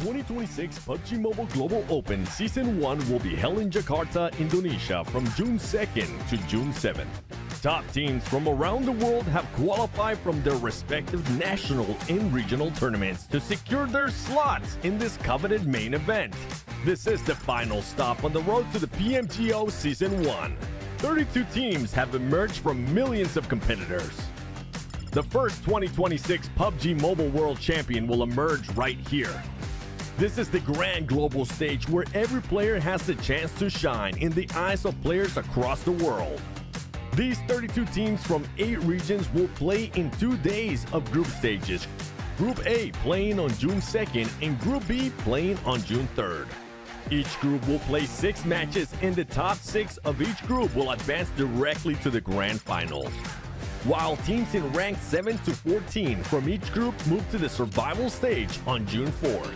2026 PUBG Mobile Global Open Season 1 will be held in Jakarta, Indonesia from June 2nd to June 7th. Top teams from around the world have qualified from their respective national and regional tournaments to secure their slots in this coveted main event. This is the final stop on the road to the PMGO Season 1. 32 teams have emerged from millions of competitors. The first 2026 PUBG Mobile World Champion will emerge right here. This is the grand global stage where every player has the chance to shine in the eyes of players across the world. These 32 teams from 8 regions will play in 2 days of group stages. Group A playing on June 2nd and Group B playing on June 3rd. Each group will play 6 matches and the top 6 of each group will advance directly to the grand finals. While teams in rank 7 to 14 from each group move to the survival stage on June 4th.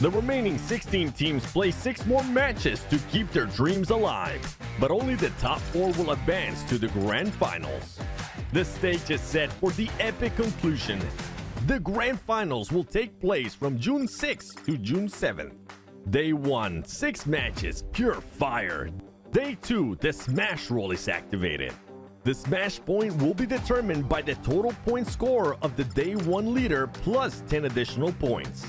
The remaining 16 teams play 6 more matches to keep their dreams alive, but only the top 4 will advance to the grand finals. The stage is set for the epic conclusion. The grand finals will take place from June 6th to June 7th. Day 1, 6 matches, pure fire. Day 2, the smash roll is activated. The smash point will be determined by the total point score of the day 1 leader plus 10 additional points.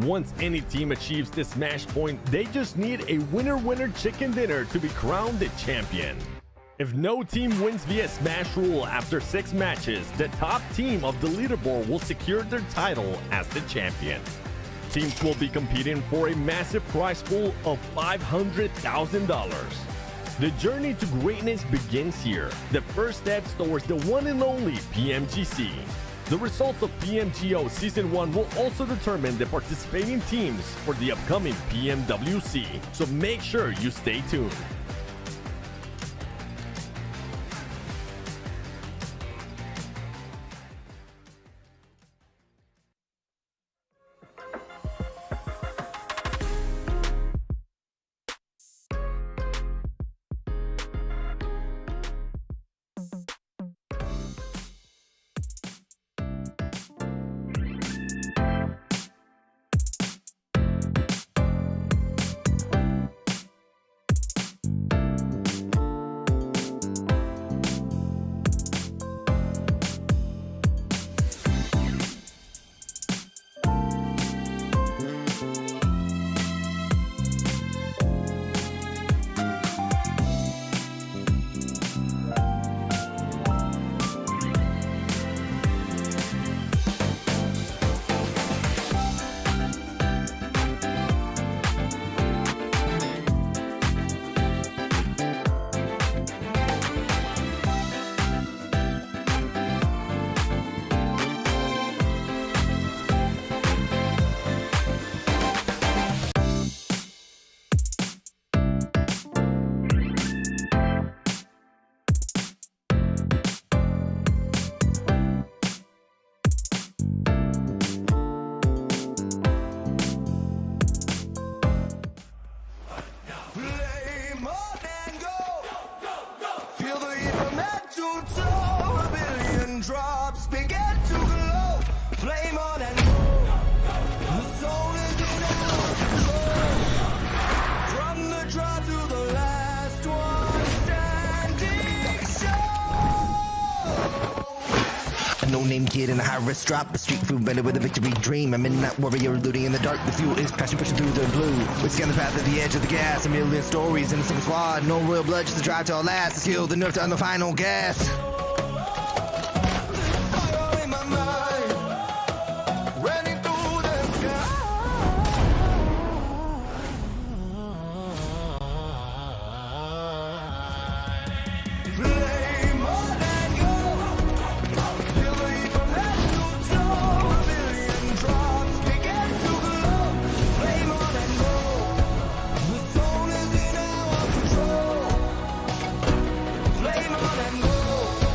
Once any team achieves the smash point, they just need a winner-winner chicken dinner to be crowned the champion. If no team wins via smash rule after 6 matches, the top team of the leaderboard will secure their title as the champion. Teams will be competing for a massive prize pool of $500,000. The journey to greatness begins here. The first steps towards the one and only PMGC. The results of PMGO Season 1 will also determine the participating teams for the upcoming PMWC, so make sure you stay tuned. Drops begin to glow, flame on and go. The soul is in our control. From the draw to the last one standing show. A no-name kid in a high-risk drop, a street food vendor with a victory dream. A midnight warrior looting in the dark. The fuel is passion pushing through the blue. We scan the path at the edge of the gas. A million stories in a single squad. No royal blood, just a drive to our last. The skill, the nerve to on the final gas. Flame on and go.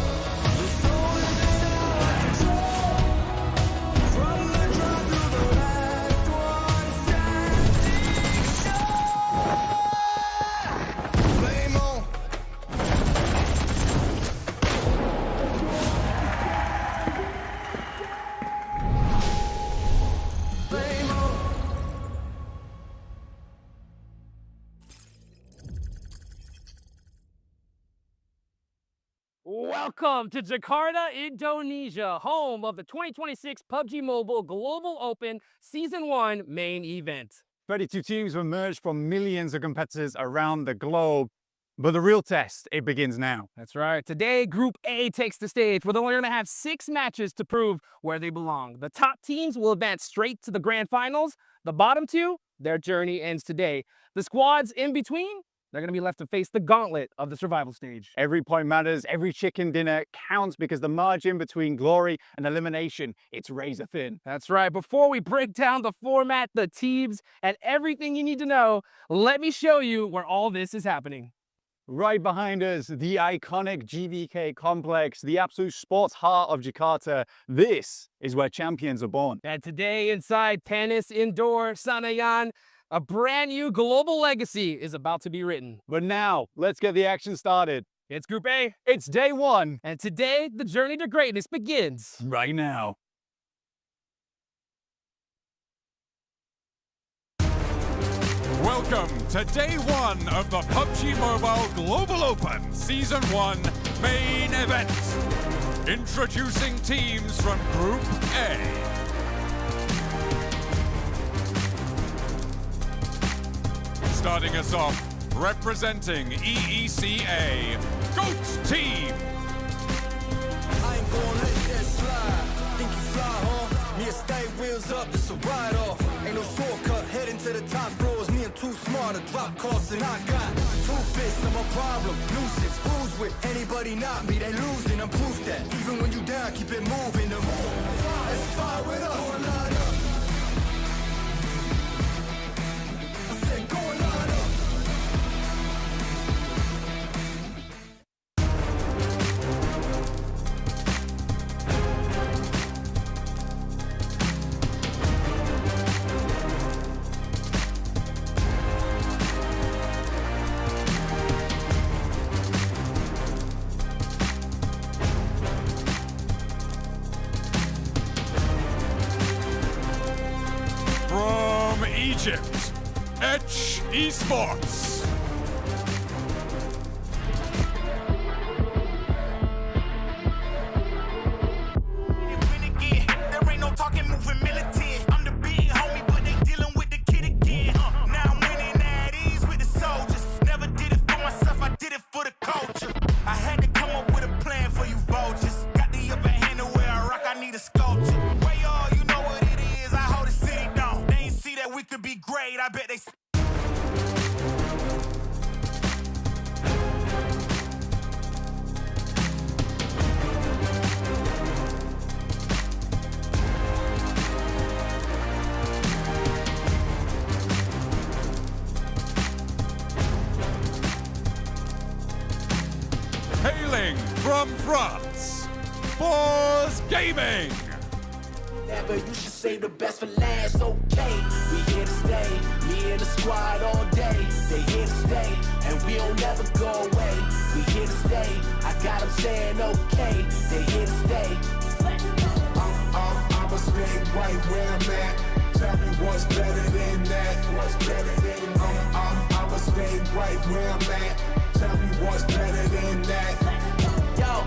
Welcome to Jakarta, Indonesia, home of the 2026 PUBG Mobile Global Open Season 1 main event. 32 teams were merged from millions of competitors around the globe. But the real test, it begins now. That's right. Today, Group A takes the stage, where they're only going to have 6 matches to prove where they belong. The top teams will advance straight to the grand finals. The bottom 2, their journey ends today. The squads in between, they're going to be left to face the gauntlet of the survival stage. Every point matters, every chicken dinner counts, because the margin between glory and elimination, it's razor thin. That's right. Before we break down the format, the teams, and everything you need to know, let me show you where all this is happening. Right behind us, the iconic GVK complex, the absolute sports heart of Jakarta. This is where champions are born. And today, inside Panis Indoor Sanayan, a brand new global legacy is about to be written. But now, let's get the action started. It's Group A. It's day 1. And today, the journey to greatness begins Right now. Welcome to day 1 of the PUBG Mobile Global Open Season 1 main event. Introducing teams from Group A. Starting us off, representing EECA, GOAT Team. I ain't gonna let that slide. Think you fly, huh? Me and stay wheels up, this a ride off. Ain't no shortcut, heading to the top floors. Me and too smart to drop costs, and I got 2 fists, I'm a problem. Nuisance, who's with anybody not me? They losing, I'm proof that. Even when you down, keep it moving. The move, let's fire with us. Going line up. I said, going line up. From Egypt, Esports. There ain't no talking, moving militant. I'm the big homie, but they dealing with the kid again. Now I'm winning at ease with the soldiers. Never did it for myself, I did it for the culture. I had to come up with a plan for you vultures. Got the upper hand to where I rock, I need a sculpture. Way all, you know what it is, I hold the city down. They ain't see that we could be great, I bet they... Hailing from France, Boz Gaming. Never, you should say the best for last, okay. We here to stay, me and the squad all day. They here to stay, and we don't never go away. We here to stay, I got them saying okay. They here to stay. I'ma stay right where I'm at. Tell me what's better than that. What's better than I'ma stay right where I'm at. Tell me what's better than that. Yo.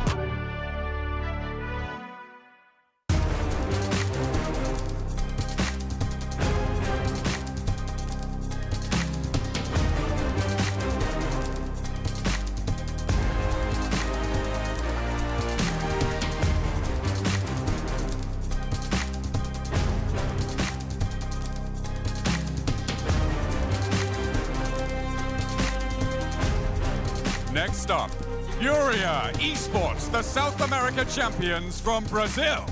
Next up, Furia Esports, the South America champions from Brazil.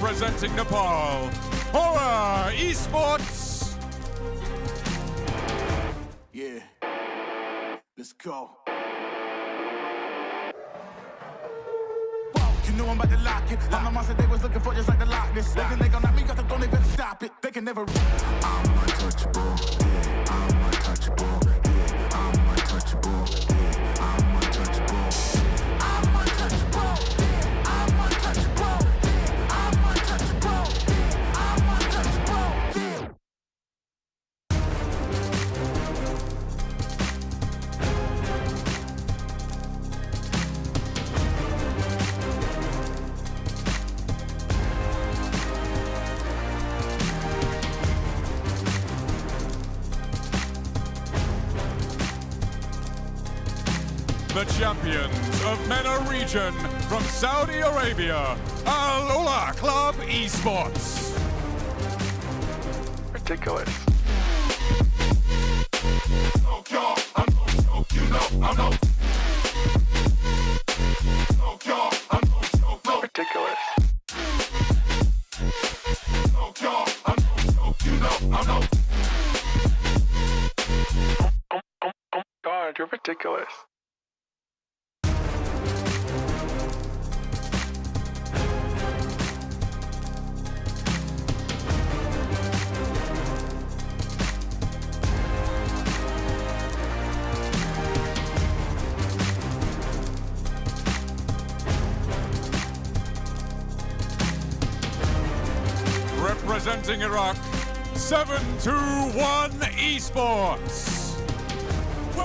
Representing Nepal, Horror Esports. Yeah, let's go. You know I'm about to lock it. I'm the monster they was looking for, just like the Loch Ness. They think they gon' knock me off the throne, they better stop it. They can never. I'm untouchable. Yeah, I'm untouchable. Yeah, I'm untouchable. Yeah, I'm untouchable. Yeah, I'm untouchable. Yeah, I'm untouchable. Yeah, I'm untouchable. Yeah, I'm untouchable. Yeah. The champions of MENA region from Saudi Arabia, Al Ula Club Esports. Ridiculous. Ridiculous. God, you're ridiculous. Representing Iraq, 721 Esports. Whoa.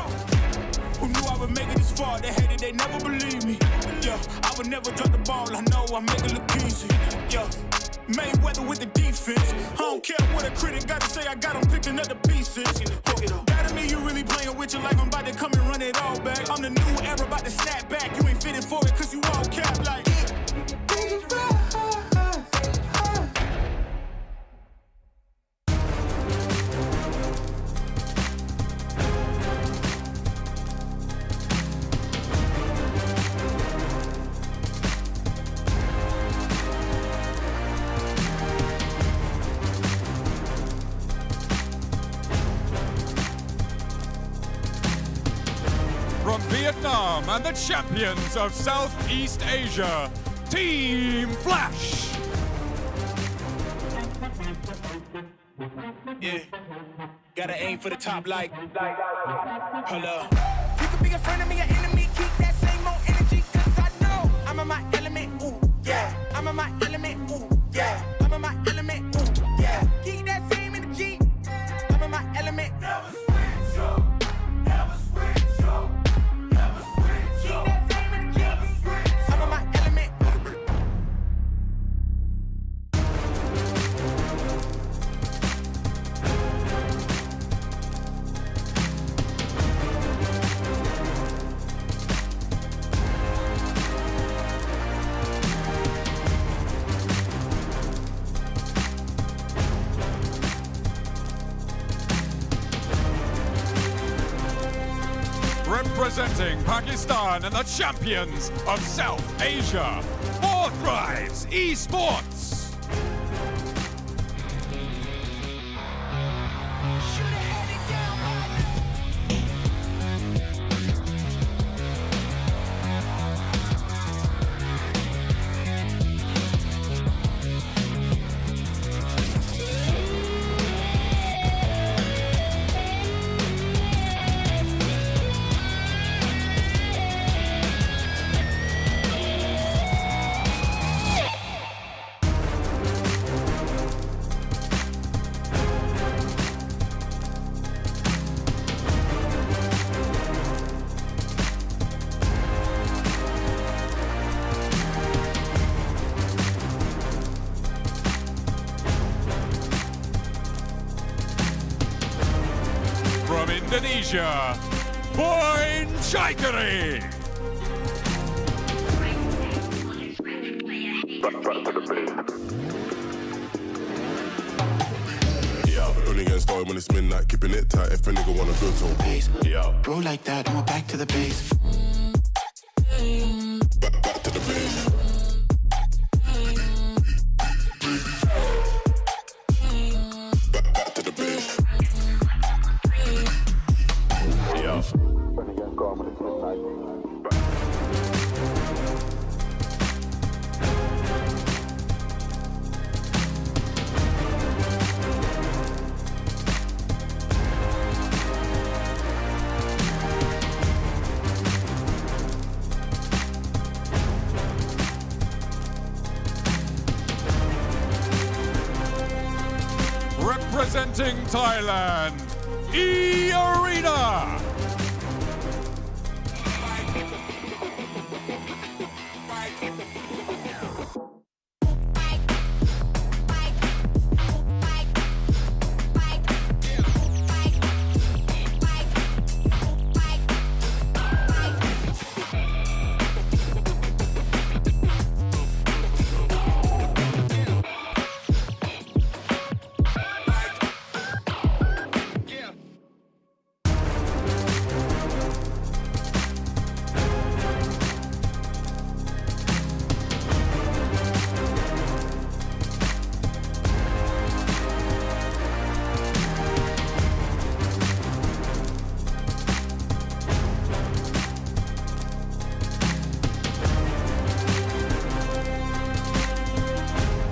Who knew I would make it this far? They hated, they never believed me. Yeah, I would never drop the ball. I know I make it look easy. Yeah, Mayweather with the defense. I don't care what a critic got to say. I got them picking up the pieces. That to me, you really playing with your life. I'm about to come and run it all back. I'm the new era, about to snap back. You ain't fitting for it, cause you all cap like. From Vietnam and the champions of Southeast Asia, Team Flash. Yeah, gotta aim for the top like. Hold up. You could be a friend of me, an enemy. Keep that same old energy, cause I know I'm in my element. Ooh, yeah. I'm in my element. Ooh, yeah. I'm in my element. Ooh, yeah. Keep that same energy. I'm in my element. Never switch up. Never switch up. Never switch up. Keep that same energy. Never switch up. I'm in my element. Representing Pakistan and the champions of South Asia, Forthrise Esports. From Indonesia, Boyn Chaikari. Only getting started when it's midnight, keeping it tight. If a nigga wanna go to a Base. yeah. Bro like that, and we're back to the base. Back to the base. representing Thailand, E-Arena.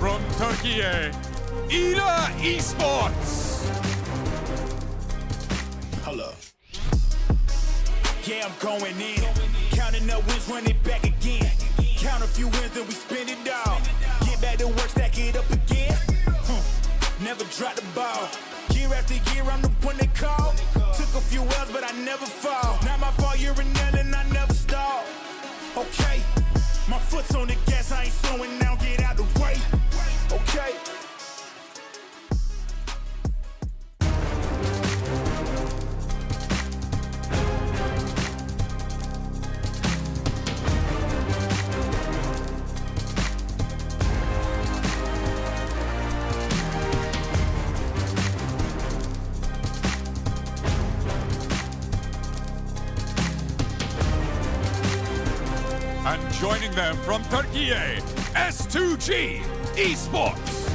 From Turkey, Ida Esports. Hello. Yeah, I'm going in. Counting up wins, run it back again. Count a few wins, then we spend it all. Get back to work, stack it up again. Never drop the ball. Year after year, I'm the one they call. Took a few L's, but I never fall. Not my fault, you're an L and I never stall. Okay, my foot's on the gas, I ain't slowing down, get out the way. Okay. And joining them from Turkey, S2G Esports.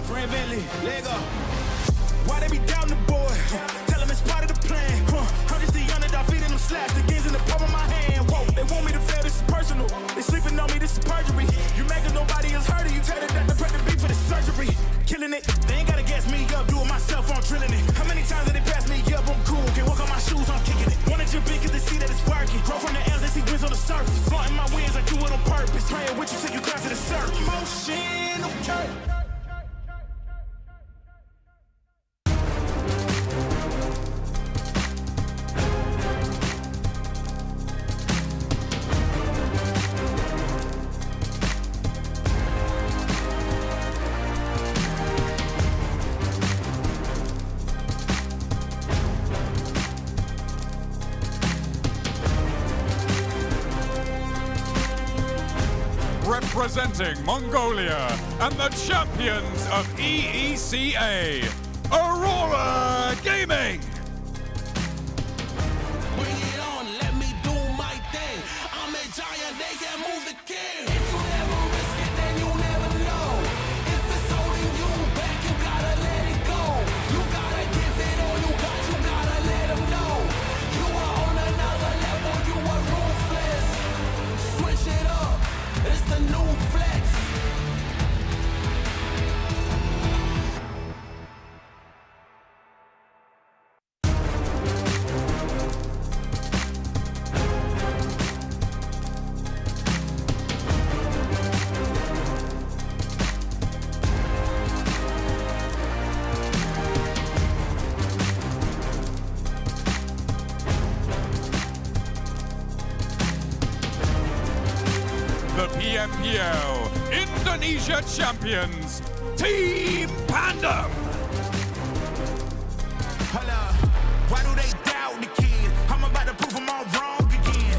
Friend Bentley, Lego. Why they be down the boy? Tell them it's part of the plan. I'm just the underdog feeding them slaps. The game's in the palm of my hand. Whoa, they want me to fail, this is personal. They sleeping on me, this is perjury. You make it, nobody else heard it. You tell them that the pregnant beat for the surgery. Killing it, they ain't gotta gas me up. Do it myself, I'm drilling it. How many times did they pass me up? I'm cool, can walk on my shoes, I'm kicking it. Wanna jump in cause they see that it's working. Grow from the L's, they see wins on the surface. Flaunting my wins, I do it on purpose. Praying with you till you cross to the circuit. Motion, okay. Representing Mongolia and the champions of EECA, Aurora Gaming. Bring it on, let me do my thing. I'm a giant, they can move the king. If you never risk it, then you never know. If it's holding you back, you gotta let it go. You gotta give it all you got, you gotta let them know. You are on another level, you are ruthless. Switch it up, it's the new flex. The PMGO Indonesia champions, Team Pandem. Hello, why do they doubt the kid? I'm about to prove them all wrong again.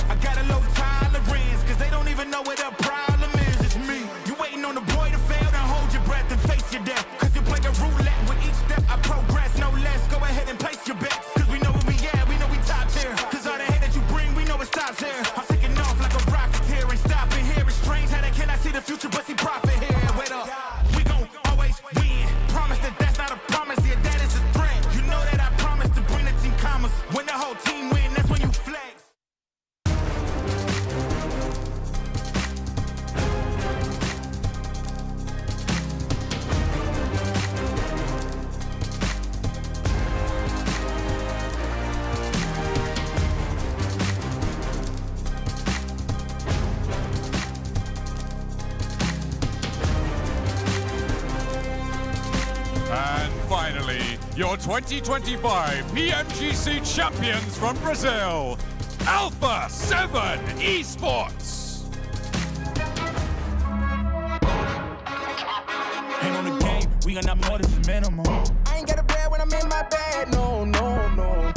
I got a low tolerance, cause they don't even know what the problem is. It's me. You waiting on the boy to fail, then hold your breath and face your death. Cause you play a roulette with each step I progress, no less. Go ahead and place your bets. Cause we know where we at, we know we top tier. Cause all the hate that you bring, we know it stops here. I'm taking off like a rocketeer, ain't stopping here. It's strange how they cannot see the future, but see profit here. Wait up, we gon' always win. Promise your 2025 PMGC champions from Brazil, Alpha 7 Esports. Ain't on the game, we got not more than the minimum. I ain't got a bread when I'm in my bed, no, no, no.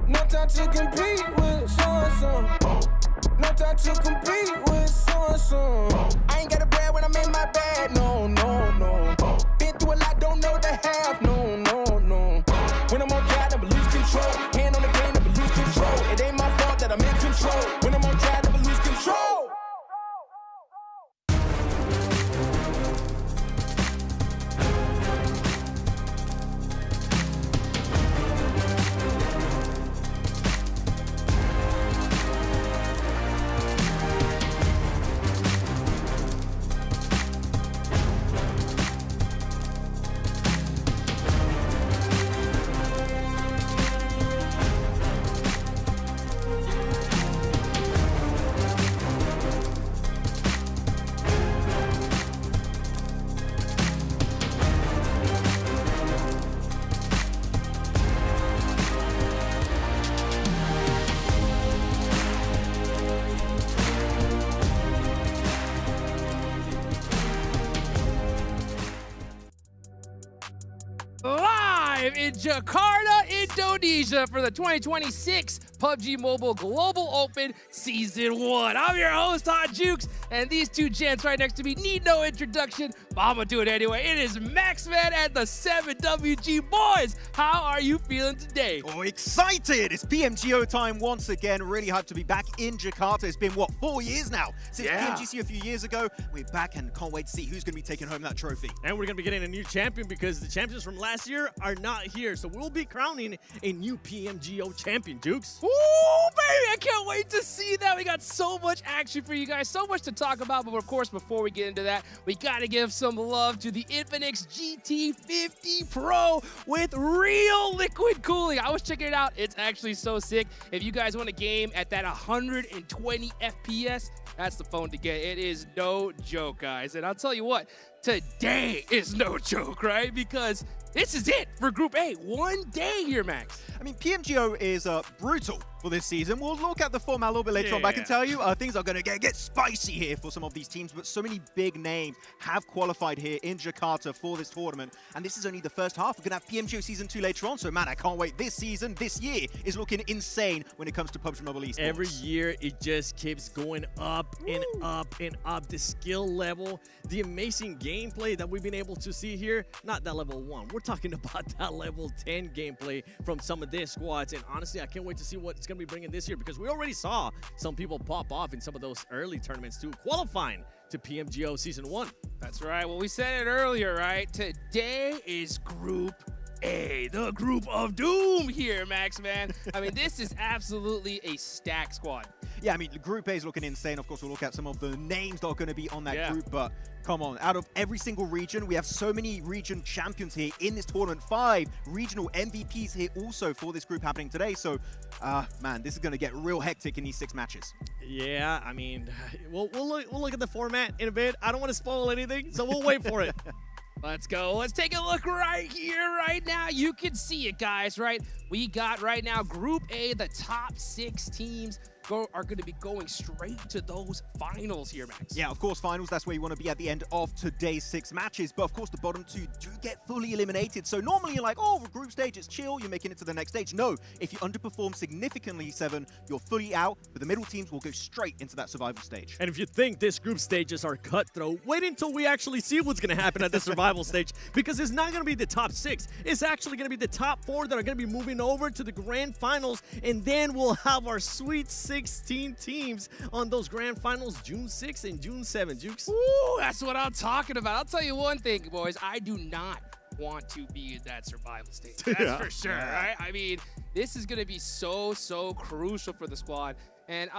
No time to compete with so-and-so. No time to compete with so-and-so. I ain't got a bread when I'm in my bed, no, no, no. Been through a lot, don't know the half, no, no, no. When I'm on track, never lose control. Hand on the game, never lose control. It ain't my fault that I'm in control. When I'm on track, never lose control. Live in Jakarta, Indonesia for the 2026 PUBG Mobile Global Open Season 1. I'm your host, Hot Jukes, and these two gents right next to me need no introduction, but I'm gonna do it anyway. It is Maxman and the 7WG boys. How are you feeling today? Oh, excited! It's PMGO time once again. Really hyped to be back in Jakarta. It's been, what, 4 years now since PMGC a few years ago. We're back and can't wait to see who's going to be taking home that trophy. And we're going to be getting a new champion because the champions from last year are not here. So we'll be crowning a new PMGO champion, Dukes. Ooh, baby, I can't wait to see that. We got so much action for you guys, so much to talk about. But of course, before we get into that, we got to give some love to the Infinix GT50 Pro with real liquid cooling. I was checking it out. It's actually so sick. If you guys want a game at that 120 FPS, that's the phone to get. It is no joke, guys. And I'll tell you what, today is no joke, right? Because this is it for Group A. 1 day here, Max. I mean, PMGO is brutal for this season. We'll look at the format a little bit later on, but I can tell you things are going to get spicy here for some of these teams, but so many big names have qualified here in Jakarta for this tournament, and this is only the first half. We're going to have PMGO Season 2 later on, so man, I can't wait. This season, this year, is looking insane when it comes to PUBG Mobile Esport. Every year, it just keeps going up and up and up. The skill level, the amazing gameplay that we've been able to see here, not that level 1. We're talking about that level 10 gameplay from some of their squads, and honestly, I can't wait to see what it's going to be bringing this year because we already saw some people pop off in some of those early tournaments too, qualifying to PMGO Season 1. That's right. Well, we said it earlier, right? Today is Group A, the group of doom here, Max, man. I mean, this is absolutely a stack squad. Yeah, I mean, Group A is looking insane. Of course, we'll look at some of the names that are going to be on that group, but come on, out of every single region, we have so many region champions here in this tournament. 5 regional MVPs here also for this group happening today. So, man, this is going to get real hectic in these 6 matches. Yeah, I mean, we'll look at the format in a bit. I don't want to spoil anything, so we'll wait for it. Let's go. Let's take a look right here, right now. You can see it, guys, right? We got right now Group A, the top 6 teams are going to be going straight to those finals here, Max. Yeah, of course, finals, that's where you want to be at the end of today's 6 matches. But of course, the bottom 2 do get fully eliminated. So normally you're like, oh, group stage, it's chill, you're making it to the next stage. No, if you underperform significantly, 7, you're fully out, but the middle teams will go straight into that survival stage. And if you think this group stages are cutthroat, wait until we actually see what's going to happen at the survival stage, because it's not going to be the top 6. It's actually going to be the top 4 that are going to be moving over to the grand finals, and then we'll have our sweet 16 teams on those grand finals June 6 and June 7. Jukes? Ooh, that's what I'm talking about. I'll tell you one thing, boys. I do not want to be in that survival stage. That's for sure, right? I mean, this is going to be so crucial for the squad. And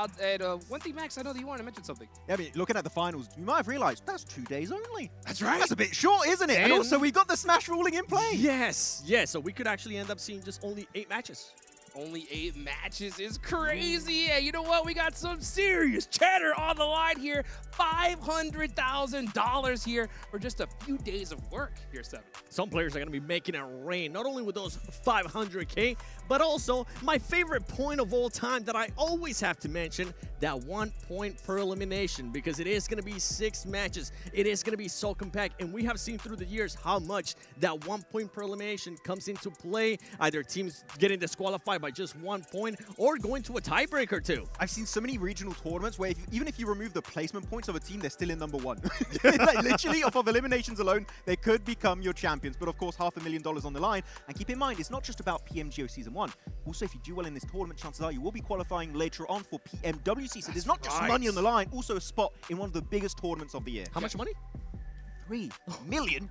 one thing, Max, I know that you want to mention something. Yeah, I mean, looking at the finals, you might have realized that's 2 days only. That's right. That's a bit short, isn't it? And also, we've got the Smash ruling in play. Yes, so we could actually end up seeing just only 8 matches. Only 8 matches is crazy. And you know what? We got some serious cheddar on the line here. $500,000 here for just a few days of work here, Seven. Some players are going to be making it rain, not only with those 500K, but also my favorite point of all time that I always have to mention, that 1 point per elimination, because it is going to be 6 matches. It is going to be so compact, and we have seen through the years how much that 1 point per elimination comes into play. Either teams getting disqualified by just 1 point or going to a tiebreaker too. I've seen so many regional tournaments where even if you remove the placement points of a team, they're still in #1. Like literally, off of eliminations alone, they could become your champions. But of course, $500,000 on the line. And keep in mind, it's not just about PMGO Season 1. Also, if you do well in this tournament, chances are you will be qualifying later on for PMWC. So there's not just money on the line, also a spot in one of the biggest tournaments of the year. How much money? $3 million.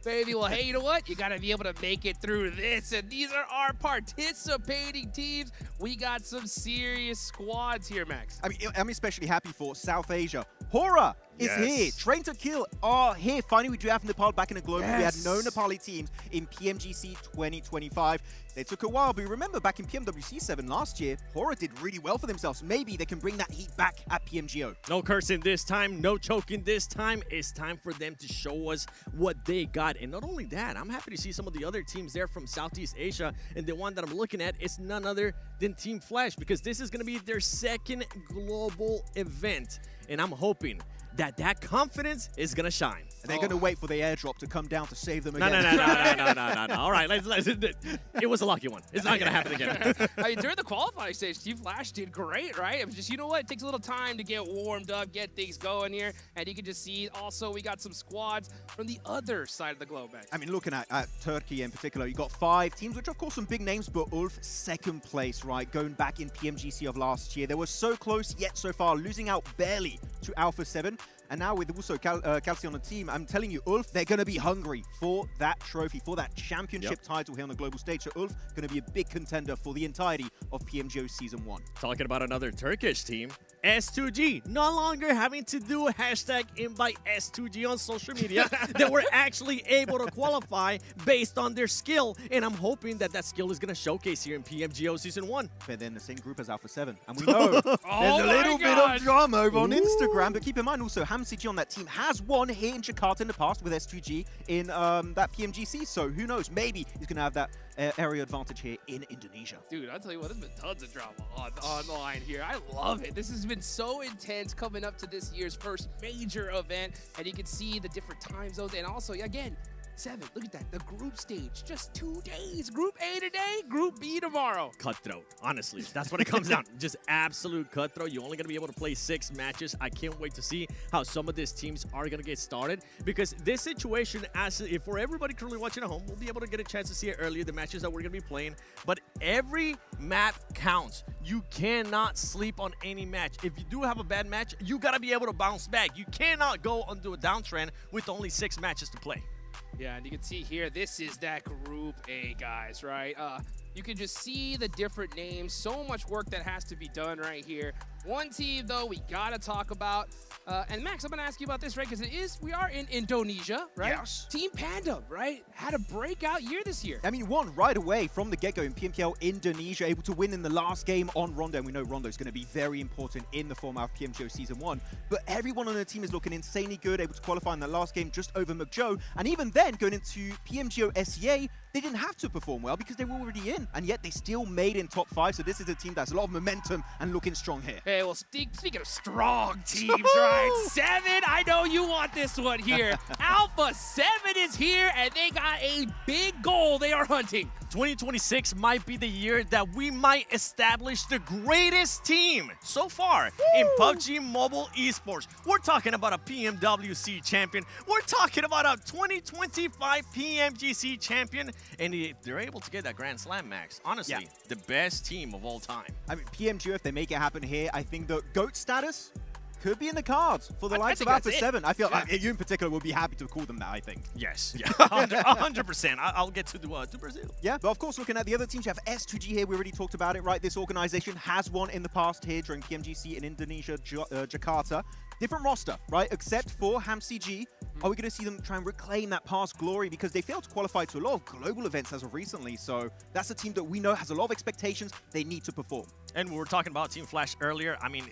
Baby, well, hey, you know what? You got to be able to make it through this. And these are our participating teams. We got some serious squads here, Max. I mean, I'm especially happy for South Asia. Hora is here. Train to Kill are here. Finally, we do have Nepal back in the global. We had no Nepali teams in PMGC 2025. They took a while, but remember back in PMWC 7 last year, Hora did really well for themselves. Maybe they can bring that heat back at PMGO. No cursing this time, no choking this time. It's time for them to show us what they got. And not only that, I'm happy to see some of the other teams there from Southeast Asia. And the one that I'm looking at is none other than Team Flash, because this is going to be their second global event. And I'm hoping that that confidence is going to shine. And they're going to wait for the airdrop to come down to save them No. again. All right, it was a lucky one. It's not going to happen again. I mean, during the qualifying stage, Team Flash did great, right? It was just, you know what? It takes a little time to get warmed up, get things going here. And you can just see also we got some squads from the other side of the globe, Max. I mean, looking at Turkey in particular, you got 5 teams, which of course some big names, but Ulf, second place, right? Going back in PMGC of last year. They were so close, yet so far, losing out barely to Alpha 7. And now with also Calci on the team, I'm telling you, Ulf, they're going to be hungry for that trophy, for that championship title here on the global stage. So Ulf going to be a big contender for the entirety of PMGO Season 1. Talking about another Turkish team, S2G, no longer having to do a hashtag invite S2G on social media. They were actually able to qualify based on their skill, and I'm hoping that that skill is going to showcase here in PMGO Season 1. But they're in the same group as Alpha 7, and we know there's a little bit of drama over on Instagram, but keep in mind also, HamCG on that team has won here in Jakarta in the past with S2G in that PMGC, so who knows, maybe he's going to have that area advantage here in Indonesia. Dude, I'll tell you what, there's been tons of drama online here. I love it. This has been so intense coming up to this year's first major event, and you can see the different time zones, and also, again, 7, look at that, the group stage, just 2 days. Group A today, Group B tomorrow. Cutthroat, honestly, that's what it comes down to. Just absolute cutthroat. You're only going to be able to play 6 matches. I can't wait to see how some of these teams are going to get started, because this situation, for everybody currently watching at home, we'll be able to get a chance to see it earlier, the matches that we're going to be playing, but every map counts. You cannot sleep on any match. If you do have a bad match, you got to be able to bounce back. You cannot go onto a downtrend with only 6 matches to play. Yeah, and you can see here, this is that Group A, guys, right? You can just see the different names. So much work that has to be done right here. One team, though, we got to talk about. And Max, I'm going to ask you about this, right? Because we are in Indonesia, right? Yes. Team Panda, right? Had a breakout year this year. I mean, won right away from the get-go in PMKL Indonesia, able to win in the last game on Rondo. And we know Rondo is going to be very important in the format of PMGO Season 1. But everyone on the team is looking insanely good, able to qualify in the last game just over McJoe. And even then, going into PMGO SEA, they didn't have to perform well because they were already in, and yet they still made in top 5. So this is a team that's a lot of momentum and looking strong here. Hey, well, speaking of strong teams, right? 7, I know you want this one here. Alpha 7 is here, and they got a big goal they are hunting. 2026 might be the year that we might establish the greatest team so far in PUBG Mobile Esports. We're talking about a PMWC champion. We're talking about a 2025 PMGC champion. And if they're able to get that Grand Slam, Max, honestly, the best team of all time. I mean, PMGO, if they make it happen here, I think the GOAT status could be in the cards for the likes of Alpha 7. I feel like you in particular will be happy to call them that, I think. Yes, 100%. I'll get to Brazil. Yeah, but of course, looking at the other teams, you have S2G here. We already talked about it, right? This organization has won in the past here during PMGC in Indonesia, Jakarta. Different roster, right? Except for HamCG, Are we going to see them try and reclaim that past glory? Because they failed to qualify to a lot of global events as of recently. So that's a team that we know has a lot of expectations. They need to perform. And we were talking about Team Flash earlier. I mean,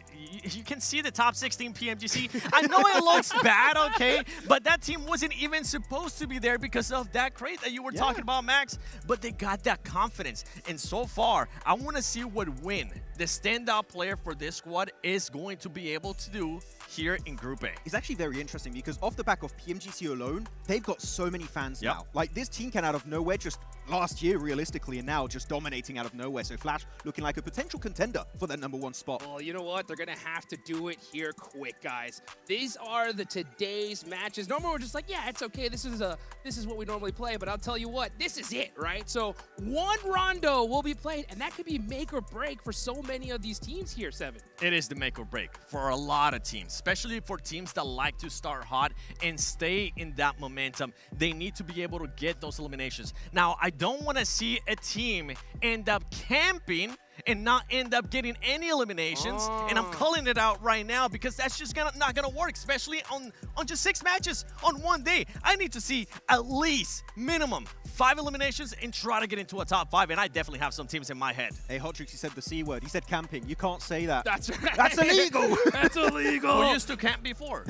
you can see the top 16 PMGC. I know it looks bad, okay? But that team wasn't even supposed to be there because of that crate that you were talking about, Max. But they got that confidence. And so far, I want to see what Win, the standout player for this squad, is going to be able to do here in Group A. It's actually very interesting because off the back of PMGC alone, they've got so many fans now. Like, this team came out of nowhere just last year, realistically, and now just dominating out of nowhere. So Flash looking like a potential contender for that #1 spot. Well, you know what? They're going to have to do it here quick, guys. These are the today's matches. Normally, we're just like, yeah, it's okay. This is what we normally play. But I'll tell you what, this is it, right? So one rondo will be played, and that could be make or break for so many of these teams here, Seven. It is the make or break for a lot of teams, especially for teams that like to start hot and stay in that momentum. They need to be able to get those eliminations. Now, I don't want to see a team end up camping and not end up getting any eliminations. And I'm calling it out right now because that's just not gonna work, especially on just 6 matches on one day. I need to see at least minimum 5 eliminations and try to get into a top 5. And I definitely have some teams in my head. Hey, Hotrix, he said the C word. He said camping. You can't say that. That's right. That's illegal. That's illegal. We used to camp before.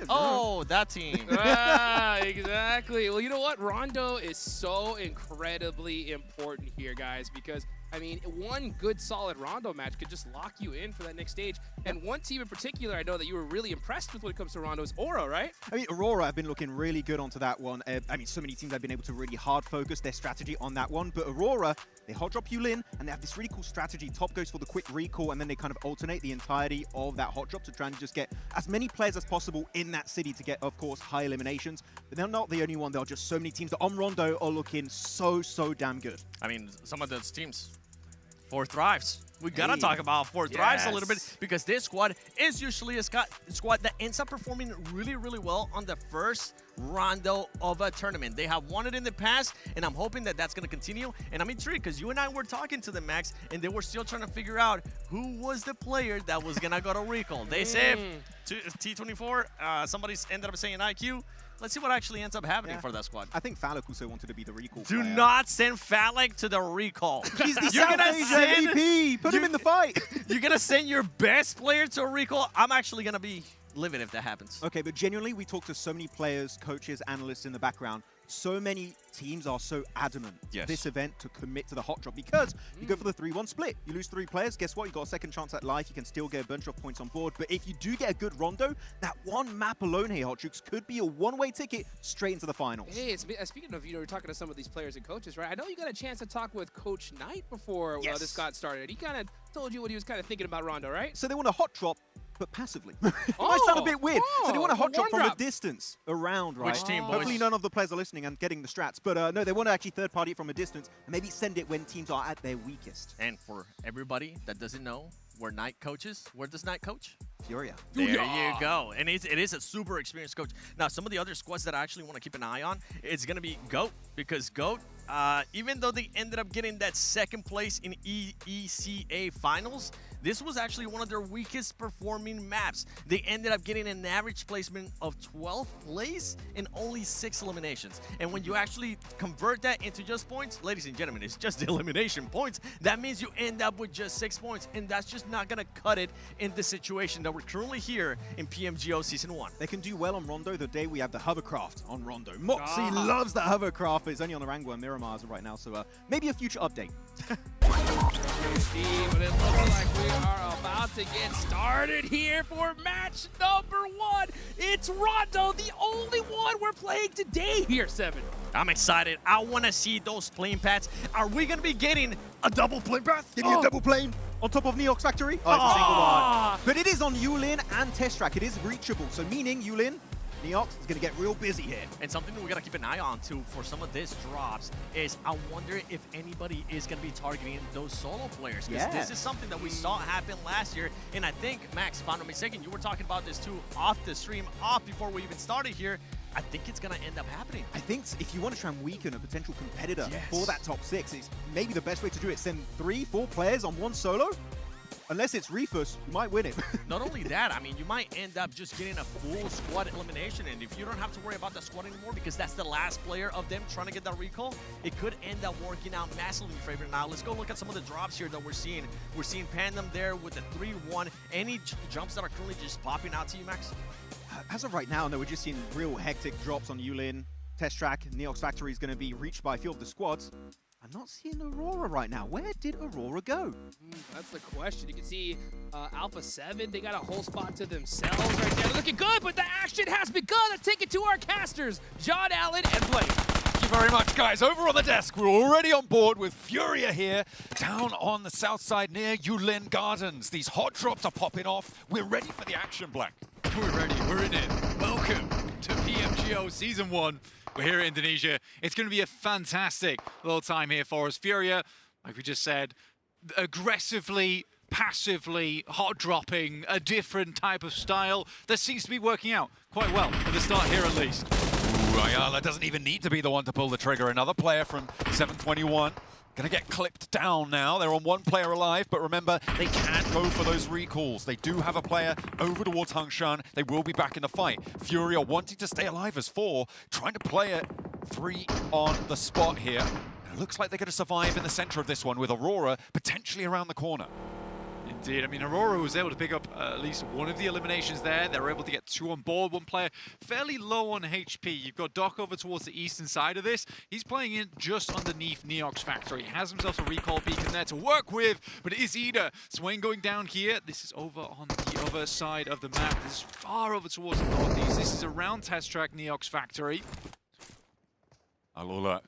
Oh, that team. Exactly. Well, you know what? Rondo is so incredibly important here, guys, because I mean, one good solid Rondo match could just lock you in for that next stage. And one team in particular I know that you were really impressed with when it comes to Rondo is Aura, right? I mean, Aurora have been looking really good onto that one. I mean, so many teams have been able to really hard focus their strategy on that one. But Aurora, they hot drop Yulin, and they have this really cool strategy. Top goes for the quick recall, and then they kind of alternate the entirety of that hot drop to try and just get as many players as possible in that city to get, of course, high eliminations. But they're not the only one. There are just so many teams that on Rondo are looking so damn good. I mean, some of those teams, 4 Thrives. We gotta talk about 4 Thrives a little bit because this squad is usually a squad that ends up performing really well on the first rondo of a tournament. They have won it in the past, and I'm hoping that that's gonna continue. And I'm intrigued because you and I were talking to them, Max, and they were still trying to figure out who was the player that was gonna go to recall. They say T24. Somebody's ended up saying IQ. Let's see what actually ends up happening for that squad. I think Falak also wanted to be the recall Do player. not send Falak to the recall. He's the South Asia MVP. Put him in the fight. You're going to send your best player to a recall? I'm actually going to be livid if that happens. Okay, but genuinely, we talk to so many players, coaches, analysts in the background. So many teams are so adamant this event to commit to the hot drop because you go for the 3-1 split. You lose 3 players, guess what? You got a second chance at life. You can still get a bunch of points on board. But if you do get a good rondo, that one map alone here, Hotrix, could be a one-way ticket straight into the finals. Hey, speaking of, we're talking to some of these players and coaches, right? I know you got a chance to talk with Coach Knight before this got started. He kind of told you what he was kind of thinking about Rondo, right? So they want a hot drop, but passively. It might sound a bit weird. So they want a hot drop from a distance around, right? Which team, boys? Hopefully none of the players are listening and getting the strats. But no, they want to actually third-party it from a distance and maybe send it when teams are at their weakest. And for everybody that doesn't know, where Knight coaches, where does Knight coach? Furia. There you go. And it is a super experienced coach. Now, some of the other squads that I actually want to keep an eye on, it's going to be GOAT, because GOAT, even though they ended up getting that second place in ECA finals, this was actually one of their weakest performing maps. They ended up getting an average placement of 12th place and only 6 eliminations. And when you actually convert that into just points, ladies and gentlemen, it's just the elimination points. That means you end up with just 6 points, and that's just not going to cut it in the situation that we're currently here in PMGO Season 1. They can do well on Rondo the day we have the hovercraft on Rondo. Moxie loves that hovercraft, but it's only on the Rango and Miramar as of right now, so maybe a future update. But it looks like we are about to get started here for match number 1. It's Rondo, the only one we're playing today here, Seven. I'm excited. I want to see those plane paths. Are we going to be getting a double plane path? Give me a double plane on top of Neox Factory. Oh, it's a single one. But it is on Yulin and Testrak. It is reachable, so meaning Yulin, Neox is going to get real busy here. And something we got to keep an eye on, too, for some of these drops is I wonder if anybody is going to be targeting those solo players. Because this is something that we saw happen last year. And I think, Max, if I'm not mistaken, you were talking about this, too, off the stream, before we even started here. I think it's going to end up happening. I think if you want to try and weaken a potential competitor for that top 6, it's maybe the best way to do it. Send 3-4 players on one solo. unless it's Refus, you might win it. Not only that, I mean, you might end up just getting a full squad elimination, and if you don't have to worry about the squad anymore because that's the last player of them trying to get that recall, it could end up working out massively in favor. Now, let's go look at some of the drops here that we're seeing. We're seeing Pandem there with the 3-1. Any jumps that are currently just popping out to you, Max? As of right now, no, we're just seeing real hectic drops on Yulin. Test track, Neox Factory is going to be reached by a few of the squads. I'm not seeing Aurora right now. Where did Aurora go? That's the question. You can see Alpha 7, they got a whole spot to themselves right there. They're looking good, but the action has begun. Let's take it to our casters, John Allen and Blake. Thank you very much, guys. Over on the desk, we're already on board with Furia here, down on the south side near Yulin Gardens. These hot drops are popping off. We're ready for the action, Black. We're ready. We're in it. Welcome to PMGO Season 1. We're here in Indonesia. It's going to be a fantastic little time here for us. Furia, like we just said, aggressively, passively, hot dropping, a different type of style that seems to be working out quite well at the start here at least. Ooh, Ayala doesn't even need to be the one to pull the trigger. Another player from 721. Gonna get clipped down now. They're on one player alive, but remember, they can go for those recalls. They do have a player over towards Hangshan. They will be back in the fight. Furia wanting to stay alive as 4, trying to play it 3 on the spot here. And it looks like they're gonna survive in the center of this one with Aurora potentially around the corner. Indeed. I mean, Aurora was able to pick up at least one of the eliminations there. They were able to get 2 on board. One player fairly low on HP. You've got Doc over towards the eastern side of this. He's playing in just underneath Neox Factory. Has himself a recall beacon there to work with, but it is Ida. Swain going down here. This is over on the other side of the map. This is far over towards the northeast. This is around Test Track Neox Factory. Alula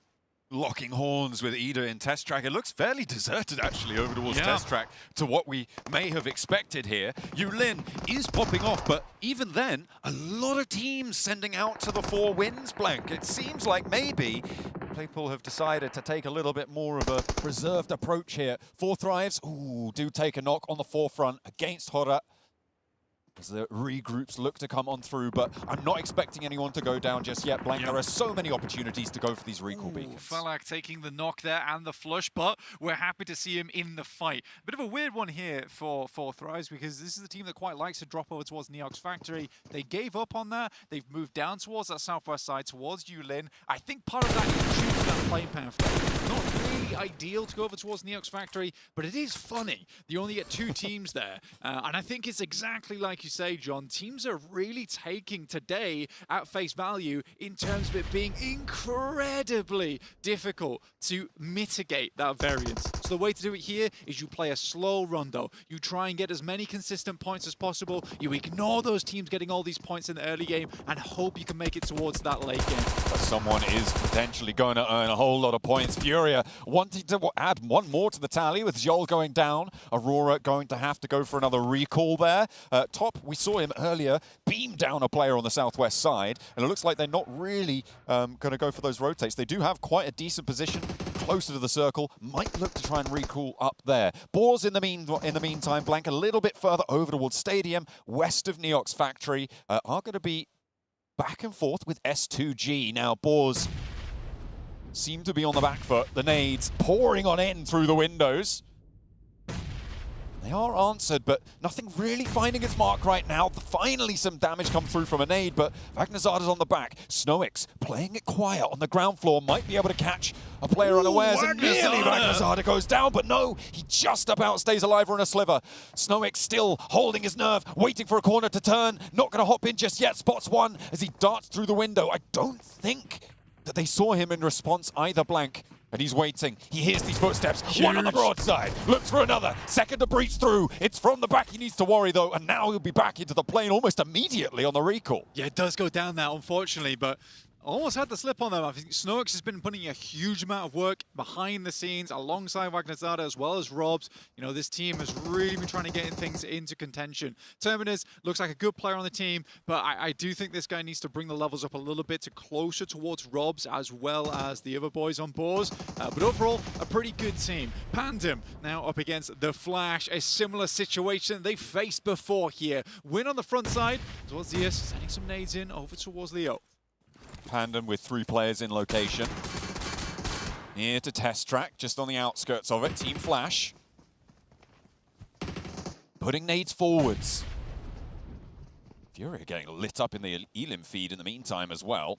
locking horns with Ida in Test Track. It looks fairly deserted, actually, over towards Test Track to what we may have expected here. Yulin is popping off, but even then, a lot of teams sending out to the 4 wins blank. It seems like maybe people have decided to take a little bit more of a reserved approach here. 4 Thrives, ooh, do take a knock on the forefront against Hora as the regroups look to come on through, but I'm not expecting anyone to go down just yet, Blank. There are so many opportunities to go for these recall beacons. Falak taking the knock there and the flush, but we're happy to see him in the fight. A bit of a weird one here for Thrives, because this is a team that quite likes to drop over towards Neox Factory. They gave up on that. They've moved down towards that southwest side, towards Yulin. I think part of that is choosing that playing path. Not really ideal to go over towards Neox Factory, but it is funny. You only get 2 teams there, and I think it's exactly like you say, John. Teams are really taking today at face value in terms of it being incredibly difficult to mitigate that variance. So the way to do it here is you play a slow rondo. You try and get as many consistent points as possible. You ignore those teams getting all these points in the early game and hope you can make it towards that late game. But someone is potentially going to earn a whole lot of points. Furia wanting to add 1 more to the tally with Zhol going down. Aurora going to have to go for another recall there. Top, we saw him earlier beam down a player on the southwest side, and it looks like they're not really going to go for those rotates. They do have quite a decent position closer to the circle. Might look to try and recall up there. Boars in the meantime, Blank a little bit further over towards Stadium, west of Neox Factory, are going to be back and forth with S2G. Now, Boars seem to be on the back foot. The nades pouring on in through the windows. They are answered, but nothing really finding its mark right now. Finally, some damage come through from a nade, but Vagnazada's on the back. Snowix playing it quiet on the ground floor, might be able to catch a player unawares, and nearly Vagnazada goes down, but no, he just about stays alive on a sliver. Snowix still holding his nerve, waiting for a corner to turn, not going to hop in just yet. Spots 1 as he darts through the window. I don't think that they saw him in response either, Blank. And he's waiting. He hears these footsteps. Huge. 1 on the broadside. Looks for another. Second to breach through. It's from the back. He needs to worry, though. And now he'll be back into the plane almost immediately on the recall. Yeah, it does go down now, unfortunately, but almost had the slip on them. I think Snowix has been putting a huge amount of work behind the scenes alongside Vagnazada as well as Robs. You know, this team has really been trying to get things into contention. Terminus looks like a good player on the team, but I do think this guy needs to bring the levels up a little bit to closer towards Robs as well as the other boys on boards. But overall, a pretty good team. Pandem now up against the Flash, a similar situation they faced before here. Win on the front side towards Zeus, sending some nades in over towards Leo. Pandem with 3 players in location. Near to Test Track, just on the outskirts of it. Team Flash. putting nades forwards. Furia getting lit up in the Elim feed in the meantime as well.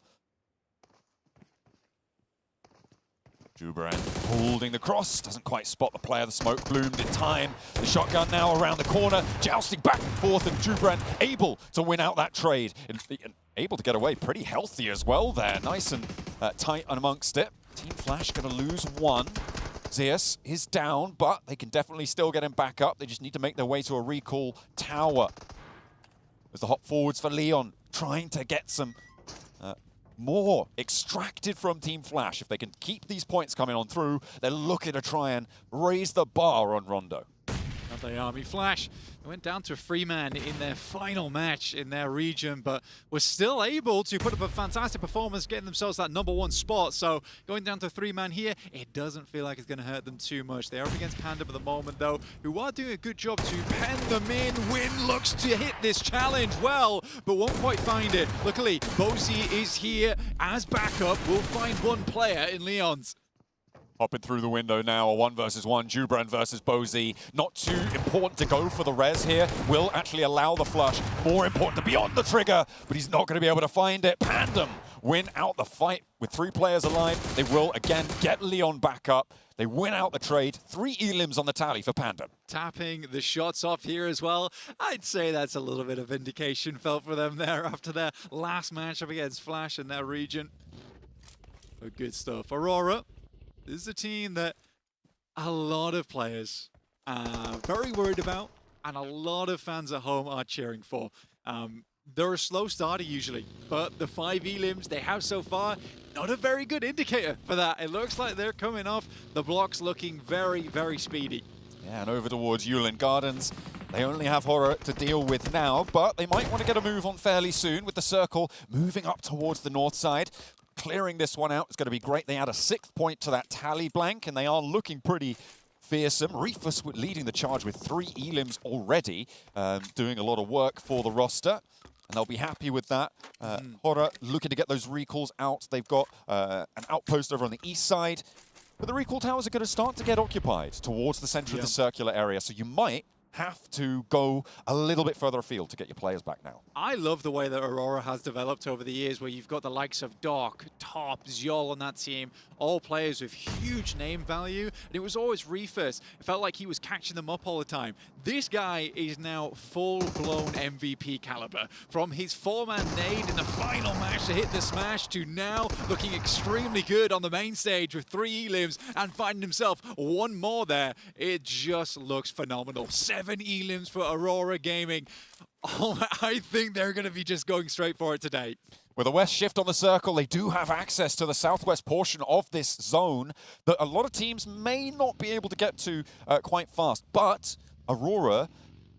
Jubran holding the cross, doesn't quite spot the player. The smoke bloomed in time. The shotgun now around the corner, jousting back and forth, and Jubran able to win out that trade. And able to get away pretty healthy as well there. Nice and tight amongst it. Team Flash going to lose one. Zeus is down, but they can definitely still get him back up. They just need to make their way to a recall tower. There's the hop forwards for Leon, trying to get some more extracted from Team Flash. If they can keep these points coming on through, they're looking to try and raise the bar on Rondo. And they are. Flash went down to a 3-man in their final match in their region, but was still able to put up a fantastic performance, getting themselves that #1 spot. So going down to 3-man here, it doesn't feel like it's going to hurt them too much. They are up against Pandem at the moment, though, who are doing a good job to pen them in. Win looks to hit this challenge well, but won't quite find it. Luckily, Bozy is here as backup. We'll find one player in Leon's. Hopping through the window now, a 1 versus 1, Jubran versus Bozy. Not too important to go for the res here. Will actually allow the flush. More important to be on the trigger, but he's not going to be able to find it. Pandem win out the fight with 3 players alive. They will again get Leon back up. They win out the trade. 3 elims on the tally for Pandem. Tapping the shots off here as well. I'd say that's a little bit of vindication felt for them there after their last matchup against Flash in their region. But good stuff. Aurora. This is a team that a lot of players are very worried about, and a lot of fans at home are cheering for. They're a slow starter usually, but the 5 elims they have so far, not a very good indicator for that. It looks like they're coming off the blocks looking very, very speedy. Yeah, and over towards Yulin Gardens. They only have Horror to deal with now, but they might want to get a move on fairly soon with the circle moving up towards the north side. Clearing this one out is going to be great. They add a 6th point to that tally blank, and they are looking pretty fearsome. Reefus leading the charge with 3 elims already, doing a lot of work for the roster, and they'll be happy with that. Horror looking to get those recalls out. They've got an outpost over on the east side, but the recall towers are going to start to get occupied towards the center of the circular area, so you might have to go a little bit further afield to get your players back now. I love the way that Aurora has developed over the years, where you've got the likes of Doc, Top, Zyol on that team, all players with huge name value, and it was always Reefus. It felt like he was catching them up all the time. This guy is now full-blown MVP caliber. From his 4-man nade in the final match to hit the smash, to now looking extremely good on the main stage with 3 elims and finding himself 1 more there. It just looks phenomenal. 7 elims for Aurora Gaming. Oh, I think they're going to be just going straight for it today. With a west shift on the circle, they do have access to the southwest portion of this zone that a lot of teams may not be able to get to quite fast. But Aurora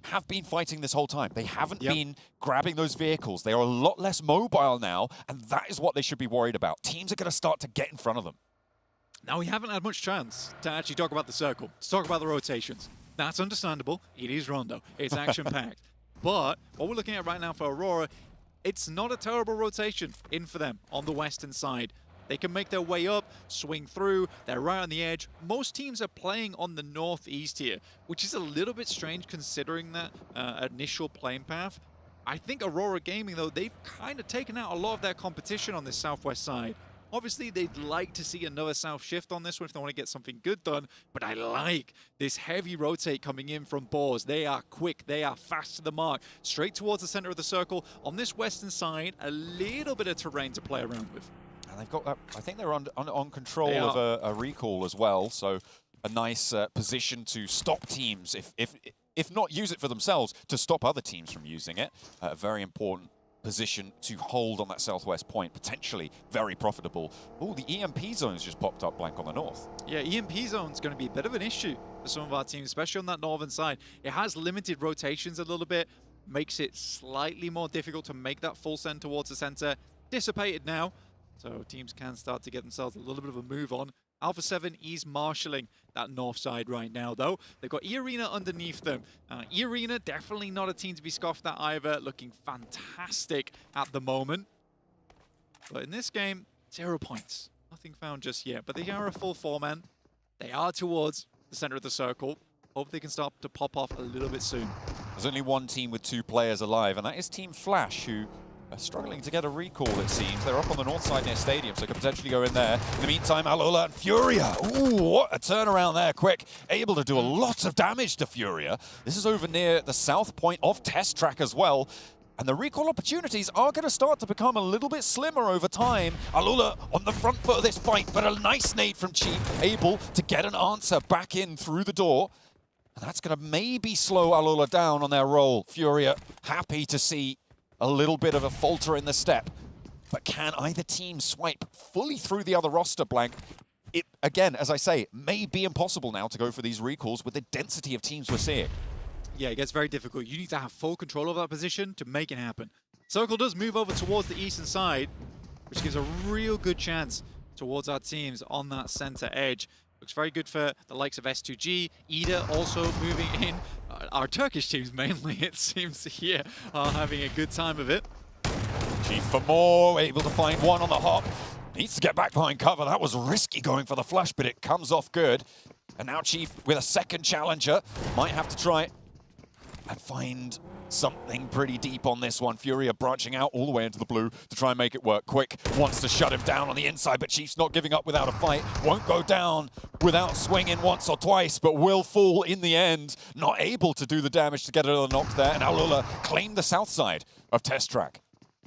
have been fighting this whole time. They haven't been grabbing those vehicles. They are a lot less mobile now, and that is what they should be worried about. Teams are going to start to get in front of them. Now, we haven't had much chance to actually talk about the circle, to talk about the rotations. That's understandable. It is Rondo. It's action-packed. But what we're looking at right now for Aurora, it's not a terrible rotation in for them on the western side. They can make their way up, swing through, they're right on the edge. Most teams are playing on the northeast here, which is a little bit strange considering that initial playing path. I think Aurora Gaming, though, they've kind of taken out a lot of their competition on this southwest side. Obviously, they'd like to see another south shift on this one if they want to get something good done, but I like this heavy rotate coming in from Boars. They are quick, they are fast to the mark, straight towards the center of the circle. On this western side, a little bit of terrain to play around with. And they've got that, I think they're on control of a recall as well, so a nice position to stop teams, if not use it for themselves, to stop other teams from using it. A very important position to hold on that southwest point, potentially very profitable. Oh, the EMP zone's just popped up blank on the north. Yeah, EMP zone's going to be a bit of an issue for some of our teams, especially on that northern side. It has limited rotations a little bit, makes it slightly more difficult to make that full send towards the center. Dissipated now, so teams can start to get themselves a little bit of a move on. Alpha 7 is marshalling that north side right now, though. They've got E-Arena underneath them. E-Arena, definitely not a team to be scoffed at either. Looking fantastic at the moment. But in this game, 0 points. Nothing found just yet. But they are a full 4-man. They are towards the center of the circle. Hope they can start to pop off a little bit soon. There's only one team with 2 players alive, and that is Team Flash, who are struggling to get a recall, it seems. They're up on the north side near Stadium, so could potentially go in there. In the meantime, Alola and Furia. Ooh, what a turnaround there, quick. Able to do a lot of damage to Furia. This is over near the south point of Test Track as well. And the recall opportunities are going to start to become a little bit slimmer over time. Alola on the front foot of this fight, but a nice nade from Chief, able to get an answer back in through the door. And that's going to maybe slow Alola down on their roll. Furia happy to see a little bit of a falter in the step. But can either team swipe fully through the other roster, Blank? It, again, as I say, may be impossible now to go for these recalls with the density of teams we're seeing. Yeah, it gets very difficult. You need to have full control of that position to make it happen. Circle does move over towards the eastern side, which gives a real good chance towards our teams on that center edge. Looks very good for the likes of S2G. Ida also moving in. Our Turkish teams mainly, it seems here, are having a good time of it. Chief for more, able to find one on the hop. Needs to get back behind cover. That was risky going for the flush, but it comes off good. And now Chief with a second challenger. Might have to try and find something pretty deep on this one. Furia branching out all the way into the blue to try and make it work. Quick wants to shut him down on the inside, but Chief's not giving up without a fight. Won't go down without swinging once or twice, but will fall in the end. Not able to do the damage to get another knock there, and Alola claimed the south side of Test Track.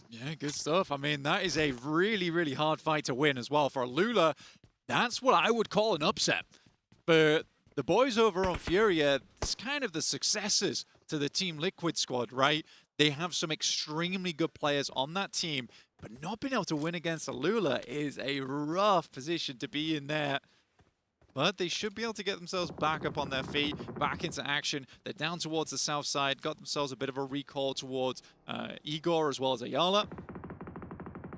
Yeah, good stuff. I mean, that is a really, really hard fight to win as well. For Alola, that's what I would call an upset. But the boys over on Furia, it's kind of the successors to the Team Liquid squad, right? They have some extremely good players on that team, but not being able to win against Alola is a rough position to be in there. But they should be able to get themselves back up on their feet, back into action. They're down towards the south side, got themselves a bit of a recall towards Igor as well as Ayala.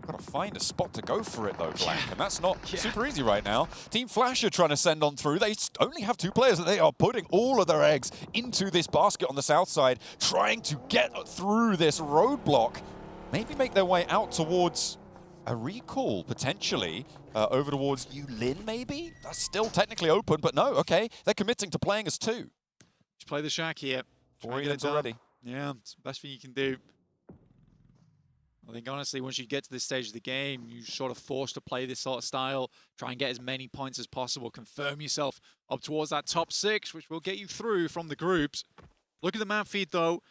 Got to find a spot to go for it though, Blank, and that's not super easy right now. Team Flash are trying to send on through. They only have 2 players, and they are putting all of their eggs into this basket on the south side, trying to get through this roadblock. Maybe make their way out towards a recall, potentially, over towards Yulin, maybe? That's still technically open, but no, okay. They're committing to playing as 2. Just play the shack here. 4 units already. Yeah, it's the best thing you can do. I think, honestly, once you get to this stage of the game, you're sort of forced to play this sort of style, try and get as many points as possible, confirm yourself up towards that top 6, which will get you through from the groups. Look at the map feed, though.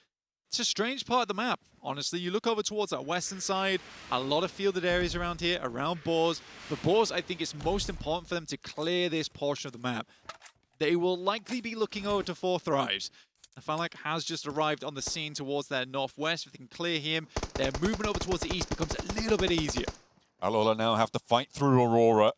It's a strange part of the map, honestly. You look over towards that western side, a lot of fielded areas around here, around Boars. For Boars, I think it's most important for them to clear this portion of the map. They will likely be looking over to 4 Thrives. Falak has just arrived on the scene towards their northwest. If they can clear him, their movement over towards the east becomes a little bit easier. Alola now have to fight through Aurora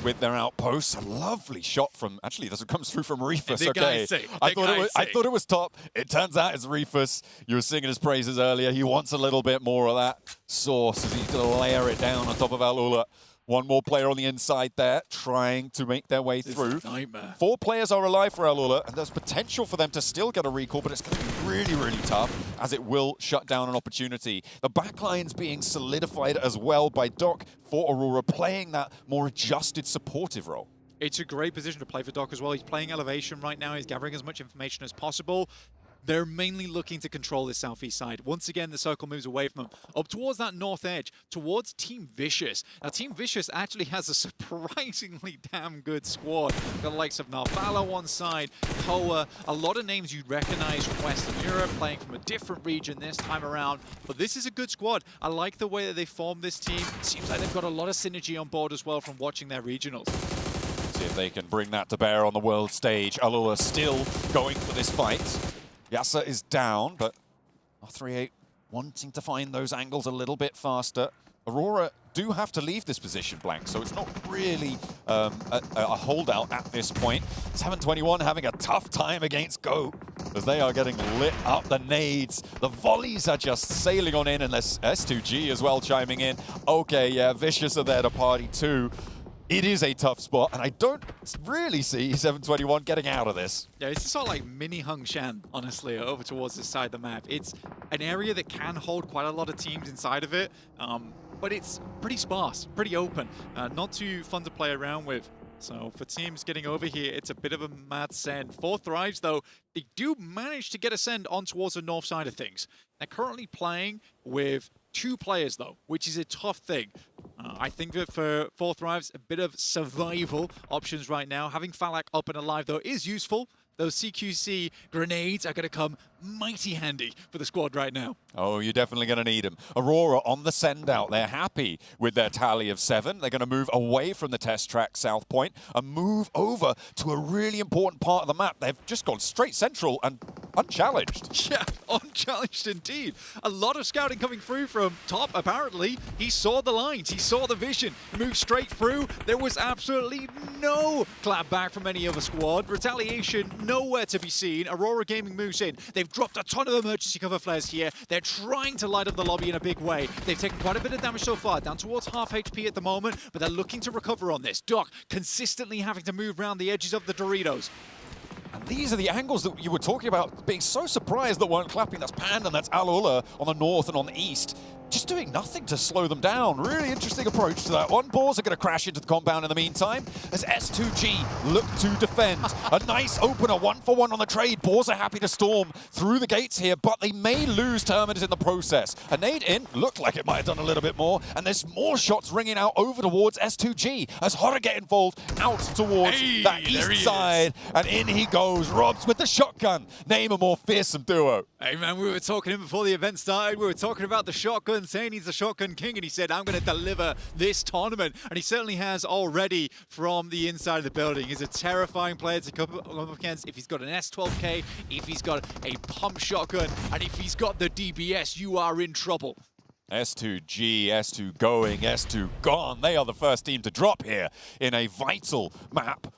with their outposts. A lovely shot from, actually, this comes through from Reefus. Okay, I thought it was top. It turns out it's Reefus. You were singing his praises earlier. He wants a little bit more of that sauce as he's going to layer it down on top of Alola. One more player on the inside there, trying to make their way through. Nightmare. 4 players are alive for Alola, and there's potential for them to still get a recall, but it's going to be really, really tough, as it will shut down an opportunity. The backline's being solidified as well by Doc for Aurora, playing that more adjusted, supportive role. It's a great position to play for Doc as well. He's playing elevation right now. He's gathering as much information as possible. They're mainly looking to control this southeast side. Once again, the circle moves away from them, up towards that north edge, towards Team Vicious. Now, Team Vicious actually has a surprisingly damn good squad. Got the likes of Narvala one side, Koa, a lot of names you'd recognize from Western Europe, playing from a different region this time around. But this is a good squad. I like the way that they formed this team. Seems like they've got a lot of synergy on board as well from watching their regionals. See if they can bring that to bear on the world stage. Alola still going for this fight. Yasa is down, but R38 wanting to find those angles a little bit faster. Aurora do have to leave this position blank, so it's not really a holdout at this point. 721 having a tough time against Go, as they are getting lit up. The nades, the volleys are just sailing on in, and there's S2G as well chiming in. Okay, yeah, Vicious are there to party too. It is a tough spot, and I don't really see 721 getting out of this. Yeah, it's sort of like mini Hung Shan, honestly, over towards this side of the map. It's an area that can hold quite a lot of teams inside of it, but it's pretty sparse, pretty open, not too fun to play around with. So for teams getting over here, it's a bit of a mad send. 4 Thrives, though, they do manage to get a send on towards the north side of things. They're currently playing with 2 players, though, which is a tough thing. I think that for 4 Thrives, a bit of survival options right now. Having Falak up and alive, though, is useful. Those CQC grenades are going to come mighty handy for the squad right now. Oh, you're definitely going to need them. Aurora on the send out. They're happy with their tally of 7. They're going to move away from the test track South Point and move over to a really important part of the map. They've just gone straight central and unchallenged. Yeah, unchallenged indeed. A lot of scouting coming through from top, apparently. He saw the lines, he saw the vision, moved straight through. There was absolutely no clap back from any other squad. Retaliation nowhere to be seen. Aurora Gaming moves in. They've dropped a ton of emergency cover flares here. They're trying to light up the lobby in a big way. They've taken quite a bit of damage so far, down towards half HP at the moment, but they're looking to recover on this. Doc consistently having to move around the edges of the Doritos. And these are the angles that you were talking about, being so surprised that weren't clapping. That's Pan and that's Al-Ula on the north and on the east. Just doing nothing to slow them down. Really interesting approach to that one. Boars are going to crash into the compound in the meantime as S2G look to defend. A nice opener, 1-for-1 on the trade. Boars are happy to storm through the gates here, but they may lose Terminus in the process. A nade in, looked like it might have done a little bit more, and there's more shots ringing out over towards S2G as Horror get involved out towards that east side. And in he goes, Robs with the shotgun. Name a more fearsome duo. Hey man, we were talking before the event started, we were talking about the shotgun, saying he's the shotgun king, and he said, I'm going to deliver this tournament. And he certainly has already from the inside of the building. He's a terrifying player to come up against if he's got an S12K, if he's got a pump shotgun, and if he's got the DBS, you are in trouble. S2G, S2 going, S2 gone. They are the first team to drop here in a vital map.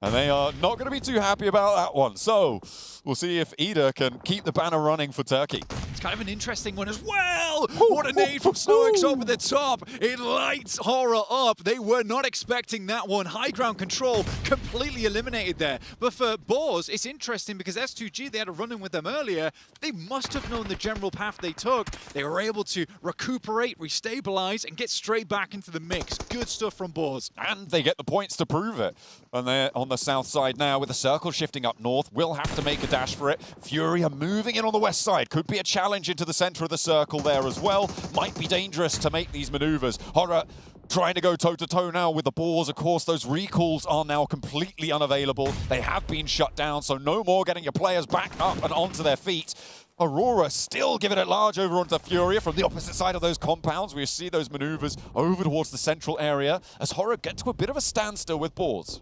And they are not going to be too happy about that one. So we'll see if Ida can keep the banner running for Turkey. It's kind of an interesting one as well. What a nade from SnowX over the top. It lights Horror up. They were not expecting that one. High ground control completely eliminated there. But for Boars, it's interesting because S2G, they had a run-in with them earlier. They must have known the general path they took. They were able to recuperate, restabilize, and get straight back into the mix. Good stuff from Boars. And they get the points to prove it. And they're on the south side now with the circle shifting up north. Will have to make a dash for it. Fury are moving in on the west side. Could be a challenge into the center of the circle there as well. Might be dangerous to make these maneuvers. Horror trying to go toe-to-toe now with the Boars. Of course, those recalls are now completely unavailable. They have been shut down, so no more getting your players back up and onto their feet. Aurora still giving it large over onto Furia from the opposite side of those compounds. We see those maneuvers over towards the central area as Horror get to a bit of a standstill with Boars.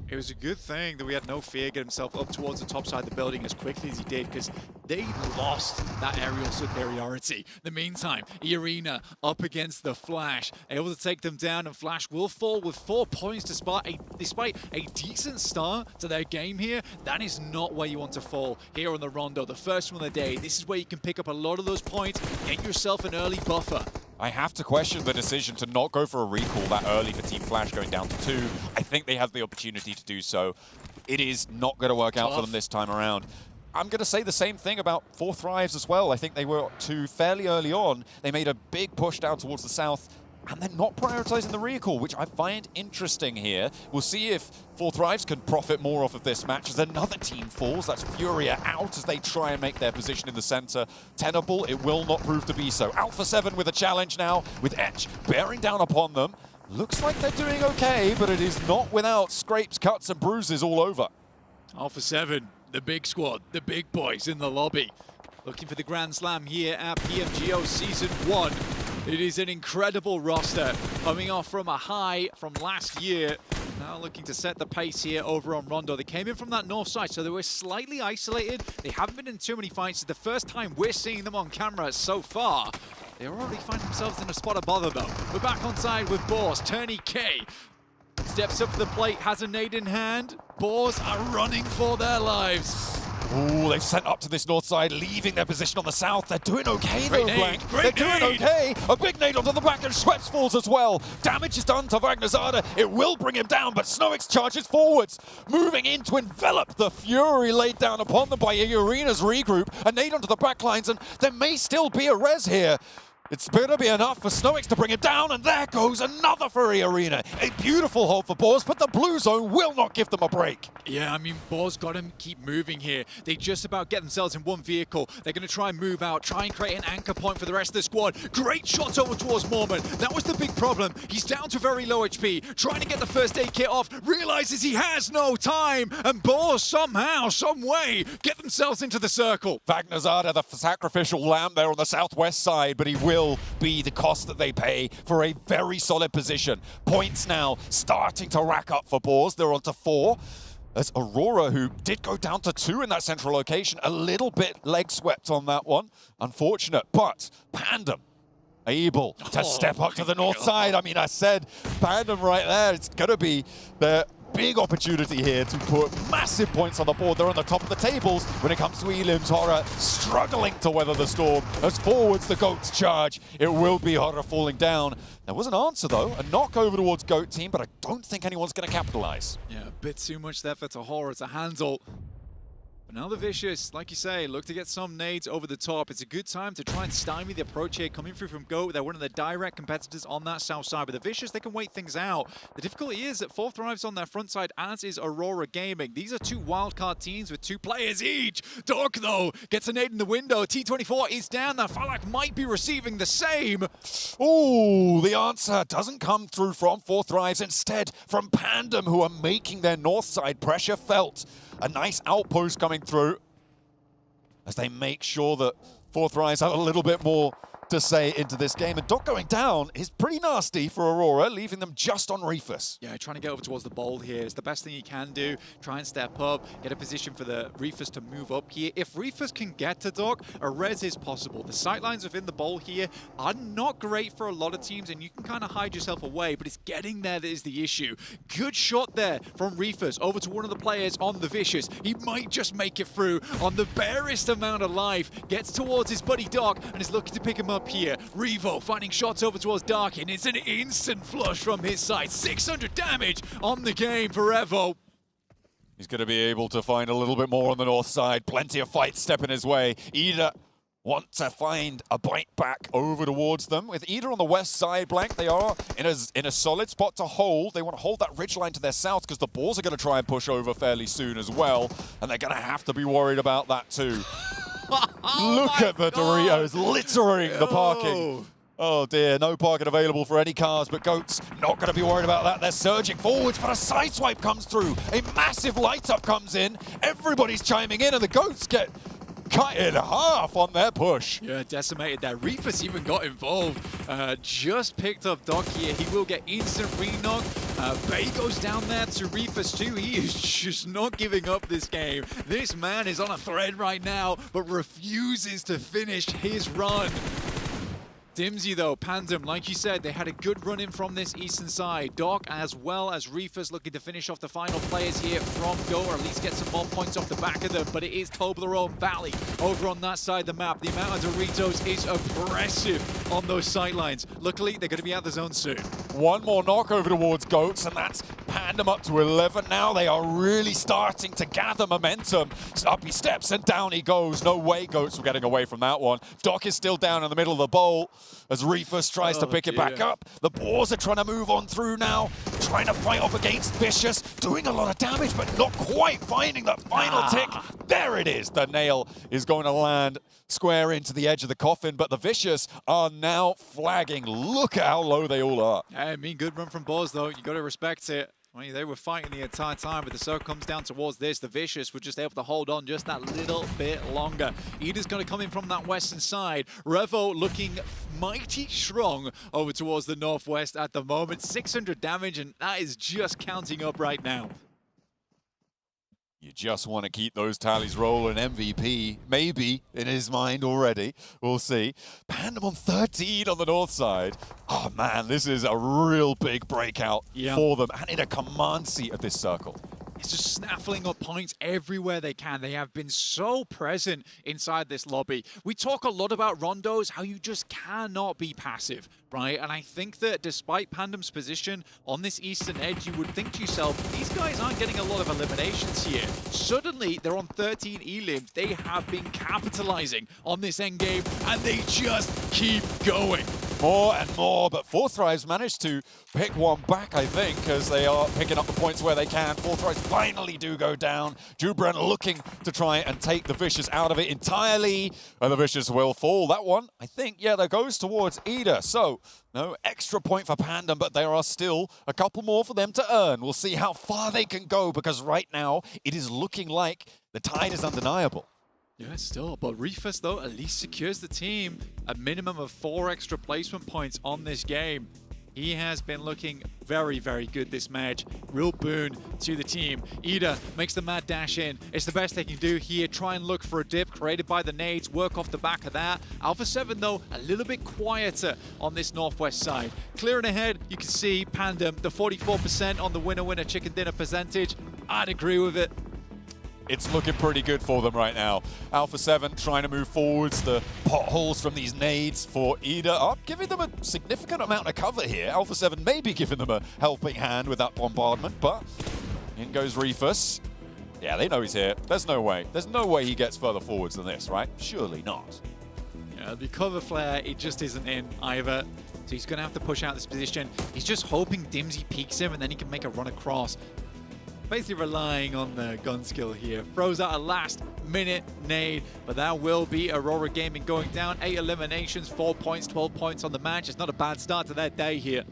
It was a good thing that we had no fear get himself up towards the top side of the building as quickly as he did, because they lost that aerial superiority. In the meantime, Irina up against the Flash, able to take them down, and Flash will fall with 4 points despite a decent start to their game here. That is not where you want to fall here on the Rondo, the first one of the day. This is where you can pick up a lot of those points, get yourself an early buffer. I have to question the decision to not go for a recall that early for Team Flash going down to 2. I think they had the opportunity to do so. It is not going to work out for them this time around. I'm going to say the same thing about 4 Thrives as well. I think they were 2 fairly early on. They made a big push down towards the south, and they're not prioritizing the recall, which I find interesting here. We'll see if 4 Thrives can profit more off of this match as another team falls. That's Furia out as they try and make their position in the center tenable. It will not prove to be so. Alpha 7 with a challenge now, with Etch bearing down upon them. Looks like they're doing okay, but it is not without scrapes, cuts, and bruises all over. Alpha 7, the big squad, the big boys in the lobby. Looking for the Grand Slam here at PMGO Season 1. It is an incredible roster, coming off from a high from last year. Now looking to set the pace here over on Rondo. They came in from that north side, so they were slightly isolated. They haven't been in too many fights. It's the first time we're seeing them on camera so far. They already find themselves in a spot of bother, though. We're back on side with Boars. Turney K steps up to the plate, has a nade in hand. Boars are running for their lives. Ooh, they've sent up to this north side, leaving their position on the south. They're doing okay, though, Blank. They're doing okay. A big nade onto the back, and Schweppes falls as well. Damage is done to Wagnazada. It will bring him down, but SnowX charges forwards, moving in to envelop the Fury laid down upon them by Irina's regroup. A nade onto the backlines, and there may still be a res here. It's gonna be enough for Snoix to bring it down, and there goes another Fury Arena. A beautiful hold for Boars, but the blue zone will not give them a break. Yeah, I mean, Boars got to keep moving here. They just about get themselves in one vehicle. They're going to try and move out, try and create an anchor point for the rest of the squad. Great shots over towards Mormon. That was the big problem. He's down to very low HP, trying to get the first aid kit off, realizes he has no time, and Boars somehow, some way, get themselves into the circle. Vagnazada, the sacrificial lamb there on the southwest side, but he will be the cost that they pay for a very solid position. Points now starting to rack up for Boars. They're on to 4. As Aurora, who did go down to 2 in that central location, a little bit leg swept on that one. Unfortunate, but Pandem able to step up to the north side. I mean, I said Pandem right there. It's going to be the big opportunity here to put massive points on the board. They're on the top of the tables when it comes to Elim's Horror, struggling to weather the storm. As forwards the Goats charge, it will be Horror falling down. There was an answer though, a knock over towards Goat team, but I don't think anyone's going to capitalize. Yeah, a bit too much there for Horror to handle. But now the Vicious, like you say, look to get some nades over the top. It's a good time to try and stymie the approach here coming through from Goat. They're one of the direct competitors on that south side. But the Vicious, they can wait things out. The difficulty is that 4 Thrives on their front side, as is Aurora Gaming. These are 2 wildcard teams with 2 players each. Doc, though, gets a nade in the window. T24 is down. That Falak might be receiving the same. Ooh, the answer doesn't come through from 4 Thrives. Instead, from Pandem, who are making their north side pressure felt. A nice outpost coming through as they make sure that 4 Thrives have a little bit more to say into this game. And Doc going down is pretty nasty for Aurora, leaving them just on Reefus. Yeah, trying to get over towards the bold here. It's the best thing he can do. Try and step up, get a position for the Reefus to move up here. If Reefus can get to Doc, a res is possible. The sightlines within the bowl here are not great for a lot of teams, and you can kind of hide yourself away, but it's getting there that is the issue. Good shot there from Reefus over to one of the players on the Vicious. He might just make it through on the barest amount of life. Gets towards his buddy Doc and is looking to pick him up here. Revo finding shots over towards Darkin. It's an instant flush from his side. 600 damage on the game for Evo. He's going to be able to find a little bit more on the north side. Plenty of fights stepping his way. Ida want to find a bite back over towards them. With Ida on the west side, Blank, they are in a solid spot to hold. They want to hold that ridgeline to their south because the Boars are going to try and push over fairly soon as well. And they're going to have to be worried about that too. Look at the Doritos littering the parking. Oh dear, no parking available for any cars, but Goats not going to be worried about that. They're surging forwards, but a sideswipe comes through. A massive light up comes in. Everybody's chiming in, and the Goats get cut in half on their push. Yeah, decimated there. Reefus even got involved. Just picked up Doc here. He will get instant re-knock. Bay goes down there to Reefus too. He is just not giving up this game. This man is on a thread right now, but refuses to finish his run. Dimsy though, Pandem, like you said, they had a good run in from this eastern side. Doc as well as Reefus looking to finish off the final players here from Go, or at least get some more points off the back of them. But it is Toblerone Valley over on that side of the map. The amount of Doritos is oppressive on those sightlines. Luckily, they're going to be out of the zone soon. One more knock over towards Goats, and that's Pandem up to 11 now. They are really starting to gather momentum. Up he steps and down he goes. No way Goats were getting away from that one. Doc is still down in the middle of the bowl as Reefus tries to pick it back up. The Boars are trying to move on through now, trying to fight off against Vicious, doing a lot of damage, but not quite finding that final tick. There it is. The nail is going to land square into the edge of the coffin, but the Vicious are now flagging. Look at how low they all are. I mean, good run from Boars, though. You got to respect it. I mean, they were fighting the entire time, but the circle comes down towards this. The Vicious were just able to hold on just that little bit longer. Ida's going to come in from that western side. Revo looking mighty strong over towards the northwest at the moment. 600 damage, and that is just counting up right now. You just want to keep those tallies rolling. MVP, maybe, in his mind already. We'll see. Pandem on 13 on the north side. Oh, man, this is a real big breakout for them. And in a command seat of this circle. is just snaffling up points everywhere they can. They have been so present inside this lobby. We talk a lot about rondos, how you just cannot be passive, right? And I think that despite Pandem's position on this eastern edge, you would think to yourself, these guys aren't getting a lot of eliminations here. Suddenly, they're on 13 elims. They have been capitalizing on this endgame, and they just keep going. More and more, but Forthrives managed to pick one back, I think, as they are picking up the points where they can. Forthrives finally do go down. Jubran looking to try and take the Vicious out of it entirely, and the Vicious will fall. That one, I think, yeah, that goes towards Ida. So, no extra point for Pandem, but there are still a couple more for them to earn. We'll see how far they can go, because right now, it is looking like the tide is undeniable. Yeah, still, but Refus, though, at least secures the team a minimum of 4 extra placement points on this game. He has been looking very, very good this match. Real boon to the team. Ida makes the mad dash in. It's the best they can do here. Try and look for a dip created by the nades. Work off the back of that. Alpha 7, though, a little bit quieter on this northwest side. Clearing ahead, you can see Pandem, the 44% on the winner-winner chicken dinner percentage. I'd agree with it. It's looking pretty good for them right now. Alpha 7 trying to move forwards. The potholes from these nades for Ida are giving them a significant amount of cover here. Alpha 7 may be giving them a helping hand with that bombardment, but in goes Refus. Yeah, they know he's here. There's no way. There's no way he gets further forwards than this, right? Surely not. Yeah, the cover flare, it just isn't in either. So he's going to have to push out this position. He's just hoping Dimsy peeks him and then he can make a run across. Basically relying on the gun skill here. Throws out a last-minute nade, but that will be Aurora Gaming going down. 8 eliminations, 4 points, 12 points on the match. It's not a bad start to their day here.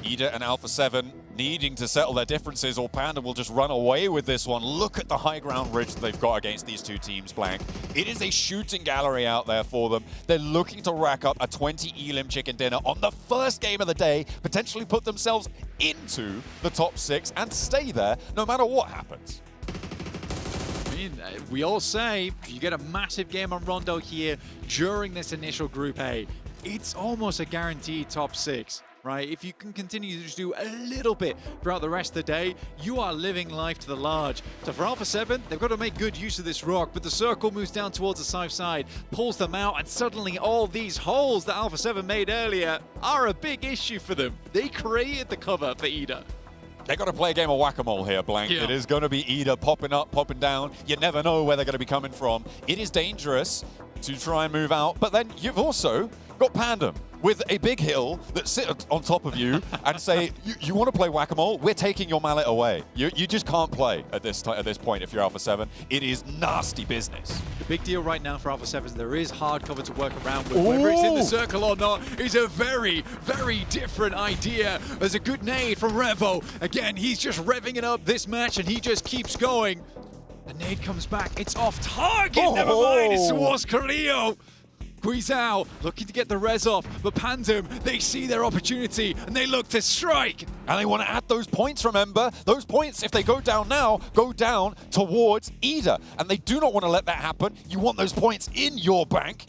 Ida and Alpha 7 needing to settle their differences, or Panda will just run away with this one. Look at the high ground ridge that they've got against these two teams, Blank. It is a shooting gallery out there for them. They're looking to rack up a 20 elim chicken dinner on the first game of the day, potentially put themselves into the top 6 and stay there no matter what happens. I mean, we all say you get a massive game on Rondo here during this initial Group A. It's almost a guaranteed top 6. Right? If you can continue to just do a little bit throughout the rest of the day, you are living life to the large. So for Alpha 7, they've got to make good use of this rock, but the circle moves down towards the south side, pulls them out, and suddenly all these holes that Alpha 7 made earlier are a big issue for them. They created the cover for Ida. They've got to play a game of whack-a-mole here, Blank. Yeah. It is going to be Ida popping up, popping down. You never know where they're going to be coming from. It is dangerous to try and move out, but then you've also got Pandem with a big hill that sit on top of you and say, you want to play whack-a-mole? We're taking your mallet away. You just can't play at this point if you're Alpha 7. It is nasty business. The big deal right now for Alpha 7 is there is hard cover to work around with. Whether it's in the circle or not is a very, very different idea. There's a good nade from Revo. Again, he's just revving it up this match and he just keeps going. The nade comes back. It's off target. Never mind. It's towards Carrillo. Guizao looking to get the res off, but Pandem, they see their opportunity and they look to strike. And they want to add those points, remember? Those points, if they go down now, go down towards Ida. And they do not want to let that happen. You want those points in your bank.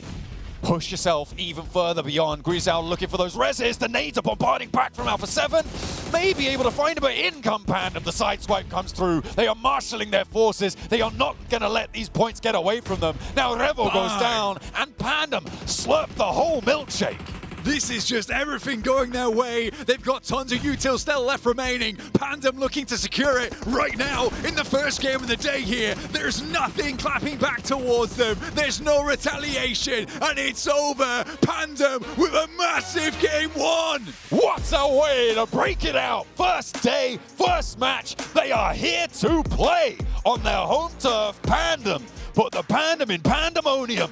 Push yourself even further beyond. Guizao looking for those reses. The nades are bombarding back from Alpha 7. May be able to find him, but in come Pandem. The side swipe comes through. They are marshalling their forces. They are not going to let these points get away from them. Now Revo goes down, and Pandem slurp the whole milkshake. This is just everything going their way. They've got tons of util still left remaining. Pandem looking to secure it right now in the first game of the day here. There's nothing clapping back towards them. There's no retaliation, and it's over. Pandem with a massive game 1. What a way to break it out. First day, first match. They are here to play on their home turf. Pandem put the Pandem in pandemonium.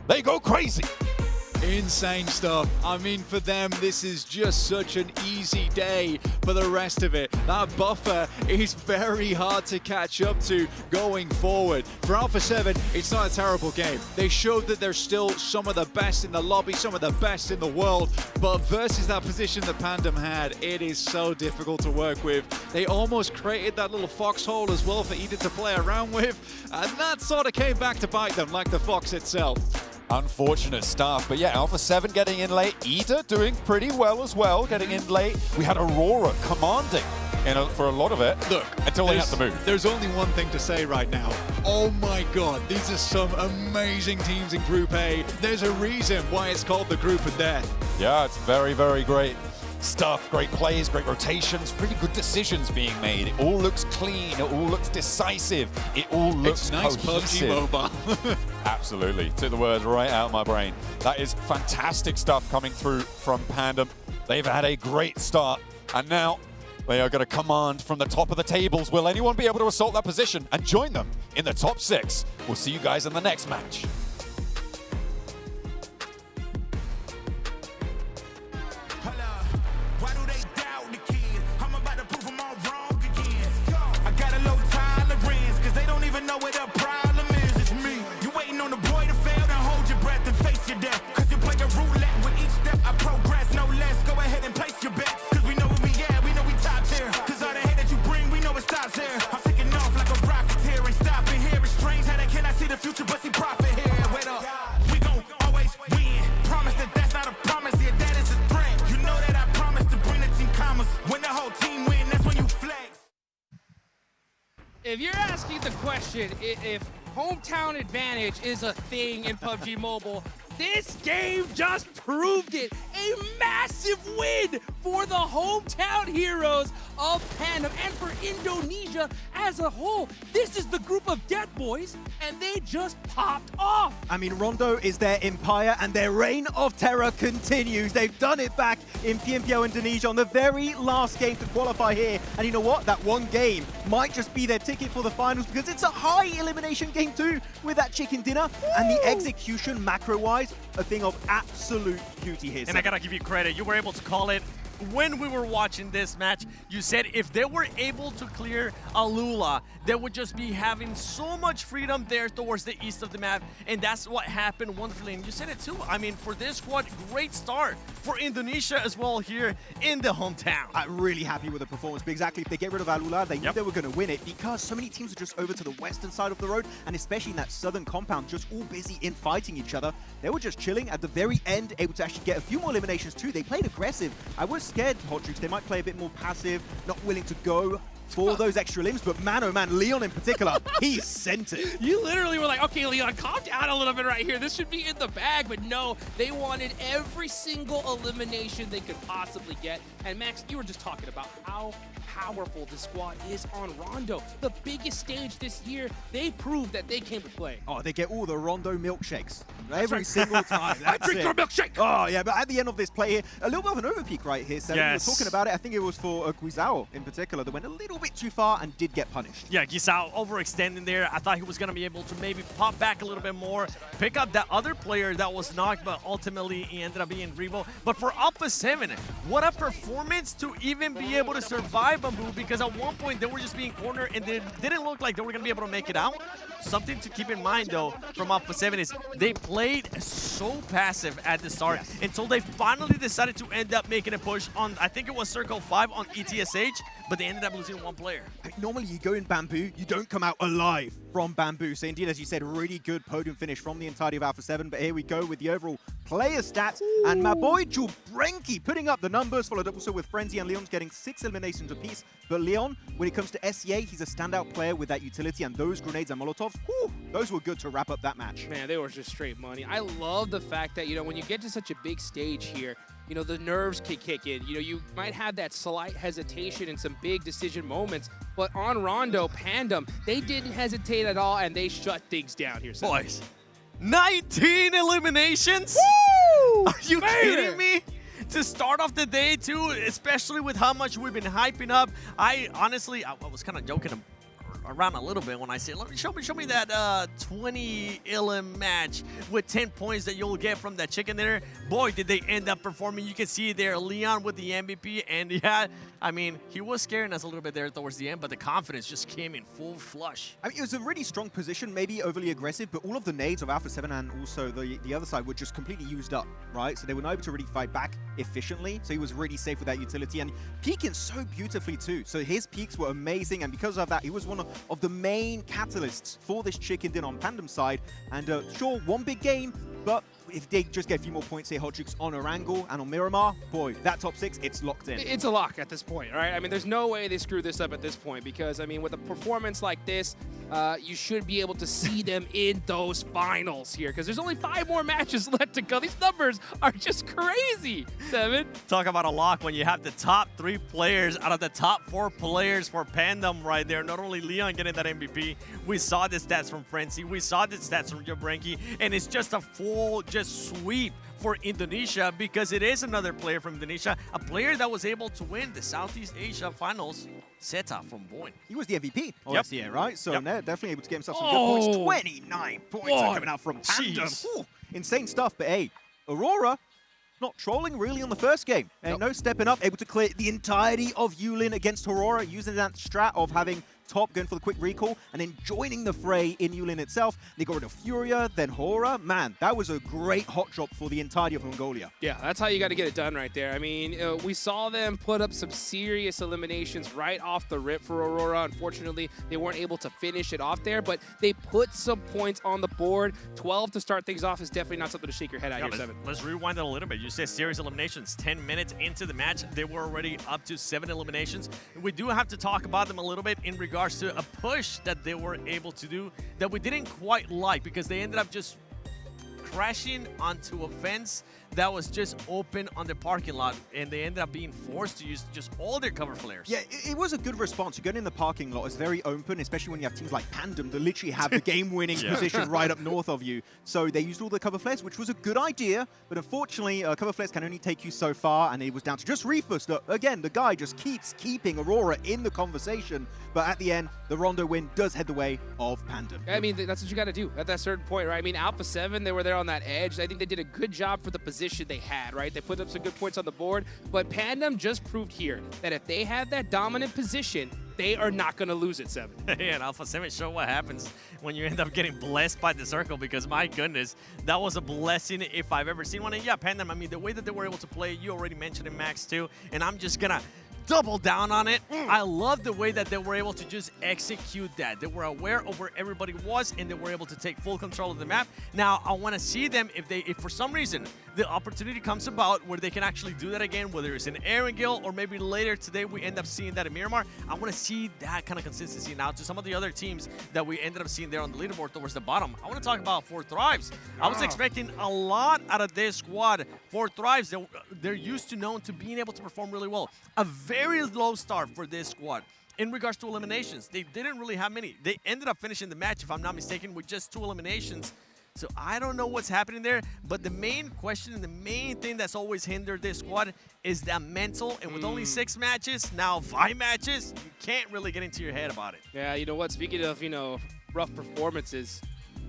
They go crazy. Insane stuff. I mean, for them, this is just such an easy day for the rest of it. That buffer is very hard to catch up to going forward. For Alpha 7, it's not a terrible game. They showed that they're still some of the best in the lobby, some of the best in the world, but versus that position that Pandem had, it is so difficult to work with. They almost created that little foxhole as well for Ida to play around with, and that sort of came back to bite them like the fox itself. Unfortunate stuff, but yeah, Alpha 7 getting in late. Ida doing pretty well as well, getting in late. We had Aurora commanding for a lot of it. Look, until they have to move. There's only one thing to say right now. Oh my God, these are some amazing teams in Group A. There's a reason why it's called the Group of Death. Yeah, it's very, very great stuff. Great plays, great rotations, really good decisions being made. It all looks clean. It all looks decisive. It all looks It's nice cohesive. PUBG Mobile. Absolutely. Took the words right out of my brain. That is fantastic stuff coming through from Pandem. They've had a great start, and now they are going to command from the top of the tables. Will anyone be able to assault that position and join them in the top 6? We'll see you guys in the next match. Why do they doubt the kid? I'm about to prove them all wrong again. I got a low tolerance, cause they don't even know what the problem is. It's me. You waiting on the boy to fail, then hold your breath and face your death. Cause you play a roulette with each step. I progress, no less. Go ahead and place your bets. Cause we know where we at, we know we top tier. Cause all the hate that you bring, we know it stops here. I'm taking off like a rocket here and stopping here. It's strange how they cannot see the future, but see profit here. Wait up, we gon' always win. Promise that that's not a promise, yeah, that is a threat. You know that I promise to bring the team commas. When the whole team win, that's when you flex. If you're asking the question if hometown advantage is a thing in PUBG Mobile, this game just proved it. A massive win for the hometown heroes of Pandem and for Indonesia as a whole. This is the group of death boys, and they just popped off. I mean, Rondo is their empire, and their reign of terror continues. They've done it back in PMGO Indonesia on the very last game to qualify here. And you know what? That one game might just be their ticket for the finals, because it's a high elimination game too with that chicken dinner. Woo! And the execution macro-wise, a thing of absolute beauty here. And I gotta give you credit. You were able to call it when we were watching this match. You said if they were able to clear Alula, they would just be having so much freedom there towards the east of the map, and that's what happened wonderfully. And you said it too. I mean, for this squad, great start for Indonesia as well here in the hometown. I'm really happy with the performance, but exactly, if they get rid of Alula, they knew they were going to win it, because so many teams are just over to the western side of the road, and especially in that southern compound, just all busy in fighting each other. They were just chilling at the very end, able to actually get a few more eliminations too. They played aggressive. I was scared, Hotrix, they might play a bit more passive, not willing to go for those extra limbs, but man, oh man, Leon in particular, he sent it. You literally were like, okay, Leon, calm down a little bit right here. This should be in the bag, but no, they wanted every single elimination they could possibly get. And Max, you were just talking about how powerful the squad is on Rondo. The biggest stage this year, they proved that they came to play. Oh, they get all the Rondo milkshakes every single time. I drink your milkshake. Oh, yeah, but at the end of this play here, a little bit of an overpeak right here. So yes. We were talking about it. I think it was for Guizao in particular that went a little bit too far and did get punished. Yeah, Gisao overextending there. I thought he was going to be able to maybe pop back a little bit more, pick up that other player that was knocked, but ultimately he ended up being Rebo. But for Alpha 7, what a performance to even be able to survive Bamboo, because at one point they were just being cornered and they didn't look like they were going to be able to make it out. Something to keep in mind though from Alpha 7 is they played so passive at the start until they finally decided to end up making a push on, I think it was Circle 5 on ETSH, but they ended up losing one player. Normally you go in Bamboo, you don't come out alive from Bamboo. So indeed, as you said, really good podium finish from the entirety of Alpha 7. But here we go with the overall player stats. Ooh. And my boy Julbrenki putting up the numbers, followed up also with Frenzy and Leon's getting 6 eliminations apiece. But Leon, when it comes to SCA, he's a standout player with that utility, and those grenades and Molotovs, whew, those were good to wrap up that match. Man, they were just straight money. I love the fact that, you know, when you get to such a big stage here, you know, the nerves can kick in. You know, you might have that slight hesitation in some big decision moments, but on Rondo, Pandem, they didn't hesitate at all, and they shut things down here. Boys, 19 eliminations? Woo! Are you kidding me? To start off the day, too, especially with how much we've been hyping up. I honestly, I was kind of joking around a little bit when I said, show me that 20 elim match with 10 points that you'll get from that chicken dinner. Boy, did they end up performing. You can see there Leon with the MVP, and yeah, I mean, he was scaring us a little bit there towards the end, but the confidence just came in full flush. I mean, it was a really strong position, maybe overly aggressive, but all of the nades of Alpha 7 and also the other side were just completely used up, right? So they were not able to really fight back efficiently, so he was really safe with that utility, and peeking so beautifully too. So his peaks were amazing, and because of that, he was one of the main catalysts for this chicken dinner on Pandem's side. And sure, one big game, but if they just get a few more points here, Hot Jukes on Erangel and on Miramar, boy, that top 6, it's locked in. It's a lock at this point, all right? I mean, there's no way they screw this up at this point because, I mean, with a performance like this, you should be able to see them in those finals here because there's only 5 more matches left to go. These numbers are just crazy, Seven. Talk about a lock when you have the top 3 players out of the top 4 players for Pandem right there. Not only Leon getting that MVP, we saw the stats from Frenzy, we saw the stats from Jabranki, and it's just a full sweep for Indonesia because it is another player from Indonesia, a player that was able to win the Southeast Asia Finals, Seta from Boyne. He was the MVP Yep. last year, right? So Yep. they're definitely able to get himself some good points. 29 points are coming out from Pandem. Jeez. Ooh, insane stuff, but hey, Aurora not trolling really on the first game. And no stepping up, able to clear the entirety of Yulin against Aurora, using that strat of having Top going for the quick recall and then joining the fray in Yulin itself. They got rid of Furia, then Hora. Man, that was a great hot drop for the entirety of Mongolia. Yeah, that's how you got to get it done right there. I mean, we saw them put up some serious eliminations right off the rip for Aurora. Unfortunately, they weren't able to finish it off there, but they put some points on the board. 12 to start things off is definitely not something to shake your head at here, Seven. Let's rewind it a little bit. You said series eliminations. 10 minutes into the match, they were already up to 7 eliminations. We do have to talk about them a little bit in regards to a push that they were able to do that we didn't quite like because they ended up just crashing onto a fence that was just open on the parking lot, and they ended up being forced to use just all their cover flares. Yeah, it was a good response. You get in the parking lot, it's very open, especially when you have teams like Pandem that literally have the game-winning position right up north of you. So they used all the cover flares, which was a good idea, but unfortunately, cover flares can only take you so far, and it was down to just Reefus. Again, the guy just keeps keeping Aurora in the conversation, but at the end, the Rondo win does head the way of Pandem. I mean, that's what you got to do at that certain point, right? I mean, Alpha 7, they were there on that edge. I think they did a good job for the position they had, right? They put up some good points on the board, but Pandem just proved here that if they have that dominant position, they are not going to lose it, Seven. Yeah, and Alpha 7 show what happens when you end up getting blessed by the circle because, my goodness, that was a blessing if I've ever seen one. And yeah, Pandem, I mean, the way that they were able to play, you already mentioned it, Max, too, and I'm just going to double down on it. I love the way that they were able to just execute that. They were aware of where everybody was, and they were able to take full control of the map. Now, I want to see them if for some reason the opportunity comes about where they can actually do that again, whether it's in Erangel or maybe later today we end up seeing that in Miramar. I want to see that kind of consistency now to some of the other teams that we ended up seeing there on the leaderboard towards the bottom. I want to talk about 4 Thrives. I was expecting a lot out of this squad. 4 Thrives, they're used to known to being able to perform really well. A very low start for this squad. In regards to eliminations, they didn't really have many. They ended up finishing the match, if I'm not mistaken, with just 2 eliminations. So I don't know what's happening there, but the main question and the main thing that's always hindered this squad is that mental. And with only 6 matches, now 5 matches, you can't really get into your head about it. Yeah, you know what? Speaking of, rough performances,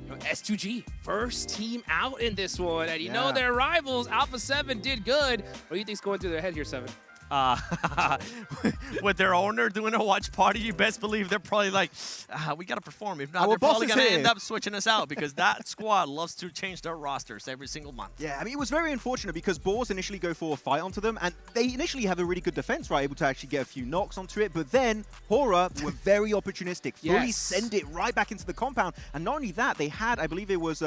S2G, first team out in this one. And you know their rivals, Alpha 7, did good. What do you think's going through their head here, 7? With their owner doing a watch party, you best believe they're probably like, we got to perform. If not, they're probably going to end up switching us out because that squad loves to change their rosters every single month. Yeah, I mean, it was very unfortunate because Boars initially go for a fight onto them, and they initially have a really good defense, right? Able to actually get a few knocks onto it, but then Hora were very opportunistic, fully send it right back into the compound. And not only that, they had, I believe it was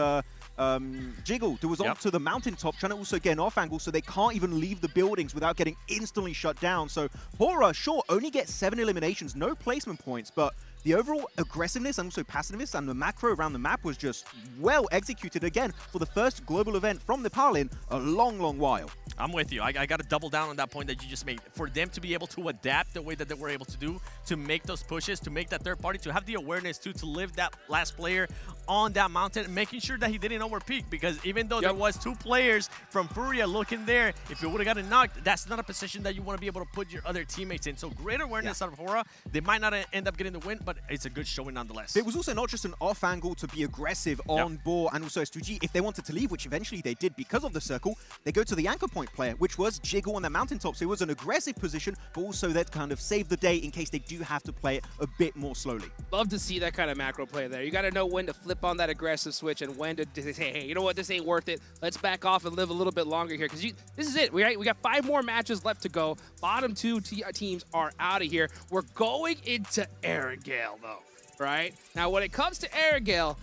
Jiggle, who was onto the mountaintop, trying to also get an off angle, so they can't even leave the buildings without getting instantly shut down. So Hora, sure, only gets 7 eliminations, no placement points, but the overall aggressiveness and also passiveness and the macro around the map was just well executed again for the first global event from Nepal in a long, long while. I'm with you. I got to double down on that point that you just made. For them to be able to adapt the way that they were able to do, to make those pushes, to make that third party, to have the awareness to live that last player on that mountain, and making sure that he didn't overpeak, because even though there was 2 players from Furia looking there, if it would have gotten knocked, that's not a position that you want to be able to put your other teammates in. So great awareness out of Hora. They might not end up getting the win, but it's a good showing nonetheless. It was also not just an off angle to be aggressive on Boar and also S2G. If they wanted to leave, which eventually they did because of the circle, they go to the anchor point player, which was Jiggle on the mountaintop. So it was an aggressive position, but also that kind of saved the day in case they do have to play it a bit more slowly. Love to see that kind of macro play there. You got to know when to flip on that aggressive switch and when to say, hey, you know what, this ain't worth it. Let's back off and live a little bit longer here, because this is it. We got 5 more matches left to go. Bottom 2 teams are out of here. We're going into Erangel, though, right? Now, when it comes to Erangel,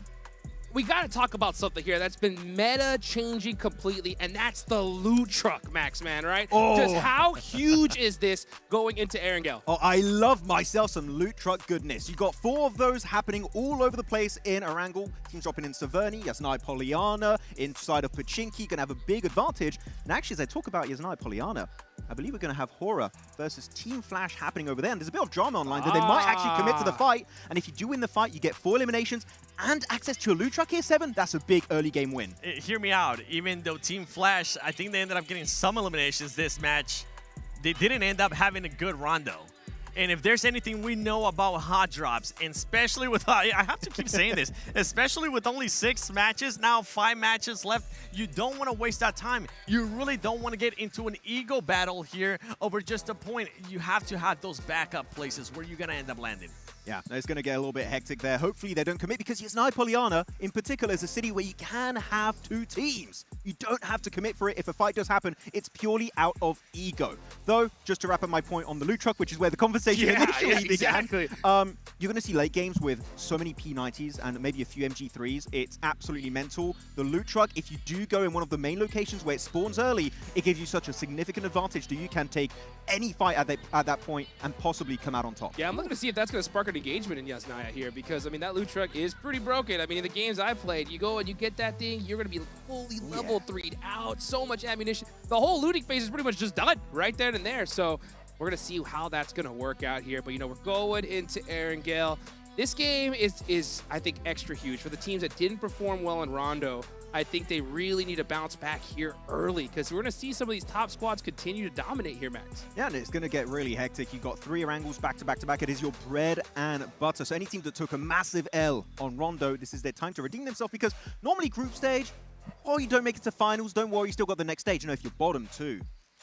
we got to talk about something here that's been meta changing completely, and that's the loot truck, Max, man, right? Oh. Just how huge is this going into Erangel? Oh, I love myself some loot truck goodness. You got 4 of those happening all over the place in Erangel. Teams dropping in Saverni, Yasnai Poliana, inside of Pachinki, gonna have a big advantage. And actually, as I talk about Yasnai Poliana, I believe we're going to have Horror versus Team Flash happening over there. And there's a bit of drama online that they might actually commit to the fight. And if you do win the fight, you get 4 eliminations and access to a loot truck here, 7. That's a big early game win. Hear me out. Even though Team Flash, I think they ended up getting some eliminations this match, they didn't end up having a good rondo. And if there's anything we know about hot drops, and especially with, I have to keep saying this, especially with only 6 matches, now 5 matches left, you don't want to waste that time. You really don't want to get into an ego battle here over just a point. You have to have those backup places where you're going to end up landing. Yeah, it's going to get a little bit hectic there. Hopefully they don't commit, because Yasnai Poliana, in particular, is a city where you can have 2 teams. You don't have to commit for it. If a fight does happen, it's purely out of ego. Though, just to wrap up my point on the loot truck, which is where the conversation initially began, exactly. you're going to see late games with so many P90s and maybe a few MG3s. It's absolutely mental. The loot truck, if you do go in one of the main locations where it spawns early, it gives you such a significant advantage that you can take any fight at that point and possibly come out on top. Yeah, I'm looking to see if that's going to spark an engagement in Yasnaya here, because, I mean, that loot truck is pretty broken. I mean, in the games I've played, you go and you get that thing, you're going to be fully level 3'd out, so much ammunition. The whole looting phase is pretty much just done right then and there, so we're going to see how that's going to work out here. But, you know, we're going into Erangel. This game is, I think, extra huge for the teams that didn't perform well in Rondo. I think they really need to bounce back here early, because we're going to see some of these top squads continue to dominate here, Max. Yeah, and it's going to get really hectic. You've got 3 Erangels back to back to back. It is your bread and butter. So any team that took a massive L on Rondo, this is their time to redeem themselves, because normally group stage, you don't make it to finals, don't worry, you still got the next stage. You know, if you're bottom 2,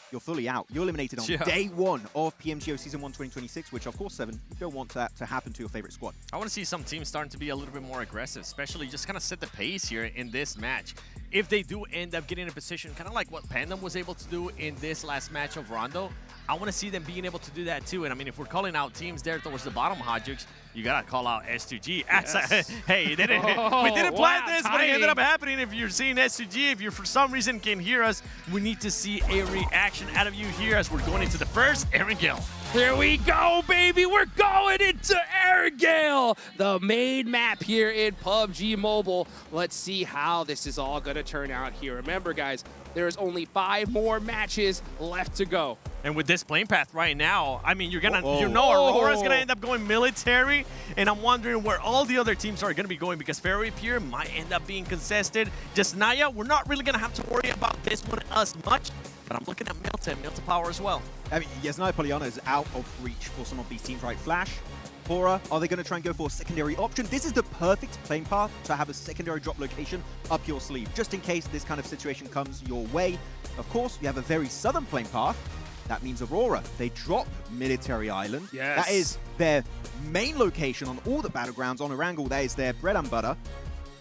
you're fully out. You're eliminated on day 1 of PMGO Season 1 2026, which, of course, 7, you don't want that to happen to your favorite squad. I want to see some teams starting to be a little bit more aggressive, especially just kind of set the pace here in this match. If they do end up getting in a position, kind of like what Pandem was able to do in this last match of Rondo, I want to see them being able to do that too. And I mean, if we're calling out teams there towards the bottom, Hodgix, you got to call out S2G. Yes. Hey, we didn't plan this, but it ended up happening. If you're seeing S2G, if you for some reason can hear us, we need to see a reaction out of you here as we're going into the first Erangel. Here we go, baby. We're going into Erangel, the main map here in PUBG Mobile. Let's see how this is all going to turn out here. Remember, guys, there's only 5 more matches left to go. And with this playing path right now, I mean, you know Aurora's gonna end up going military, and I'm wondering where all the other teams are gonna be going, because Fairy Pier might end up being contested. Just Naya, we're not really gonna have to worry about this one as much, but I'm looking at Milton Power as well. I mean, Yasnai Poliana is out of reach for some of these teams, right? Flash, Horror, are they going to try and go for a secondary option? This is the perfect playing path to have a secondary drop location up your sleeve, just in case this kind of situation comes your way. Of course, you have a very southern playing path. That means Aurora. They drop Military Island. Yes. That is their main location on all the battlegrounds on Erangel. That is their bread and butter.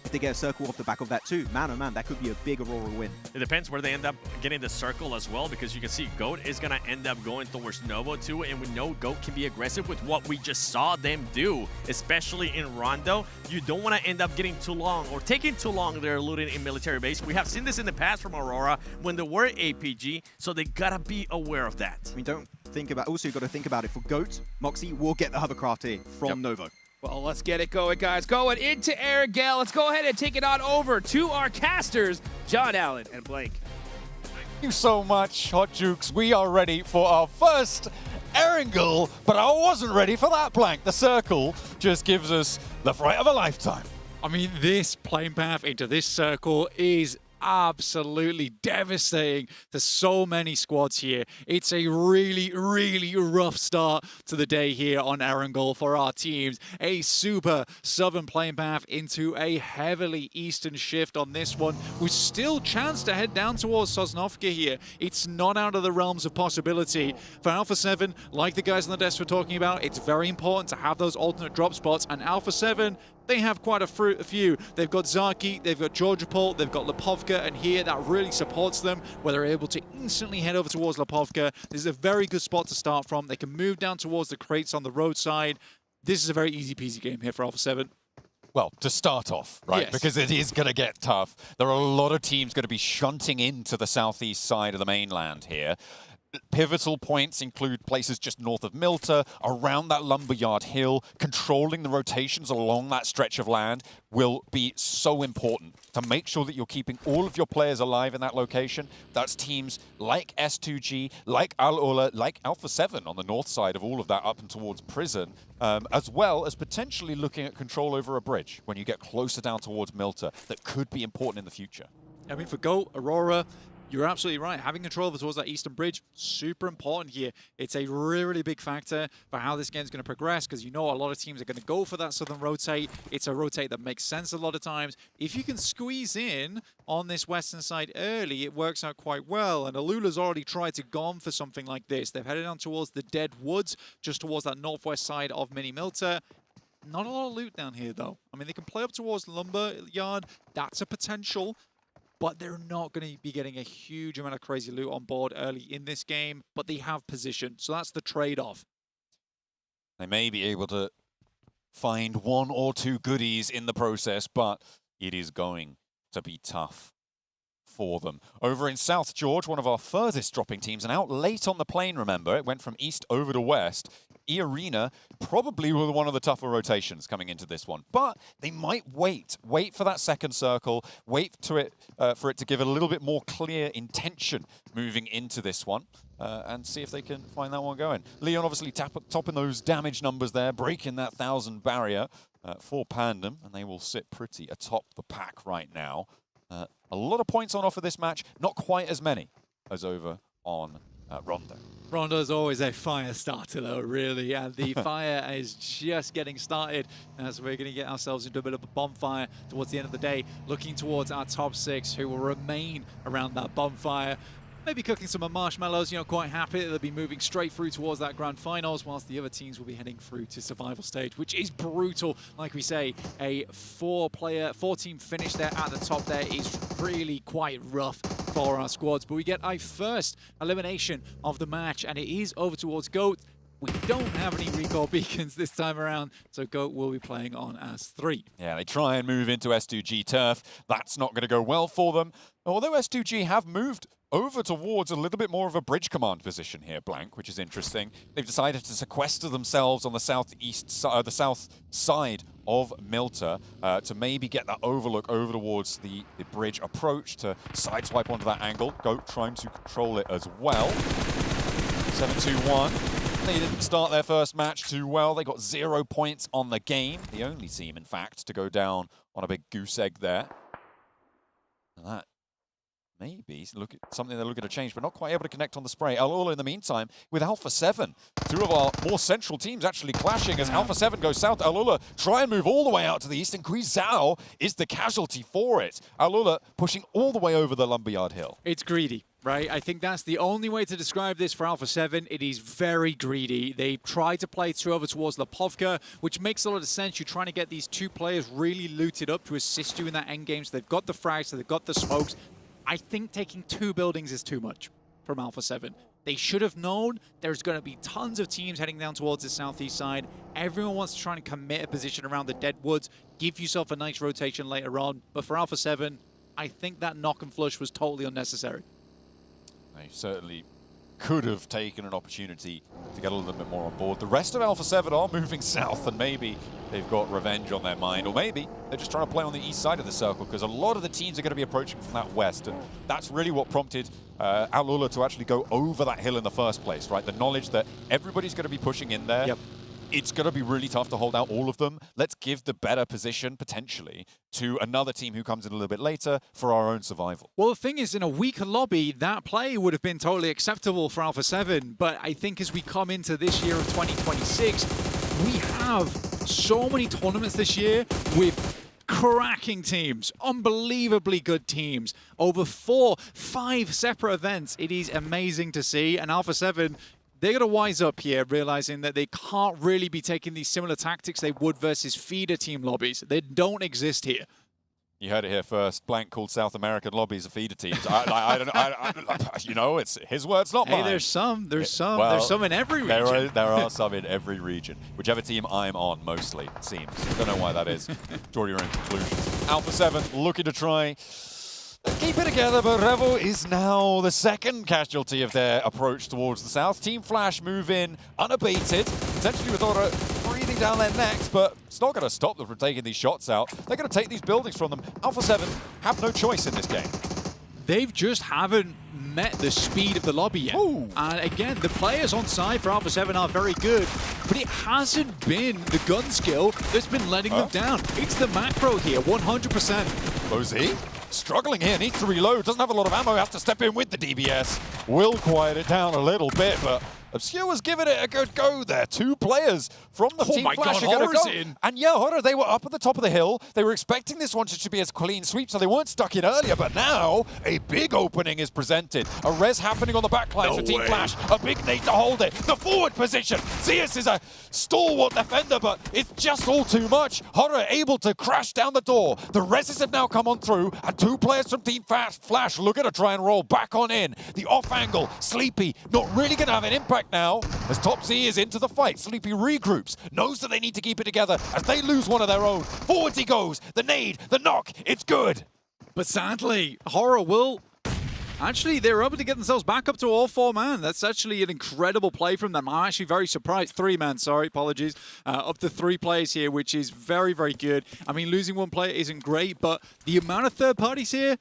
If they get a circle off the back of that too, man, oh man, that could be a big Aurora win. It depends where they end up getting the circle as well, because you can see GOAT is going to end up going towards Novo too, and we know GOAT can be aggressive with what we just saw them do, especially in Rondo. You don't want to end up getting too long or taking too long there looting in military base. We have seen this in the past from Aurora when they were APG, so they got to be aware of that. I mean, also you've got to think about it. For GOAT, Moxie will get the hovercraft here from Novo. Well, let's get it going, guys. Going into Erangel. Let's go ahead and take it on over to our casters, John Allen and Blake. Thank you so much, Hot Jukes. We are ready for our first Erangel, but I wasn't ready for that blank. The circle just gives us the fright of a lifetime. I mean, this playing path into this circle is absolutely devastating to so many squads here. It's a really, really rough start to the day here on Erangel for our teams. A super southern playing path into a heavily eastern shift on this one, with still chance to head down towards Sosnovka here. It's not out of the realms of possibility. For Alpha 7, like the guys on the desk were talking about, it's very important to have those alternate drop spots, and Alpha 7, they have quite a few. They've got Zaki, they've got Georgopol, they've got Lipovka, and here that really supports them, where they're able to instantly head over towards Lipovka. This is a very good spot to start from. They can move down towards the crates on the roadside. This is a very easy peasy game here for Alpha 7. Well, to start off, right? Yes. Because it is going to get tough. There are a lot of teams going to be shunting into the southeast side of the mainland here. Pivotal points include places just north of Milta, around that lumberyard hill. Controlling the rotations along that stretch of land will be so important to make sure that you're keeping all of your players alive in that location. That's teams like S2G, like Al Ula, like Alpha 7 on the north side of all of that up and towards prison, as well as potentially looking at control over a bridge when you get closer down towards Milta that could be important in the future. I mean, for Goat, Aurora, you're absolutely right. Having control over towards that eastern bridge, super important here. It's a really, really big factor for how this game's going to progress, because you know a lot of teams are going to go for that southern rotate. It's a rotate that makes sense a lot of times. If you can squeeze in on this western side early, it works out quite well. And Alula's already tried to go for something like this. They've headed on towards the Dead Woods, just towards that northwest side of Mini Milta. Not a lot of loot down here, though. I mean, they can play up towards Lumberyard. That's a potential. But they're not going to be getting a huge amount of crazy loot on board early in this game, but they have position. So that's the trade-off. They may be able to find 1 or 2 goodies in the process, but it is going to be tough for them. Over in South George, one of our furthest dropping teams, and out late on the plane, remember, it went from east over to west. E-Arena probably were one of the tougher rotations coming into this one, but they might wait for that second circle, wait for it to give a little bit more clear intention moving into this one, and see if they can find that one going. Leon obviously topping those damage numbers there, breaking that 1,000 barrier for Pandem, and they will sit pretty atop the pack right now. A lot of points on offer this match, not quite as many as over on Rondo. Rondo is always a fire starter, though, really, and the fire is just getting started as we're going to get ourselves into a bit of a bonfire towards the end of the day, looking towards our top 6 who will remain around that bonfire. Maybe cooking some marshmallows, you know, quite happy that they'll be moving straight through towards that grand finals, whilst the other teams will be heading through to survival stage, which is brutal. Like we say, a 4-team finish there at the top there is really quite rough for our squads. But we get a first elimination of the match, and it is over towards Goat. We don't have any recall beacons this time around, so Goat will be playing on as 3. Yeah, they try and move into S2G turf. That's not going to go well for them. Although S2G have moved over towards a little bit more of a bridge command position here, Blank, which is interesting. They've decided to sequester themselves on the the south side of Milta to maybe get that overlook over towards the bridge approach to sideswipe onto that angle. Goat trying to control it as well. 7-2-1. They didn't start their first match too well. They got 0 points on the game. The only team, in fact, to go down on a big goose egg there. And that maybe something they're looking to change, but not quite able to connect on the spray. Al Ula, in the meantime, with Alpha 7. 2 of our more central teams actually clashing as Alpha 7 goes south. Al Ula try and move all the way out to the east, and Guizhao is the casualty for it. Al Ula pushing all the way over the Lumberyard Hill. It's greedy, right? I think that's the only way to describe this for Alpha 7. It is very greedy. They try to play through over towards Lepovka, which makes a lot of sense. You're trying to get these 2 players really looted up to assist you in that end game. So they've got the frags, so they've got the smokes. I think taking 2 buildings is too much from Alpha 7. They should have known there's going to be tons of teams heading down towards the southeast side. Everyone wants to try and commit a position around the Dead Woods, give yourself a nice rotation later on. But for Alpha 7, I think that knock and flush was totally unnecessary. They certainly could have taken an opportunity to get a little bit more on board. The rest of Alpha 7 are moving south, and maybe they've got revenge on their mind, or maybe they're just trying to play on the east side of the circle, because a lot of the teams are going to be approaching from that west, and that's really what prompted Al Ula to actually go over that hill in the first place, right? The knowledge that everybody's going to be pushing in there. Yep. It's going to be really tough to hold out all of them. Let's give the better position, potentially, to another team who comes in a little bit later for our own survival. Well, the thing is, in a weaker lobby, that play would have been totally acceptable for Alpha 7. But I think as we come into this year of 2026, we have so many tournaments this year with cracking teams, unbelievably good teams, over 4-5 separate events. It is amazing to see, and Alpha 7, they're going to wise up here, realizing that they can't really be taking these similar tactics they would versus feeder team lobbies. They don't exist here. You heard it here first. Blank called South American lobbies a feeder teams. You know, it's his words, not mine. Hey, there's some. There's some. Well, there's some in every region. There are some in every region. Whichever team I'm on, mostly, it seems. Don't know why that is. Draw your own conclusions. Alpha 7 looking to try keep it together, but Revo is now the second casualty of their approach towards the south. Team Flash move in unabated, potentially with Aura breathing down their necks, but it's not going to stop them from taking these shots out. They're going to take these buildings from them. Alpha 7 have no choice in this game. They've just haven't met the speed of the lobby yet. Ooh. And again, the players on side for Alpha 7 are very good, but it hasn't been the gun skill that's been letting them down. It's the macro here, 100%. Rosie struggling here, needs to reload, doesn't have a lot of ammo, has to step in with the DBS. Will quiet it down a little bit, but Obscure was giving it a good go there. 2 players from the Team Flash are going to go. In. And yeah, Horror, they were up at the top of the hill. They were expecting this one to be a clean sweep, so they weren't stuck in earlier, but now a big opening is presented. A res happening on the backline for Team Flash. A big nade to hold it. The forward position. Zeus is a stalwart defender, but it's just all too much. Horror able to crash down the door. The reses have now come on through, and 2 players from Team Flash looking to try and roll back on in. The off angle, Sleepy, not really going to have an impact now as Top Z is into the fight. Sleepy regroups, knows that they need to keep it together as they lose one of their own. Forwards he goes, the nade, the knock, it's good. But sadly, Horror will... Actually, they're able to get themselves back up to all 4-man. That's actually an incredible play from them. I'm actually very surprised. 3-man, sorry, apologies. Up to 3 players here, which is very, very good. I mean, losing 1 player isn't great, but the amount of third parties here,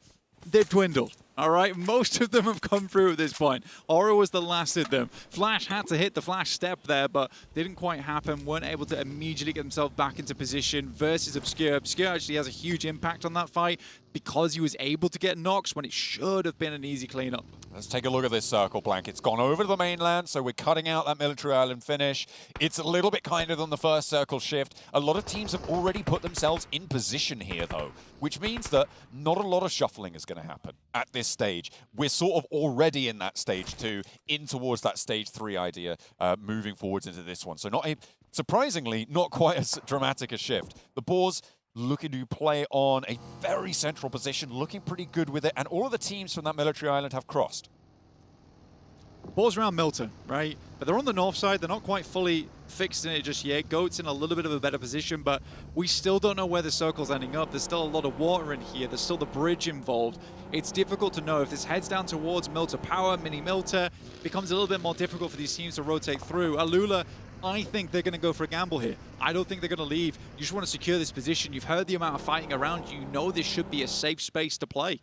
they've dwindled. All right, most of them have come through at this point. Aura was the last of them. Flash had to hit the Flash step there, but didn't quite happen. Weren't able to immediately get themselves back into position versus Obscure. Obscure actually has a huge impact on that fight because he was able to get knocks when it should have been an easy cleanup. Let's take a look at this circle, Blank. It's gone over to the mainland, so we're cutting out that military island finish. It's a little bit kinder than the first circle shift. A lot of teams have already put themselves in position here, though, which means that not a lot of shuffling is going to happen at this stage. We're sort of already in that stage 2, in towards that stage 3 idea, moving forwards into this one. So surprisingly, not quite as dramatic a shift. The Boars looking to play on a very central position, looking pretty good with it, and all of the teams from that military island have crossed. Balls around Milton, right? But they're on the north side. They're not quite fully fixed in it just yet. Goat's in a little bit of a better position, but we still don't know where the circle's ending up. There's still a lot of water in here. There's still the bridge involved. It's difficult to know. If this heads down towards Milter Power, Mini Milter, it becomes a little bit more difficult for these teams to rotate through. Alula, I think they're going to go for a gamble here. I don't think they're going to leave. You just want to secure this position. You've heard the amount of fighting around you. You know this should be a safe space to play.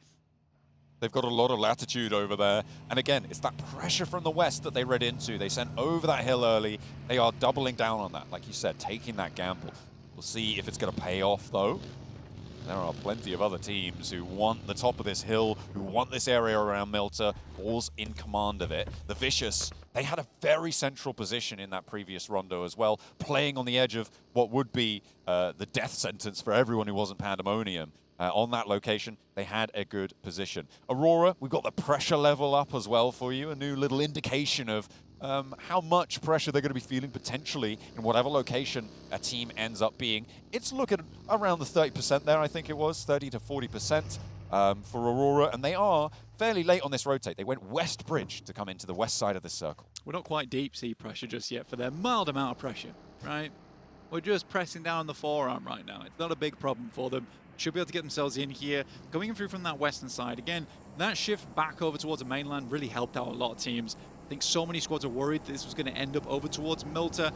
They've got a lot of latitude over there. And again, it's that pressure from the west that they read into. They sent over that hill early. They are doubling down on that, like you said, taking that gamble. We'll see if it's going to pay off, though. There are plenty of other teams who want the top of this hill, who want this area around Milter. Ball's in command of it. The Vicious, they had a very central position in that previous rondo as well, playing on the edge of what would be the death sentence for everyone who wasn't Pandemonium. On that location, they had a good position. Aurora, we've got the pressure level up as well for you, a new little indication of how much pressure they're going to be feeling potentially in whatever location a team ends up being. It's looking around the 30% there, I think it was, 30 to 40% for Aurora, and they are fairly late on this rotate. They went west bridge to come into the west side of this circle. We're not quite deep sea pressure just yet for their mild amount of pressure, right? We're just pressing down on the forearm right now. It's not a big problem for them. Should be able to get themselves in here. Going through from that western side. Again, that shift back over towards the mainland really helped out a lot of teams. I think so many squads are worried this was going to end up over towards Milter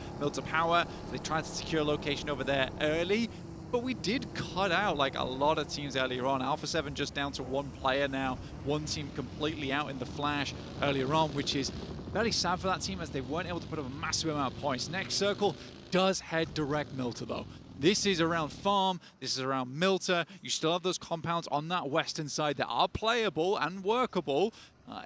Power. So they tried to secure a location over there early. But we did cut out like a lot of teams earlier on. Alpha 7 just down to 1 player now. 1 team completely out in the flash earlier on, which is very sad for that team as they weren't able to put up a massive amount of points. Next circle does head direct Milter though. This is around Farm, this is around Milter. You still have those compounds on that western side that are playable and workable.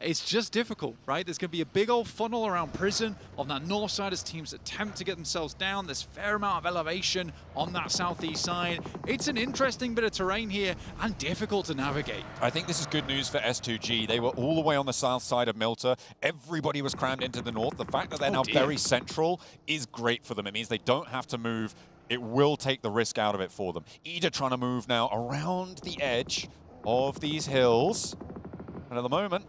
It's just difficult, right? There's going to be a big old funnel around Prison on that north side as teams attempt to get themselves down. There's a fair amount of elevation on that southeast side. It's an interesting bit of terrain here and difficult to navigate. I think this is good news for S2G. They were all the way on the south side of Milter. Everybody was crammed into the north. The fact that they're now very central is great for them. It means they don't have to move it will take the risk out of it for them. Ida trying to move now around the edge of these hills. And at the moment,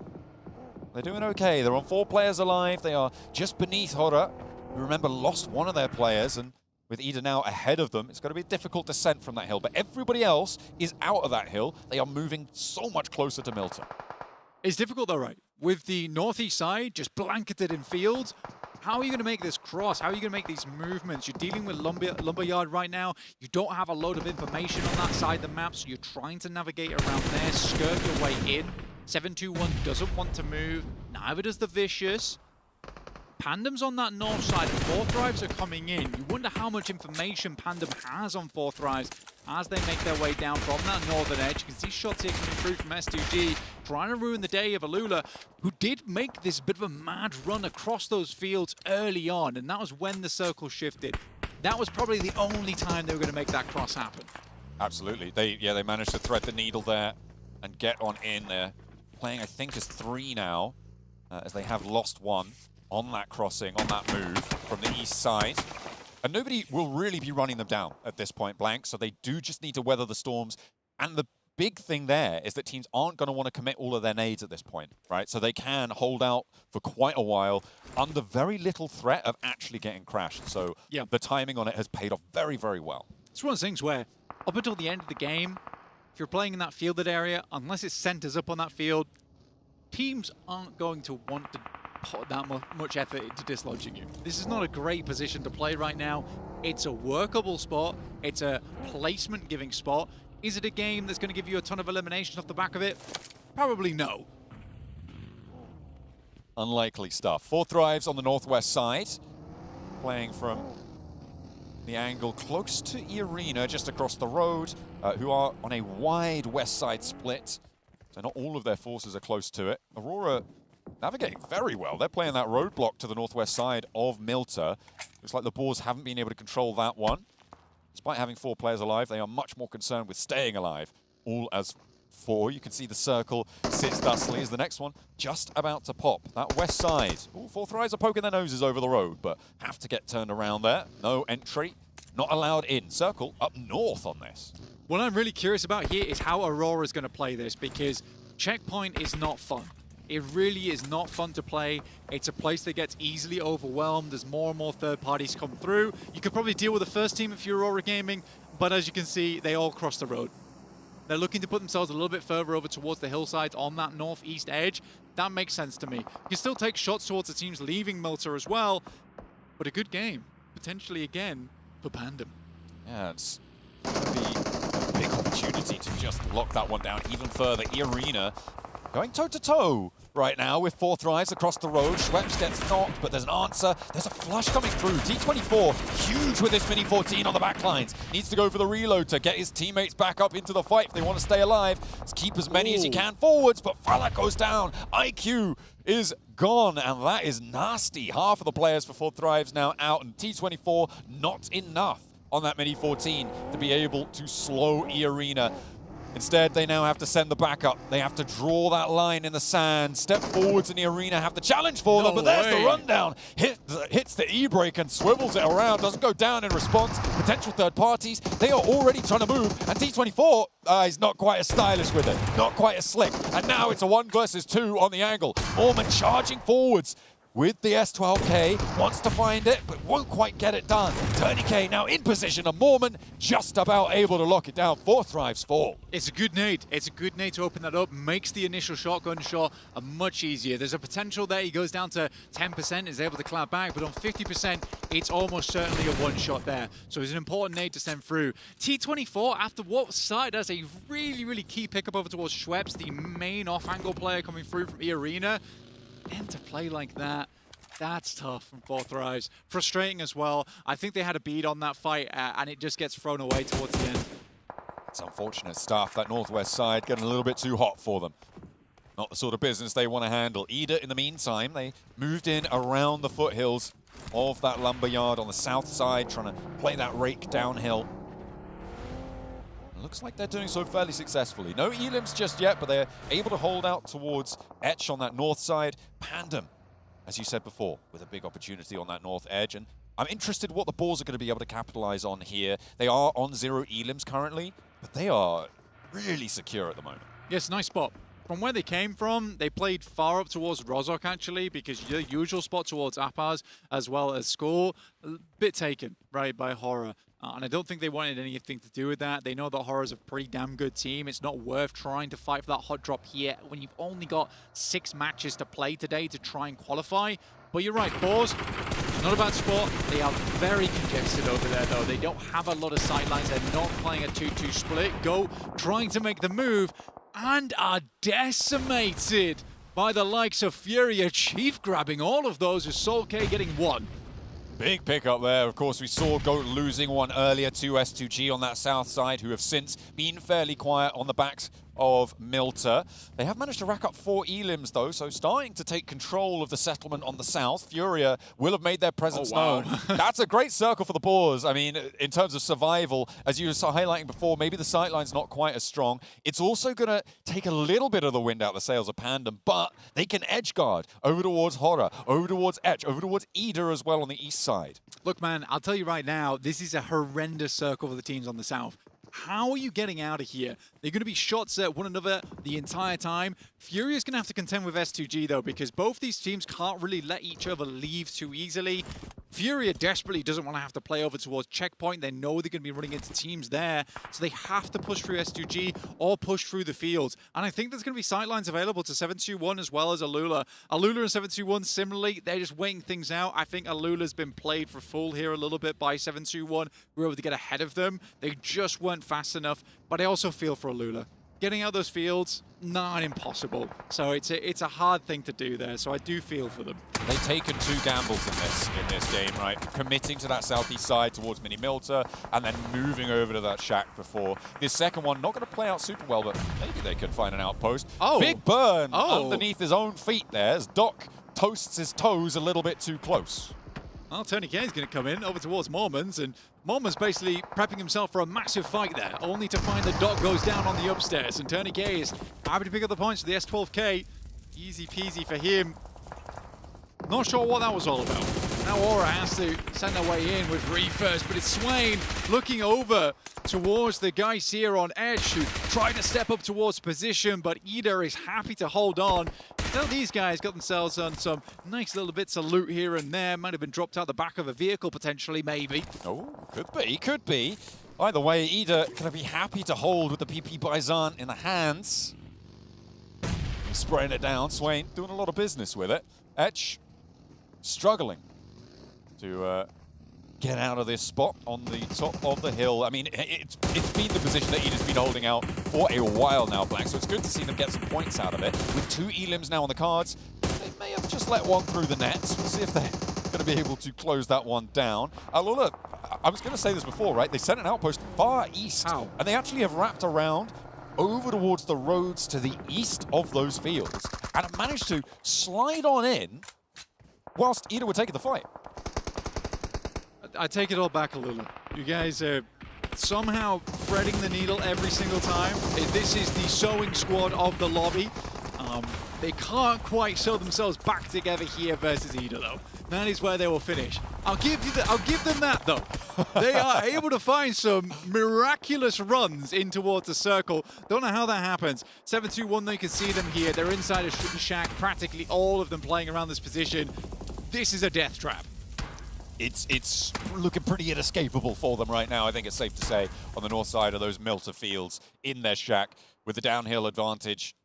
they're doing okay. They're on 4 players alive. They are just beneath Hora, who, remember, lost one of their players. And with Ida now ahead of them, it's going to be a difficult descent from that hill. But everybody else is out of that hill. They are moving so much closer to Milton. It's difficult though, right? With the northeast side just blanketed in fields, how are you going to make this cross? How are you going to make these movements? You're dealing with Lumberyard right now. You don't have a load of information on that side of the map, so you're trying to navigate around there, skirt your way in. 721 doesn't want to move, neither does the Vicious. Pandem's on that north side, and 4Thrives are coming in. You wonder how much information Pandem has on 4Thrives as they make their way down from that northern edge. You can see shots here coming through from S2G, trying to ruin the day of Alula, who did make this bit of a mad run across those fields early on, and that was when the circle shifted. That was probably the only time they were going to make that cross happen. Absolutely. They managed to thread the needle there and get on in there. Playing, I think, as 3 now, as they have lost 1 on that crossing, on that move from the east side. And nobody will really be running them down at this point blank, so they do just need to weather the storms. And the big thing there is that teams aren't going to want to commit all of their nades at this point, right? So they can hold out for quite a while under very little threat of actually getting crashed. So the timing on it has paid off very, very well. It's one of those things where, up until the end of the game, if you're playing in that fielded area, unless it centers up on that field, teams aren't going to want to put that much effort into dislodging you. This is not a great position to play right now. It's a workable spot. It's a placement-giving spot. Is it a game that's going to give you a ton of elimination off the back of it? Probably no. Unlikely stuff. 4Thrives on the northwest side, playing from the angle close to Arena, just across the road, who are on a wide west side split. So not all of their forces are close to it. Aurora navigating very well. They're playing that roadblock to the northwest side of Milta. Looks like the Boars haven't been able to control that one. Despite having 4 players alive, they are much more concerned with staying alive. All as 4. You can see the circle sits dustily as the next one just about to pop. That west side. Ooh, 4Thrives are poking their noses over the road, but have to get turned around there. No entry. Not allowed in. Circle up north on this. What I'm really curious about here is how Aurora's going to play this, because Checkpoint is not fun. It really is not fun to play. It's a place that gets easily overwhelmed as more and more third parties come through. You could probably deal with the first team if you're Aurora Gaming, but as you can see, they all cross the road. They're looking to put themselves a little bit further over towards the hillsides on that northeast edge. That makes sense to me. You can still take shots towards the teams leaving Milta as well, but a good game, potentially again, for Pandem. Yeah, it's going to be a big opportunity to just lock that one down even further. Arena going toe-to-toe right now with 4Thrives across the road. Schweppes gets knocked, but there's an answer. There's a flush coming through. T24, huge with this Mini 14 on the backlines. Needs to go for the reload to get his teammates back up into the fight if they want to stay alive. Let's keep as many as he can forwards, but Falak goes down. IQ is gone, and that is nasty. Half of the players for 4Thrives now out, and T24 not enough on that Mini 14 to be able to slow Arena. Instead, they now have to send the backup. They have to draw that line in the sand, step forwards in the arena, have the challenge for them, but there's the rundown. Hits the E-brake and swivels it around, doesn't go down in response. Potential third parties, they are already trying to move, and T24 is not quite as stylish with it, not quite as slick. And now it's a 1 versus 2 on the angle. Mormon charging forwards with the S12K, wants to find it, but won't quite get it done. Tourniquet now in position, and Mormon just about able to lock it down. 4Thrives fall. It's a good nade. It's a good nade to open that up, makes the initial shotgun shot much easier. There's a potential there. He goes down to 10%, is able to clap back, but on 50%, it's almost certainly a one shot there. So it's an important nade to send through. T24, after what started as a really, really key pickup over towards Schweppes, the main off-angle player coming through from Arena, and to play like that, that's tough from 4Thrives. Frustrating as well. I think they had a bead on that fight, and it just gets thrown away towards the end. It's unfortunate stuff. That northwest side getting a little bit too hot for them. Not the sort of business they want to handle. Ida, in the meantime, they moved in around the foothills of that lumberyard on the south side, trying to play that rake downhill. Looks like they're doing so fairly successfully. No elims just yet, but they're able to hold out towards Etch on that north side. Pandem, as you said before, with a big opportunity on that north edge. And I'm interested what the Boars are going to be able to capitalize on here. They are on 0 elims currently, but they are really secure at the moment. Yes, nice spot. From where they came from, they played far up towards Rozhok, actually, because the usual spot towards Apaz, as well as Score, a bit taken, right, by Horror. And I don't think they wanted anything to do with that. They know that Horror's a pretty damn good team. It's not worth trying to fight for that hot drop here when you've only got 6 matches to play today to try and qualify. But you're right, Boars, it's not a bad spot. They are very congested over there, though. They don't have a lot of sidelines. They're not playing a 2-2 split. Go trying to make the move and are decimated by the likes of Furia. Chief grabbing all of those with Soul K getting 1. Big pickup there. Of course, we saw Goat losing one earlier to S2G on that south side, who have since been fairly quiet on the backs of Milter. They have managed to rack up 4 elims, though, so starting to take control of the settlement on the south. Furia will have made their presence known. That's a great circle for the Boars. I mean, in terms of survival, as you were highlighting before, maybe the sightline's not quite as strong. It's also going to take a little bit of the wind out of the sails of Pandem, but they can edge guard over towards Horror, over towards Etch, over towards Ida as well on the east side. Look, man, I'll tell you right now, this is a horrendous circle for the teams on the south. How are you getting out of here? They're going to be shots at one another the entire time. Furia's going to have to contend with S2G, though, because both these teams can't really let each other leave too easily. Furia desperately doesn't want to have to play over towards Checkpoint. They know they're going to be running into teams there, so they have to push through S2G or push through the fields. And I think there's going to be sightlines available to 721 as well as Alula. Alula and 721, similarly, they're just waiting things out. I think Alula's been played for full here a little bit by 721. We were able to get ahead of them. They just weren't fast enough, but I also feel for Alula. Getting out those fields, not impossible. So it's a hard thing to do there, so I do feel for them. They've taken 2 gambles in this game, right? Committing to that southeast side towards Mini Milter, and then moving over to that shack before. This second one, not going to play out super well, but maybe they could find an outpost. Oh! Big burn underneath his own feet there as Doc toasts his toes a little bit too close. Well, Tony K is going to come in over towards Mormons, and Mormons basically prepping himself for a massive fight there, only to find the Doc goes down on the upstairs, and Tony K is happy to pick up the points for the S12K. Easy peasy for him. Not sure what that was all about. Now Aura has to send their way in with Ree first, but it's Swain looking over towards the guys here on Edge who tried to step up towards position, but Ida is happy to hold on. Now these guys got themselves on some nice little bits of loot here and there. Might have been dropped out the back of a vehicle potentially, maybe. Oh, could be. Either way, Ida going to be happy to hold with the PP Byzant in the hands. He's spraying it down. Swain doing a lot of business with it. Etch struggling to get out of this spot on the top of the hill. I mean, it's been the position that Ida's been holding out for a while now, Black, so it's good to see them get some points out of it. With 2 elims now on the cards, they may have just let one through the nets. We'll see if they're going to be able to close that one down. Alula, I was going to say this before, right? They sent an outpost far east, and they actually have wrapped around over towards the roads to the east of those fields, and have managed to slide on in whilst Ida were taking the fight. I take it all back a little. You guys are somehow threading the needle every single time. This is the sewing squad of the lobby. They can't quite sew themselves back together here versus Ida, though. That is where they will finish. I'll give them that, though. They are able to find some miraculous runs in towards the circle. Don't know how that happens. 721, they can see them here. They're inside a shack, practically all of them playing around this position. This is a death trap. It's looking pretty inescapable for them right now, I think it's safe to say, on the north side of those Milter fields in their shack, with the downhill advantage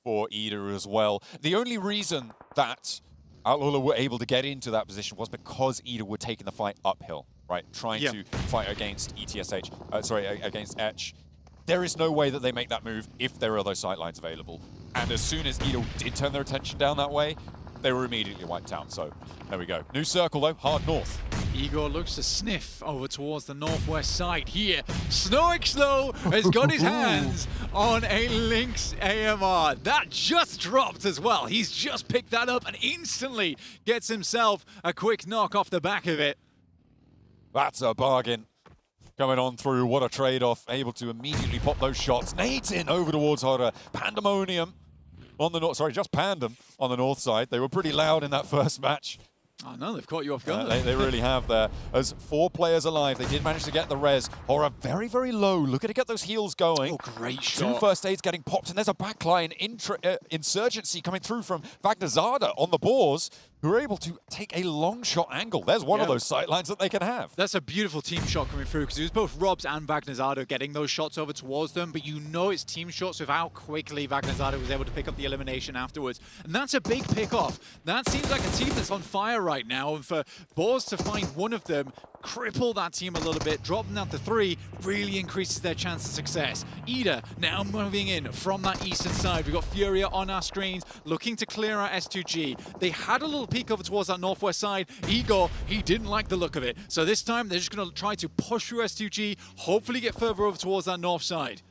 for Ida as well. The only reason that Alula were able to get into that position was because Ida were taking the fight uphill, right? Trying to fight against against Etch. There is no way that they make that move if there are those sightlines available. And as soon as Ida did turn their attention down that way, they were immediately wiped out. So there we go. New circle though, hard north. Igor looks to sniff over towards the northwest side here. Snow has got his hands on a Lynx AMR. That just dropped as well. He's just picked that up and instantly gets himself a quick knock off the back of it. That's a bargain. Coming on through, what a trade-off. Able to immediately pop those shots. Nades in over towards Horror. Pandemonium on the north, just Pandem on the north side. They were pretty loud in that first match. Oh no, they've caught you off guard. They really have there. As 4 players alive, they did manage to get the res. Horror very, very low. Looking to get those heals going. Oh, great shot. 2 first aids getting popped, and there's a backline insurgency coming through from Vagnazada on the Boars, who are able to take a long shot angle. There's one of those sightlines that they can have. That's a beautiful team shot coming through, because it was both Robs and Vagnazada getting those shots over towards them, but you know it's team shots with how quickly Vagnazada was able to pick up the elimination afterwards. And that's a big pick off. That seems like a team that's on fire right now, and for Boars to find one of them, cripple that team a little bit, drop them down to 3, really increases their chance of success. Ida now moving in from that eastern side. We've got Furia on our screens, looking to clear our S2G. They had a little peek over towards that northwest side. Igor, he didn't like the look of it. So this time, they're just going to try to push through S2G, hopefully get further over towards that north side.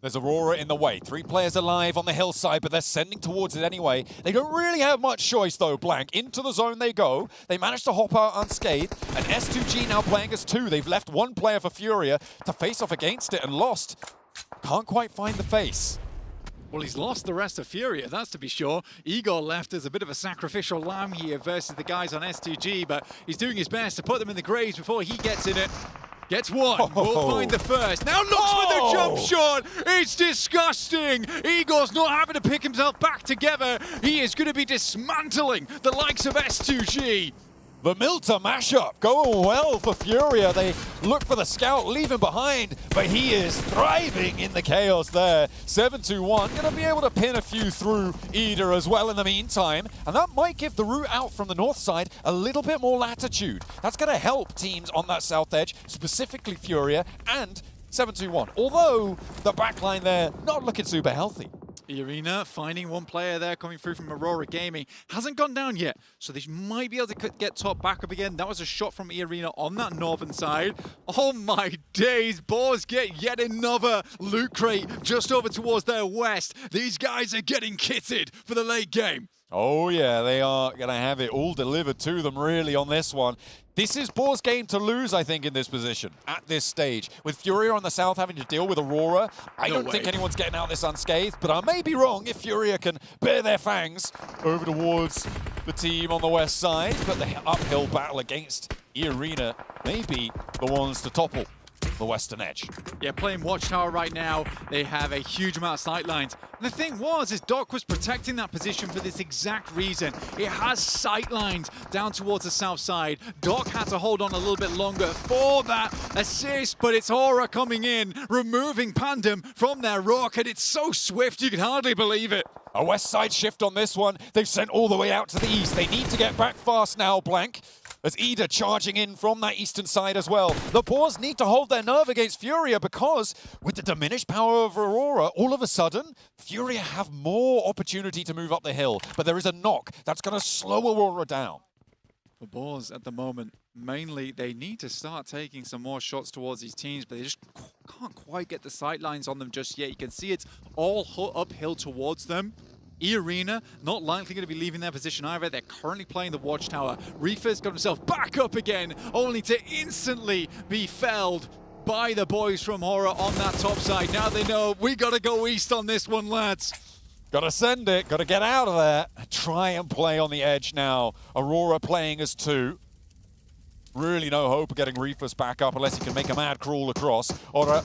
There's Aurora in the way. 3 players alive on the hillside, but they're sending towards it anyway. They don't really have much choice, though, Blank. Into the zone they go. They managed to hop out unscathed. And S2G now playing as 2. They've left 1 player for Furia to face off against it and lost. Can't quite find the face. Well, he's lost the rest of Furia, that's to be sure. Igor left as a bit of a sacrificial lamb here versus the guys on S2G, but he's doing his best to put them in the graves before he gets in it. Gets 1, we'll find the first. Now looks for the jump shot. It's disgusting. Igor's not having to pick himself back together. He is going to be dismantling the likes of S2G. The Milta mashup going well for Furia. They look for the scout, leave him behind, but he is thriving in the chaos there. 7-2-1, gonna be able to pin a few through Ida as well in the meantime, and that might give the route out from the north side a little bit more latitude. That's gonna help teams on that south edge, specifically Furia and 7-2-1. Although the backline there not looking super healthy. Arena finding 1 player there coming through from Aurora Gaming. Hasn't gone down yet, so they might be able to get top back up again. That was a shot from Arena on that northern side. Oh my days, Boars get yet another loot crate just over towards their west. These guys are getting kitted for the late game. Oh yeah, they are going to have it all delivered to them really on this one. This is Boar's game to lose, I think, in this position, at this stage. With Furia on the south having to deal with Aurora, I don't think anyone's getting out of this unscathed, but I may be wrong if Furia can bare their fangs over towards the team on the west side, but the uphill battle against Arena may be the ones to topple the western edge. Yeah, playing Watchtower right now, they have a huge amount of sightlines. And the thing is Doc was protecting that position for this exact reason. It has sightlines down towards the south side. Doc had to hold on a little bit longer for that assist, but it's Aura coming in, removing Pandem from their rock, and it's so swift you can hardly believe it. A west side shift on this one. They've sent all the way out to the east. They need to get back fast now, Blank. As Ida charging in from that eastern side as well. The Boars need to hold their nerve against Furia because with the diminished power of Aurora, all of a sudden, Furia have more opportunity to move up the hill. But there is a knock that's going to slow Aurora down. The Boars at the moment, mainly they need to start taking some more shots towards these teams, but they just can't quite get the sightlines on them just yet. You can see it's all uphill towards them. Arena, not likely going to be leaving their position either. They're currently playing the Watchtower. Reefer's got himself back up again, only to instantly be felled by the boys from Horror on that top side. Now they know we got to go east on this one, lads. Got to send it, got to get out of there. Try and play on the edge now. Aurora playing as 2. Really no hope of getting Reefus back up unless he can make a mad crawl across. Or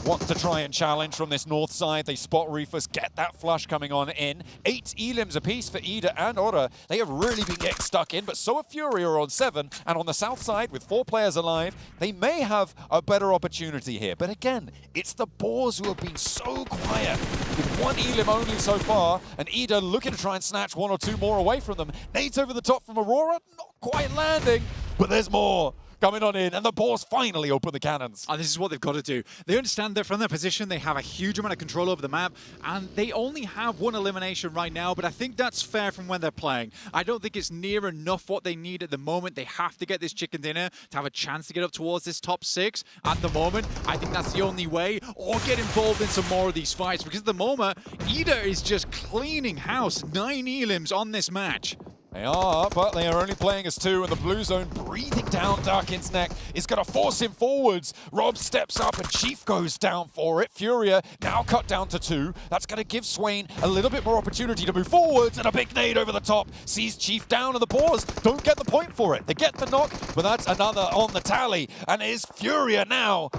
want to try and challenge from this north side. They spot Reefus, get that flush coming on in. 8 elims apiece for Ida and Ora. They have really been getting stuck in, but so are Furia on 7. And on the south side, with 4 players alive, they may have a better opportunity here. But again, it's the Boars who have been so quiet. With 1 elim only so far, and Ida looking to try and snatch 1 or 2 more away from them. Nades over the top from Aurora, not quite landing, but there's more coming on in, and the Boars finally open the cannons. And this is what they've got to do. They understand that from their position, they have a huge amount of control over the map, and they only have 1 elimination right now, but I think that's fair from when they're playing. I don't think it's near enough what they need at the moment. They have to get this chicken dinner to have a chance to get up towards this top 6. At the moment, I think that's the only way, or get involved in some more of these fights, because at the moment, Ida is just cleaning house. 9 elims on this match. They are, but they are only playing as two, and the blue zone breathing down Darkin's neck is going to force him forwards. Rob steps up, and Chief goes down for it. Furia now cut down to 2. That's going to give Swain a little bit more opportunity to move forwards, and a big nade over the top sees Chief down, and the Boars don't get the point for it. They get the knock, but that's another on the tally, and it is Furia now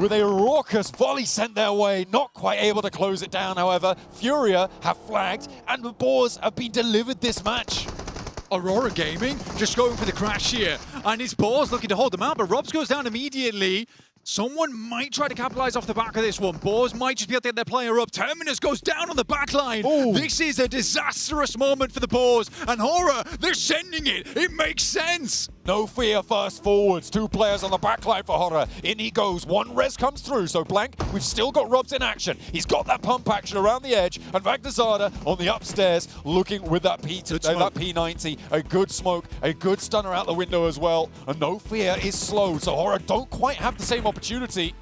with a raucous volley sent their way, not quite able to close it down, however. Furia have flagged, and the Boars have been delivered this match. Aurora Gaming just going for the crash here, and his Boars looking to hold them out, but Robs goes down immediately. Someone might try to capitalize off the back of this one. Boars might just be able to get their player up. Terminus goes down on the back line. Ooh. This is a disastrous moment for the Boars, and Horror, they're sending it. It makes sense. No fear first forwards. 2 players on the back line for Horror. In he goes. 1 res comes through. So Blank, we've still got Robs in action. He's got that pump action around the edge. And Vagnazada on the upstairs looking with that P90. A good smoke. A good stunner out the window as well. And No Fear is slow. So Horror don't quite have the same opportunity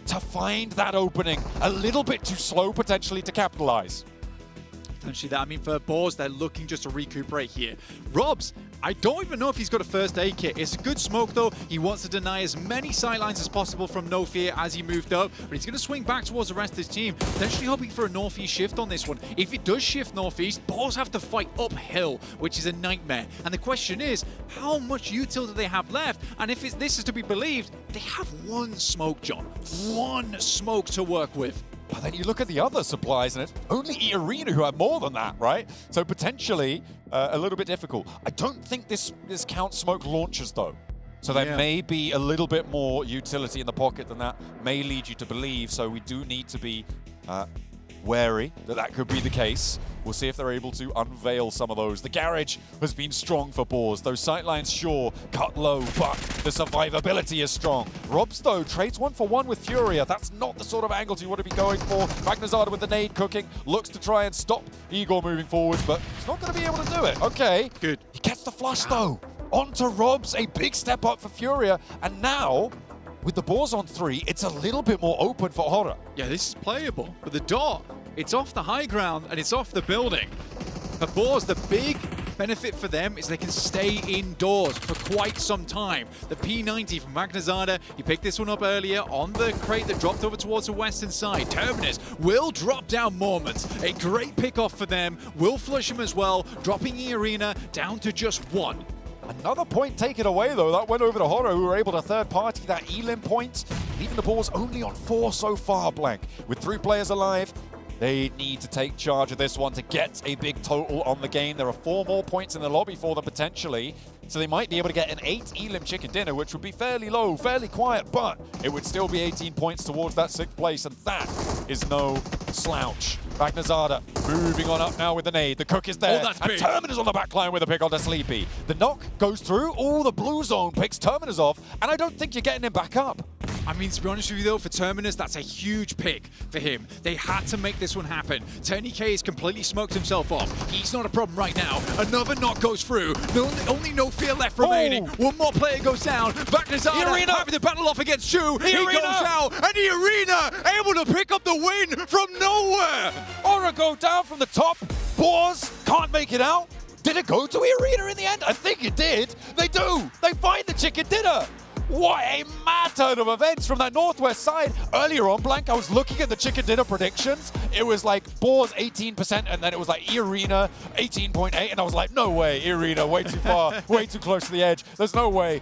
to find that opening. A little bit too slow potentially to capitalize. Potentially that. I mean, for Boars, they're looking just to recuperate here. Robs, I don't even know if he's got a first aid kit. It's a good smoke, though. He wants to deny as many sidelines as possible from No Fear as he moved up, but he's going to swing back towards the rest of his team, potentially hoping for a northeast shift on this one. If it does shift northeast, Boars have to fight uphill, which is a nightmare. And the question is, how much util do they have left? And if this is to be believed, they have 1 smoke, John. 1 smoke to work with. But then you look at the other supplies, and it's only E-Arena who have more than that, right? So potentially a little bit difficult. I don't think this counts smoke launchers, though. So there may be a little bit more utility in the pocket than that may lead you to believe. So we do need to be wary that could be the case. We'll see if they're able to unveil some of those. The garage has been strong for Boars. Those sightlines, sure, cut low, but the survivability is strong. Robs, though, trades 1 for 1 with Furia. That's not the sort of angles you want to be going for. Vagnazada with the nade cooking, looks to try and stop Igor moving forwards, but he's not going to be able to do it. Okay. Good. He gets the flush, though. Onto Robs, a big step up for Furia, and now with the Boars on 3, it's a little bit more open for Horror. Yeah, this is playable, but the dot, it's off the high ground and it's off the building. The Boars, the big benefit for them is they can stay indoors for quite some time. The P90 from Vagnazada, he picked this one up earlier on the crate that dropped over towards the western side. Terminus will drop down Moments. A great pick-off for them. Will flush him as well, dropping E-Arena down to just 1. Another point taken away, though. That went over to Horror, who were able to third-party that Elim point. Leaving the Boars only on 4 so far, Blank. With 3 players alive, they need to take charge of this one to get a big total on the game. There are 4 more points in the lobby for them, potentially. So they might be able to get an 8 Elim chicken dinner, which would be fairly low, fairly quiet, but it would still be 18 points towards that 6th place, and that is no slouch. Vagnazada moving on up now with the nade. The cook is there, and Terminus on the back line with a pick on the Sleepy. The knock goes through. Oh, the blue zone picks Terminus off, and I don't think you're getting him back up. I mean, to be honest with you, though, for Terminus, that's a huge pick for him. They had to make this one happen. Tony K has completely smoked himself off. He's not a problem right now. Another knock goes through. Only No Fear left remaining. 1 more player goes down. Vagnazada having the battle off against Chu. He goes out, and E-Arena able to pick up the win from nowhere. Aura go down from the top. Boars can't make it out. Did it go to E-Arena in the end? I think it did. They do. They find the chicken dinner. What a mad turn of events from that northwest side. Earlier on, Blank, I was looking at the chicken dinner predictions. It was like Boars 18%, and then it was like E-Arena 18.8, and I was like, no way, E-Arena, way too far, way too close to the edge. There's no way.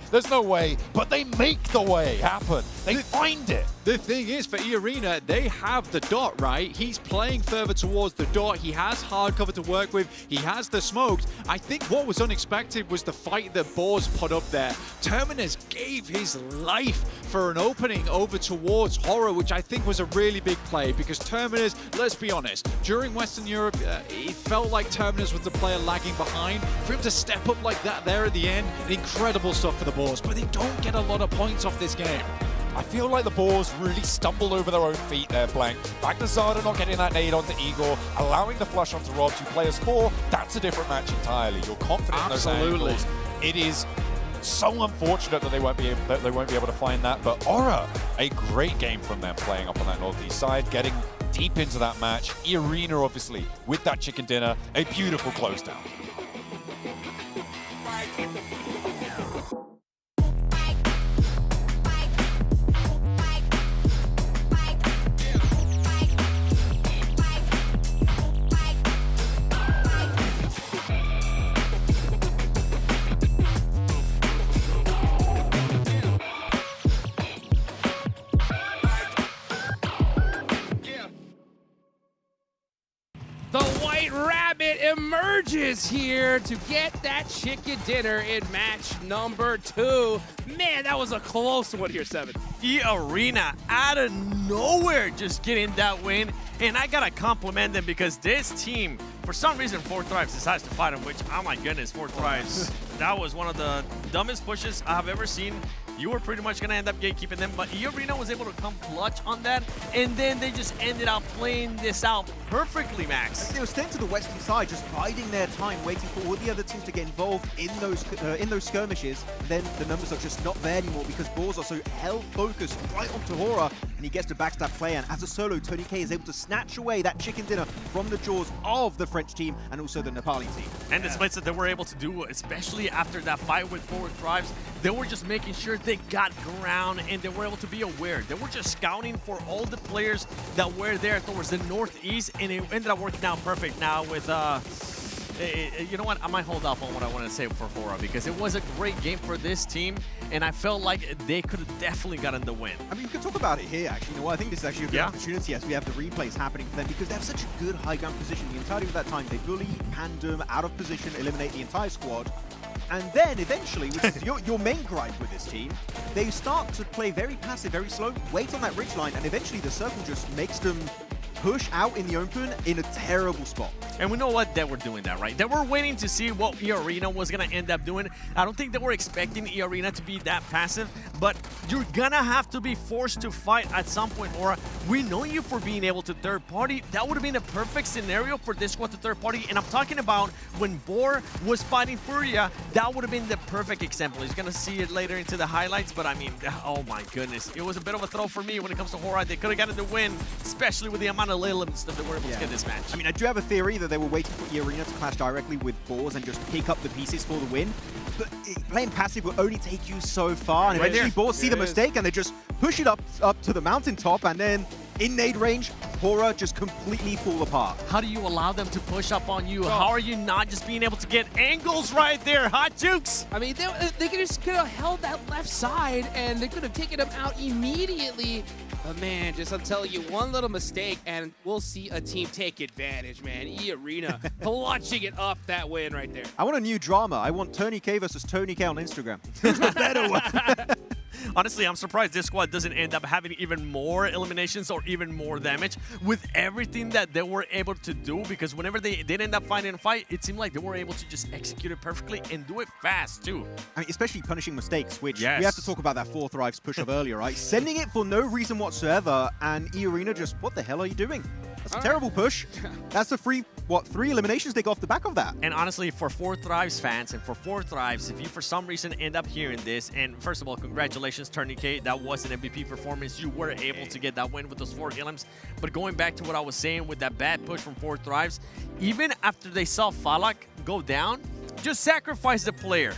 But they make the way happen. They find it. The thing is, for E-Arena, they have the dot, right? He's playing further towards the dot. He has hard cover to work with. He has the smokes. I think what was unexpected was the fight that Boars put up there. Terminus gave his life for an opening over towards Horror, which I think was a really big play, because Terminus, let's be honest, during Western Europe, it felt like Terminus was the player lagging behind. For him to step up like that there at the end, incredible stuff for the Boars, but they don't get a lot of points off this game. I feel like the Boars really stumbled over their own feet there, Blank. Vagnazada not getting that nade onto Igor, allowing the flush onto Robs, who plays 4. That's a different match entirely. You're confident in those angles. It is so unfortunate that they won't be able to find that, but Aura, a great game from them playing up on that northeast side, getting deep into that match. E-Arena, obviously, with that chicken dinner, a beautiful close down. White Rabbit emerges here to get that chicken dinner in match number 2. Man, that was a close one here, 7. E-Arena out of nowhere just getting that win. And I gotta compliment them because this team, for some reason, 4Thrives decides to fight him, which, oh my goodness, 4Thrives. That was one of the dumbest pushes I have ever seen. You were pretty much going to end up gatekeeping them, but E-Arena was able to come clutch on that, and then they just ended up playing this out perfectly, Max. They were staying to the western side, just biding their time, waiting for all the other teams to get involved in those skirmishes. Then the numbers are just not there anymore because Balls are so hell-focused right onto Hora, and he gets to backstab player. And as a solo, Tony K is able to snatch away that chicken dinner from the jaws of the French team and also the Nepali team. And the splits that they were able to do, especially after that fight with 4Thrives, they were just making sure they got ground and they were able to be aware. They were just scouting for all the players that were there towards the northeast, and it ended up working out perfect now with you know what, I might hold off on what I want to say for Hora because it was a great game for this team, and I felt like they could have definitely gotten the win. I mean, you can talk about it here, actually. You know what, I think this is actually a good opportunity as we have the replays happening for them because they have such a good high ground position the entirety of that time. They bully, Pandem, out of position, eliminate the entire squad. And then eventually, which is your main gripe with this team, they start to play very passive, very slow, wait on that ridge line, and eventually the circle just makes them push out in the open in a terrible spot. And we know what they were doing that, right? They were waiting to see what E-Arena was going to end up doing. I don't think they were expecting E-Arena to be that passive, but you're going to have to be forced to fight at some point, or we know you for being able to third party. That would have been a perfect scenario for this squad to third party, and I'm talking about when Boar was fighting Furia, that would have been the perfect example. He's going to see it later into the highlights, but I mean, oh my goodness. It was a bit of a throw for me when it comes to Hora. They could have gotten the win, especially with the amount of elements that they were able to get this match. I mean, I do have a theory that they were waiting for E-Arena to clash directly with Boars and just pick up the pieces for the win. But playing passive will only take you so far, and eventually Boars see the mistake and they just push it up to the mountaintop, and then in nade range, Hora just completely fall apart. How do you allow them to push up on you? How are you not just being able to get angles right there? Hot jukes! I mean, they could have held that left side and they could have taken him out immediately. But man, just I'm telling you, one little mistake and we'll see a team take advantage, man. E-Arena clutching it up that win right there. I want a new drama. I want Tony K versus Tony K on Instagram. Who's the better one? Honestly, I'm surprised this squad doesn't end up having even more eliminations or even more damage with everything that they were able to do, because whenever they did end up finding a fight, it seemed like they were able to just execute it perfectly and do it fast too. I mean, especially punishing mistakes, which we have to talk about that 4Thrives push of earlier, right? Sending it for no reason whatsoever, and E-Arena just, what the hell are you doing? That's a terrible push. That's the free, what, 3 eliminations they got off the back of that. And honestly, for 4Thrives fans and for 4Thrives, if you for some reason end up hearing this, and first of all, congratulations, Tony K. That was an MVP performance. You were able to get that win with those 4 elims. But going back to what I was saying with that bad push from 4Thrives, even after they saw Falak go down, just sacrifice the player.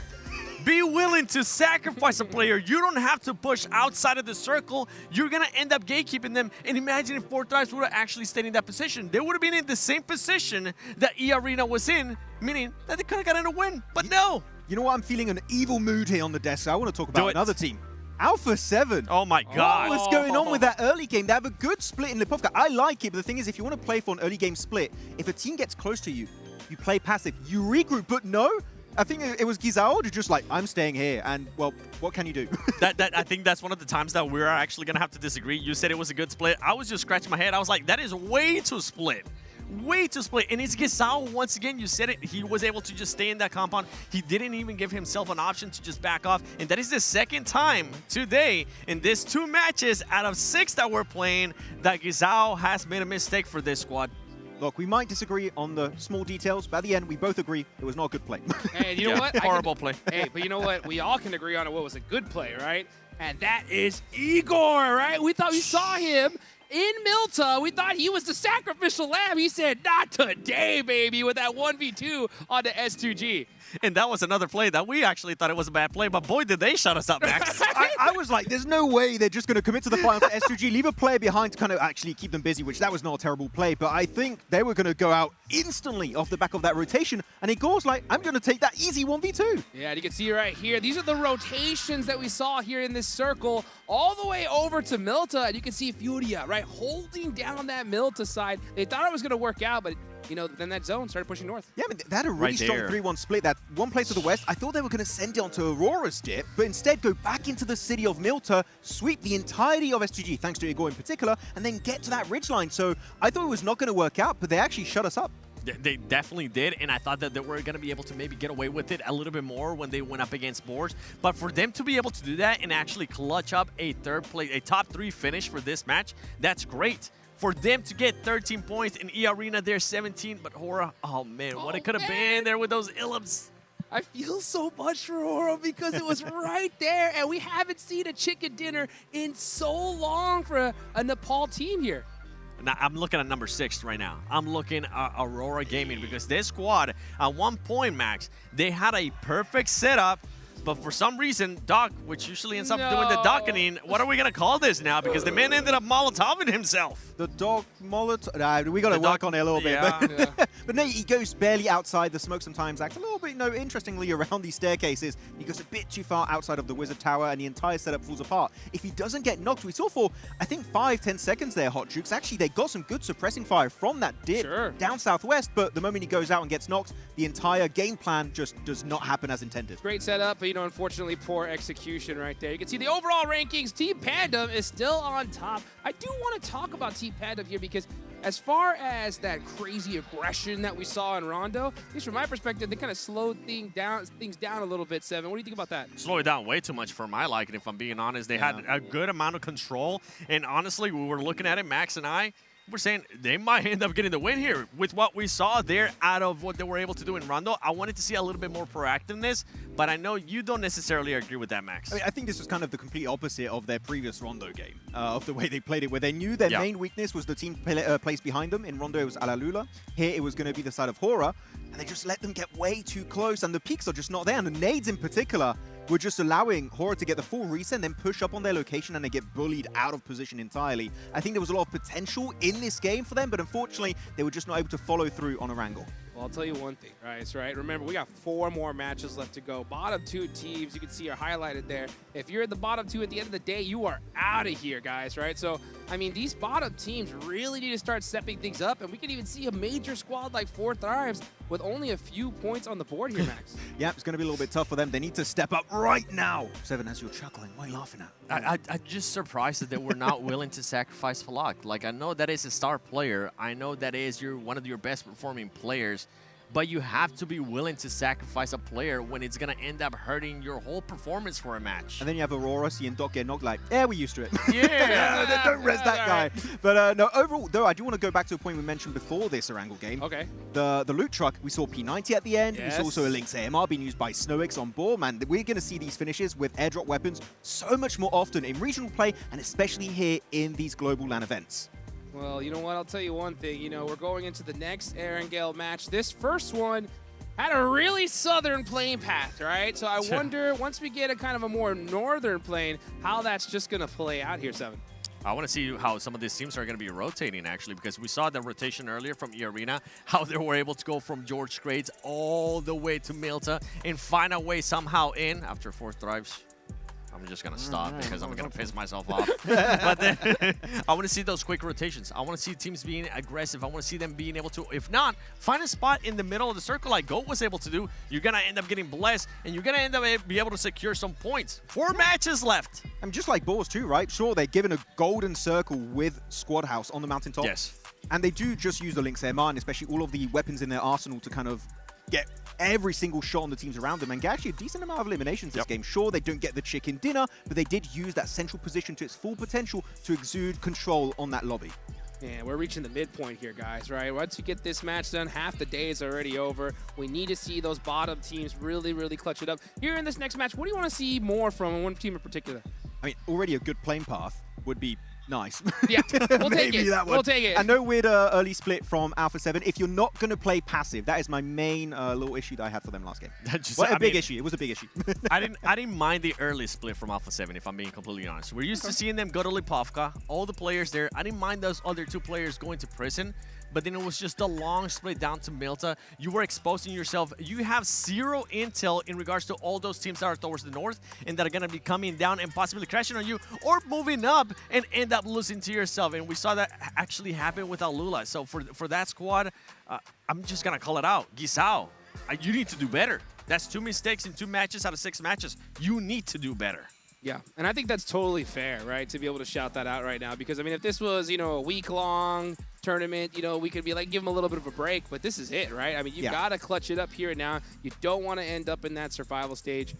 Be willing to sacrifice a player. You don't have to push outside of the circle. You're going to end up gatekeeping them. And imagine if 4Thrives would have actually stayed in that position. They would have been in the same position that E-Arena was in, meaning that they could have gotten a win. But no. You know what? I'm feeling an evil mood here on the desk. So I want to talk about another team. Alpha 7. Oh my God. What's going on with that early game? They have a good split in Lipovka. I like it, but the thing is, if you want to play for an early game split, if a team gets close to you, you play passive, you regroup, but no. I think it was Gizao to just like, I'm staying here, and well, what can you do? I think that's one of the times that we're actually going to have to disagree. You said it was a good split. I was just scratching my head. I was like, that is way too split. Way too split. And it's Gizao, once again, you said it, he was able to just stay in that compound. He didn't even give himself an option to just back off. And that is the second time today in this 2 matches out of 6 that we're playing that Gizao has made a mistake for this squad. Look, we might disagree on the small details, but at the end, we both agree it was not a good play. And you know what? Horrible play. Hey, but you know what? We all can agree on what was a good play, right? And that is Igor, right? We thought we saw him in Milta. We thought he was the sacrificial lamb. He said, not today, baby, with that 1v2 on the S2G. And that was another play that we actually thought it was a bad play, but boy, did they shut us up, Max. I was like, there's no way they're just going to commit to the fight on S2G, leave a player behind to kind of actually keep them busy, which that was not a terrible play, but I think they were going to go out instantly off the back of that rotation, and Igor's like, I'm going to take that easy 1v2. Yeah, and you can see right here, these are the rotations that we saw here in this circle, all the way over to Milta, and you can see Furia, right, holding down that Milta side. They thought it was going to work out, but you know, then that zone started pushing north. Yeah, I mean, they had a really strong 3-1 split. That one place to the west, I thought they were going to send it onto Aurora's dip, but instead go back into the city of Milta, sweep the entirety of SGG, thanks to Igor in particular, and then get to that ridgeline. So I thought it was not going to work out, but they actually shut us up. They definitely did, and I thought that they were going to be able to maybe get away with it a little bit more when they went up against Boars. But for them to be able to do that and actually clutch up a top 3 finish for this match, that's great. For them to get 13 points in E-Arena, they're 17, but Hora, oh man, what it could have been there with those Illims. I feel so much for Hora because it was right there, and we haven't seen a chicken dinner in so long for a Nepal team here. Now, I'm looking at number 6 right now. I'm looking at Aurora Gaming because this squad, at one point, Max, they had a perfect setup, but for some reason, Doc, which usually ends up doing the docketing, what are we going to call this now? Because the man ended up Molotoving himself. The dog Molotov. We got to work on it a little bit. Yeah. But no, he goes barely outside the smoke sometimes. Acts a little bit, interestingly, around these staircases. He goes a bit too far outside of the Wizard Tower, and the entire setup falls apart. If he doesn't get knocked, we saw for, I think, 5-10 seconds there, Hot Jukes. Actually, they got some good suppressing fire from that dip down southwest, but the moment he goes out and gets knocked, the entire game plan just does not happen as intended. Great setup, but, unfortunately, poor execution right there. You can see the overall rankings. Team Pandem is still on top. I do want to talk about Team Pandem here because as far as that crazy aggression that we saw in Rondo, at least from my perspective, they kind of slowed things down a little bit, Seven. What do you think about that? Slow it down way too much for my liking, if I'm being honest. They had a good amount of control, and honestly, we were looking at it, Max and I, we're saying they might end up getting the win here. With what we saw there out of what they were able to do in Rondo, I wanted to see a little bit more proactiveness, but I know you don't necessarily agree with that, Max. I mean, I think this was kind of the complete opposite of their previous Rondo game, of the way they played it, where they knew their main weakness was the team placed behind them. In Rondo, it was Alalula. Here, it was going to be the side of Hora, and they just let them get way too close, and the peaks are just not there, and the nades in particular were just allowing Hora to get the full reset and then push up on their location, and they get bullied out of position entirely. I think there was a lot of potential in this game for them, but unfortunately, they were just not able to follow through on a wrangle. Well, I'll tell you one thing, right? Remember, we got 4 more matches left to go. Bottom 2 teams, you can see are highlighted there. If you're in the bottom 2 at the end of the day, you are out of here, guys, right? So, I mean, these bottom teams really need to start stepping things up, and we can even see a major squad like 4 Thrives with only a few points on the board here, Max. Yeah, it's going to be a little bit tough for them. They need to step up right now. Seven, as you're chuckling, what are you laughing at? I'm just surprised that they were not willing to sacrifice Falak. Like, I know that is a star player. I know that is one of your best performing players. But you have to be willing to sacrifice a player when it's going to end up hurting your whole performance for a match. And then you have Aurora seeing Doc get knocked like, yeah, we're used to it. Yeah. Don't rest that guy. But no, overall, though, I do want to go back to a point we mentioned before this Erangel game. Okay. The loot truck, we saw P90 at the end. Yes. We saw also a Lynx AMR being used by SnowX on board. Man, we're going to see these finishes with airdrop weapons so much more often in regional play, and especially here in these global LAN events. Well, you know what? I'll tell you one thing. We're going into the next Erangel match. This first one had a really southern playing path, right? So I wonder, once we get a kind of a more northern plane, how that's just going to play out here, Seven. I want to see how some of these teams are going to be rotating, actually, because we saw the rotation earlier from E-Arena, how they were able to go from George Grades all the way to Milta and find a way somehow in after 4 Thrives. I'm just going to stop because I'm going to piss myself off. But then, I want to see those quick rotations. I want to see teams being aggressive. I want to see them being able to, if not, find a spot in the middle of the circle like Goat was able to do. You're going to end up getting blessed, and you're going to end up be able to secure some points. 4 matches left. And just like Boars too, right? Sure, they're given a golden circle with Squad House on the mountaintop. Yes. And they do just use the Lynx AMR, and especially all of the weapons in their arsenal to kind of get every single shot on the teams around them and get actually a decent amount of eliminations this game. Sure, they don't get the chicken dinner, but they did use that central position to its full potential to exude control on that lobby. Yeah, we're reaching the midpoint here, guys, right? Once you get this match done, half the day is already over. We need to see those bottom teams really, really clutch it up. Here in this next match, what do you want to see more from one team in particular? I mean, already a good playing path would be nice. Yeah, we'll take it. We'll take it. And no weird early split from Alpha 7. If you're not going to play passive, that is my main little issue that I had for them last game. Big issue. It was a big issue. I didn't mind the early split from Alpha 7, if I'm being completely honest. We're used to seeing them go to Lipovka, all the players there. I didn't mind those other 2 players going to prison. but then it was just a long split down to Milta. You were exposing yourself. You have zero intel in regards to all those teams that are towards the north and that are going to be coming down and possibly crashing on you or moving up and end up losing to yourself. And we saw that actually happen with Alula. So for that squad, I'm just going to call it out. Gisao, you need to do better. That's 2 mistakes in 2 matches out of 6 matches. You need to do better. Yeah, and I think that's totally fair, right, to be able to shout that out right now. Because, I mean, if this was, a week-long tournament, we could be like, give them a little bit of a break. But this is it, right? I mean, you've got to clutch it up here and now. You don't want to end up in that survival stage.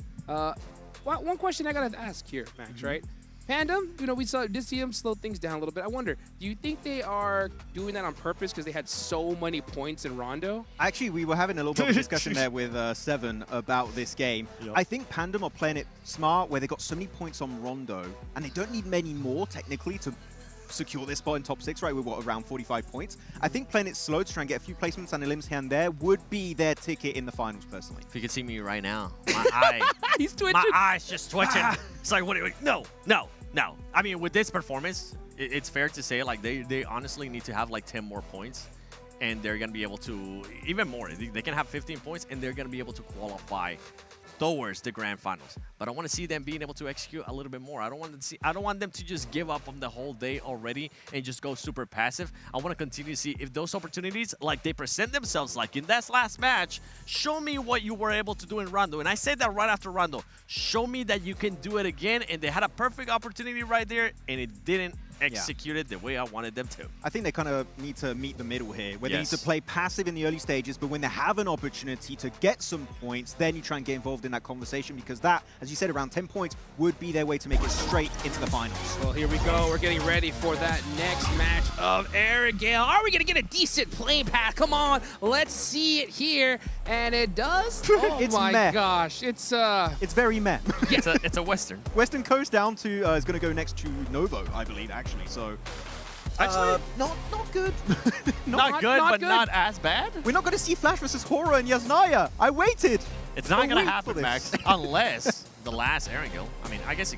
One question I got to ask here, Max, right? Pandem, we did see him slow things down a little bit. I wonder, do you think they are doing that on purpose because they had so many points in Rondo? Actually, we were having a little bit of a discussion there with Seven about this game. Yep. I think Pandem are playing it smart where they got so many points on Rondo, and they don't need many more, technically, to secure this spot in top 6, right? We're, around 45 points. I think playing it slow to try and get a few placements and elims here and there would be their ticket in the finals, personally. If you could see me right now, my eye, he's twitching. My eye's just twitching. It's like, no. I mean, with this performance, it's fair to say, like, they honestly need to have, like, 10 more points, and they're going to be able to, even more. They can have 15 points, and they're going to be able to qualify towards the grand finals. But I want to see them being able to execute a little bit more. I don't want them to just give up on the whole day already and just go super passive. I want to continue to see if those opportunities, like they present themselves like in that last match, show me what you were able to do in Rondo. And I said that right after Rondo. Show me that you can do it again. And they had a perfect opportunity right there, and it didn't execute it the way I wanted them to. I think they kind of need to meet the middle here, where they need to play passive in the early stages, but when they have an opportunity to get some points, then you try and get involved in that conversation, because that, as you said, around 10 points would be their way to make it straight into the finals. Well, here we go. We're getting ready for that next match of Arrogale. Are we going to get a decent play path? Come on, let's see it here. And it does? Oh it's my meh. gosh. It's very meh. It's a Western. Western Coast down to is going to go next to Novo, I believe, actually. So, actually, not good. not good, but not as bad. We're not going to see Flash versus Hora and Yasnaya. I waited. It's not going to happen, Max, unless the last Erangel. I mean, I guess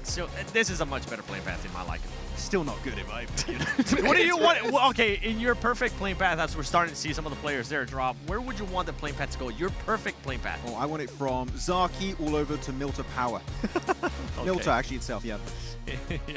this is a much better playing path in my liking. Still not good in my opinion. What do you want? Well, okay, in your perfect playing path, as we're starting to see some of the players there drop, where would you want the playing path to go? Your perfect playing path. Oh, I want it from Zaki all over to Milta Power. Milta, actually, itself, yeah.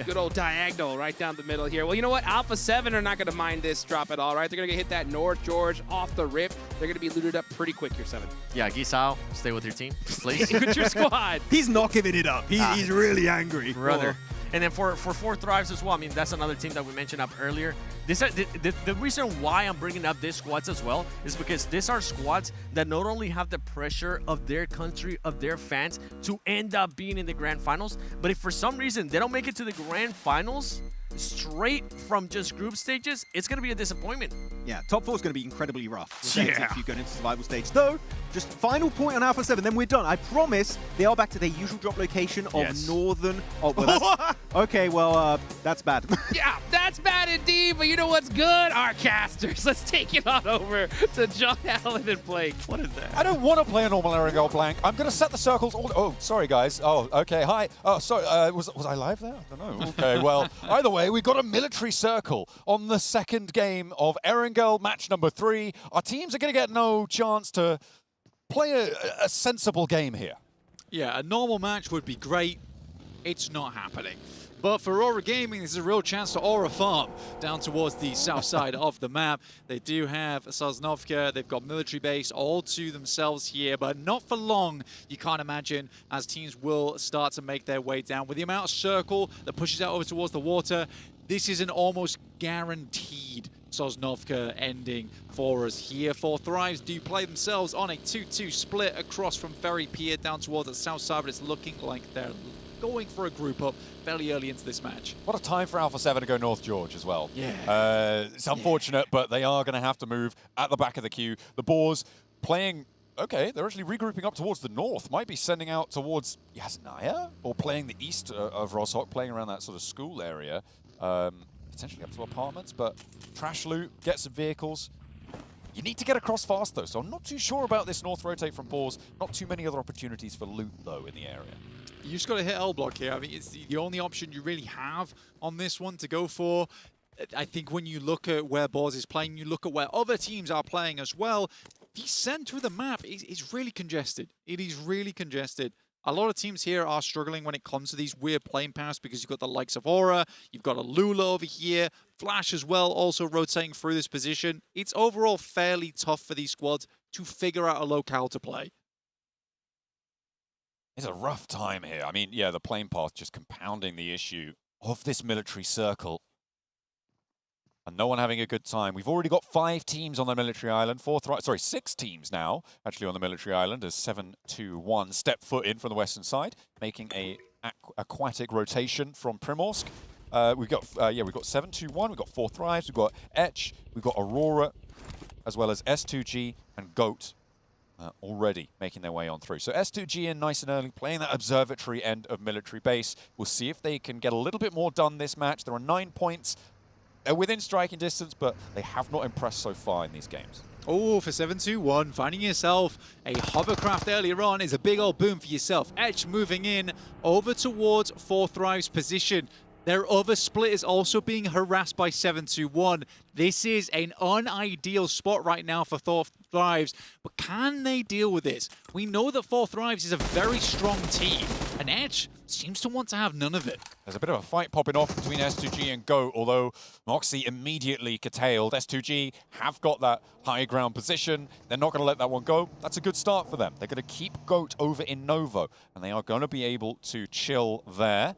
Good old diagonal right down the middle here. Well, you know what? Alpha 7 are not going to mind this drop at all, right? They're going to hit that North George off the rip. They're going to be looted up pretty quick here, 7. Yeah, Gisao, stay with your team, please. With your squad. He's not giving it up. He's really angry. Brother. And then for 4 Thrives as well, I mean, that's another team that we mentioned up earlier. The reason why I'm bringing up these squads as well is because these are squads that not only have the pressure of their country, of their fans, to end up being in the grand finals, but if for some reason they don't make it to the grand finals straight from just group stages, it's going to be a disappointment. Yeah, top 4 is going to be incredibly rough. If you go into survival stage. Though, just final point on Alpha 7, then we're done. I promise they are back to their usual drop location of northern... Oh, well, okay, well, that's bad. Yeah, that's bad indeed, but you know what's good? Our casters. Let's take it on over to John Allen and Blake. What is that? I don't want to play a normal Erangel blank. I'm going to set the circles all... Oh, sorry, guys. Oh, okay, hi. Oh, sorry, was I live there? I don't know. Okay, well, either way, we got a military circle on the second game of Erangel, match number 3. Our teams are going to get no chance to play a sensible game here. Yeah, a normal match would be great. It's not happening. But for Aura Gaming, this is a real chance to Aura farm down towards the south side of the map. They do have Sosnovka, they've got military base all to themselves here, but not for long, you can't imagine, as teams will start to make their way down. With the amount of circle that pushes out over towards the water, this is an almost guaranteed Sosnovka ending for us here. 4 Thrives do play themselves on a 2-2 split across from Ferry Pier down towards the south side, but it's looking like they're going for a group up fairly early into this match. What a time for Alpha 7 to go North George as well. Yeah. It's unfortunate, but they are going to have to move at the back of the queue. The Boars playing... Okay, they're actually regrouping up towards the north. Might be sending out towards Yasnaya, or playing the east of Roshok, playing around that sort of school area. Potentially up to apartments, but trash loot, get some vehicles. You need to get across fast, though, so I'm not too sure about this north rotate from Boars. Not too many other opportunities for loot, though, in the area. You just got to hit L block here. I mean, it's the only option you really have on this one to go for. I think when you look at where Boars is playing, you look at where other teams are playing as well, the center of the map is really congested. It is really congested. A lot of teams here are struggling when it comes to these weird playing paths because you've got the likes of Aura, you've got a Lula over here, Flash as well, also rotating through this position. It's overall fairly tough for these squads to figure out a locale to play. It's a rough time here. I mean, yeah, the playing path just compounding the issue of this military circle. And no one having a good time. We've already got 5 teams on the military island. 6 teams now, actually, on the military island as 7-2-1 step foot in from the western side, making a aquatic rotation from Primorsk. We've got 7-2-1. We've got 4 Thrives. We've got Etch. We've got Aurora, as well as S2G and Goat already making their way on through. So S2G in nice and early, playing that observatory end of military base. We'll see if they can get a little bit more done this match. There are 9 points. They're within striking distance, but they have not impressed so far in these games. Oh, for 7-2-1, finding yourself a hovercraft earlier on is a big old boom for yourself. Etch moving in over towards 4 Thrives position. Their other split is also being harassed by 7-2-1. This is an unideal spot right now for 4 Thrives, but can they deal with this? We know that 4 Thrives is a very strong team, and Etch seems to want to have none of it. There's a bit of a fight popping off between S2G and Goat, although Moxie immediately curtailed. S2G have got that high ground position. They're not going to let that one go. That's a good start for them. They're going to keep Goat over in Novo, and they are going to be able to chill there.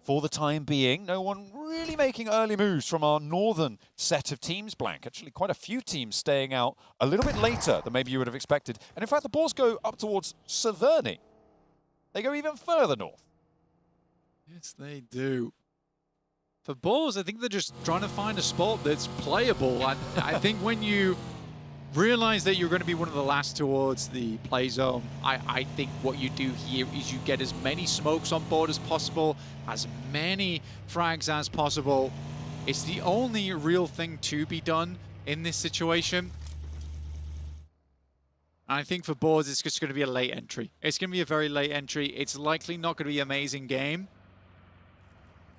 For the time being, no one really making early moves from our northern set of teams, Blank. Actually, quite a few teams staying out a little bit later than maybe you would have expected. And in fact, the Boars go up towards Severny. They go even further north. Yes, they do. For Boars, I think they're just trying to find a spot that's playable. I think when you realize that you're going to be one of the last towards the play zone, I think what you do here is you get as many smokes on board as possible, as many frags as possible. It's the only real thing to be done in this situation. I think for Boars, it's just going to be a late entry. It's going to be a very late entry. It's likely not going to be an amazing game.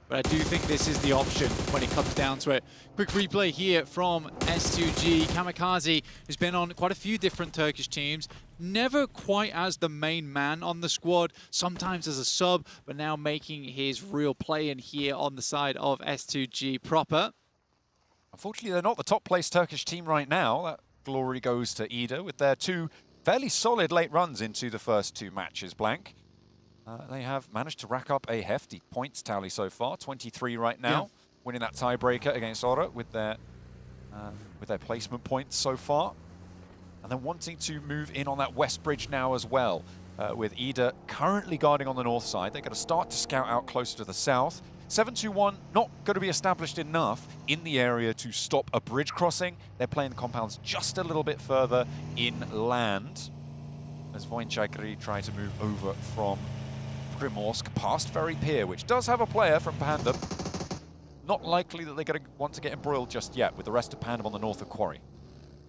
But I do think this is the option when it comes down to it. Quick replay here from S2G. Kamikaze has been on quite a few different Turkish teams. Never quite as the main man on the squad, sometimes as a sub, but now making his real play in here on the side of S2G proper. Unfortunately, they're not the top placed Turkish team right now. That glory goes to Ida with their 2 fairly solid late runs into the first 2 matches, Blank. They have managed to rack up a hefty points tally so far, 23 right now, winning that tiebreaker against Aura with their placement points so far. And then wanting to move in on that west bridge now as well, with Ida currently guarding on the north side. They're going to start to scout out closer to the south. 7-2-1 not going to be established enough in the area to stop a bridge crossing. They're playing the compounds just a little bit further inland, as Voinchagri try to move over from Primorsk past Ferry Pier, which does have a player from Pandem. Not likely that they're going to want to get embroiled just yet with the rest of Pandem on the north of Quarry.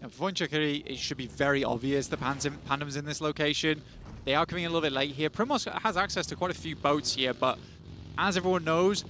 And for Voinchagri, it should be very obvious the Pandem's in this location. They are coming a little bit late here. Primorsk has access to quite a few boats here, but as everyone knows,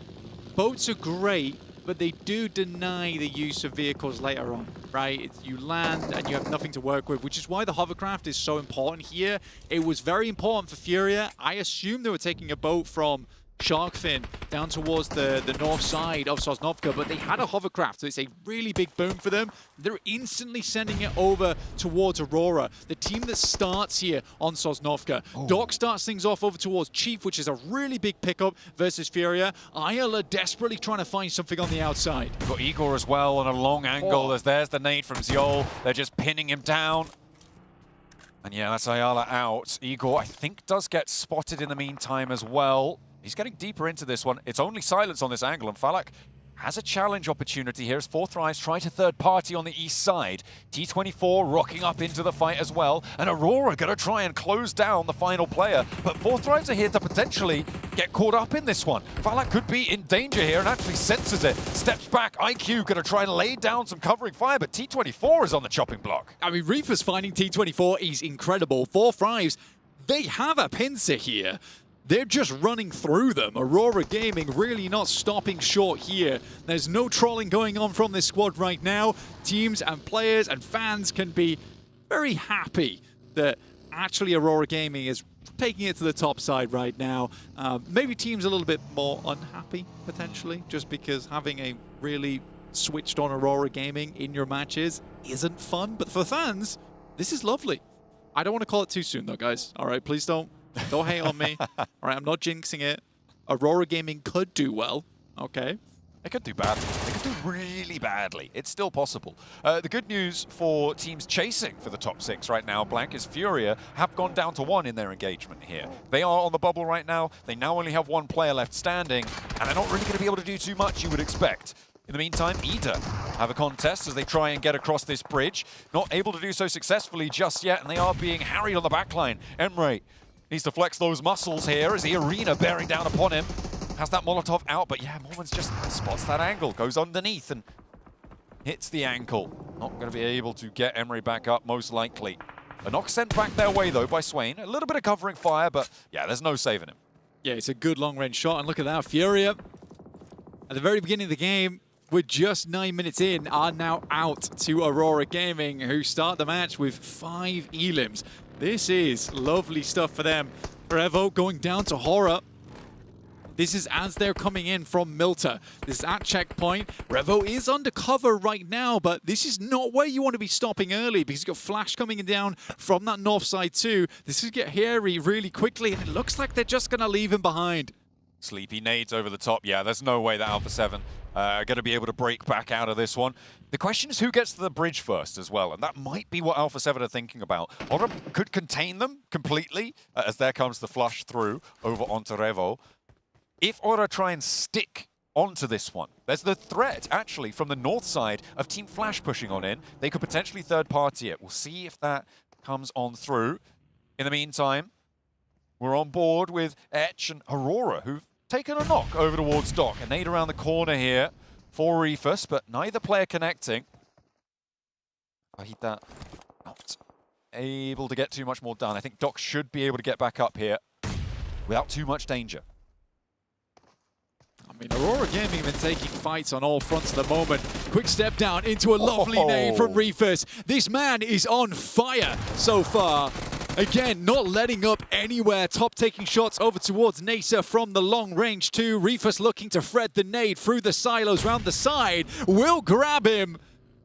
boats are great, but they do deny the use of vehicles later on, right? You land and you have nothing to work with, which is why the hovercraft is so important here. It was very important for Furia. I assume they were taking a boat from Sharkfin down towards the north side of Sosnovka, but they had a hovercraft, so it's a really big boom for them. They're instantly sending it over towards Aurora, the team that starts here on Sosnovka. Doc starts things off over towards Chief, which is a really big pickup versus Furia. IL are desperately trying to find something on the outside. We've got Igor as well on a long angle. There's the nade from Ziol. They're just pinning him down. And yeah, that's Ayala out. Igor, I think, does get spotted in the meantime as well. He's getting deeper into this one. It's only silence on this angle, and Falak has a challenge opportunity here as 4 Thrives try to third party on the east side. T24 rocking up into the fight as well, and Aurora going to try and close down the final player. But 4 Thrives are here to potentially get caught up in this one. Falak could be in danger here and actually senses it. Steps back, IQ going to try and lay down some covering fire, but T24 is on the chopping block. I mean, Reaper's finding T24 is incredible. 4 Thrives, they have a pincer here. they're just running through them. Aurora Gaming really not stopping short here. There's no trolling going on from this squad right now. Teams and players and fans can be very happy that actually Aurora Gaming is taking it to the top side right now. Maybe teams a little bit more unhappy, potentially, just because having a really switched on Aurora Gaming in your matches isn't fun. But for fans, this is lovely. I don't want to call it too soon, though, guys. All right, please don't hate on me. All right, I'm not jinxing it. Aurora Gaming could do well, okay? They could do badly. They could do really badly. It's still possible. The good news for teams chasing for the top 6 right now, Blank, is Furia have gone down to 1 in their engagement here. They are on the bubble right now. They now only have 1 player left standing, and they're not really going to be able to do too much, you would expect. In the meantime, Ida have a contest as they try and get across this bridge. Not able to do so successfully just yet, and they are being harried on the backline. Emre needs to flex those muscles here as the arena bearing down upon him. Has that Molotov out, but yeah, Mormons just spots that angle, goes underneath and hits the ankle. Not going to be able to get Emre back up, most likely. A knock sent back their way, though, by Swain. A little bit of covering fire, but yeah, there's no saving him. Yeah, it's a good long-range shot, and look at that. Furia, at the very beginning of the game, we're just 9 minutes in, are now out to Aurora Gaming, who start the match with 5 elims. This is lovely stuff for them. Revo going down to Horror. This is as they're coming in from Milta. This is at checkpoint. Revo is undercover right now, but this is not where you want to be stopping early because you've got Flash coming down from that north side too. This is get hairy really quickly, and it looks like they're just going to leave him behind. Sleepy nades over the top. Yeah, there's no way that Alpha 7 are going to be able to break back out of this one. The question is who gets to the bridge first as well, and that might be what Alpha 7 are thinking about. Aura could contain them completely as there comes the flush through over onto Revo. If Aura try and stick onto this one, there's the threat, actually, from the north side of Team Flash pushing on in. They could potentially third-party it. We'll see if that comes on through. In the meantime, we're on board with Etch and Aurora, who've taken a knock over towards Doc. A nade around the corner here for Reefus, but neither player connecting. Ahita not able to get too much more done. I think Doc should be able to get back up here without too much danger. I mean, Aurora Gaming have been taking fights on all fronts at the moment. Quick step down into a lovely nade from Reefus. This man is on fire so far. Again, not letting up anywhere. Top taking shots over towards Nasa from the long range too. Reefus looking to thread the nade through the silos round the side. Will grab him.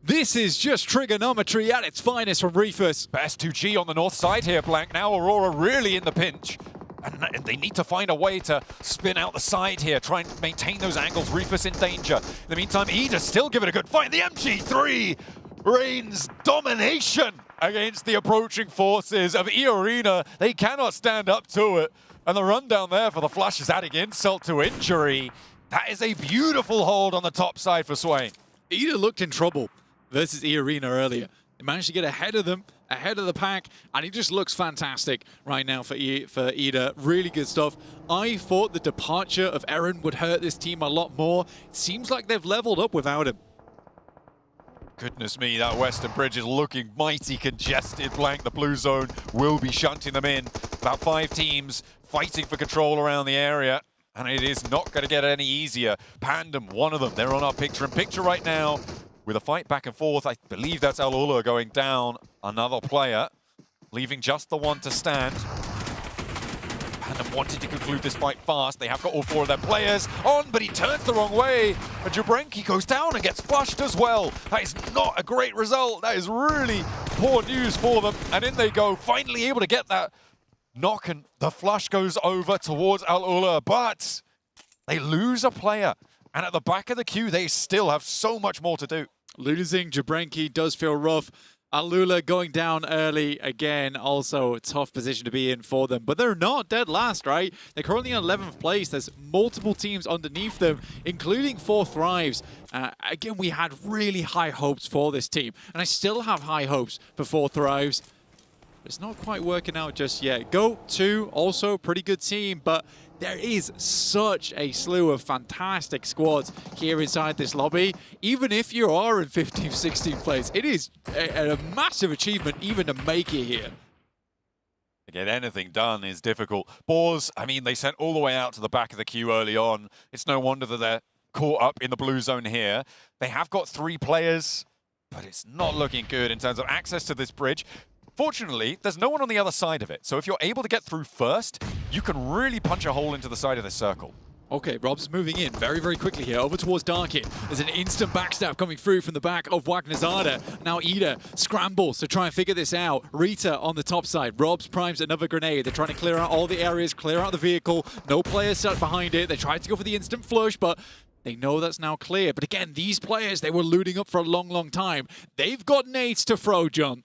This is just trigonometry at its finest from Reefus. Best 2G on the north side here, Blank. Now Aurora really in the pinch. And they need to find a way to spin out the side here, try and maintain those angles. Reefus in danger. In the meantime, Ida still giving a good fight. The MG3 reigns domination against the approaching forces of E-Arena. They cannot stand up to it. And the rundown there for the Flash is adding insult to injury. That is a beautiful hold on the top side for Swain. Ida looked in trouble versus E-Arena earlier. He managed to get ahead of them, ahead of the pack, and he just looks fantastic right now for Ida. Really good stuff. I thought the departure of Eren would hurt this team a lot more. It seems like they've leveled up without him. Goodness me, that western bridge is looking mighty congested. Blank, the blue zone will be shunting them in. About 5 teams fighting for control around the area, and it is not going to get any easier. Pandem, one of them, they're on our picture-in-picture right now. With a fight back and forth, I believe that's Al-Ula going down. Another player, leaving just the one to stand. Pandem wanted to conclude this fight fast. They have got all 4 of their players on, but he turns the wrong way. And Jabrenki goes down and gets flushed as well. That is not a great result. That is really poor news for them. And in they go, finally able to get that knock, and the flush goes over towards Al-Ula, but they lose a player. And at the back of the queue, they still have so much more to do. Losing Jabrenki does feel rough. Al-Ula going down early again, also a tough position to be in for them. But they're not dead last, right? They're currently in 11th place. There's multiple teams underneath them, including 4 Thrives. Again, we had really high hopes for this team. And I still have high hopes for 4 Thrives. It's not quite working out just yet. Go 2, also pretty good team, but there is such a slew of fantastic squads here inside this lobby. Even if you are in 15th, 16th place, it is a massive achievement even to make it here. To get anything done is difficult. Boars, I mean, they sent all the way out to the back of the queue early on. It's no wonder that they're caught up in the blue zone here. They have got 3 players, but it's not looking good in terms of access to this bridge. Fortunately, there's no one on the other side of it. So if you're able to get through first, you can really punch a hole into the side of this circle. Okay, Rob's moving in very, very quickly here, over towards Darkin. There's an instant backstab coming through from the back of Wagnazada. Now Ida scrambles to try and figure this out. Rita on the top side. Rob's primes another grenade. They're trying to clear out all the areas, clear out the vehicle. No players sat behind it. They tried to go for the instant flush, but they know that's now clear. But again, these players, they were looting up for a long, long time. They've got nades to throw, John.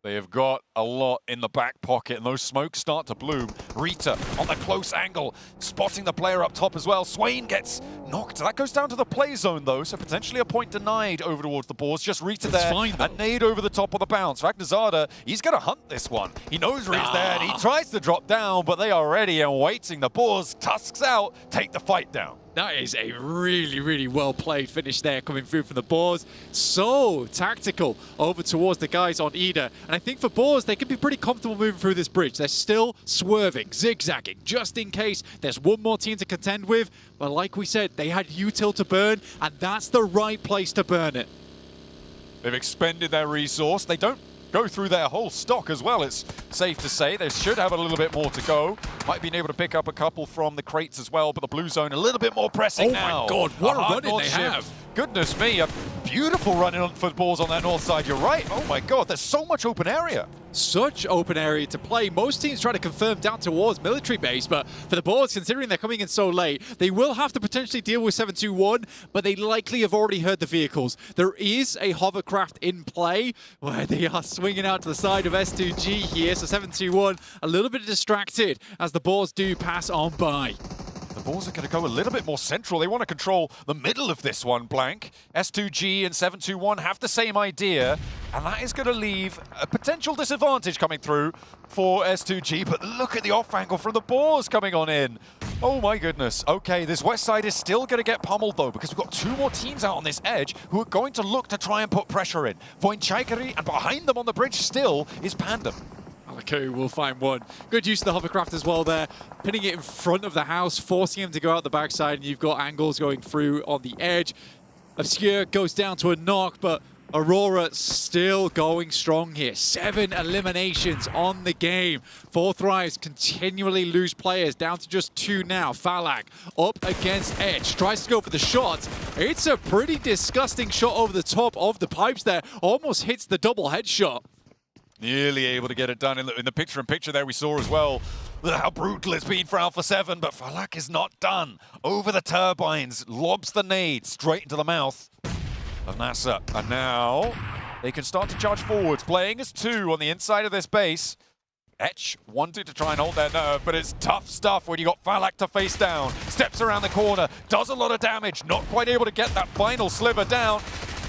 They have got a lot in the back pocket, and those smokes start to bloom. Rita on the close angle, spotting the player up top as well. Swain gets knocked. That goes down to the play zone, though, so potentially a point denied over towards the boards. Just Rita That's there, fine, a nade over the top of the bounce. Ragnazada, he's going to hunt this one. He knows Rita's there, and he tries to drop down, but they are ready and waiting. The boars, tusks out, take the fight down. That is a really, really well-played finish there coming through from the Boars. So tactical over towards the guys on Ida. And I think for Boars, they can be pretty comfortable moving through this bridge. They're still swerving, zigzagging, just in case there's one more team to contend with. But like we said, they had util to burn, and that's the right place to burn it. They've expended their resource. They don't go through their whole stock as well, it's safe to say. They should have a little bit more to go. Might have been able to pick up a couple from the crates as well, but the blue zone a little bit more pressing now. Oh my God, what a run-in they have. Goodness me, a beautiful run-in for balls on that north side. You're right. Oh my God, there's so much open area. Such open area to play. Most teams try to confirm down towards military base, but for the Boards, considering they're coming in so late, they will have to potentially deal with 721, but they likely have already heard the vehicles. There is a hovercraft in play where they are swinging out to the side of S2G here, so 721 a little bit distracted as the Boards do pass on by. The Boars are going to go a little bit more central. They want to control the middle of this one, Blank. S2G and 721 have the same idea, and that is going to leave a potential disadvantage coming through for S2G. But look at the off angle from the Boars coming on in. Oh my goodness. Okay, this west side is still going to get pummeled though, because we've got 2 more teams out on this edge who are going to look to try and put pressure in. Voinchaikari, and behind them on the bridge still is Pandem. Alaku will find one. Good use of the hovercraft as well there. Pinning it in front of the house, forcing him to go out the backside, and you've got angles going through on the edge. Obscure goes down to a knock, but Aurora still going strong here. 7 eliminations on the game. 4 Thrives continually lose players, down to just 2 now. Falak up against Edge, tries to go for the shot. It's a pretty disgusting shot over the top of the pipes there. Almost hits the double headshot. Nearly able to get it done in the picture-in-picture there we saw as well. How brutal it's been for Alpha 7, but Falak is not done. Over the turbines, lobs the nade straight into the mouth of NASA. And now they can start to charge forwards, playing as 2 on the inside of this base. Etch wanted to try and hold their nerve, but it's tough stuff when you got Falak to face down. Steps around the corner, does a lot of damage, not quite able to get that final sliver down.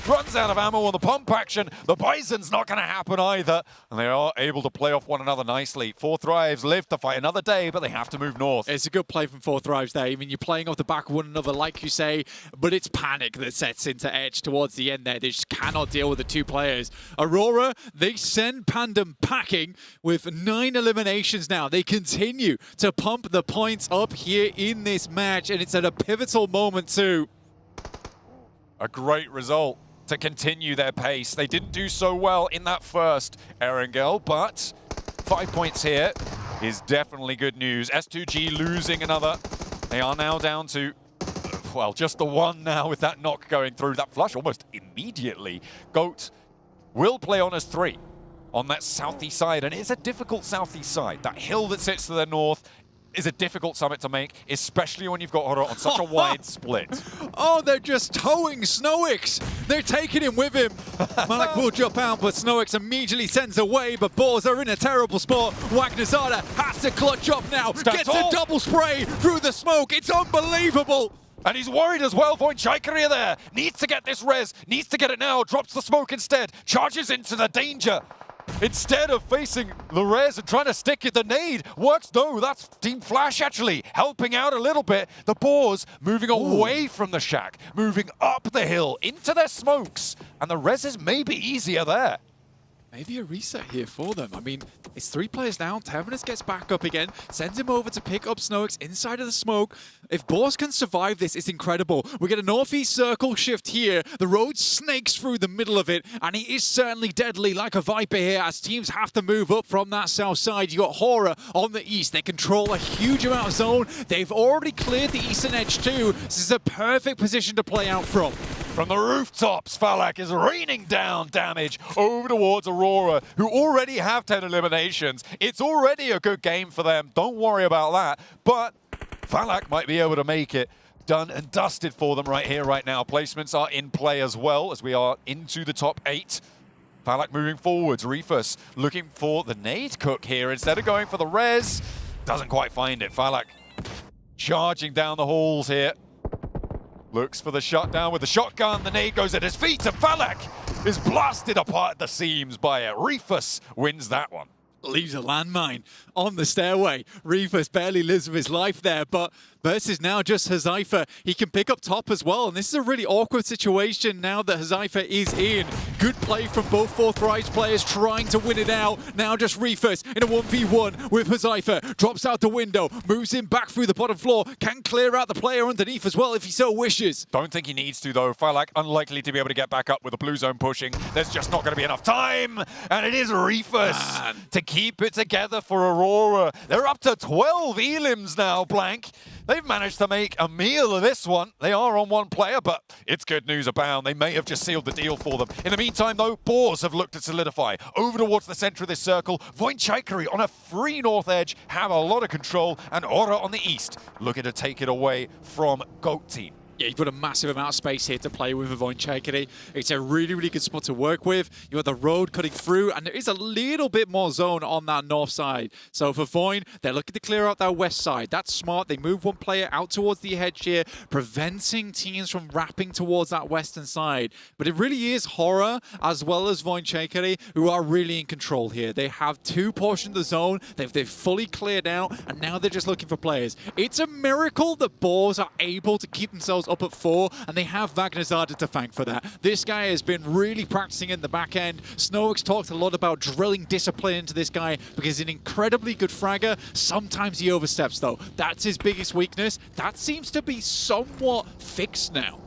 Runs out of ammo on the pump action. The Bison's not going to happen either. And they are able to play off one another nicely. 4 Thrives live to fight another day, but they have to move north. It's a good play from 4 Thrives there. I mean, you're playing off the back of one another, like you say, but it's panic that sets into Edge towards the end there. They just cannot deal with the 2 players. Aurora, they send Pandem packing with 9 eliminations now. They continue to pump the points up here in this match, and it's at a pivotal moment too. A great result to continue their pace. They didn't do so well in that first Erangel, but 5 points here is definitely good news. S2G losing another. They are now down to, well, just the 1 now with that knock going through. That flush almost immediately. Goat will play on as 3 on that southeast side, and it's a difficult southeast side. That hill that sits to the north is a difficult summit to make, especially when you've got Horo on such a wide split. Oh, they're just towing Snowix. They're taking him with him. Malak will jump out, but Snowix immediately sends away, but Boars are in a terrible spot. Wagnazada has to clutch up now. Gets a double spray through the smoke. It's unbelievable. And he's worried as well. Voinchaikari there. Needs to get this res. Needs to get it now. Drops the smoke instead. Charges into the danger. Instead of facing the res and trying to stick at the nade, works. No, that's Team Flash actually helping out a little bit. The Boars moving away from the shack, moving up the hill into their smokes, and the reses may be easier there. Maybe a reset here for them. I mean, it's 3 players down. Terminus gets back up again, sends him over to pick up Snoix inside of the smoke. If Boars can survive this, it's incredible. We get a northeast circle shift here. The road snakes through the middle of it, and it is certainly deadly like a Viper here as teams have to move up from that south side. You got Horror on the east. They control a huge amount of zone. They've already cleared the eastern edge too. This is a perfect position to play out from. From the rooftops, Falak is raining down damage over towards Aurora, who already have 10 eliminations. It's already a good game for them. Don't worry about that. But Falak might be able to make it. Done and dusted for them right here, right now. Placements are in play as well as we are into the top 8. Falak moving forwards. Reefus looking for the nade cook here instead of going for the res. Doesn't quite find it. Falak charging down the halls here. Looks for the shutdown with the shotgun. The nade goes at his feet, and Falak is blasted apart at the seams by it. Reefus wins that one. Leaves a landmine on the stairway. Reefus barely lives with his life there, but versus now just Hazaifa. He can pick up top as well, and this is a really awkward situation now that Hazaifa is in. Good play from both Fourth Rise players trying to win it out. Now just Reefus in a 1v1 with Hazaifa. Drops out the window, moves in back through the bottom floor, can clear out the player underneath as well if he so wishes. Don't think he needs to though. Falak unlikely to be able to get back up with the blue zone pushing. There's just not going to be enough time, and it is Reefus to keep it together for Aurora. They're up to 12 elims now, Blank. They've managed to make a meal of this one. They are on 1 player, but it's good news abound. They may have just sealed the deal for them. In the meantime, though, Boars have looked to solidify. Over towards the center of this circle, Voinchaikari on a free north edge have a lot of control, and Aura on the east looking to take it away from Goat Team. Yeah, you've got a massive amount of space here to play with Voinchaikari. It's a really, really good spot to work with. You have the road cutting through, and there is a little bit more zone on that north side. So for Voin, they're looking to clear out that west side. That's smart. They move 1 player out towards the edge here, preventing teams from wrapping towards that western side. But it really is Horror as well as Voinchaikari who are really in control here. They have 2 portions of the zone. They've fully cleared out, and now they're just looking for players. It's a miracle that Boars are able to keep themselves up at 4, and they have Vagnazada to thank for that. This guy has been really practicing in the back end. Snoix talked a lot about drilling discipline into this guy because he's an incredibly good fragger. Sometimes he oversteps though. That's his biggest weakness. That seems to be somewhat fixed now.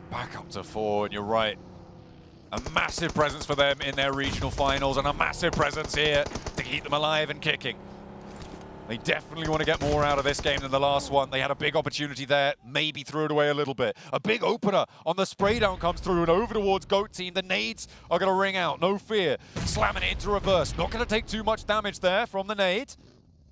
Back up to 4, and you're right. A massive presence for them in their regional finals, and a massive presence here to keep them alive and kicking. They definitely want to get more out of this game than the last one. They had a big opportunity there, maybe threw it away a little bit. A big opener on the spray down comes through, and over towards Goat Team. The nades are going to ring out, no fear. Slamming it into reverse. Not going to take too much damage there from the nade.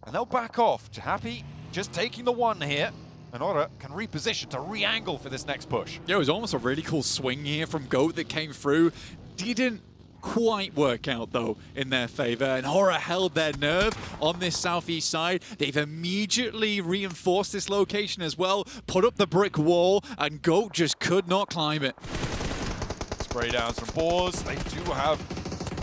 And they'll back off. Happy just taking the 1 here. And Aura can reposition to re-angle for this next push. Yeah, it was almost a really cool swing here from Goat that came through. Didn't quite work out though in their favor, and Horror held their nerve on this southeast side. They've immediately reinforced this location as well, put up the brick wall, and Goat just could not climb it. Spray downs from Boars. They do have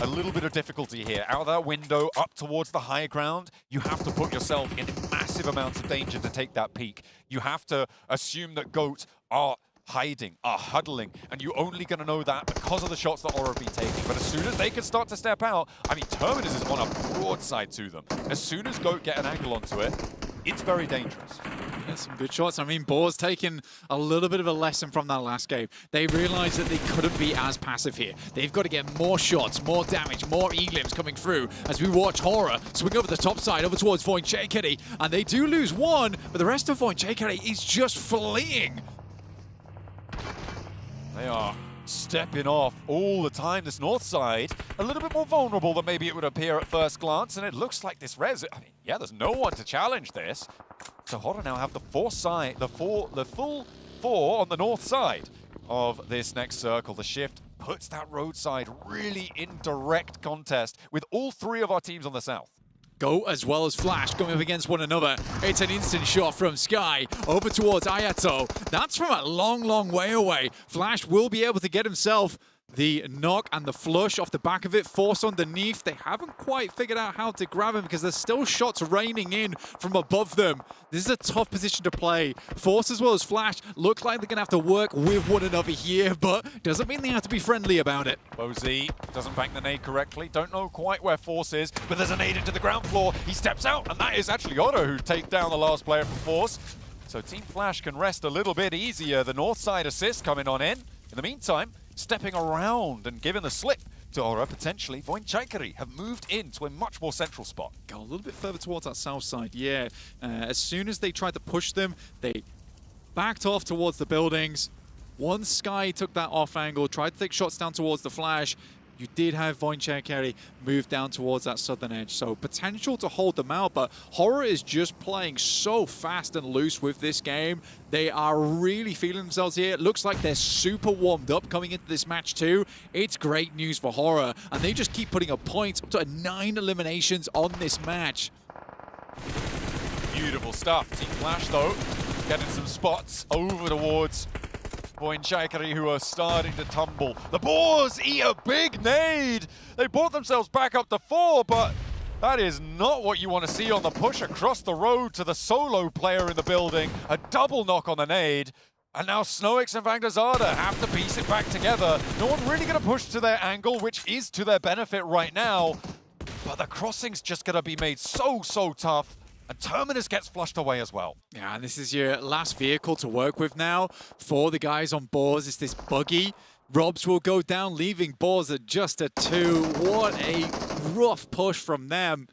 a little bit of difficulty here. Out of that window, up towards the high ground, you have to put yourself in massive amounts of danger to take that peak. You have to assume that Goat are hiding, are huddling, and you're only going to know that because of the shots that Aura have been taking. But as soon as they can start to step out, I mean, Terminus is on a broadside to them. As soon as Goat get an angle onto it, it's very dangerous. Yeah, some good shots. I mean, Boars taking a little bit of a lesson from that last game. They realized that they couldn't be as passive here. They've got to get more shots, more damage, more elims coming through as we watch Horror swing over the top side, over towards Voinchaikari, and they do lose 1, but the rest of Voinchaikari is just fleeing. They are stepping off all the time. This north side, a little bit more vulnerable than maybe it would appear at first glance, and it looks like this res, I mean, yeah, there's no one to challenge this. So Horror now have the full 4 on the north side of this next circle. The shift puts that roadside really in direct contest with all 3 of our teams on the south. Goat as well as Flash going up against one another. It's an instant shot from Sky over towards Ayato. That's from a long, long way away. Flash will be able to get himself the knock and the flush off the back of it. Force underneath. They haven't quite figured out how to grab him because there's still shots raining in from above them. This is a tough position to play. Force as well as Flash look like they're going to have to work with one another here, but doesn't mean they have to be friendly about it. Bozy doesn't bank the nade correctly. Don't know quite where Force is, but there's a nade into the ground floor. He steps out, and that is actually Otto who takes down the last player from Force. So Team Flash can rest a little bit easier. The north side assist coming on in. In the meantime, stepping around and giving the slip to Aura, potentially, Voinchaikari have moved into a much more central spot. Go a little bit further towards that south side, yeah. As soon as they tried to push them, they backed off towards the buildings. Once Sky took that off angle, tried to take shots down towards the Flash, you did have Voinchaikari move down towards that southern edge. So potential to hold them out, but Horror is just playing so fast and loose with this game. They are really feeling themselves here. It looks like they're super warmed up coming into this match too. It's great news for Horror, and they just keep putting up points, up to 9 eliminations on this match. Beautiful stuff. Team Flash, though, getting some spots over towards Voinchaikari, who are starting to tumble. The Boars eat a big nade. They brought themselves back up to 4, but that is not what you want to see on the push across the road to the solo player in the building. A double knock on the nade. And now Snowix and Vangdazada have to piece it back together. No one really going to push to their angle, which is to their benefit right now. But the crossing's just going to be made so tough. And Terminus gets flushed away as well. Yeah, and this is your last vehicle to work with now for the guys on Boars. It's this buggy. Robs will go down, leaving Boars at just a 2. What a rough push from them.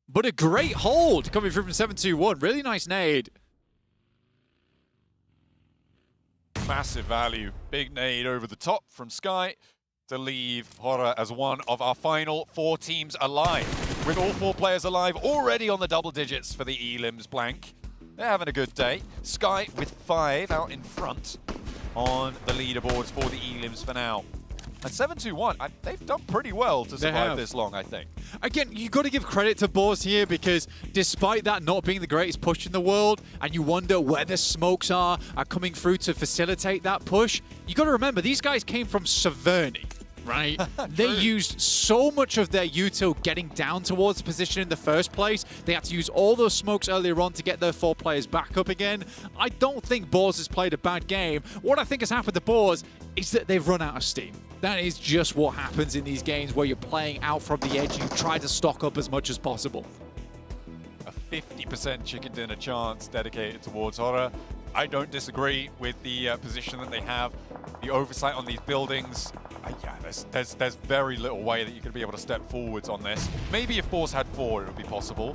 But a great hold coming through from 721. Really nice nade. Massive value. Big nade over the top from Sky to leave Horror as one of our final 4 teams alive. With all 4 players alive, already on the double digits for the Elims blank. They're having a good day. Sky with 5 out in front on the leaderboards for the Elims for now. And 721, they've done pretty well to survive this long, I think. Again, you got to give credit to Boars here because despite that not being the greatest push in the world, and you wonder where the smokes are coming through to facilitate that push, you got to remember these guys came from Severny. Right? They used so much of their util getting down towards the position in the first place. They had to use all those smokes earlier on to get their 4 players back up again. I don't think Boars has played a bad game. What I think has happened to Boars is that they've run out of steam. That is just what happens in these games where you're playing out from the edge. You try to stock up as much as possible. A 50% chicken dinner chance dedicated towards Horror. I don't disagree with the position that they have. The oversight on these buildings. Yeah, there's very little way that you could be able to step forwards on this. Maybe if Boars had 4, it would be possible,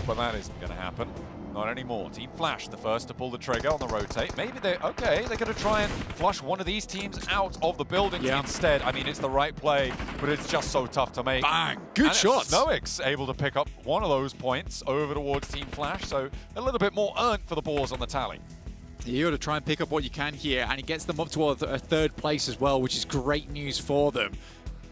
but that isn't going to happen. Not anymore. Team Flash, the first to pull the trigger on the rotate. Maybe they're going to try and flush one of these teams out of the building instead. I mean, it's the right play, but it's just so tough to make. Bang! Good shots. Snowix able to pick up one of those points over towards Team Flash, so a little bit more earned for the Boars on the tally. You got to try and pick up what you can here, and it gets them up to a 3rd place as well, which is great news for them.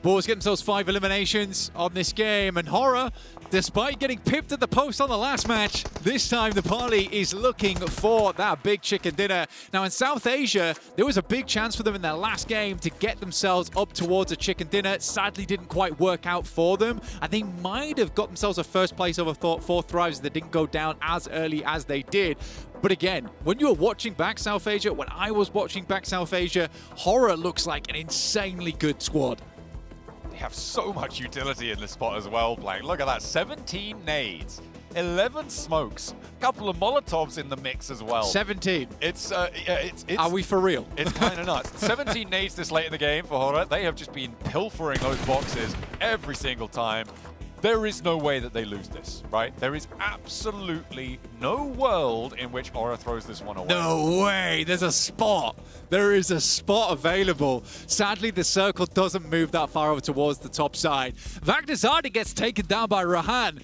Boars get themselves 5 eliminations on this game, and Horror, despite getting pipped at the post on the last match, this time the party is looking for that big chicken dinner. Now in South Asia, there was a big chance for them in their last game to get themselves up towards a chicken dinner. Sadly didn't quite work out for them, and they might have got themselves a 1st place over 4 Thrives that didn't go down as early as they did. But again, when you were watching back South Asia, when I was watching back South Asia, Horror looks like an insanely good squad. They have so much utility in this spot as well, Blank. Look at that, 17 nades, 11 smokes, a couple of Molotovs in the mix as well. 17. It's Are we for real? It's kind of nuts. 17 nades this late in the game for Horror. They have just been pilfering those boxes every single time. There is no way that they lose this, right? There is absolutely no world in which Horror throws this one away. No way! There's a spot! There is a spot available. Sadly, the circle doesn't move that far over towards the top side. Vagdazadi gets taken down by Rahan.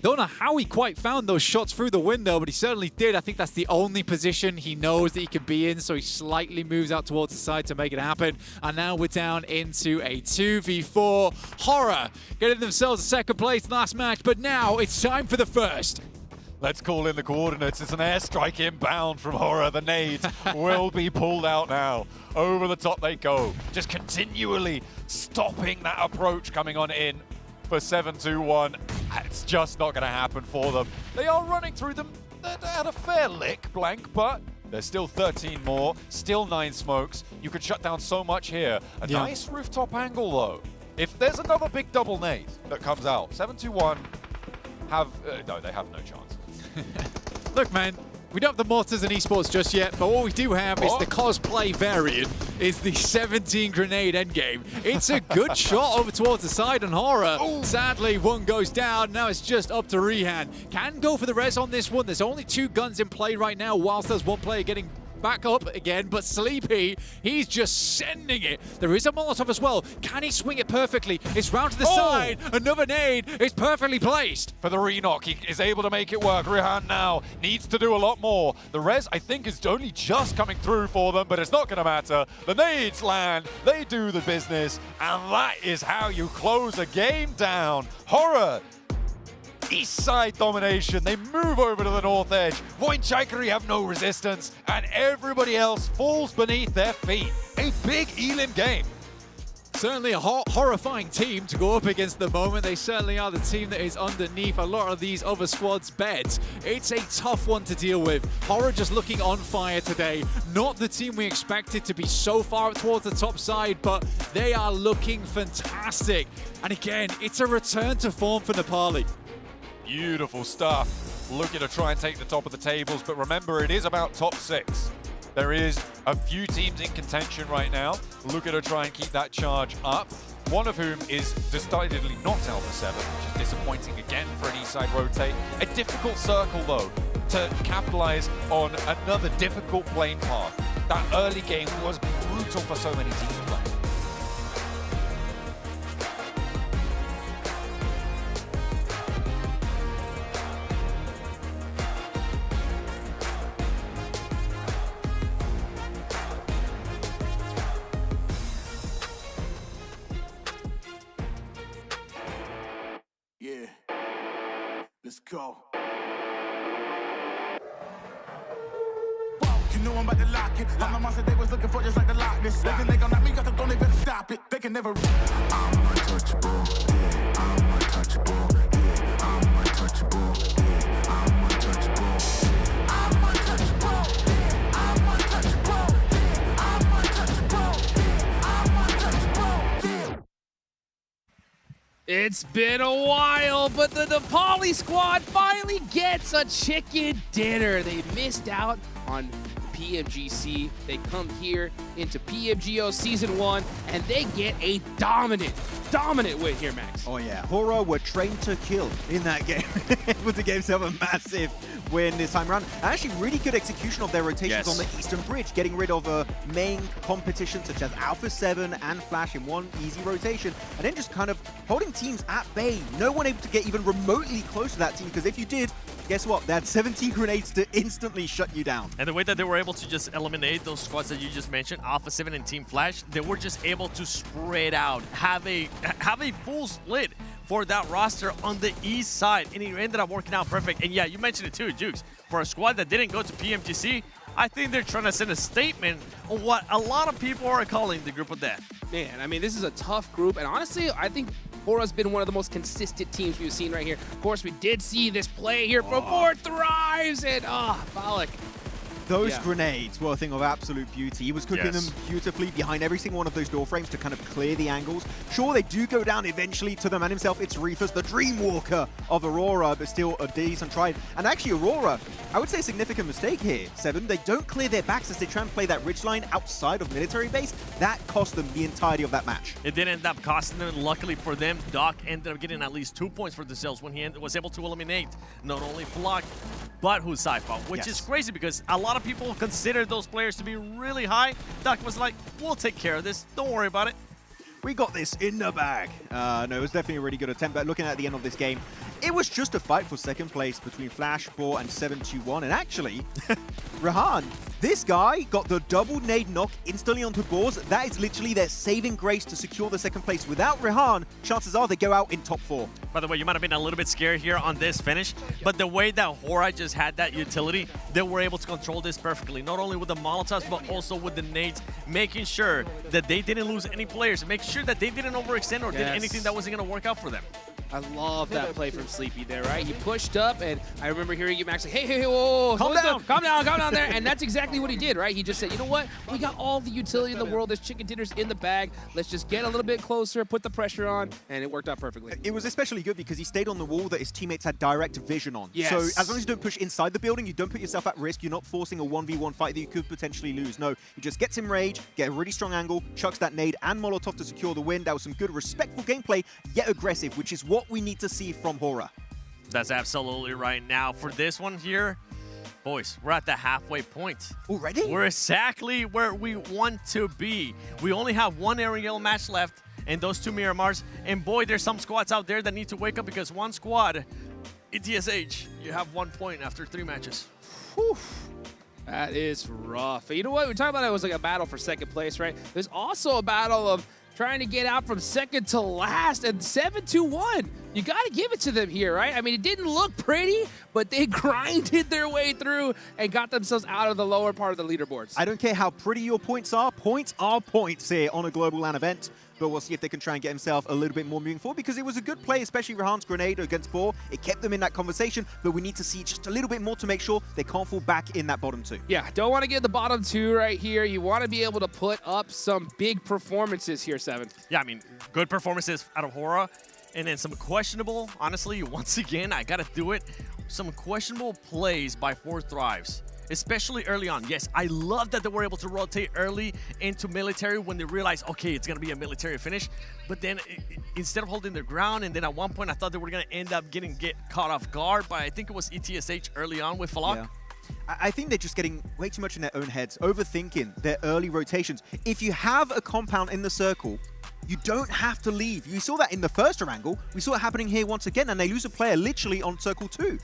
Don't know how he quite found those shots through the window, but he certainly did. I think that's the only position he knows that he can be in, so he slightly moves out towards the side to make it happen. And now we're down into a 2v4. Horror getting themselves a 2nd place in the last match, but now it's time for the 1st. Let's call in the coordinates. It's an airstrike inbound from Horror. The nades will be pulled out now. Over the top they go. Just continually stopping that approach coming on in for 7-2-1. It's just not going to happen for them. They are running through them at a fair lick, Blank, but there's still 13 more, still 9 smokes. You could shut down so much here. A nice rooftop angle, though. If there's another big double nade that comes out, 7-2-1 no, they have no chance. Look, man, we don't have the mortars and esports just yet, but what we do have is the cosplay variant, is the 17 grenade endgame. It's a good shot over towards the side on Horror. Sadly, one goes down. Now it's just up to Rehan. Can go for the res on this one. There's only 2 guns in play right now, whilst there's one player getting back up again, but Sleepy, he's just sending it. There is a Molotov as well. Can he swing it perfectly? It's round to the side. Another nade is perfectly placed. For the re-knock, he is able to make it work. Rehan now needs to do a lot more. The res, I think, is only just coming through for them, but it's not going to matter. The nades land, they do the business, and that is how you close a game down. Horror, east side domination. They move over to the north edge. Voinchikari have no resistance, and everybody else falls beneath their feet. A big Elim game. Certainly a horrifying team to go up against the moment. They certainly are the team that is underneath a lot of these other squads' beds. It's a tough one to deal with. Horror just looking on fire today. Not the team we expected to be so far up towards the top side, but they are looking fantastic. And again, it's a return to form for Nepali. Beautiful stuff. Looking to try and take the top of the tables, but remember, it is about top 6. There is a few teams in contention right now. Looking to try and keep that charge up. One of whom is decidedly not Alpha 7, which is disappointing again for an Eastside rotate. A difficult circle, though, to capitalize on another difficult plane path. That early game was brutal for so many teams playing. Yeah, let's go. You know I'm about to lock it. I'm the monster they was looking for, just like the Loch Ness. They gon' knock me off the throne, they better stop it. They can never. I'm untouchable. Yeah, I'm untouchable. Yeah, I'm untouchable. Yeah, I'm untouchable. Yeah, I'm untouchable. Yeah, I'm untouchable. Yeah, I'm untouchable. Yeah, I'm untouchable. Yeah. It's been a while, but the Nepali squad finally gets a chicken dinner. They missed out on PMGC. They come here into PMGO Season 1, and they get a dominant win here, Max. Oh yeah, Horror were trained to kill in that game. Able to give themselves a massive win this time around. And actually really good execution of their rotations on the Eastern Bridge, getting rid of main competition such as Alpha 7 and Flash in one easy rotation, and then just kind of holding teams at bay. No one able to get even remotely close to that team, because if you did, guess what? They had 17 grenades to instantly shut you down. And the way that they were able to just eliminate those squads that you just mentioned, Alpha 7 and Team Flash, they were just able to spread out, have a full split for that roster on the east side, and it ended up working out perfect. And yeah, you mentioned it too, Jukes. For a squad that didn't go to PMGC, I think they're trying to send a statement on what a lot of people are calling the group of death. Man, I mean, this is a tough group, and honestly, I think Horror's been one of the most consistent teams we've seen right here. Of course, we did see this play here from Four Thrives, and Balak. Those grenades were a thing of absolute beauty. He was cooking them beautifully behind every single one of those door frames to kind of clear the angles. Sure, they do go down eventually to the man himself. It's Reefus, the Dreamwalker of Aurora, but still a decent try. And actually, Aurora, I would say a significant mistake here, Seven. They don't clear their backs as they try and play that ridge line outside of military base. That cost them the entirety of that match. It did end up costing them. Luckily for them, Doc ended up getting at least 2 points for themselves when he was able to eliminate not only Flock, but Husaifa, which is crazy because a lot of people consider those players to be really high. Doc was like, we'll take care of this. Don't worry about it. We got this in the bag. No, it was definitely a really good attempt, but looking at the end of this game, it was just a fight for second place between Flash 4 and 721. And actually, Rehan This guy got the double nade knock instantly onto Boars. That is literally their saving grace to secure the second place. Without Rehan, chances are they go out in top 4. By the way, you might have been a little bit scared here on this finish, but the way that Hora just had that utility, they were able to control this perfectly. Not only with the Molotovs, but also with the nades, making sure that they didn't lose any players, making sure that they didn't overextend or did anything that wasn't going to work out for them. I love that play from Sleepy there, right? He pushed up, and I remember hearing you, Max, like, hey, whoa, calm down there. And that's exactly what he did, right? He just said, you know what? We got all the utility in the world. There's chicken dinners in the bag. Let's just get a little bit closer, put the pressure on, and it worked out perfectly. It was especially good because he stayed on the wall that his teammates had direct vision on. Yes. So as long as you don't push inside the building, you don't put yourself at risk, you're not forcing a 1v1 fight that you could potentially lose. No, he just gets him rage, get a really strong angle, chucks that nade and Molotov to secure the win. That was some good, respectful gameplay, yet aggressive, which is what we need to see from Hora. That's absolutely right. Now, for this one here, boys, we're at the halfway point. Already? We're exactly where we want to be. We only have one aerial match left, and those 2 Miramars. And boy, there's some squads out there that need to wake up because one squad, ETSH, you have 1 point after 3 matches. Whew. That is rough. You know what? We're talking about it was like a battle for second place, right? There's also a battle of trying to get out from second to last, and 7-2-1. You got to give it to them here, right? I mean, it didn't look pretty, but they grinded their way through and got themselves out of the lower part of the leaderboards. I don't care how pretty your points are points here on a global LAN event. But we'll see if they can try and get himself a little bit more moving forward because it was a good play, especially Rehan's grenade against Boar. It kept them in that conversation, but we need to see just a little bit more to make sure they can't fall back in that bottom 2. Yeah, don't want to get the bottom 2 right here. You want to be able to put up some big performances here, 7. Yeah, I mean, good performances out of Hora, and then some questionable, honestly, once again, I got to do it, some questionable plays by 4 Thrives. Especially early on. Yes, I love that they were able to rotate early into military when they realized, okay, it's going to be a military finish. But then instead of holding their ground, and then at one point I thought they were going to end up getting caught off guard by, I think it was ETSH early on with Falak. Yeah. I think they're just getting way too much in their own heads, overthinking their early rotations. If you have a compound in the circle, you don't have to leave. You saw that in the first angle. We saw it happening here once again, and they lose a player literally on circle 2.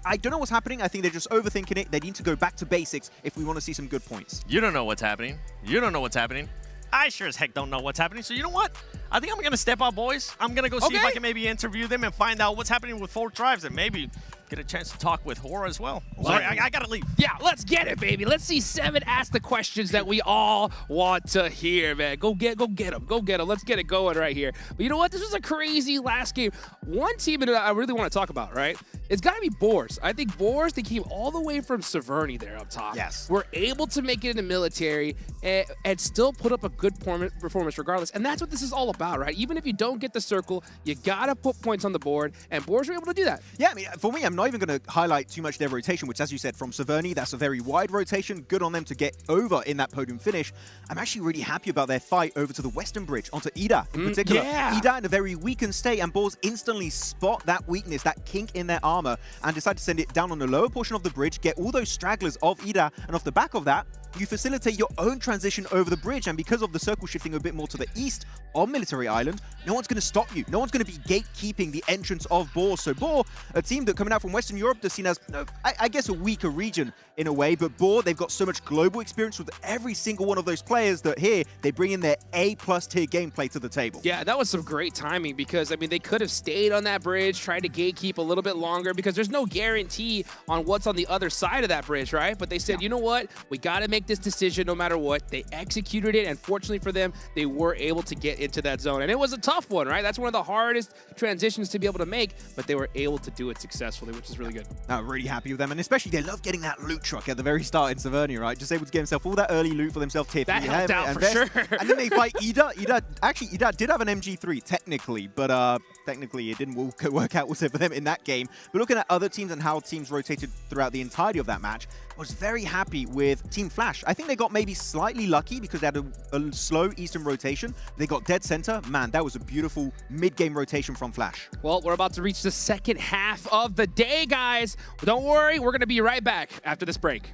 I don't know what's happening. I think they're just overthinking it. They need to go back to basics if we want to see some good points. You don't know what's happening. You don't know what's happening. I sure as heck don't know what's happening. So you know what? I think I'm going to step out, boys. I'm going to go see if I can maybe interview them and find out what's happening with 4 Tribes and maybe get a chance to talk with Hora as well. Sorry, I got to leave. Yeah, let's get it, baby. Let's see 7 ask the questions that we all want to hear, man. Go get them. Go get them. Let's get it going right here. But you know what? This was a crazy last game. One team that I really want to talk about, right? It's got to be Boars. I think Boars, they came all the way from Severny there up top. Yes. We're able to make it in the military and still put up a good performance regardless. And that's what this is all about, right? Even if you don't get the circle, you got to put points on the board. And Boars were able to do that. Yeah, I mean, for me, I'm not even going to highlight too much their rotation, which, as you said, from Severny, that's a very wide rotation. Good on them to get over in that podium finish. I'm actually really happy about their fight over to the Western Bridge, onto Ida in particular. Yeah. Ida in a very weakened state, and Boars instantly spot that weakness, that kink in their armor, and decide to send it down on the lower portion of the bridge, get all those stragglers of Ida, and off the back of that, you facilitate your own transition over the bridge, and because of the circle shifting a bit more to the east on Military Island, no one's going to stop you. No one's going to be gatekeeping the entrance of Boar. So Boar, a team that coming out from Western Europe, they're seen as, I guess, a weaker region in a way, but Boar, they've got so much global experience with every single one of those players that here, they bring in their A+ tier gameplay to the table. Yeah, that was some great timing because, I mean, they could have stayed on that bridge, tried to gatekeep a little bit longer because there's no guarantee on what's on the other side of that bridge, right? But they said, you know what? We got to make this decision no matter what. They executed it, and fortunately for them, they were able to get into that zone. And it was a tough one, right? That's one of the hardest transitions to be able to make, but they were able to do it successfully, which is really good. I'm really happy with them, and especially they love getting that loot truck at the very start in Severny, right? Just able to get himself all that early loot for themselves. Tier 3 that helped out and for sure. And then they fight Ida. Actually, Ida did have an MG3 technically, but technically it didn't work out for them in that game. But looking at other teams and how teams rotated throughout the entirety of that match, I was very happy with Team Flash. I think they got maybe slightly lucky because they had a slow Eastern rotation. They got dead center. Man, that was a beautiful mid-game rotation from Flash. Well, we're about to reach the second half of the day, guys. But don't worry, we're going to be right back after this break.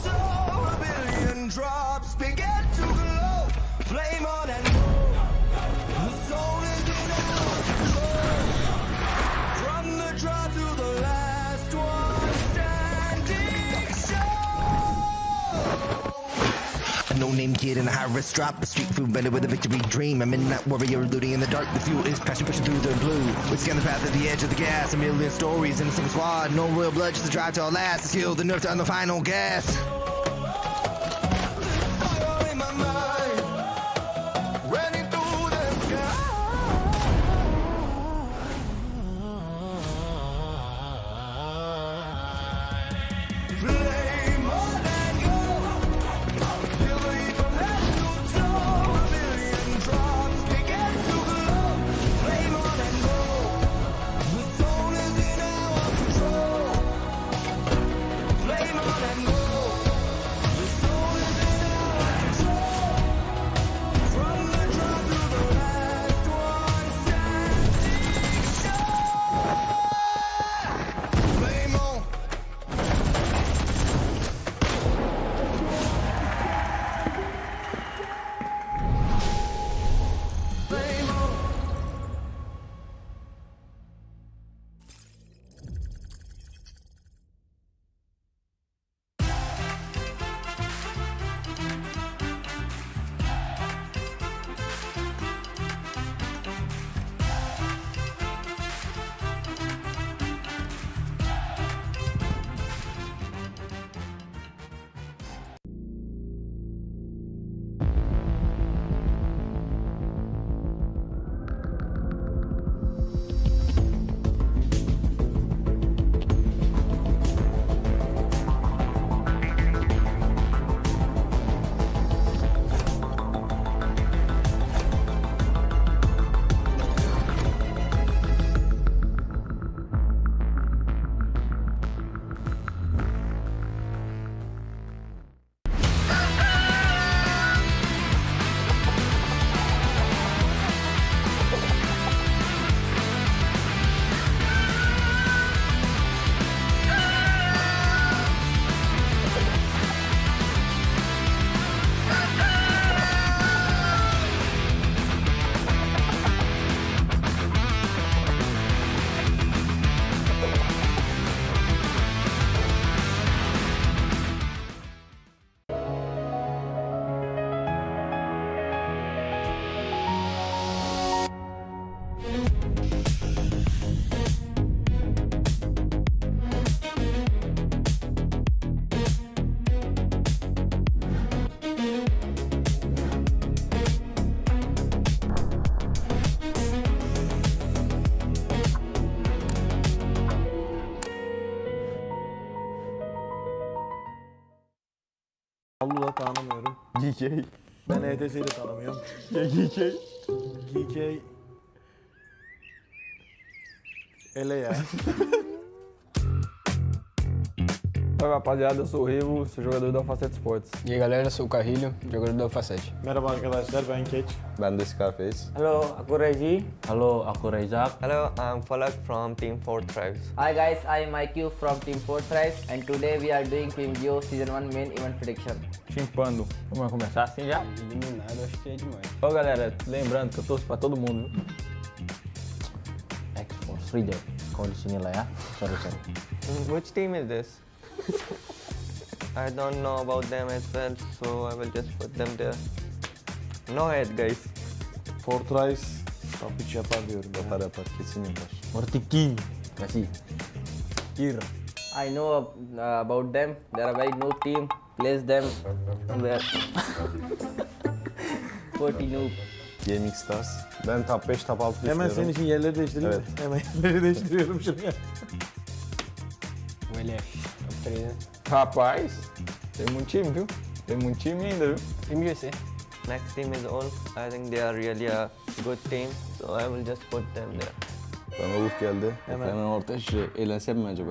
toe, a billion drops begin to glow. Flame on and go. The soul is in our control. From the draw to the last one standing show. A no-name kid in a high-risk drop, a street food vendor with a victory dream. A midnight warrior looting in the dark. The fuel is passion pushing through the blue. We scan the path at the edge of the gas. A million stories in a single squad. No royal blood, just a drive to our last. The skill, the nerve to on the final gas. Fire in my mind, running through the sky. Flame on and go. Feel the heat from head to toe. A million drops begin to glow. Flame on and go. The soul is in our control. Flame on and go. The soul is in our control. From the draw to the last one standing show. Flame on. Flame on. Abdullah tanımıyorum. GK. Ben ETS'yi de tanımıyorum. GK. GK. Ele é. Oi rapaziada, eu sou o Revo, sou jogador da Alfacete Esportes. E aí galera, sou o Carrilho, jogador da Alfacete. Merhaba arkadaşlar, ben Keç. Ben de Scarface. Hello, aku Reji. Hello, aku Rezak. Hello, I'm Falak from Team 4 Tribes. Hi guys, I'm IQ from Team 4 Tribes and today we are doing PMGO Season 1 main event prediction. Chimpando. Vamos começar assim já? Eliminado, acho que é demais. Ô galera, lembrando que eu torço pra todo mundo, viu? X-Force Reader. Kau di sini lah ya. Sorry. Which team is this? I don't know about them as well, so I will just put them there. No head guys. Fortrice top 3 yapar diyorum. Yapar, kesin yapar. Mortiki. Kasih. Kir. I know about them. They are a very noob team. Place them where 40 noob. Gaming Stars. Ben top 5, top 6 Hemen düşünüyorum. senin için yerleri değiştireyim mi? Hemen yerleri değiştiriyorum şuraya. Welef. Top 3. Rapaz, tem muito time, viu? Tem muito time ainda, viu? Time USA. Next team is all. I think they are really a good team, so I will just put them there. Bana Uf geldi. Hemen. Hemen ortaya şuraya eğlensem mi acaba?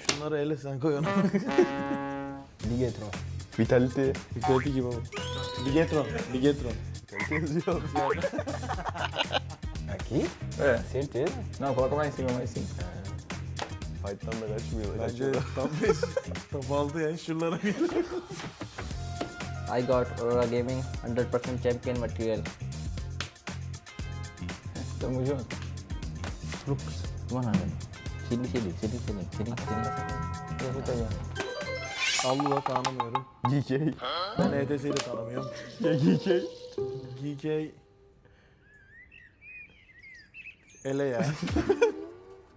Şunları ele sen koy onu. Ligetron. Vitality. Vitality gibi oldu. Ligetron. Ligetron. Yazıyor. Aqui? É. Certeza? Não, coloca mais em cima, mais em cima. Fight'tan da kaçmıyor. Bence top 5, top 6 ya şuralara bir. I got Aurora Gaming 100% champion material. Tamo junto. Looks. Mana nih? Sini. Ya situ aja. Allah'ı tanımıyorum. GK. Ben ETS'yi de tanımıyorum. Ya GK. GK. Ele ya.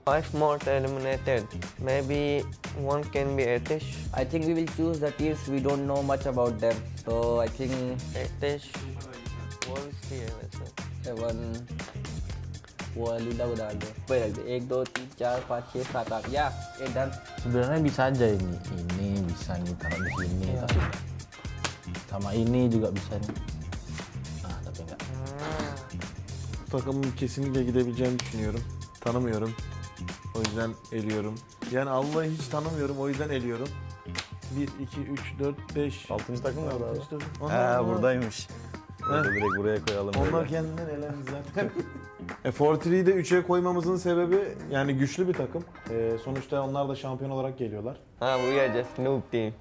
5 more eliminated. Maybe one can be Etish. I think we will choose the teams we don't know much about them. So I think Etish. Wolves भी है वैसे. 7 वो Linda udah ada. Berapa lagi? 1, 2, 3, 4, 5, 6, 7, 8. Ya, dan Sebenarnya bisa aja ini bisa nih taruh di sini, tapi sama ini juga bisa nih. Nah, tapi enggak. Takımın kesinlikle gidebileceğini düşünüyorum. Tanımıyorum. O yüzden eliyorum. Yani Allah'ı hiç tanımıyorum, o yüzden eliyorum. 1, 2, 3, 4, 5. 6. takım nerede abi? Onlar Buradaymış. Orada direkt buraya koyalım. Onlar böyle. kendinden elendi zaten. Fortree'yi de 3'e koymamızın sebebi yani güçlü bir takım. Sonuçta onlar da şampiyon olarak geliyorlar. हाँ we are just noob team.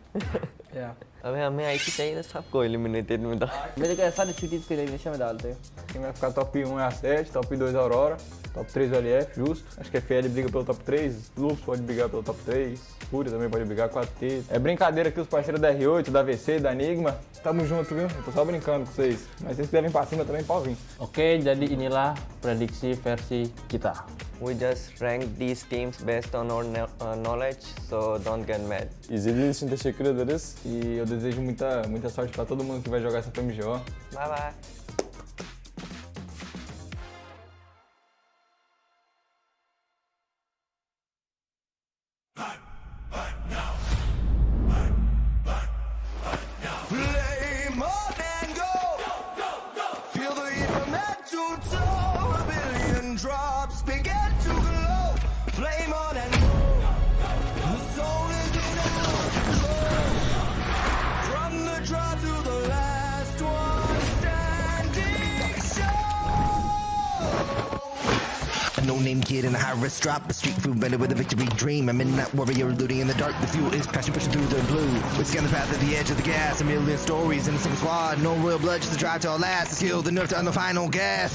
या अबे हमें आई चाहिए था सबको eliminated में था. मेरे को ऐसा अच्छी चीज के elimination में डालते हैं. Quem vai ficar top 1 é a 7, top 2 a Aurora, top 3 o LF, justo. Acho que a FL briga pelo top 3, Lupus pode brigar pelo top 3, Fúria também pode brigar com a T. É brincadeira aqui os parceiros da R8, da VC, da Enigma. Tamo junto, viu? Eu tô só brincando com vocês. Mas se vocês quiserem pra cima também, pode vir. Oke, jadi inilah prediksi versi kita. We just rank these teams based on our knowledge, so don't get mad. İzlediğiniz için teşekkür ederiz. E eu desejo muita sorte pra todo mundo que vai jogar essa PMGO. Bye bye. Play more than go. Feel the heat from head to toe. A billion drops begin to glow. Flame on and go. The soul is in our control. From the draw to the last one standing show. A no-name kid in a high-risk drop, a street food vendor with a victory dream. A midnight warrior looting in the dark. The fuel is passion pushing through the blue. We scan the path at the edge of the gas. A million stories in a single squad. No real blood, just a drive to our last. The skill, the nerve to on the final gas.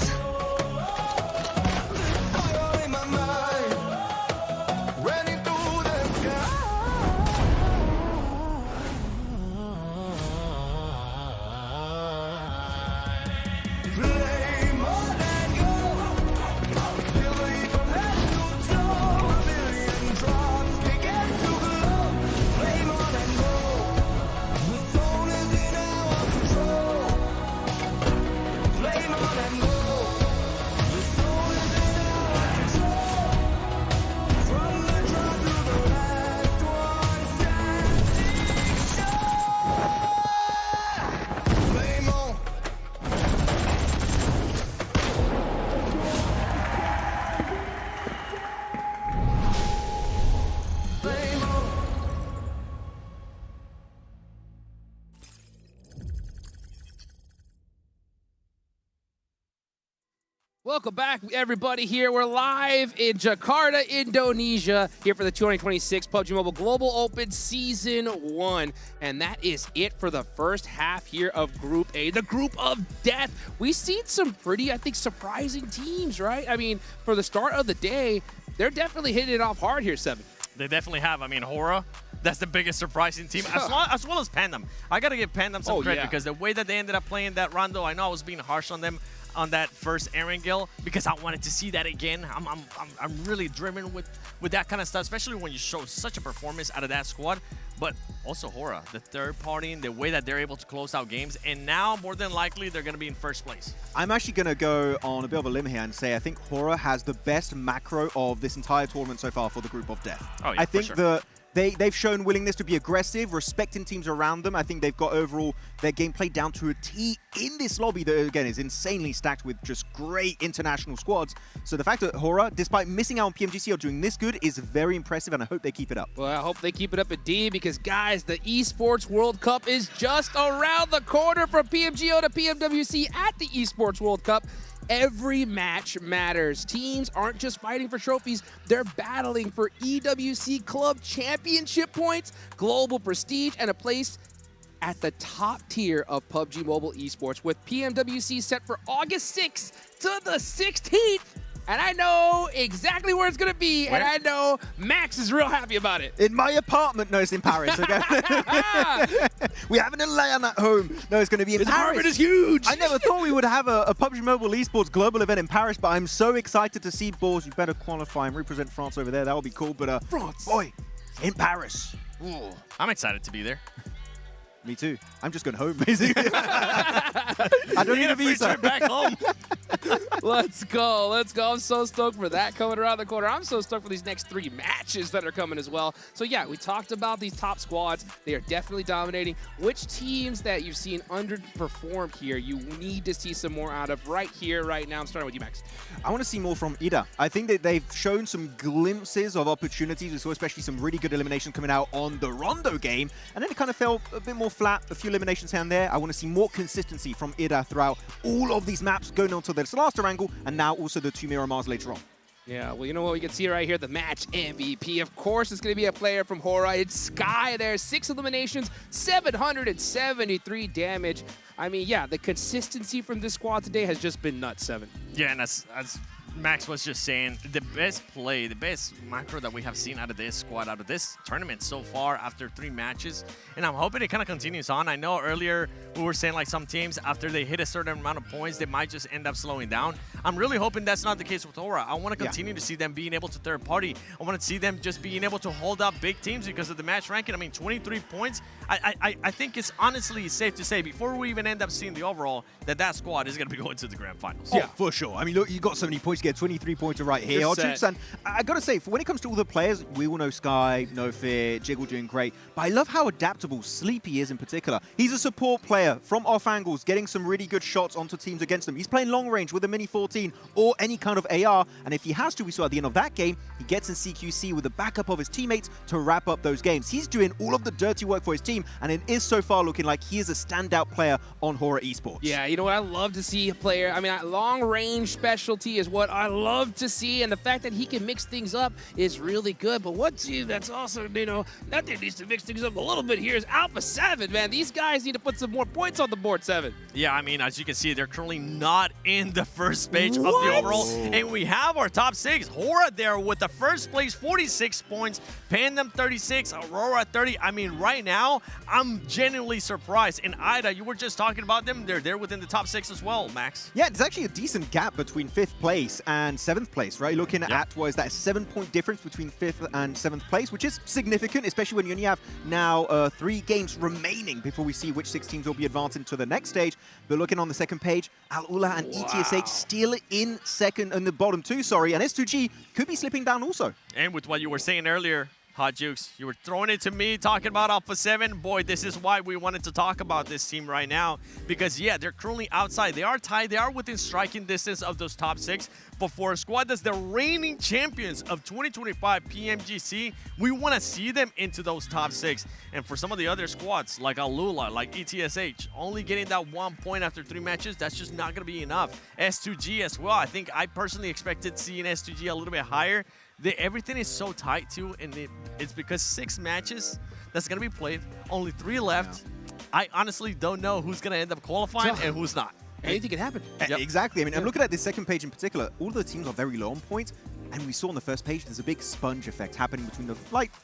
Fire in my mind. Running through the sky. Play more than go. Feel the heat from head to toe. A million drops begin to glow. Flame on and go. The soul is in our control. Flame on and go. The soul is in our control. From the draw to the last one standing show. Flame on. Flame on. Welcome back, everybody. Here we're live in Jakarta, Indonesia, here for the 2026 PUBG Mobile Global Open Season 1. And that is it for the first half here of Group A, the Group of Death. We've seen some pretty, I think, surprising teams, right? I mean, for the start of the day, they're definitely hitting it off hard here, Seven. They definitely have. I mean, Hora, that's the biggest surprising team, as well as Pandem. I got to give Pandem some credit because the way that they ended up playing that rondo, I know I was being harsh on them on that first Aaron Gill because I wanted to see that again. I'm really driven with that kind of stuff, especially when you show such a performance out of that squad. But also Hora, the third party, and the way that they're able to close out games, and now more than likely they're going to be in first place. I'm actually going to go on a bit of a limb here and say I think Hora has the best macro of this entire tournament so far for the Group of Death. Oh, yeah, I think for sure. they've shown willingness to be aggressive, respecting teams around them. I think they've got overall their gameplay down to a T in this lobby that, again, is insanely stacked with just great international squads. So the fact that Hora, despite missing out on PMGC, are doing this good is very impressive, and I hope they keep it up. Well, I hope they keep it up indeed because, guys, the Esports World Cup is just around the corner from PMGO to PMWC at the Esports World Cup. Every match matters. Teams aren't just fighting for trophies, they're battling for EWC Club Championship points, global prestige, and a place at the top tier of PUBG Mobile Esports, with PMWC set for August 6th to the 16th. And I know exactly where it's going to be, and I know Max is real happy about it. In my apartment. No, it's in Paris, okay? We have an LAN at home. No, it's going to be in His Paris. apartment is huge. I never thought we would have a PUBG Mobile Esports global event in Paris, but I'm so excited to see Balls. You better qualify and represent France over there. That would be cool, but France. Boy, in Paris. Ooh, I'm excited to be there. Me too. I'm just going home, basically. I don't need a visa. Back home. Let's go. Let's go. I'm so stoked for that coming around the corner. I'm so stoked for these next 3 matches that are coming as well. So yeah, we talked about these top squads. They are definitely dominating. Which teams that you've seen underperform here, you need to see some more out of right here, right now? I'm starting with you, Max. I want to see more from Ida. I think that they've shown some glimpses of opportunities. We saw especially some really good eliminations coming out on the Rondo game, and then it kind of fell a bit more flat, a few eliminations here and there. I want to see more consistency from Ida throughout all of these maps, going on to the last angle, and now also the 2 Miramars later on. Yeah, well, you know what we can see right here? The match MVP. Of course, it's going to be a player from Hora. It's Sky there. 6 eliminations, 773 damage. I mean, yeah, the consistency from this squad today has just been nuts, 7. Yeah, and as Max was just saying, the best play, the best macro that we have seen out of this squad, out of this tournament so far after 3 matches. And I'm hoping it kind of continues on. I know earlier we were saying like some teams, after they hit a certain amount of points, they might just end up slowing down. I'm really hoping that's not the case with Aura. I want to continue to see them being able to third party. I want to see them just being able to hold up big teams because of the match ranking. I mean, 23 points. I think it's honestly safe to say, before we even end up seeing the overall, that squad is going to be going to the grand finals. Yeah, for sure. I mean, look, you got so many points. You get 23 pointer right here. And I got to say, for when it comes to all the players, we all know Sky, No Fear, Jiggle doing great. But I love how adaptable Sleepy is in particular. He's a support player from off angles, getting some really good shots onto teams against them. He's playing long range with a Mini 14 or any kind of AR. And if he has to, we saw at the end of that game, he gets in CQC with the backup of his teammates to wrap up those games. He's doing all of the dirty work for his team, and it is so far looking like he is a standout player on Hora Esports. Yeah, you know what? I love to see a player. I mean, long range specialty is what I love to see, and the fact that he can mix things up is really good. But one team that's also, you know, that they needs to mix things up a little bit here is Alpha 7, man. These guys need to put some more points on the board, 7. Yeah, I mean, as you can see, they're currently not in the first page of the overall. And we have our top 6. Hora there with the first place, 46 points. Pandem 36, Aurora 30. I mean, right now, I'm genuinely surprised. And Ida, you were just talking about them. They're there within the top 6 as well, Max. Yeah, there's actually a decent gap between 5th place and 7th place, right? Looking at what is that, a 7-point difference between 5th and 7th place, which is significant, especially when you only have now 3 games remaining before we see which 6 teams will be advancing to the next stage. But looking on the second page, Al-Ula and ETSH still in second, in the bottom 2, sorry, and S2G could be slipping down also. And with what you were saying earlier, Hot Jukes, you were throwing it to me, talking about Alpha 7. Boy, this is why we wanted to talk about this team right now. Because, yeah, they're currently outside. They are tied. They are within striking distance of those top 6. But for a squad that's the reigning champions of 2025 PMGC, we want to see them into those top 6. And for some of the other squads, like Alula, like ETSH, only getting that 1 point after 3 matches, that's just not going to be enough. S2G as well. I think I personally expected seeing S2G a little bit higher. Everything is so tight too, and it's because 6 matches that's going to be played, only 3 left. I honestly don't know who's going to end up qualifying and who's not. Anything can happen. Exactly. I mean, I'm looking at this second page in particular. All the teams are very low on points. And we saw on the first page, there's a big sponge effect happening between the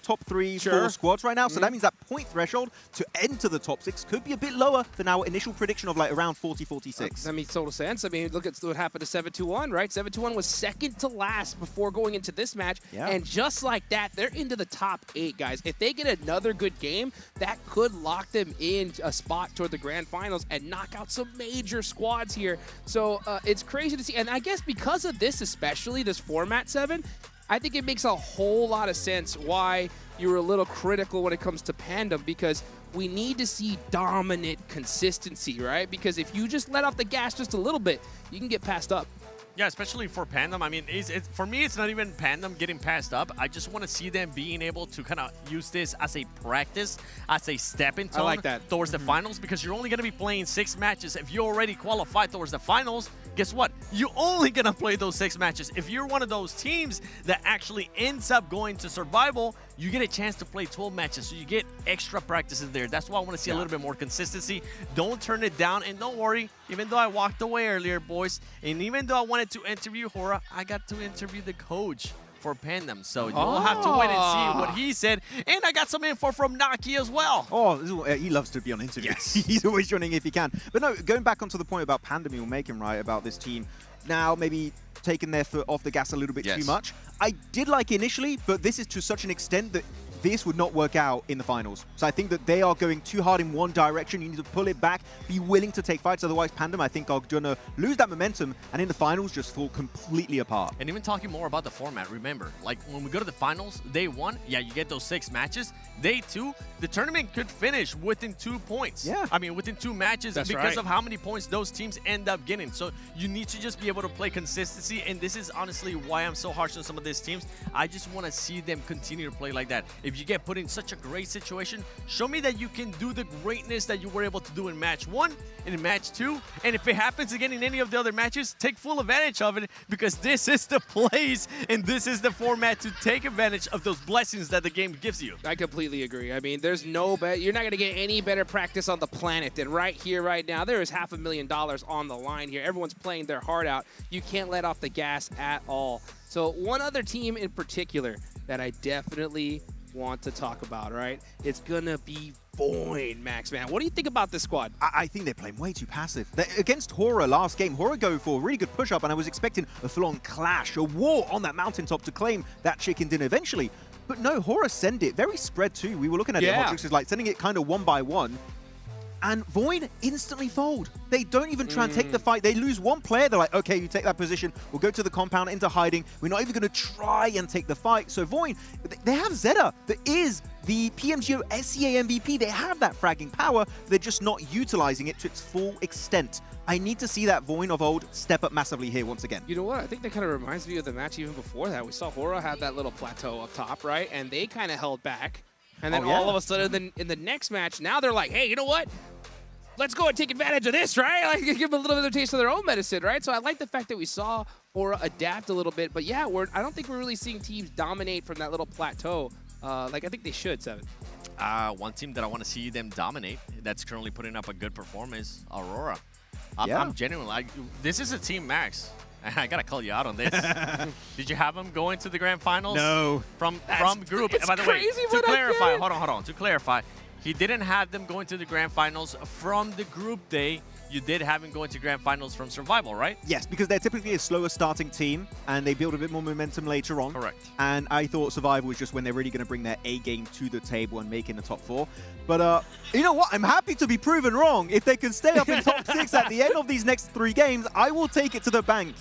top 3, 4 squads right now. So that means that point threshold to enter the top 6 could be a bit lower than our initial prediction of like around 40, 46. That makes total sense. I mean, look at what happened to 7-2-1, right? 7-2-1 was second to last before going into this match. And just like that, they're into the top 8, guys. If they get another good game, that could lock them in a spot toward the grand finals and knock out some major squads here. So it's crazy to see. And I guess because of this, especially this format, 7, I think it makes a whole lot of sense why you were a little critical when it comes to Pandem, because we need to see dominant consistency, right? Because if you just let off the gas just a little bit, you can get passed up. Yeah, especially for Pandem. I mean, for me, it's not even Pandem getting passed up. I just want to see them being able to kind of use this as a practice, as a stepping stone like that. towards the finals, because you're only going to be playing 6 matches. If you already qualified towards the finals, guess what? You're only going to play those 6 matches. If you're one of those teams that actually ends up going to survival, you get a chance to play 12 matches, so you get extra practices there. That's why I want to see a little bit more consistency. Don't turn it down, and don't worry, even though I walked away earlier, boys, and even though I wanted to interview Hora, I got to interview the coach for Pandem, so you'll have to wait and see what he said. And I got some info from Naki as well. Oh, he loves to be on interviews. Yes. He's always joining if he can. But no, going back onto the point about Pandem you were making, right, about this team now maybe taking their foot off the gas a little bit too much. I did like initially, but this is to such an extent that this would not work out in the finals. So I think that they are going too hard in one direction. You need to pull it back, be willing to take fights. Otherwise, Pandem, I think, are going to lose that momentum and in the finals just fall completely apart. And even talking more about the format, remember, like when we go to the finals, day 1, yeah, you get those 6 matches. Day 2, the tournament could finish within 2 points. Yeah. I mean, within 2 matches because of how many points those teams end up getting. So you need to just be able to play consistency. And this is honestly why I'm so harsh on some of these teams. I just want to see them continue to play like that. If you get put in such a great situation, show me that you can do the greatness that you were able to do in match 1 and in match 2. And if it happens again in any of the other matches, take full advantage of it, because this is the place and this is the format to take advantage of those blessings that the game gives you. I completely agree. I mean, there's no bet. You're not going to get any better practice on the planet than right here, right now. There is $500,000 on the line here. Everyone's playing their heart out. You can't let off the gas at all. So one other team in particular that I definitely want to talk about, right? It's gonna be Void, Max, man. What do you think about this squad? I think they're playing way too passive. Against Hora last game, Hora go for a really good push-up, and I was expecting a full-on clash, a war on that mountaintop to claim that chicken dinner eventually. But no, Hora send it. Very spread too. We were looking at it, Hodrix is like sending it kind of 1 by 1. And Void instantly fold. They don't even try and take the fight. They lose 1 player. They're like, okay, you take that position. We'll go to the compound, into hiding. We're not even going to try and take the fight. So Void, they have Zeta. That is the PMGO SEA MVP. They have that fragging power. They're just not utilizing it to its full extent. I need to see that Void of old step up massively here once again. You know what? I think that kind of reminds me of the match even before that. We saw Hora have that little plateau up top, right? And they kind of held back. And then all of a sudden, in the next match, now they're like, hey, you know what? Let's go and take advantage of this, right? Like, give them a little bit of a taste of their own medicine, right? So I like the fact that we saw Hora adapt a little bit. But yeah, I don't think we're really seeing teams dominate from that little plateau. Like I think they should, Seven. One team that I want to see them dominate, that's currently putting up a good performance, Aurora. I'm genuinely, this is a team, Max. I gotta call you out on this. Did you have them going to the grand finals? No. From group. By the way, to clarify, hold on. To clarify, he didn't have them going to the grand finals from the group day. You did have him going to grand finals from survival, right? Yes, because they're typically a slower starting team and they build a bit more momentum later on. Correct. And I thought survival was just when they're really going to bring their A game to the table and make in the top 4. But you know what? I'm happy to be proven wrong. If they can stay up in top 6 at the end of these next 3 games, I will take it to the bank.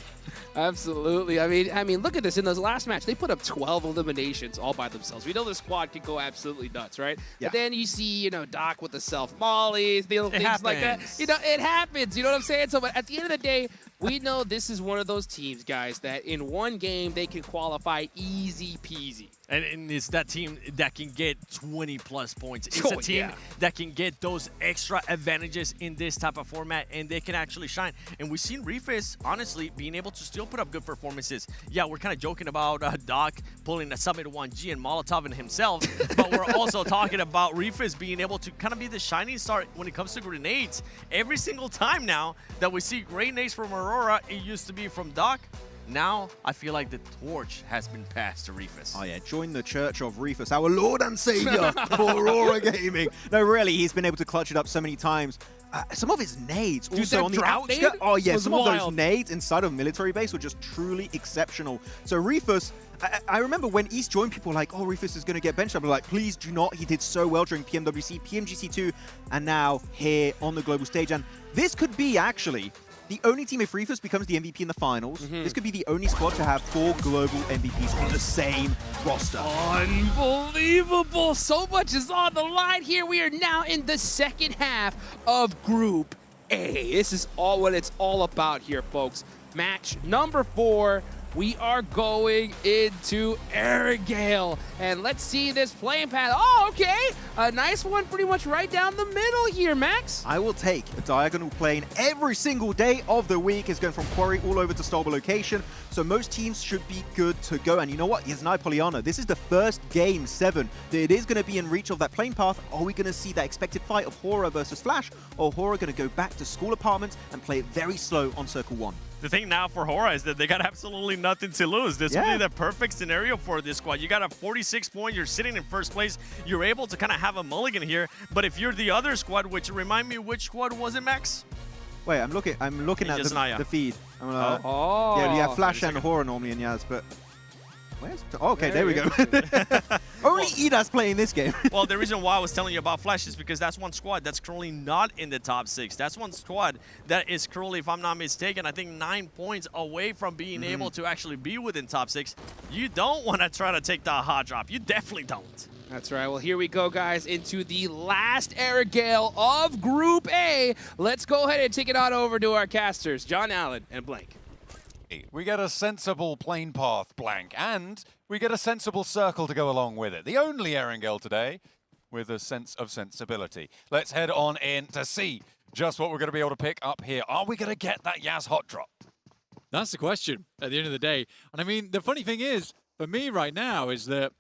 Absolutely. I mean, look at this. In those last match, they put up 12 eliminations all by themselves. We know the squad can go absolutely nuts, right? Yeah. But then you see, Doc with the self-mollies, things like that. It happens. You know what I'm saying? So, but at the end of the day, we know this is one of those teams, guys, that in one game, they can qualify easy peasy. And it's that team that can get 20-plus points. It's a team that can get those extra advantages in this type of format, and they can actually shine. And we've seen Refis, honestly, being able to still put up good performances. Yeah, we're kind of joking about Doc pulling a Summit 1G and Molotov in himself, but we're also talking about Refis being able to kind of be the shining star when it comes to grenades. Every single time now that we see grenades from Aurora, it used to be from Doc. Now, I feel like the torch has been passed to Refis. Oh yeah, join the Church of Refis, our Lord and Savior for Aurora Gaming. No, really, he's been able to clutch it up so many times. Some of his nades also on the outskirts. Oh yeah, some of those nades inside of military base were just truly exceptional. So Refis, I remember when East joined, people were like, oh, Refis is going to get benched. I'm like, please do not. He did so well during PMWC, PMGC2, and now here on the global stage. And this could be actually the only team, if Refis becomes the MVP in the finals, this could be the only squad to have 4 global MVPs on the same roster. Unbelievable! So much is on the line here. We are now in the second half of Group A. This is all what it's all about here, folks. match number 4. We are going into Arrogale. And let's see this playing path. Oh, okay. A nice one pretty much right down the middle here, Max. I will take a diagonal plane every single day of the week. It's going from Quarry all over to Stolber location. So most teams should be good to go. And you know what? Here's an Polyana. This is the first game 7 that it is going to be in reach of that plane path. Are we going to see that expected fight of Hora versus Flash? Or Hora going to go back to school apartments and play it very slow on Circle 1? The thing now for Hora is that they got absolutely nothing to lose. This would be the perfect scenario for this squad. You got a 46 point, you're sitting in first place, you're able to kind of have a mulligan here. But if you're the other squad, which remind me, which squad was it, Max? Wait, I'm looking at the feed. Oh. Yeah, we have Flash and Hora normally in Yaz, but okay, there we go. Only Ida's playing this game. Well, the reason why I was telling you about Flash is because that's one squad that's currently not in the top 6. That's one squad that is currently, if I'm not mistaken, I think 9 points away from being able to actually be within top 6. You don't want to try to take the hot drop. You definitely don't. That's right. Well, here we go, guys, into the last Arrogale of Group A. Let's go ahead and take it on over to our casters, John Allen and Blank. We get a sensible plane path, Blank, and we get a sensible circle to go along with it. The only Erangel today with a sense of sensibility. Let's head on in to see just what we're going to be able to pick up here. Are we going to get that Yaz hot drop? That's the question at the end of the day. And I mean, the funny thing is, for me right now, is that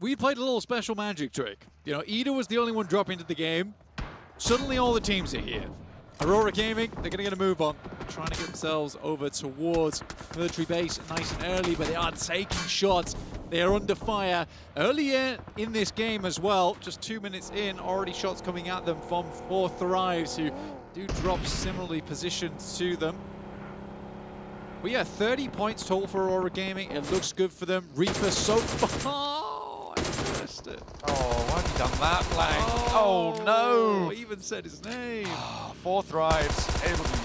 we played a little special magic trick. You know, Ida was the only one dropping into the game. Suddenly all the teams are here. Aurora Gaming, they're going to get a move on, trying to get themselves over towards military base nice and early, but they are taking shots. They are under fire earlier in this game as well. Just 2 minutes in, already shots coming at them from 4 Thrives, who do drop similarly positioned to them. But yeah, 30 points total for Aurora Gaming. It looks good for them. Reaper so far. Oh, I missed it. Oh, why have you done that, Blank? Oh no! I even said his name. 4 Thrives, able to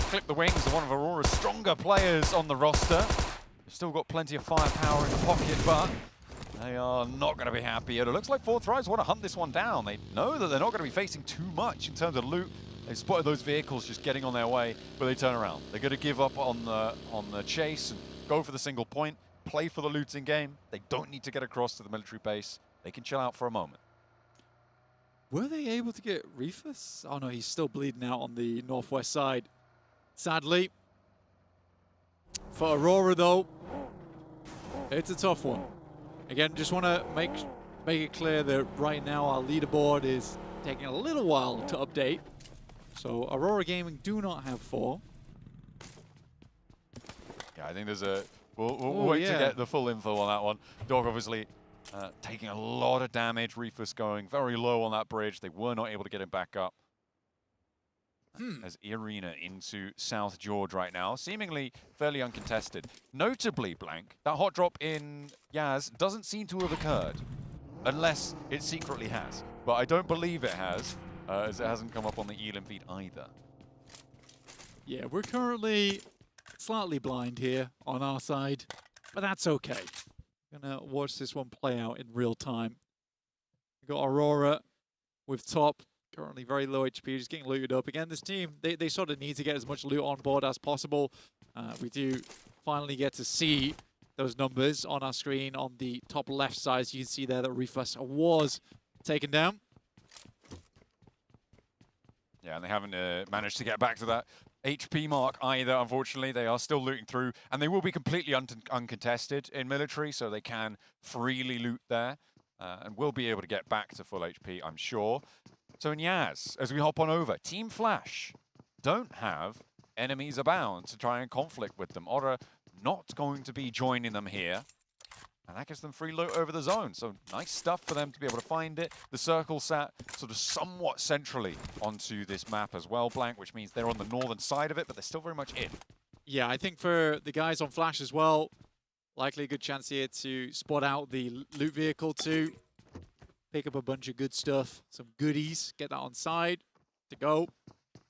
clip the wings of one of Aurora's stronger players on the roster. They've still got plenty of firepower in the pocket, but they are not going to be happy. It looks like 4 Thrives want to hunt this one down. They know that they're not going to be facing too much in terms of loot. They've spotted those vehicles just getting on their way, but they turn around. They're going to give up on the chase and go for the single point, play for the looting game. They don't need to get across to the military base. They can chill out for a moment. Were they able to get Reefus? Oh no, he's still bleeding out on the northwest side. Sadly. For Aurora though, it's a tough one. Again, just want to make it clear that right now our leaderboard is taking a little while to update. So Aurora Gaming do not have 4. Yeah, I think there's a... We'll wait to get the full info on that one. Dog obviously taking a lot of damage. Reefus going very low on that bridge. They were not able to get him back up. As Irina into South George right now, seemingly fairly uncontested. Notably, Blank, that hot drop in Yaz doesn't seem to have occurred, unless it secretly has. But I don't believe it has, as it hasn't come up on the Elim feed either. Yeah, we're currently slightly blind here on our side, but that's okay. Gonna watch this one play out in real time. We got Aurora with top, currently very low HP, just getting looted up. Again, this team, they sort of need to get as much loot on board as possible. We do finally get to see those numbers on our screen on the top left side. So you can see there that Refus was taken down. Yeah, and they haven't managed to get back to that HP mark either, unfortunately. They are still looting through, and they will be completely uncontested in military, so they can freely loot there, and will be able to get back to full HP, I'm sure. So in Yaz, as we hop on over, Team Flash don't have enemies abound to try and conflict with them. Aura not going to be joining them here. And that gives them free loot over the zone. So nice stuff for them to be able to find it. The circle sat sort of somewhat centrally onto this map as well, Blank, which means they're on the northern side of it, but they're still very much in. Yeah, I think for the guys on Flash as well, likely a good chance here to spot out the loot vehicle too. Pick up a bunch of good stuff, some goodies, get that on side to go.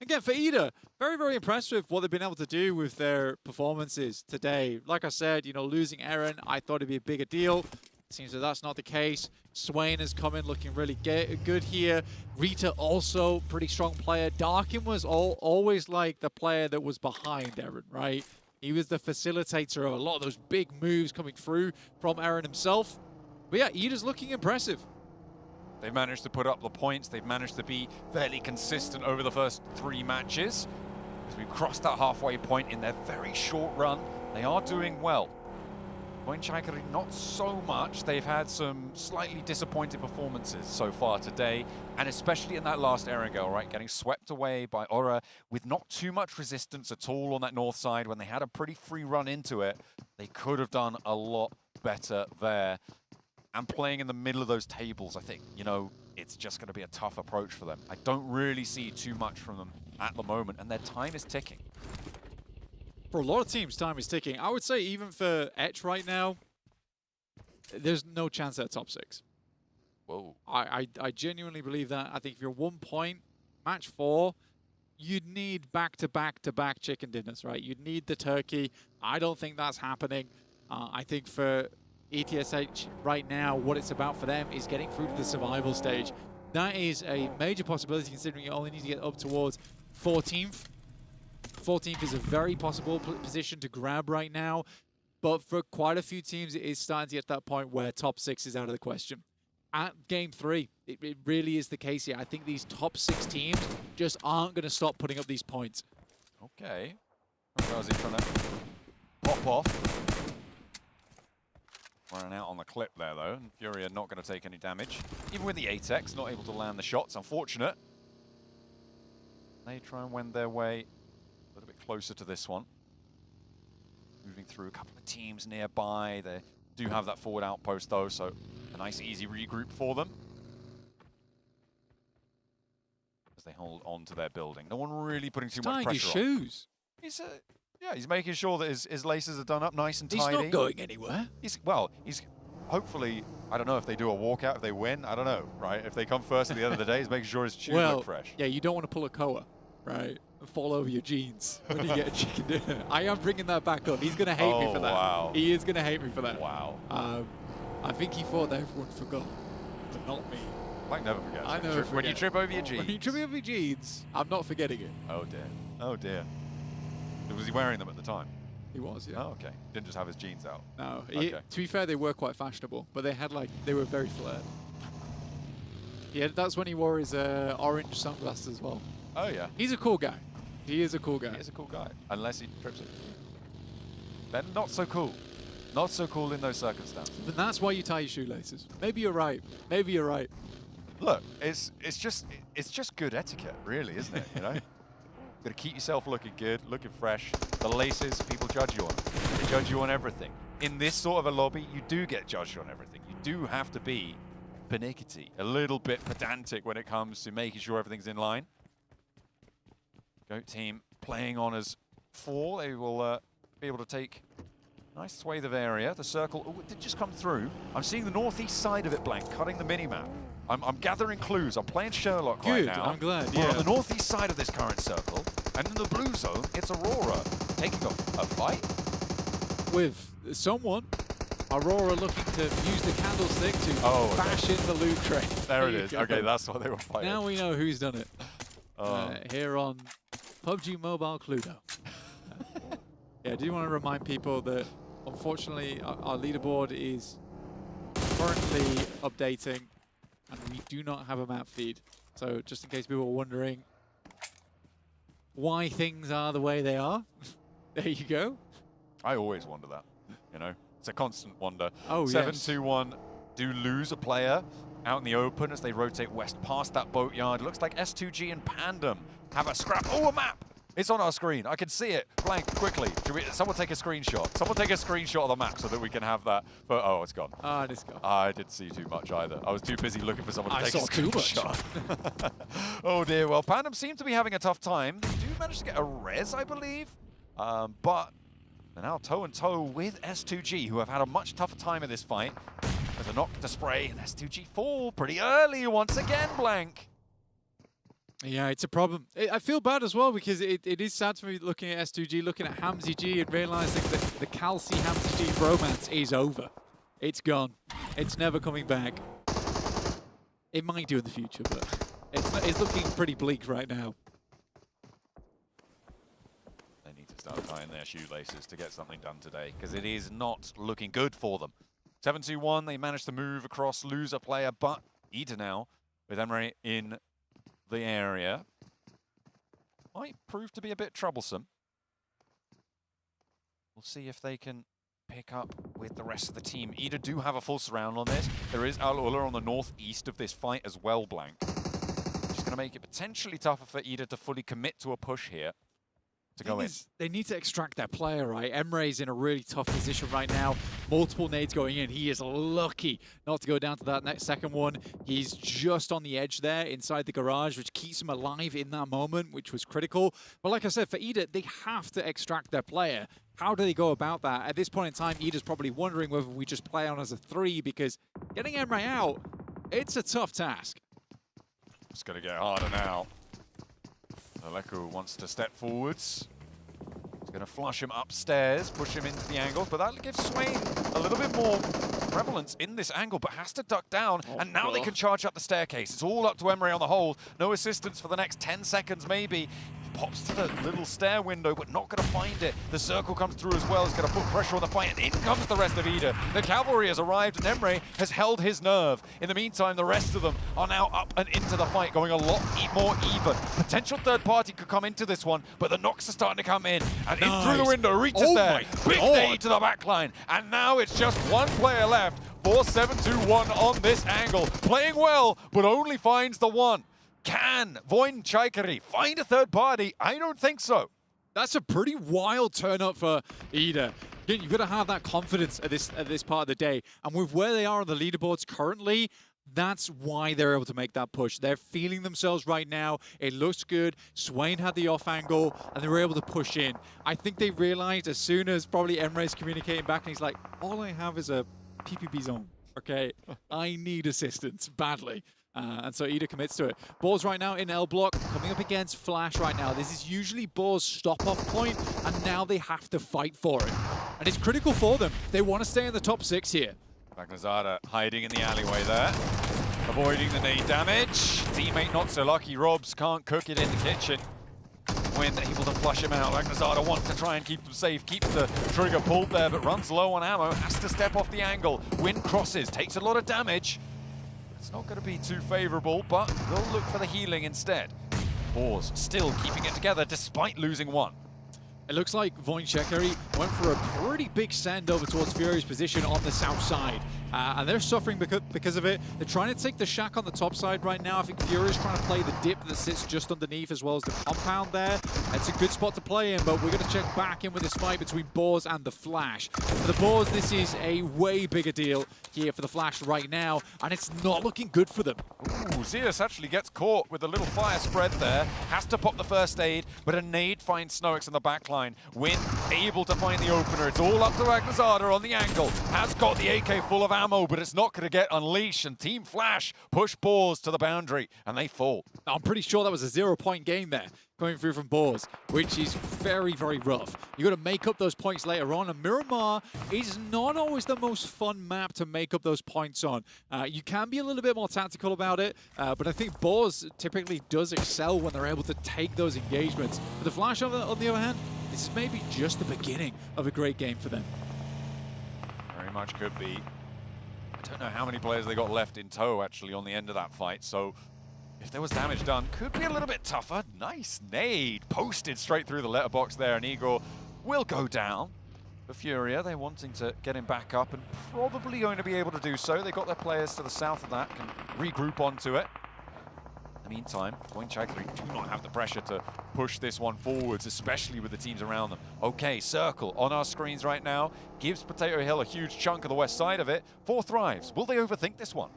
Again, for Ida, very, very impressed with what they've been able to do with their performances today. Like I said, you know, losing Eren, I thought it'd be a bigger deal. Seems that that's not the case. Swain has come in looking really good here. Rita also pretty strong player. Darkin was always like the player that was behind Eren, right? He was the facilitator of a lot of those big moves coming through from Eren himself. But yeah, Ida's looking impressive. They've managed to put up the points. They've managed to be fairly consistent over the first 3 matches. As we've crossed that halfway point in their very short run, they are doing well. Pointchakari, not so much. They've had some slightly disappointing performances so far today, and especially in that last Erangel, right? Getting swept away by Aura with not too much resistance at all on that north side when they had a pretty free run into it. They could have done a lot better there. And playing in the middle of those tables, I think, you know, it's just going to be a tough approach for them. I don't really see too much from them at the moment, and their time is ticking. For a lot of teams, time is ticking. I would say even for Etch right now, there's no chance at top 6. Whoa. I genuinely believe that. I think if you're 1 point, match 4, you'd need back-to-back-to-back chicken dinners, right? You'd need the turkey. I don't think that's happening. I think for ETSH right now, what it's about for them is getting through to the survival stage. That is a major possibility considering you only need to get up towards 14th. 14th is a very possible position to grab right now, but for quite a few teams, it is starting to get to that point where top 6 is out of the question. At Game 3, it really is the case here. I think these top 6 teams just aren't going to stop putting up these points. Okay. How's he trying to pop off? Running out on the clip there, though. And Furia not going to take any damage. Even with the 8x, not able to land the shots. Unfortunate. They try and wend their way a little bit closer to this one. Moving through a couple of teams nearby. They do have that forward outpost, though, so a nice, easy regroup for them. As they hold on to their building. No one really putting too much pressure his shoes. On. Yeah, he's making sure that his laces are done up nice and tidy. He's not going anywhere. He's hopefully, I don't know if they do a walkout, if they win, I don't know, right? If they come first at the end of the day, he's making sure his shoes look fresh. Yeah, you don't want to pull a Koa, right? And fall over your jeans when you get a chicken dinner. I am bringing that back up. He's going to hate me for that. Wow. He is going to hate me for that. Wow. I think he thought that everyone forgot, but not me. Like never forget. I never forget. When you trip over your jeans. When you trip over your jeans, I'm not forgetting it. Oh dear. Oh dear. Was he wearing them at the time? He was, yeah. Oh, okay. Didn't just have his jeans out. No. Okay. To be fair, they were quite fashionable, but they were very flared. Yeah, that's when he wore his orange sunglasses as well. Oh yeah. He's a cool guy. He is a cool guy. He is a cool guy, unless he trips it. Then not so cool. Not so cool in those circumstances. But that's why you tie your shoelaces. Maybe you're right. Maybe you're right. Look, it's just good etiquette, really, isn't it? You know, got to keep yourself looking good, looking fresh. The laces, people judge you on. They judge you on everything. In this sort of a lobby, you do get judged on everything. You do have to be pernickety, a little bit pedantic when it comes to making sure everything's in line. Goat team playing on as 4. They will be able to take a nice swathe of area. The circle, oh, it did just come through. I'm seeing the northeast side of it blank, cutting the mini-map. I'm gathering clues. I'm playing Sherlock right now. I'm glad, We're on the northeast side of this current circle, and in the blue zone, it's Aurora taking a fight. With someone, Aurora looking to use the candlestick to bash in the loot crate. There it is. Okay, that's what they were fighting. Now we know who's done it. Here on PUBG Mobile Cluedo. Yeah, I do want to remind people that unfortunately our leaderboard is currently updating and we do not have a map feed. So just in case people are wondering why things are the way they are, there you go. I always wonder that, you know. It's a constant wonder. Oh, 7-2-1 do lose a player out in the open as they rotate west past that boatyard. Looks like S2G and Pandem have a scrap. Oh, a map! It's on our screen. I can see it. Blank, quickly. Someone take a screenshot. Someone take a screenshot of the map so that we can have that. Oh, it's gone. Ah, it's gone. I didn't see too much either. I was too busy looking for someone to take a screenshot. Too much. Oh, dear. Well, Pandem seem to be having a tough time. They do manage to get a res, I believe. But they're now toe-and-toe with S2G, who have had a much tougher time in this fight. With a knock to spray, and S2G fall pretty early once again, blank. Yeah, it's a problem. I feel bad as well because it is sad for me looking at S2G, looking at Hamzy G and realizing that the Calci Hamzy G bromance is over. It's gone. It's never coming back. It might do in the future, but it's looking pretty bleak right now. They need to start tying their shoelaces to get something done today, because it is not looking good for them. 7-2-1, they managed to move across, lose a player, but Ida now, with Emre in the area, might prove to be a bit troublesome. We'll see if they can pick up with the rest of the team. Ida do have a full surround on this. There is Al-Ula on the northeast of this fight as well, Blank. Which is going to make it potentially tougher for Ida to fully commit to a push here. To go in. They need to extract that player, right? Emre's in a really tough position right now. Multiple nades going in. He is lucky not to go down to that next second one. He's just on the edge there inside the garage, which keeps him alive in that moment, which was critical. But like I said, for Ida, they have to extract their player. How do they go about that? At this point in time, Ida's probably wondering whether we just play on as a 3, because getting Emre out, it's a tough task. It's going to get harder now. Aleku wants to step forwards. He's going to flush him upstairs, push him into the angle, but that'll give Swain a little bit more prevalence in this angle, but has to duck down, and now they can charge up the staircase. It's all up to Emre on the hold. No assistance for the next 10 seconds, maybe. Pops to the little stair window, but not going to find it. The circle comes through as well. It's going to put pressure on the fight, and in comes the rest of Ida. The cavalry has arrived, and Emre has held his nerve. In the meantime, the rest of them are now up and into the fight, going a lot more even. Potential third party could come into this one, but the knocks are starting to come in. And in through the window, reaches there. Big nade to the back line. And now it's just one player left for 7-2-1 on this angle. Playing well, but only finds the one. Can Voin Chaikari find a third party? I don't think so. That's a pretty wild turn up for Ida. You've got to have that confidence at this part of the day. And with where they are on the leaderboards currently, that's why they're able to make that push. They're feeling themselves right now. It looks good. Swain had the off angle, and they were able to push in. I think they realized as soon as probably Emre's communicating back, and he's like, all I have is a PPP zone, okay? I need assistance badly. And so Ida commits to it. Boars right now in L block, coming up against Flash right now. This is usually Boars' stop-off point, and now they have to fight for it. And it's critical for them. They want to stay in the top 6 here. Magnazada hiding in the alleyway there, avoiding the nade damage. Teammate not so lucky. Robs can't cook it in the kitchen when able to flush him out. Magnazada wants to try and keep them safe, keeps the trigger pulled there, but runs low on ammo, has to step off the angle. Wind crosses, takes a lot of damage. It's not going to be too favorable, but they'll look for the healing instead. Boars still keeping it together despite losing one. It looks like Voin Chaikari went for a pretty big send over towards Fury's position on the south side. And they're suffering because of it. They're trying to take the shack on the top side right now. I think Fury's trying to play the dip that sits just underneath as well as the compound there. It's a good spot to play in, but we're going to check back in with this fight between Boars and the Flash. For the Boars, this is a way bigger deal here for the Flash right now, and it's not looking good for them. Ooh, Zeus actually gets caught with a little fire spread there. Has to pop the first aid, but a nade finds Snoix in the back line. Win able to find the opener. It's all up to Magnazada on the angle. Has got the AK full of ammo, but it's not going to get unleashed. And Team Flash push Boars to the boundary, and they fall. I'm pretty sure that was a 0-point game there, coming through from Boars, which is very, very rough. You've got to make up those points later on, and Miramar is not always the most fun map to make up those points on. You can be a little bit more tactical about it, but I think Boars typically does excel when they're able to take those engagements. But the Flash, on the other hand, this is maybe just the beginning of a great game for them. Very much could be. I don't know how many players they got left in tow, actually, on the end of that fight, so if there was damage done, could be a little bit tougher. Nice nade, posted straight through the letterbox there, and Igor will go down. For Furia, they're wanting to get him back up, and probably going to be able to do so. They got their players to the south of that, can regroup onto it. In the meantime, Voin Chaikari do not have the pressure to push this one forwards, especially with the teams around them. Okay, Circle on our screens right now gives Potato Hill a huge chunk of the west side of it. 4 Thrives. Will they overthink this one?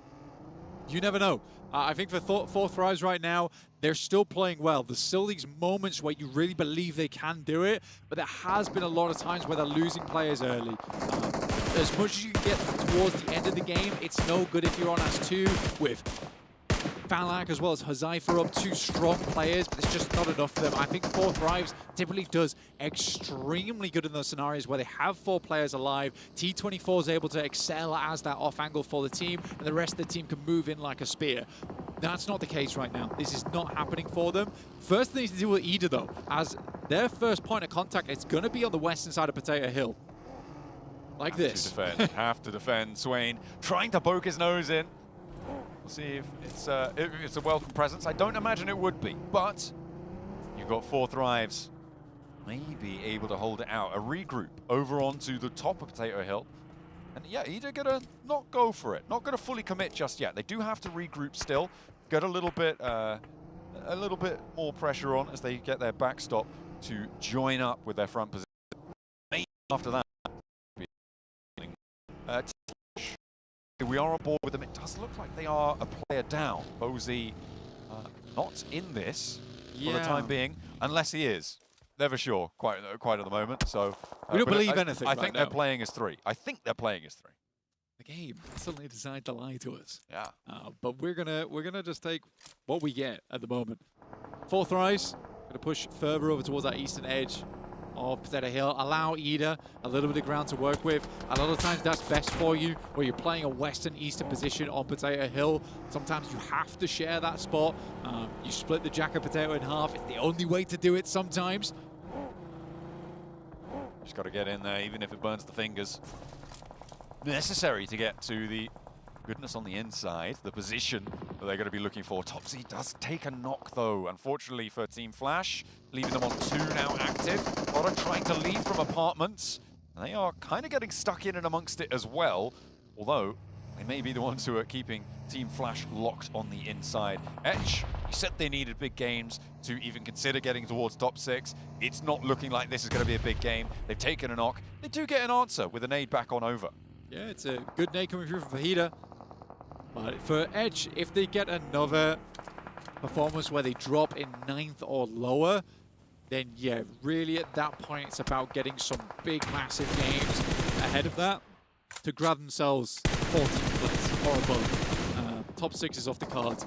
You never know. I think for 4 Thrives right now, they're still playing well. There's still these moments where you really believe they can do it, but there has been a lot of times where they're losing players early. As much as you can get towards the end of the game, it's no good if you're on S2 with Falak as well as Huzaifa up, two strong players, but it's just not enough for them. I think 4 Thrives typically does extremely good in those scenarios where they have 4 players alive. T24 is able to excel as that off angle for the team, and the rest of the team can move in like a spear. That's not the case right now. This is not happening for them. First thing to do with Ida, though, as their first point of contact, it's going to be on the western side of Potato Hill. Like this. Have to defend. Swain trying to poke his nose in. We'll see if it's a welcome presence. I don't imagine it would be, but you've got 4 Thrives. Maybe able to hold it out. A regroup over onto the top of Potato Hill. And yeah, Ida gonna not go for it. Not gonna fully commit just yet. They do have to regroup still. Get a little bit more pressure on as they get their backstop to join up with their front position. Maybe after that. We are on board with them. It does look like they are a player down. Bozy not in this for the time being, unless he is. Never sure quite at the moment. So we don't believe anything. I think they're playing as 3. I think they're playing as 3. The game suddenly decided to lie to us. Yeah. But we're gonna just take what we get at the moment. 4 Thrives gonna push further over towards that eastern edge of Potato Hill, allow Ida a little bit of ground to work with. A lot of times that's best for you where you're playing a western eastern position on Potato Hill. Sometimes you have to share that spot. You split the Jack of Potato in half. It's the only way to do it sometimes. Just got to get in there, even if it burns the fingers. Necessary to get to the goodness on the inside, the position that they're going to be looking for. Topsy does take a knock, though, unfortunately for Team Flash, leaving them on 2 now active. Otta trying to leave from apartments. They are kind of getting stuck in and amongst it as well, although they may be the ones who are keeping Team Flash locked on the inside. Etch, you said they needed big games to even consider getting towards top 6. It's not looking like this is going to be a big game. They've taken a knock. They do get an answer with a nade back on over. Yeah, it's a good nade coming through from Fajita. But for Edge, if they get another performance where they drop in 9th or lower, then yeah, really at that point it's about getting some big, massive games ahead of that to grab themselves 14th place or above. Top 6 is off the cards.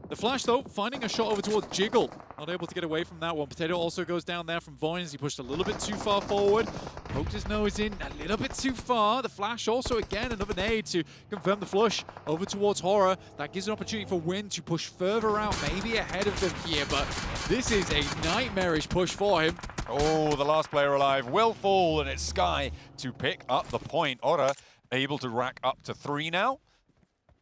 The Flash, though, finding a shot over towards Jiggle. Not able to get away from that one. Potato also goes down there from Voynes. He pushed a little bit too far forward. Poked his nose in a little bit too far. The Flash also, again, another nade to confirm the flush over towards Horror. That gives an opportunity for Win to push further out, maybe ahead of them here. But this is a nightmarish push for him. Oh, the last player alive will fall, and it's Sky to pick up the point. Otta able to rack up to 3 now,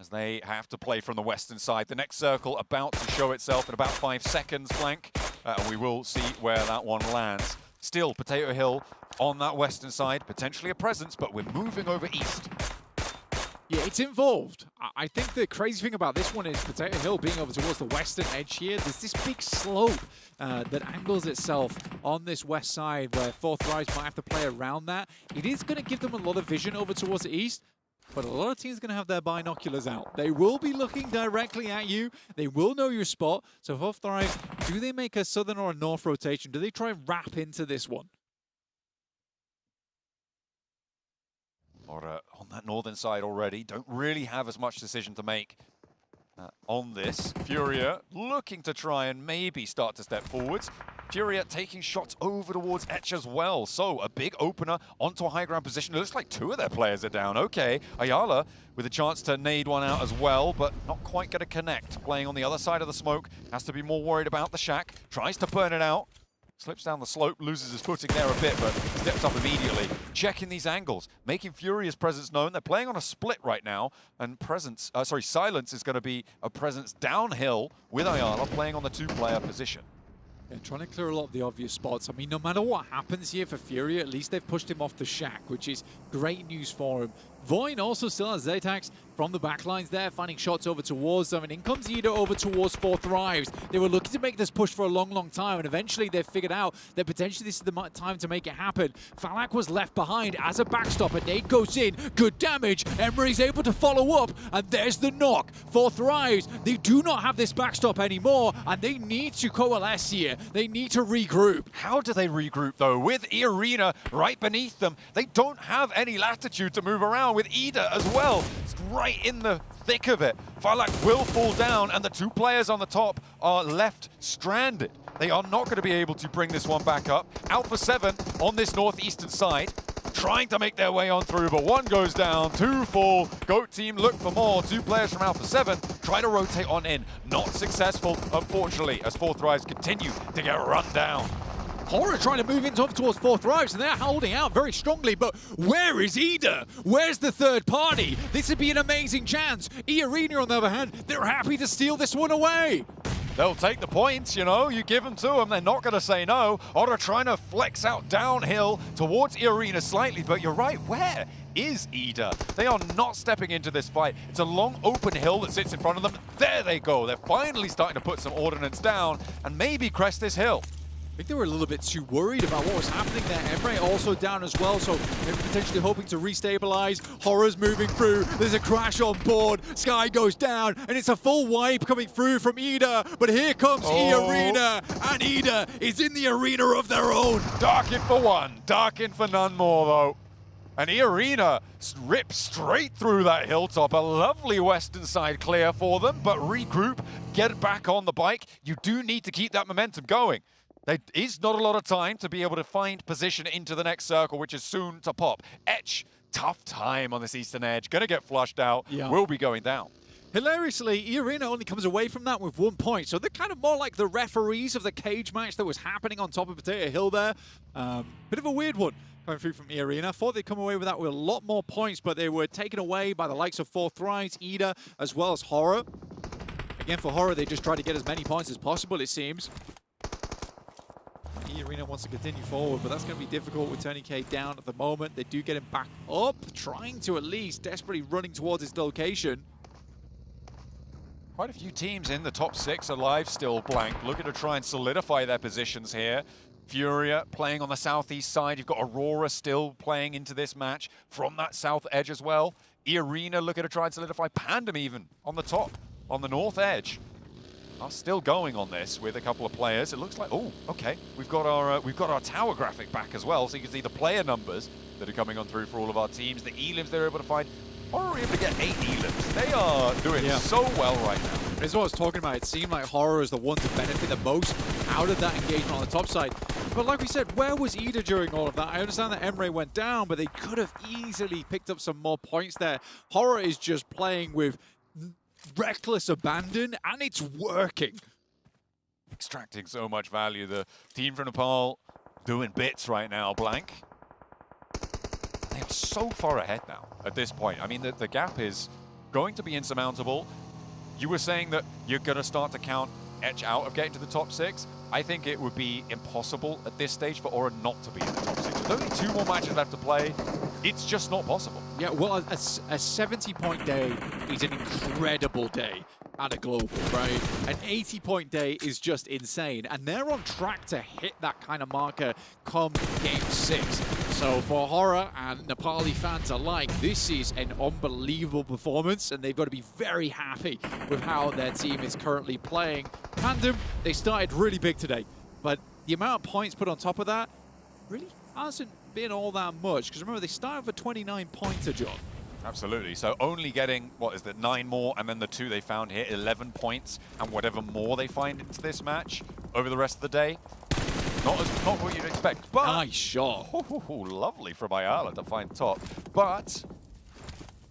as they have to play from the western side. The next circle about to show itself in about 5 seconds, Flank, and we will see where that one lands. Still, Potato Hill on that western side, potentially a presence, but we're moving over east. Yeah, it's involved. I think the crazy thing about this one is Potato Hill being over towards the western edge here. There's this big slope that angles itself on this west side where 4 Thrives might have to play around that. It is going to give them a lot of vision over towards the east, but a lot of teams are going to have their binoculars out. They will be looking directly at you. They will know your spot. So 4 Thrives, do they make a southern or a north rotation? Do they try and wrap into this one? Or on that northern side already, don't really have as much decision to make on this. Furia looking to try and maybe start to step forwards. Furia taking shots over towards Etch as well. So a big opener onto a high ground position. It looks like 2 of their players are down. Okay, Ayala with a chance to nade one out as well, but not quite going to connect. Playing on the other side of the smoke, has to be more worried about the shack. Tries to burn it out. Slips down the slope, loses his footing there a bit, but steps up immediately. Checking these angles, making Furia's presence known. They're playing on a split right now, and Silence is going to be a presence downhill with Ayala playing on the 2-player position. Yeah, trying to clear a lot of the obvious spots. I mean, no matter what happens here for Furia, at least they've pushed him off the shack, which is great news for him. Voin also still has Zetax from the backlines there, finding shots over towards them, and in comes Ida over towards 4 Thrives. They were looking to make this push for a long, long time, and eventually they figured out that potentially this is the time to make it happen. Falak was left behind as a backstop, and nade goes in, good damage. Emery's able to follow up, and there's the knock. 4 Thrives, they do not have this backstop anymore, and they need to coalesce here. They need to regroup. How do they regroup, though? With Arena right beneath them, they don't have any latitude to move around. down with Ida as well. It's right in the thick of it. Falak will fall down, and the two players on the top are left stranded. They are not going to be able to bring this one back up. Alpha 7 on this northeastern side, trying to make their way on through, but one goes down, two fall. GOAT team look for more. Two players from Alpha 7 try to rotate on in. Not successful, unfortunately, as Four Thrives continue to get run down. Horror trying to move in towards Four Thrives, and they're holding out very strongly, but where is Ida? Where's the third party? This would be an amazing chance. E-Arena, on the other hand, they're happy to steal this one away. They'll take the points, you know, you give them to them, they're not going to say no. Otter trying to flex out downhill towards E-Arena slightly, but you're right, where is Ida? They are not stepping into this fight. It's a long open hill that sits in front of them. There they go. They're finally starting to put some ordnance down and maybe crest this hill. I think they were a little bit too worried about what was happening there. Emre also down as well, so maybe potentially hoping to restabilize. Horror's moving through. There's a crash on board. Sky goes down, and it's a full wipe coming through from Ida. But here comes E-Arena, and Ida is in the arena of their own. Darken for one, darken for none more, though. And E-Arena rips straight through that hilltop. A lovely western side clear for them, but regroup, get back on the bike. You do need to keep that momentum going. There is not a lot of time to be able to find position into the next circle, which is soon to pop. Etch, tough time on this eastern edge. Gonna get flushed out, will be going down. Hilariously, E-Arena only comes away from that with 1 point, so they're kind of more like the referees of the cage match that was happening on top of Potato Hill there. Bit of a weird one coming through from E-Arena. Thought they'd come away with that with a lot more points, but they were taken away by the likes of Four Thrives, Ida, as well as Horror. Again, for Horror, they just try to get as many points as possible, it seems. E-Arena wants to continue forward, but that's going to be difficult with Tony K down at the moment. They do get him back up, trying to at least desperately running towards his location. Quite a few teams in the top 6 alive still, Blank, looking to try and solidify their positions here. Furia playing on the southeast side. You've got Aurora still playing into this match from that south edge as well. E-Arena looking to try and solidify. Pandem even on the top, on the north edge. Are still going on this with a couple of players. It looks like, oh, okay, we've got our tower graphic back as well, so you can see the player numbers that are coming on through for all of our teams. The elims they're able to find. Horror are able to get 8 elims. They are doing so well right now. That's what I was talking about. It seemed like Horror is the one to benefit the most out of that engagement on the top side. But like we said, where was Ida during all of that? I understand that Emre went down, but they could have easily picked up some more points there. Horror is just playing with reckless abandon, and it's working. Extracting so much value. The team from Nepal doing bits right now, Blank. They are so far ahead now at this point. I mean, the gap is going to be insurmountable. You were saying that you're going to start to count Etch out of getting to the top 6. I think it would be impossible at this stage for Aura not to be in the top 6. With only 2 more matches left to play, it's just not possible. Yeah, well, a 70-point day is an incredible day at a global, right? An 80-point day is just insane, and they're on track to hit that kind of marker come Game 6. So for Horror and Nepali fans alike, this is an unbelievable performance, and they've got to be very happy with how their team is currently playing. Pandem, they started really big today, but the amount of points put on top of that really hasn't been all that much, because remember, they started with a 29-pointer, John. Absolutely. So only getting, what is that, 9 more, and then the 2 they found here, 11 points, and whatever more they find into this match over the rest of the day. Not what you'd expect, but... Nice shot. Lovely from Ayala to find top. But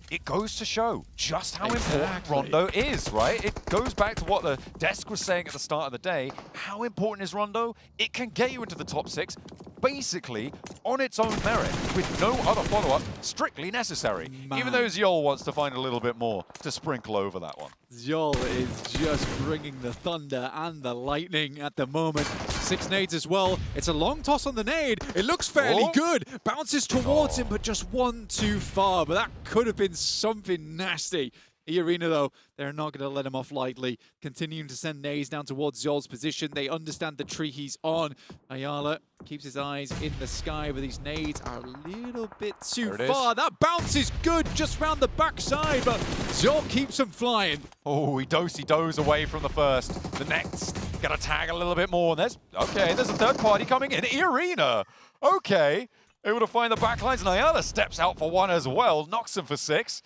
it goes to show just how important Rondo is, right? It goes back to what the desk was saying at the start of the day. How important is Rondo? It can get you into the top 6, basically on its own merit, with no other follow-up strictly necessary. Even though Zjol wants to find a little bit more to sprinkle over that one. Zjol is just bringing the thunder and the lightning at the moment. 6 nades as well. It's a long toss on the nade. It looks fairly good. Bounces towards him, but just one too far. But that could have been something nasty. E-Arena, though, they're not going to let him off lightly. Continuing to send nades down towards Zjol's position. They understand the tree he's on. Ayala keeps his eyes in the sky, but these nades are a little bit too far. That bounce is good just round the backside, but Zjol keeps him flying. Oh, he does away from the first. The next, got to tag a little bit more. There's a third party coming in. E-Arena. Okay. able to find the backlines. Nyala steps out for one as well, knocks him for 6.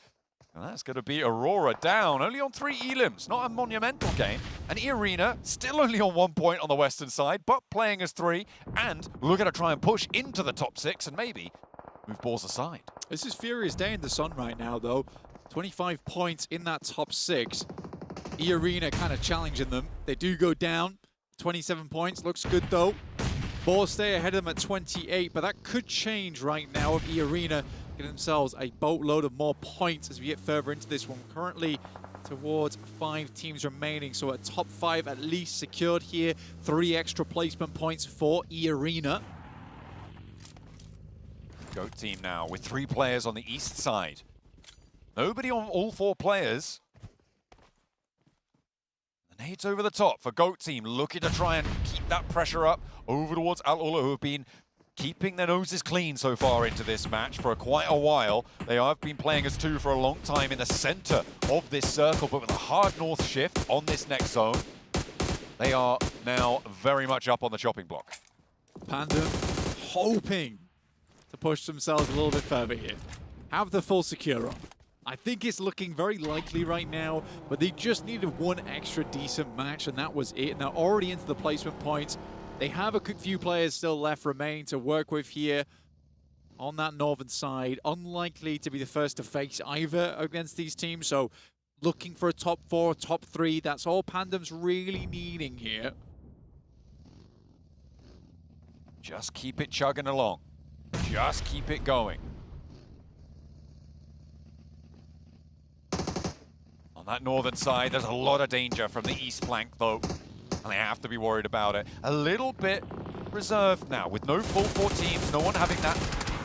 And that's going to be Aurora down, only on 3 elims, not a monumental game. And E-Arena still only on 1 point on the western side, but playing as 3, and looking to try and push into the top 6 and maybe move balls aside. This is Furious Day in the sun right now, though. 25 points in that top 6. E-Arena kind of challenging them. They do go down. 27 points, looks good though. Balls stay ahead of them at 28, but that could change right now if E-Arena get themselves a boatload of more points as we get further into this one. Currently towards 5 teams remaining, so a top 5 at least secured here. 3 extra placement points for E-Arena. Goat team now with 3 players on the east side. Nobody on all 4 players. The nades over the top for Goat team, looking to try and keep that pressure up over towards Al-Ula, who have been keeping their noses clean so far into this match for quite a while. They have been playing as 2 for a long time in the center of this circle, but with a hard north shift on this next zone, they are now very much up on the chopping block. Panda hoping to push themselves a little bit further here. Have the full secure on. I think it's looking very likely right now, but they just needed 1 extra decent match, and that was it. And they're already into the placement points. They have a few players still left remaining to work with here on that northern side. Unlikely to be the first to face either against these teams, so looking for a top 4, top 3. That's all Pandem's really needing here. Just keep it chugging along. Just keep it going. On that northern side, there's a lot of danger from the east flank, though. And they have to be worried about it. A little bit reserved now, with no full 4 teams, no one having that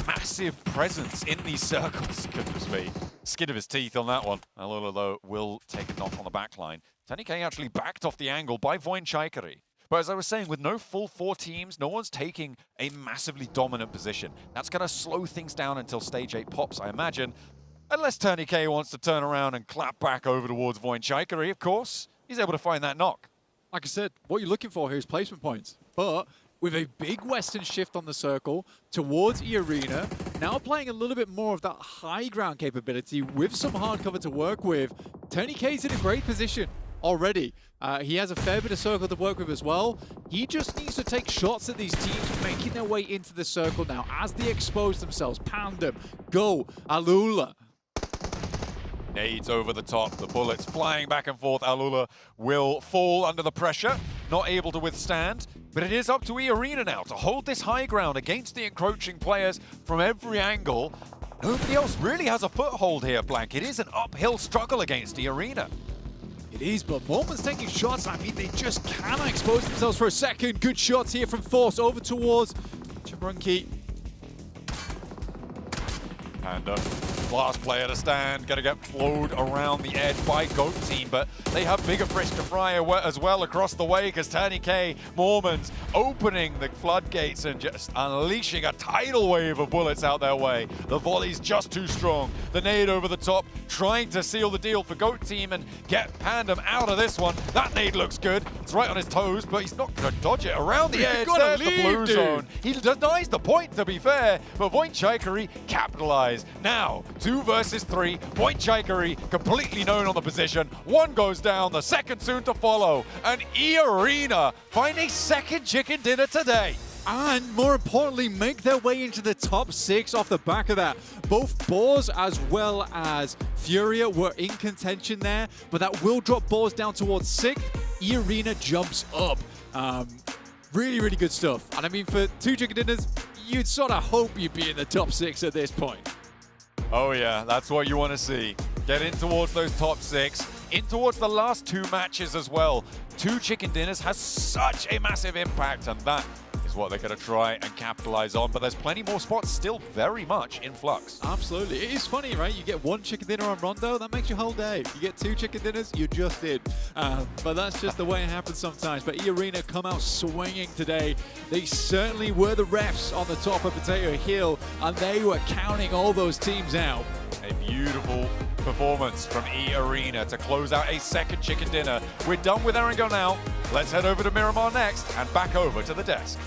massive presence in these circles. Goodness me. Skin of his teeth on that one. Al-Ula, though, will take a knock on the back line. TennyK actually backed off the angle by Voinchaikari. But as I was saying, with no full 4 teams, no one's taking a massively dominant position. That's going to slow things down until stage 8 pops, I imagine. Unless TennyK wants to turn around and clap back over towards Voinchaikari, of course. He's able to find that knock. Like I said, what you're looking for here is placement points. But with a big western shift on the circle towards E-Arena, now playing a little bit more of that high ground capability with some hard cover to work with, TennyK's in a great position already. He has a fair bit of circle to work with as well. He just needs to take shots at these teams making their way into the circle now as they expose themselves. Pandem, Go, Al-Ula. Nades over the top, the bullets flying back and forth. Al-Ula will fall under the pressure, not able to withstand. But it is up to E-Arena now to hold this high ground against the encroaching players from every angle. Nobody else really has a foothold here, Blank. It is an uphill struggle against E-Arena. It is, but Moment's taking shots. I mean, they just cannot expose themselves for a second. Good shots here from Force over towards Chabrunki. Panda, last player to stand, gonna get flowed around the edge by Goat team, but they have bigger fish to fry as well across the way, because TennyK, Mormons opening the floodgates and just unleashing a tidal wave of bullets out their way. The volley's just too strong. The nade over the top, trying to seal the deal for Goat team and get Pandem out of this one. That nade looks good. It's right on his toes, but he's not gonna dodge it around the edge. There's the blue zone. He denies the point, to be fair, but Voinchaikari capitalized. Now, 2 versus 3. Voinchaikari completely known on the position. 1 goes down, the second soon to follow. And E-Arena find a second chicken dinner today. And more importantly, make their way into the top 6 off the back of that. Both Boars as well as Furia were in contention there, but that will drop Boars down towards 6th. E-Arena jumps up. Really, really good stuff. And I mean, for 2 chicken dinners, you'd sort of hope you'd be in the top 6 at this point. Oh yeah, that's what you want to see. Get in towards those top 6, in towards the last 2 matches as well. 2 chicken dinners has such a massive impact, and that is what they're going to try and capitalize on. But there's plenty more spots still very much in flux. Absolutely. It is funny, right? You get 1 chicken dinner on Rondo, that makes your whole day. You get 2 chicken dinners, you just did. But that's just the way it happens sometimes. But E-Arena come out swinging today. They certainly were the refs on the top of Potato Hill, and they were counting all those teams out. A beautiful performance from E-Arena to close out a second chicken dinner. We're done with Erangel now. Let's head over to Miramar next and back over to the desk.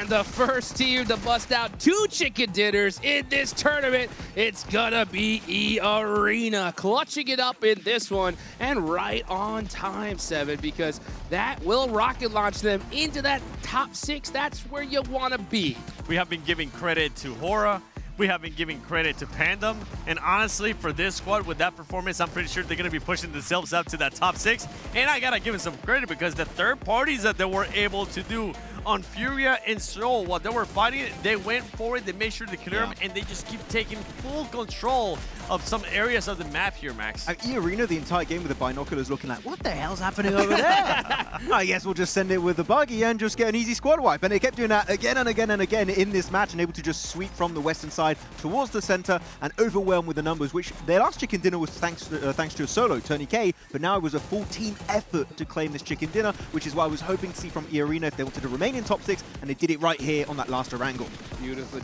the first team to bust out 2 chicken dinners in this tournament. It's gonna be E-Arena clutching it up in this one, and right on time, 7, because that will rocket launch them into that top 6. That's where you want to be. We have been giving credit to Hora. We have been giving credit to Pandem. And honestly, for this squad, with that performance, I'm pretty sure they're going to be pushing themselves up to that top 6. And I got to give them some credit because the third parties that they were able to do on Furia and Soul, while they were fighting it, they went forward, they made sure to clear them, and they just keep taking full control of some areas of the map here, Max. E-Arena, the entire game with the binoculars looking like, what the hell's happening over there? I guess we'll just send it with the buggy and just get an easy squad wipe. And they kept doing that again and again and again in this match, and able to just sweep from the western side towards the center and overwhelm with the numbers, which their last chicken dinner was thanks to a solo, Tony K, but now it was a full team effort to claim this chicken dinner, which is why I was hoping to see from E-Arena if they wanted to remain in top 6, and they did it right here on that last Orangle. Beautifully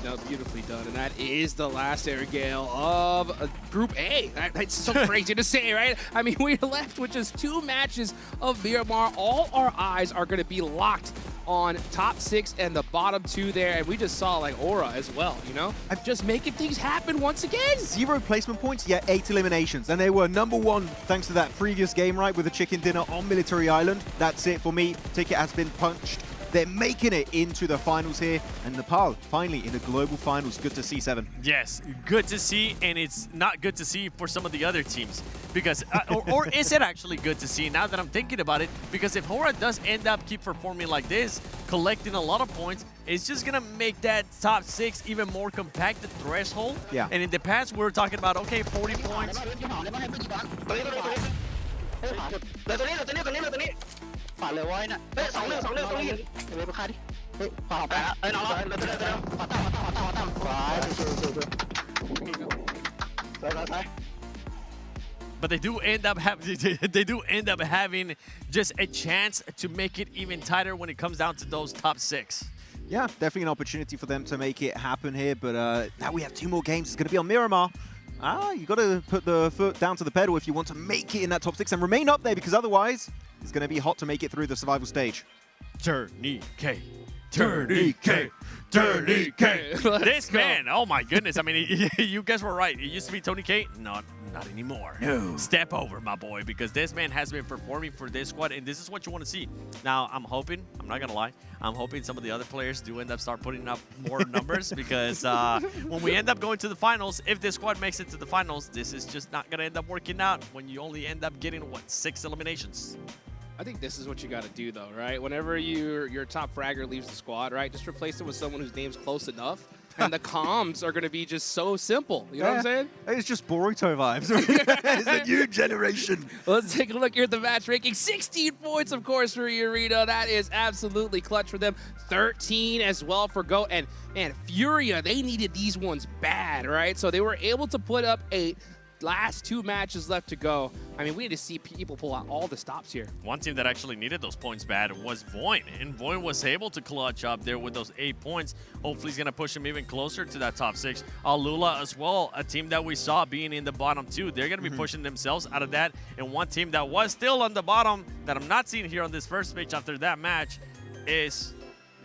done, and that is the last air gale of Group A. That's so crazy to say, right? I mean, we're left with just 2 matches of Miramar. All our eyes are going to be locked on top 6 and the bottom 2 there, and we just saw like Aura as well, you know? I'm just making things happen once again. 0 placement points, yet 8 eliminations, and they were #1 thanks to that previous game, right, with a chicken dinner on Military Island. That's it for me. Ticket has been punched. They're making it into the finals here, and Nepal finally in the global finals. Good to see, 7. Yes, good to see, and it's not good to see for some of the other teams. Because, or is it actually good to see now that I'm thinking about it? Because if Hora does end up keep performing like this, collecting a lot of points, it's just going to make that top 6 even more compacted threshold. Yeah. And in the past, we were talking about, okay, 40 points. ฝาดเลยไว้น่ะเฮ้ย2 เรื่องตรงนี้เดี๋ยวไปฆ่าดิเฮ้ยขวาไปเอ้ยน้องๆเดี๋ยวขวาตั้มขวาซ้าย But they do end up having just a chance to make it even tighter when it comes down to those top 6. Yeah, definitely an opportunity for them to make it happen here, but now we have 2 more games. It's going to be on Miramar. You got to put the foot down to the pedal if you want to make it in that top 6 and remain up there, because otherwise it's going to be hot to make it through the survival stage. Tourniquet. Tourniquet. Tourniquet. This man, oh my goodness. I mean, you guys were right. It used to be Tony K. Not anymore. No. Step over, my boy, because this man has been performing for this squad, and this is what you want to see. Now, I'm hoping, I'm not going to lie, I'm hoping some of the other players do end up start putting up more numbers, because when we end up going to the finals, if this squad makes it to the finals, this is just not going to end up working out when you only end up getting, what, 6 eliminations? I think this is what you got to do, though, right? Whenever your top fragger leaves the squad, right, just replace it with someone whose name's close enough, and the comms are going to be just so simple. You know what I'm saying? It's just Boruto vibes. It's a new generation. Let's take a look here at the match ranking. 16 points, of course, for E-Arena. That is absolutely clutch for them. 13 as well for Go. And, man, Furia, they needed these ones bad, right? So they were able to put up 8. Last 2 matches left to go. I mean, we need to see people pull out all the stops here. One team that actually needed those points bad was Voin, and Voin was able to clutch up there with those 8 points. Hopefully he's going to push him even closer to that top 6. Alula as well, a team that we saw being in the bottom 2. They're going to be pushing themselves out of that. And one team that was still on the bottom that I'm not seeing here on this first pitch after that match is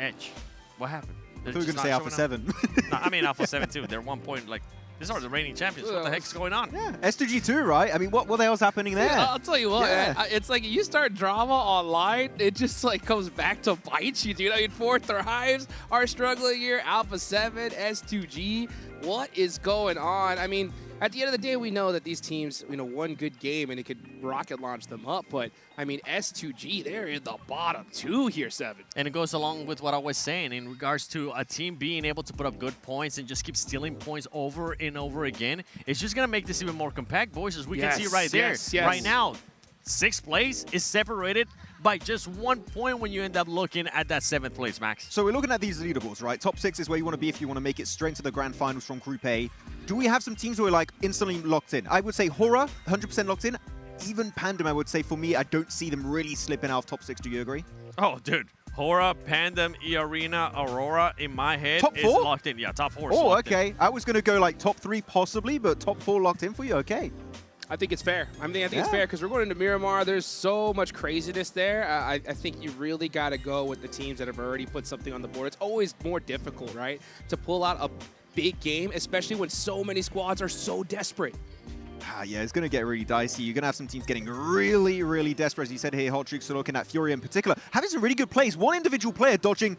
Edge. What happened? I thought you were going to say Alpha 7. No, I mean Alpha 7 too. They're 1 point, like, these are the reigning champions. What the heck's going on? Yeah, S2G2, right? I mean, what the hell's happening there? I'll tell you what, man, it's like you start drama online, it just like comes back to bite you, dude. I mean, 4 Thrives are struggling here. Alpha 7, S2G. What is going on? I mean, at the end of the day, we know that these teams, you know, one good game and it could rocket launch them up. But, I mean, S2G, they're in the bottom 2 here, 7. And it goes along with what I was saying in regards to a team being able to put up good points and just keep stealing points over and over again. It's just going to make this even more compact, boys, as we can see right there. Right now, 6th place is separated by just 1 point when you end up looking at that 7th place, Max. So we're looking at these leaderboards, right? Top 6 is where you want to be if you want to make it straight to the grand finals from Group A. Do we have some teams who are like instantly locked in? I would say Hora, 100% locked in. Even Pandem, I would say for me, I don't see them really slipping out of top 6. Do you agree? Oh, dude. Hora, Pandem, E-Arena, Aurora, in my head, top 4? is locked in. Yeah, top 4 is Oh, locked okay. in. I was going to go like top 3 possibly, but top 4 locked in for you. Okay. I think it's fair. I think it's fair because we're going into Miramar. There's so much craziness there. I think you really got to go with the teams that have already put something on the board. It's always more difficult, right, to pull out a big game, especially when so many squads are so desperate. Yeah, it's going to get really dicey. You're going to have some teams getting really, really desperate. As you said here, Hot Tricks are looking at Furia in particular, having some really good plays. One individual player dodging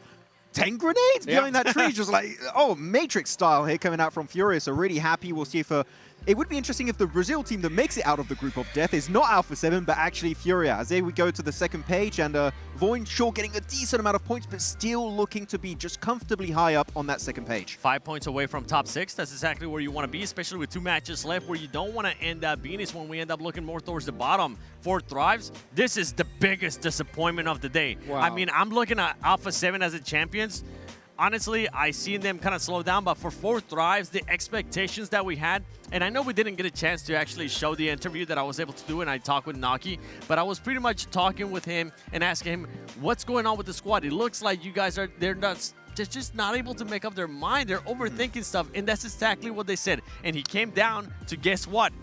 10 grenades behind that tree, just like, oh, Matrix style here coming out from Furia. So really happy. We'll see if it would be interesting if the Brazil team that makes it out of the group of death is not Alpha 7, but actually Furia. As there we go to the second page, and Voin Shaw getting a decent amount of points, but still looking to be just comfortably high up on that second page. 5 points away from top 6. That's exactly where you want to be, especially with 2 matches left. Where you don't want to end up being is when we end up looking more towards the bottom. 4 Thrives, this is the biggest disappointment of the day. Wow. I mean, I'm looking at Alpha 7 as the champions. Honestly, I seen them kind of slow down, but for 4 Thrives, the expectations that we had, and I know we didn't get a chance to actually show the interview that I was able to do, and I talked with Naki, but I was pretty much talking with him and asking him, what's going on with the squad? It looks like you guys they're just not able to make up their mind. They're overthinking stuff, and that's exactly what they said. And he came down to, guess what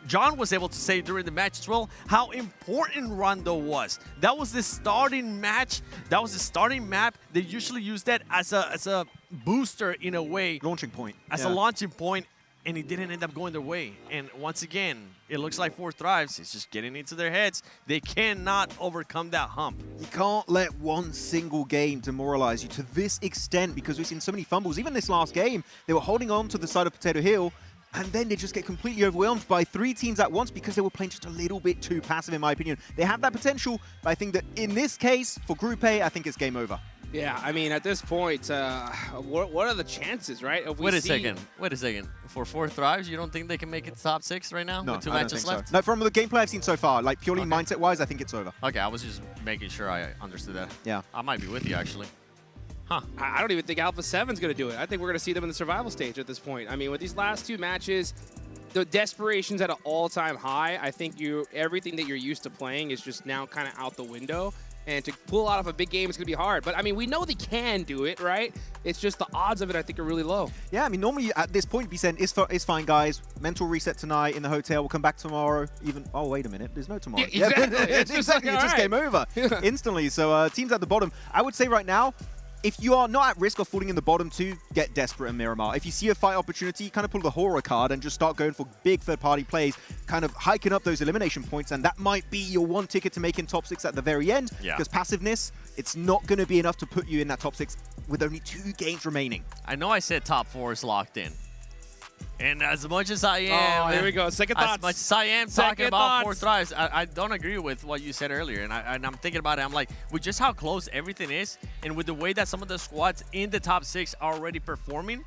John was able to say during the match as well, how important Rondo was. That was the starting match. That was the starting map. They usually use that as a booster in a way. Launching point. As a launching point, and it didn't end up going their way. And once again, it looks like 4 Thrives. It's just getting into their heads. They cannot overcome that hump. You can't let one single game demoralize you to this extent, because we've seen so many fumbles. Even this last game, they were holding on to the side of Potato Hill, and then they just get completely overwhelmed by 3 teams at once because they were playing just a little bit too passive, in my opinion. They have that potential, but I think that in this case, for Group A, I think it's game over. Yeah, I mean, at this point, what are the chances, right? Wait a second. For 4 Thrives, you don't think they can make it top 6 right now? No, with 2 I don't matches think left? so. No, from the gameplay I've seen so far, like purely mindset-wise, I think it's over. Okay, I was just making sure I understood that. Yeah. I might be with you, actually. Huh. I don't even think Alpha 7's going to do it. I think we're going to see them in the survival stage at this point. I mean, with these last 2 matches, the desperation's at an all-time high. I think everything that you're used to playing is just now kind of out the window. And to pull out of a big game is going to be hard. But, I mean, we know they can do it, right? It's just the odds of it, I think, are really low. Yeah, I mean, normally at this point, be saying, it's fine, guys. Mental reset tonight in the hotel. We'll come back tomorrow. Even, oh, wait a minute. There's no tomorrow. Yeah, exactly. It's just game over instantly. So teams at the bottom, I would say right now, if you are not at risk of falling in the bottom 2, get desperate in Miramar. If you see a fight opportunity, kind of pull the horror card and just start going for big third-party plays, kind of hiking up those elimination points, and that might be your 1 ticket to making top 6 at the very end, because passiveness, it's not going to be enough to put you in that top 6 with only 2 games remaining. I know I said top 4 is locked in. And as much as I am... Oh, here we go. Second thoughts. As much as I am talking about 4 Thrives, I don't agree with what you said earlier. And I'm thinking about it. I'm like, with just how close everything is, and with the way that some of the squads in the top 6 are already performing,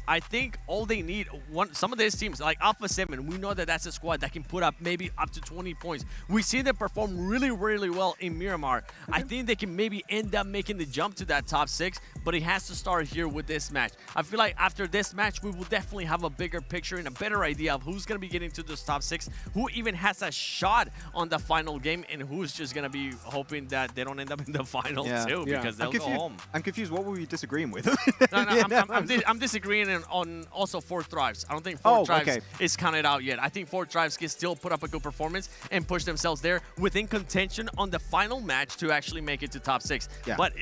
I think all they need, some of these teams, like Alpha 7, we know that that's a squad that can put up maybe up to 20 points. We see them perform really, really well in Miramar. I think they can maybe end up making the jump to that top 6, but it has to start here with this match. I feel like after this match, we will definitely have a bigger picture and a better idea of who's going to be getting to this top 6, who even has a shot on the final game, and who's just going to be hoping that they don't end up in the final too, because they'll go home. I'm confused. What were you disagreeing with? I'm disagreeing on also 4 Thrives. I don't think 4 Thrives is counted out yet. I think 4 Thrives can still put up a good performance and push themselves there within contention on the final match to actually make it to top 6. Yeah. But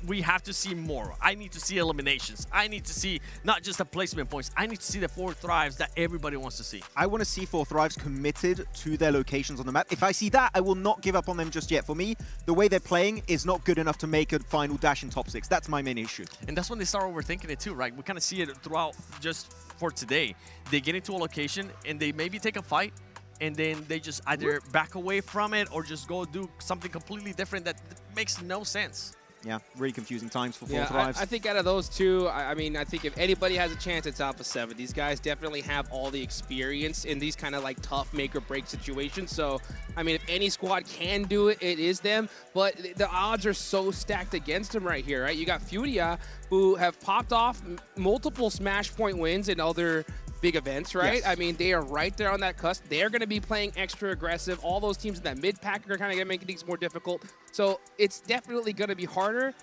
we have to see more. I need to see eliminations. I need to see not just the placement points. I need to see the 4 Thrives that everybody wants to see. I want to see 4 Thrives committed to their locations on the map. If I see that, I will not give up on them just yet. For me, the way they're playing is not good enough to make a final dash in top 6. That's my main issue. And that's when they start overthinking it too, right? We kind of see it throughout just for today. They get into a location and they maybe take a fight, and then they just either back away from it or just go do something completely different that makes no sense. Yeah, really confusing times for 4 Thrives. I think out of those 2, I mean, I think if anybody has a chance, it's Alpha 7. These guys definitely have all the experience in these kind of like tough make-or-break situations. So, I mean, if any squad can do it, it is them. But the odds are so stacked against them right here, right? You got Furia, who have popped off multiple Smash Point wins in other big events, right? Yes. I mean, they are right there on that cusp. They're going to be playing extra aggressive. All those teams in that mid-pack are kind of going to make things more difficult. So it's definitely going to be harder,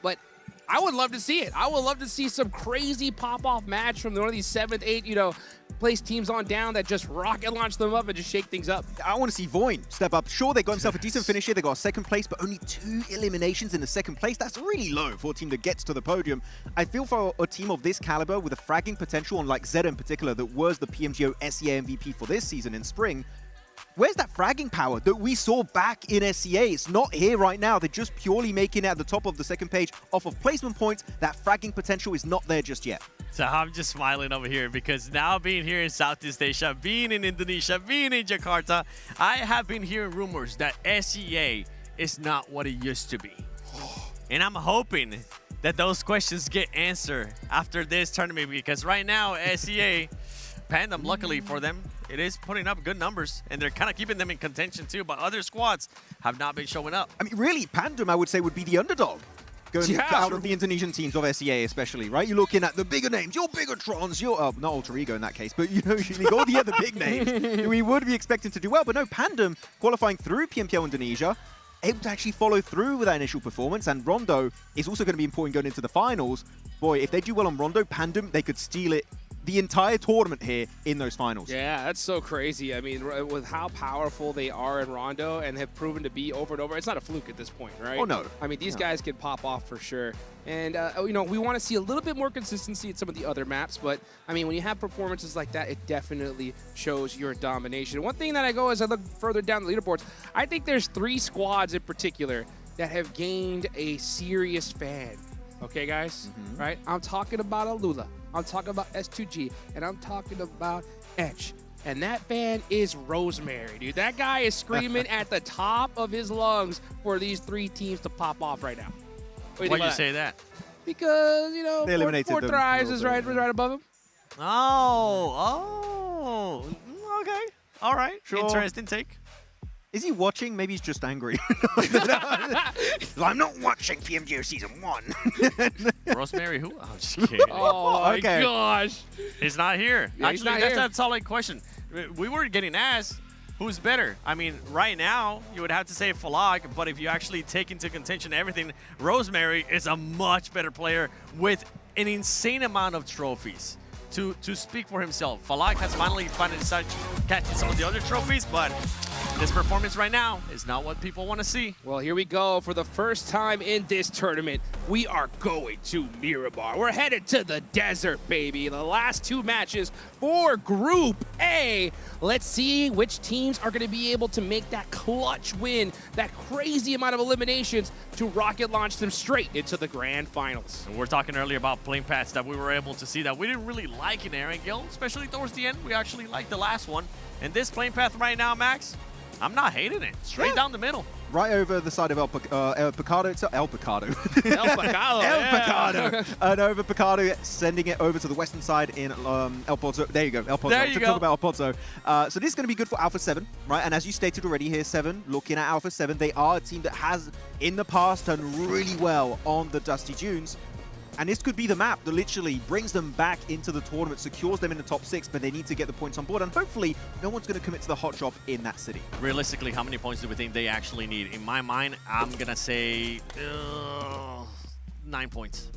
but I would love to see it. I would love to see some crazy pop-off match from one of these 7th, 8th, place teams on down that just rocket launch them up and just shake things up. I want to see Voin step up. Sure, they got himself a decent finish here. They got a 2nd place, but only 2 eliminations in the 2nd place. That's really low for a team that gets to the podium. I feel for a team of this caliber with a fragging potential, on like Zed in particular, that was the PMGO SEA MVP for this season in spring. Where's that fragging power that we saw back in SCA? It's not here right now. They're just purely making it at the top of the 2nd page off of placement points. That fragging potential is not there just yet. So I'm just smiling over here because now being here in Southeast Asia, being in Indonesia, being in Jakarta, I have been hearing rumors that SEA is not what it used to be. And I'm hoping that those questions get answered after this tournament, because right now, SEA, Pandem, luckily for them, it is putting up good numbers, and they're kind of keeping them in contention too, but other squads have not been showing up. I mean, really, Pandem, I would say, would be the underdog going out of the Indonesian teams of SEA especially, right? You're looking at the bigger names, your Bigotrons, your, not Alter Ego in that case, but usually all the other big names we would be expecting to do well. But no, Pandem qualifying through PMGO Indonesia, able to actually follow through with that initial performance, and Rondo is also going to be important going into the finals. Boy, if they do well on Rondo, Pandem, they could steal it the entire tournament here in those finals. Yeah, that's so crazy. I mean, with how powerful they are in Rondo and have proven to be over and over, it's not a fluke at this point, right? Oh, no. I mean, these guys can pop off for sure. And, we want to see a little bit more consistency at some of the other maps, but, I mean, when you have performances like that, it definitely shows your domination. One thing that I go as I look further down the leaderboards, I think there's 3 squads in particular that have gained a serious fan. Okay, guys? Right? I'm talking about Alula. I'm talking about S2G, and I'm talking about Etch. And that fan is Rosemary, dude. That guy is screaming at the top of his lungs for these 3 teams to pop off right now. Why do you say that? Because, they eliminated Four them Thrives is right above him. Oh, okay. All right. Sure. Interesting take. Is he watching? Maybe he's just angry. I'm not watching PMGO Season 1. Rosemary who? I'm just kidding. Oh, my gosh. He's not here. Yeah, he's Actually, not that's here. a solid question. We were getting asked, who's better? I mean, right now, you would have to say Falag, but if you actually take into contention everything, Rosemary is a much better player with an insane amount of trophies. To speak for himself. Falag has finally started catching some of the other trophies, but this performance right now is not what people want to see. Well, here we go. For the first time in this tournament, we are going to Miramar. We're headed to the desert, baby. The last 2 matches for Group A. Let's see which teams are going to be able to make that clutch win, that crazy amount of eliminations to rocket launch them straight into the grand finals. And we're talking earlier about playing paths that we were able to see that we didn't really like in Erangel, especially towards the end. We actually liked the last one. And this playing path right now, Max, I'm not hating it. Straight down the middle. Right over the side of El Picado. It's El Picado. El Picado. El yeah. Picado. And over Picado, sending it over to the western side in El Pozo. There you go, El Pozo. There you go. Talk about El Pozo. So this is going to be good for Alpha 7, right? And as you stated already here, 7, looking at Alpha 7, they are a team that has, in the past, done really well on the Dusty Dunes. And this could be the map that literally brings them back into the tournament, secures them in the top 6, but they need to get the points on board. And hopefully, no one's going to commit to the hot drop in that city. Realistically, how many points do we think they actually need? In my mind, I'm going to say 9 points.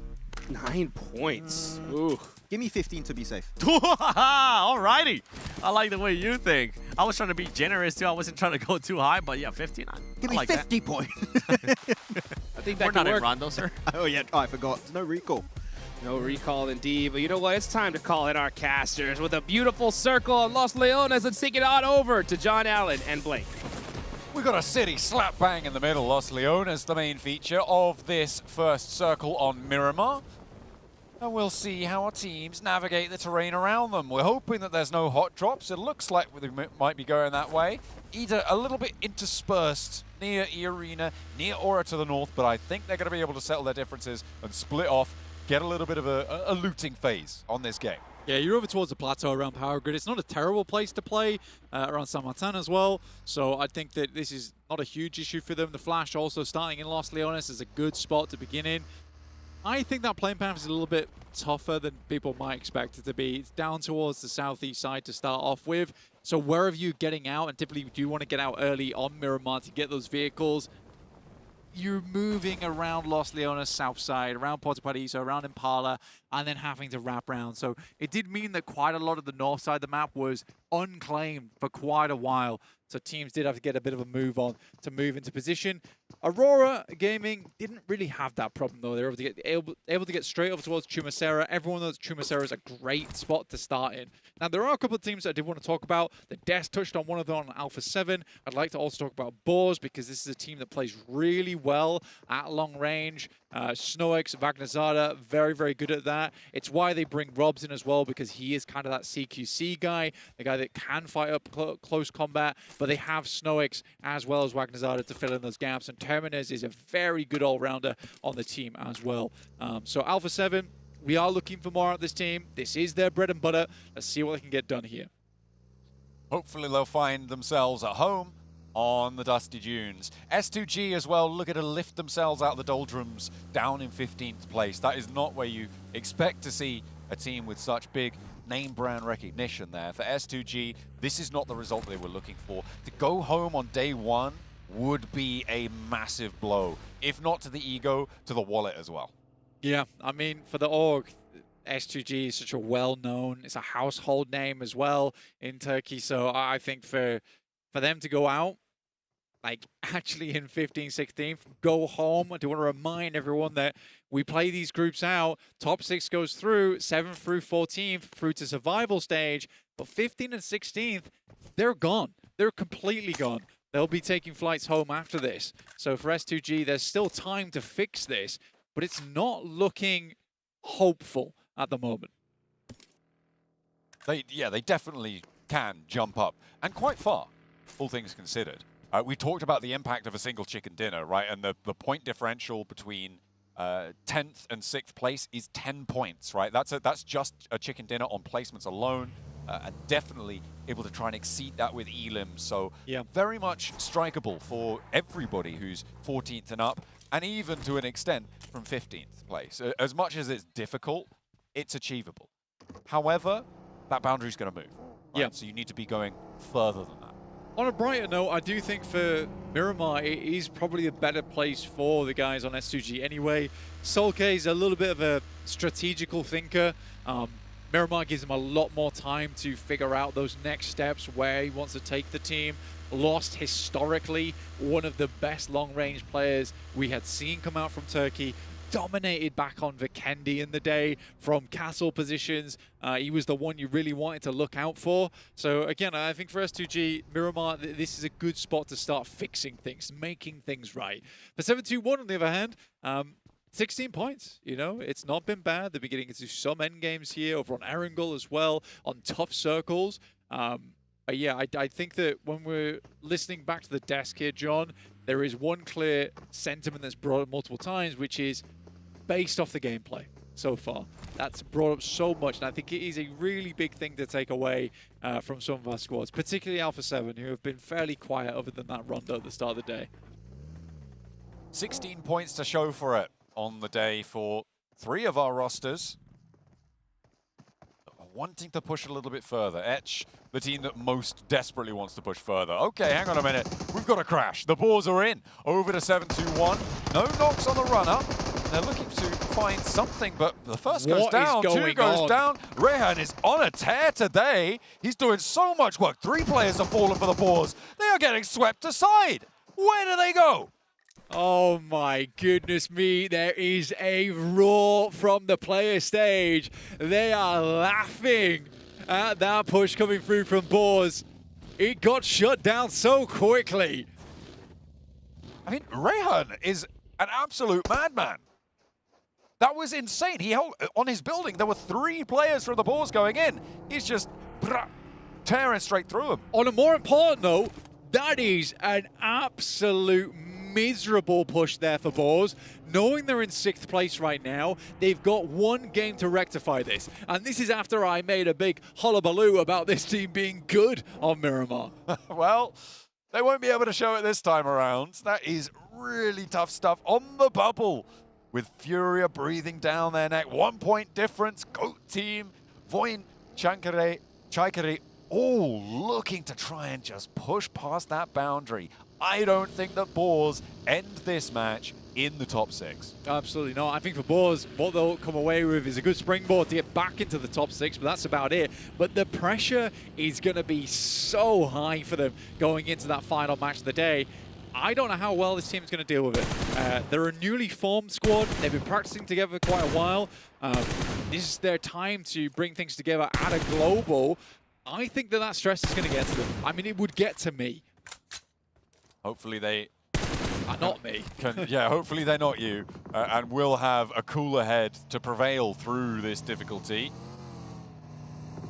9 points. Ooh. Give me 15 to be safe. Alrighty. I like the way you think. I was trying to be generous too. I wasn't trying to go too high, but yeah, 15. Give me like 50 points. I think that We're could not work. in Rondo, sir. Oh, yeah. Oh, I forgot. No recall. No recall indeed, but you know what? It's time to call in our casters with a beautiful circle on Los Leones. Let's take it on over to John Allen and Blake. We got a city slap bang in the middle. Los Leones, the main feature of this first circle on Miramar. And we'll see how our teams navigate the terrain around them. We're hoping that there's no hot drops. It looks like we might be going that way. Either a little bit interspersed near E-Arena, near Aura to the north, but I think they're going to be able to settle their differences and split off, get a little bit of a looting phase on this game. Yeah, you're over towards the plateau around Power Grid. It's not a terrible place to play, around San Martin as well. So I think that this is not a huge issue for them. The Flash also starting in Los Leones is a good spot to begin in. I think that playing path is a little bit tougher than people might expect it to be. It's down towards the southeast side to start off with. So wherever you're getting out, and typically do you want to get out early on Miramar to get those vehicles, you're moving around Los Leones south side, around Puerto Paradiso, around Impala, and then having to wrap around. So it did mean that quite a lot of the north side of the map was unclaimed for quite a while. So teams did have to get a bit of a move on to move into position. Aurora Gaming didn't really have that problem, though. They were able to get straight over towards Chumacera. Everyone knows Chumacera is a great spot to start in. Now, there are a couple of teams that I did want to talk about. The Desk touched on one of them on Alpha 7. I'd like to also talk about Boars, because this is a team that plays really well at long range. Snowex, Vagnazada, very, very good at that. It's why they bring Robs in as well, because he is kind of that CQC guy, the guy that can fight up close combat, but they have Snowex as well as Vagnazada to fill in those gaps, and Terminez is a very good all-rounder on the team as well. So Alpha 7, we are looking for more out of this team. This is their bread and butter. Let's see what they can get done here. Hopefully they'll find themselves at home on the Dusty Dunes. S2G as well, look at to lift themselves out of the doldrums down in 15th place. That is not where you expect to see a team with such big name brand recognition there. For S2G, this is not the result they were looking for. To go home on day one would be a massive blow, if not to the ego, to the wallet as well. Yeah, I mean, for the org, S2G is such a well-known, it's a household name as well in Turkey. So I think for them to go out, like actually in 15th, 16th, go home. I do want to remind everyone that we play these groups out. Top 6 goes through, 7th through 14th, through to survival stage. But 15th and 16th, they're gone. They're completely gone. They'll be taking flights home after this. So for S2G, there's still time to fix this, but it's not looking hopeful at the moment. They definitely can jump up, and quite far, all things considered. We talked about the impact of a single chicken dinner, right? And the point differential between 10th and 6th place is 10 points, right? That's just a chicken dinner on placements alone, and definitely able to try and exceed that with Elim. So very much strikeable for everybody who's 14th and up, and even to an extent from 15th place. As much as it's difficult, it's achievable. However, that boundary is going to move. Right? Yeah. So you need to be going further than that. On a brighter note, I do think for Miramar, it is probably a better place for the guys on S2G anyway. Solke is a little bit of a strategical thinker. Miramar gives him a lot more time to figure out those next steps, where he wants to take the team. Lost historically one of the best long-range players we had seen come out from Turkey. Dominated back on Vikendi in the day from castle positions. He was the one you really wanted to look out for. So again, I think for S2G, Miramar, this is a good spot to start fixing things, making things right. For 7-2-1, on the other hand, 16 points, you know, it's not been bad. They're beginning to do some end games here over on Erangel as well, on tough circles. Yeah, I think that when we're listening back to the desk here, John, there is one clear sentiment that's brought up multiple times, which is based off the gameplay so far. That's brought up so much, and I think it is a really big thing to take away from some of our squads, particularly Alpha 7, who have been fairly quiet other than that rondo at the start of the day. 16 points to show for it on the day for 3 of our rosters. Wanting to push a little bit further. Etch, the team that most desperately wants to push further. Okay, hang on a minute. We've got a crash. The Boars are in. Over to 7-2-1. No knocks on the run-up. They're looking to find something, but the first goes down, 2 goes down. Rehan is on a tear today. He's doing so much work. 3 players have fallen for the Boars. They are getting swept aside. Where do they go? Oh my goodness me, there is a roar from the player stage. They are laughing at that push coming through from Boars. It got shut down so quickly. I mean, Rehan is an absolute madman. That was insane. He held, on his building, there were 3 players from the Boars going in. He's just tearing straight through them. On a more important note, that is an absolute miserable push there for Boars. Knowing they're in 6th place right now, they've got 1 game to rectify this. And this is after I made a big hullabaloo about this team being good on Miramar. Well, they won't be able to show it this time around. That is really tough stuff on the bubble, with Furia breathing down their neck. 1 point difference. Goat team, Voin, Chaikere, all looking to try and just push past that boundary. I don't think that Boars end this match in the top 6. Absolutely not. I think for Boars, what they'll come away with is a good springboard to get back into the top 6, but that's about it. But the pressure is going to be so high for them going into that final match of the day. I don't know how well this team's going to deal with it. They're a newly formed squad. They've been practicing together quite a while. This is their time to bring things together at a global. I think that stress is going to get to them. I mean, it would get to me. Hopefully they... not me. Yeah, hopefully they're not you. And will have a cooler head to prevail through this difficulty.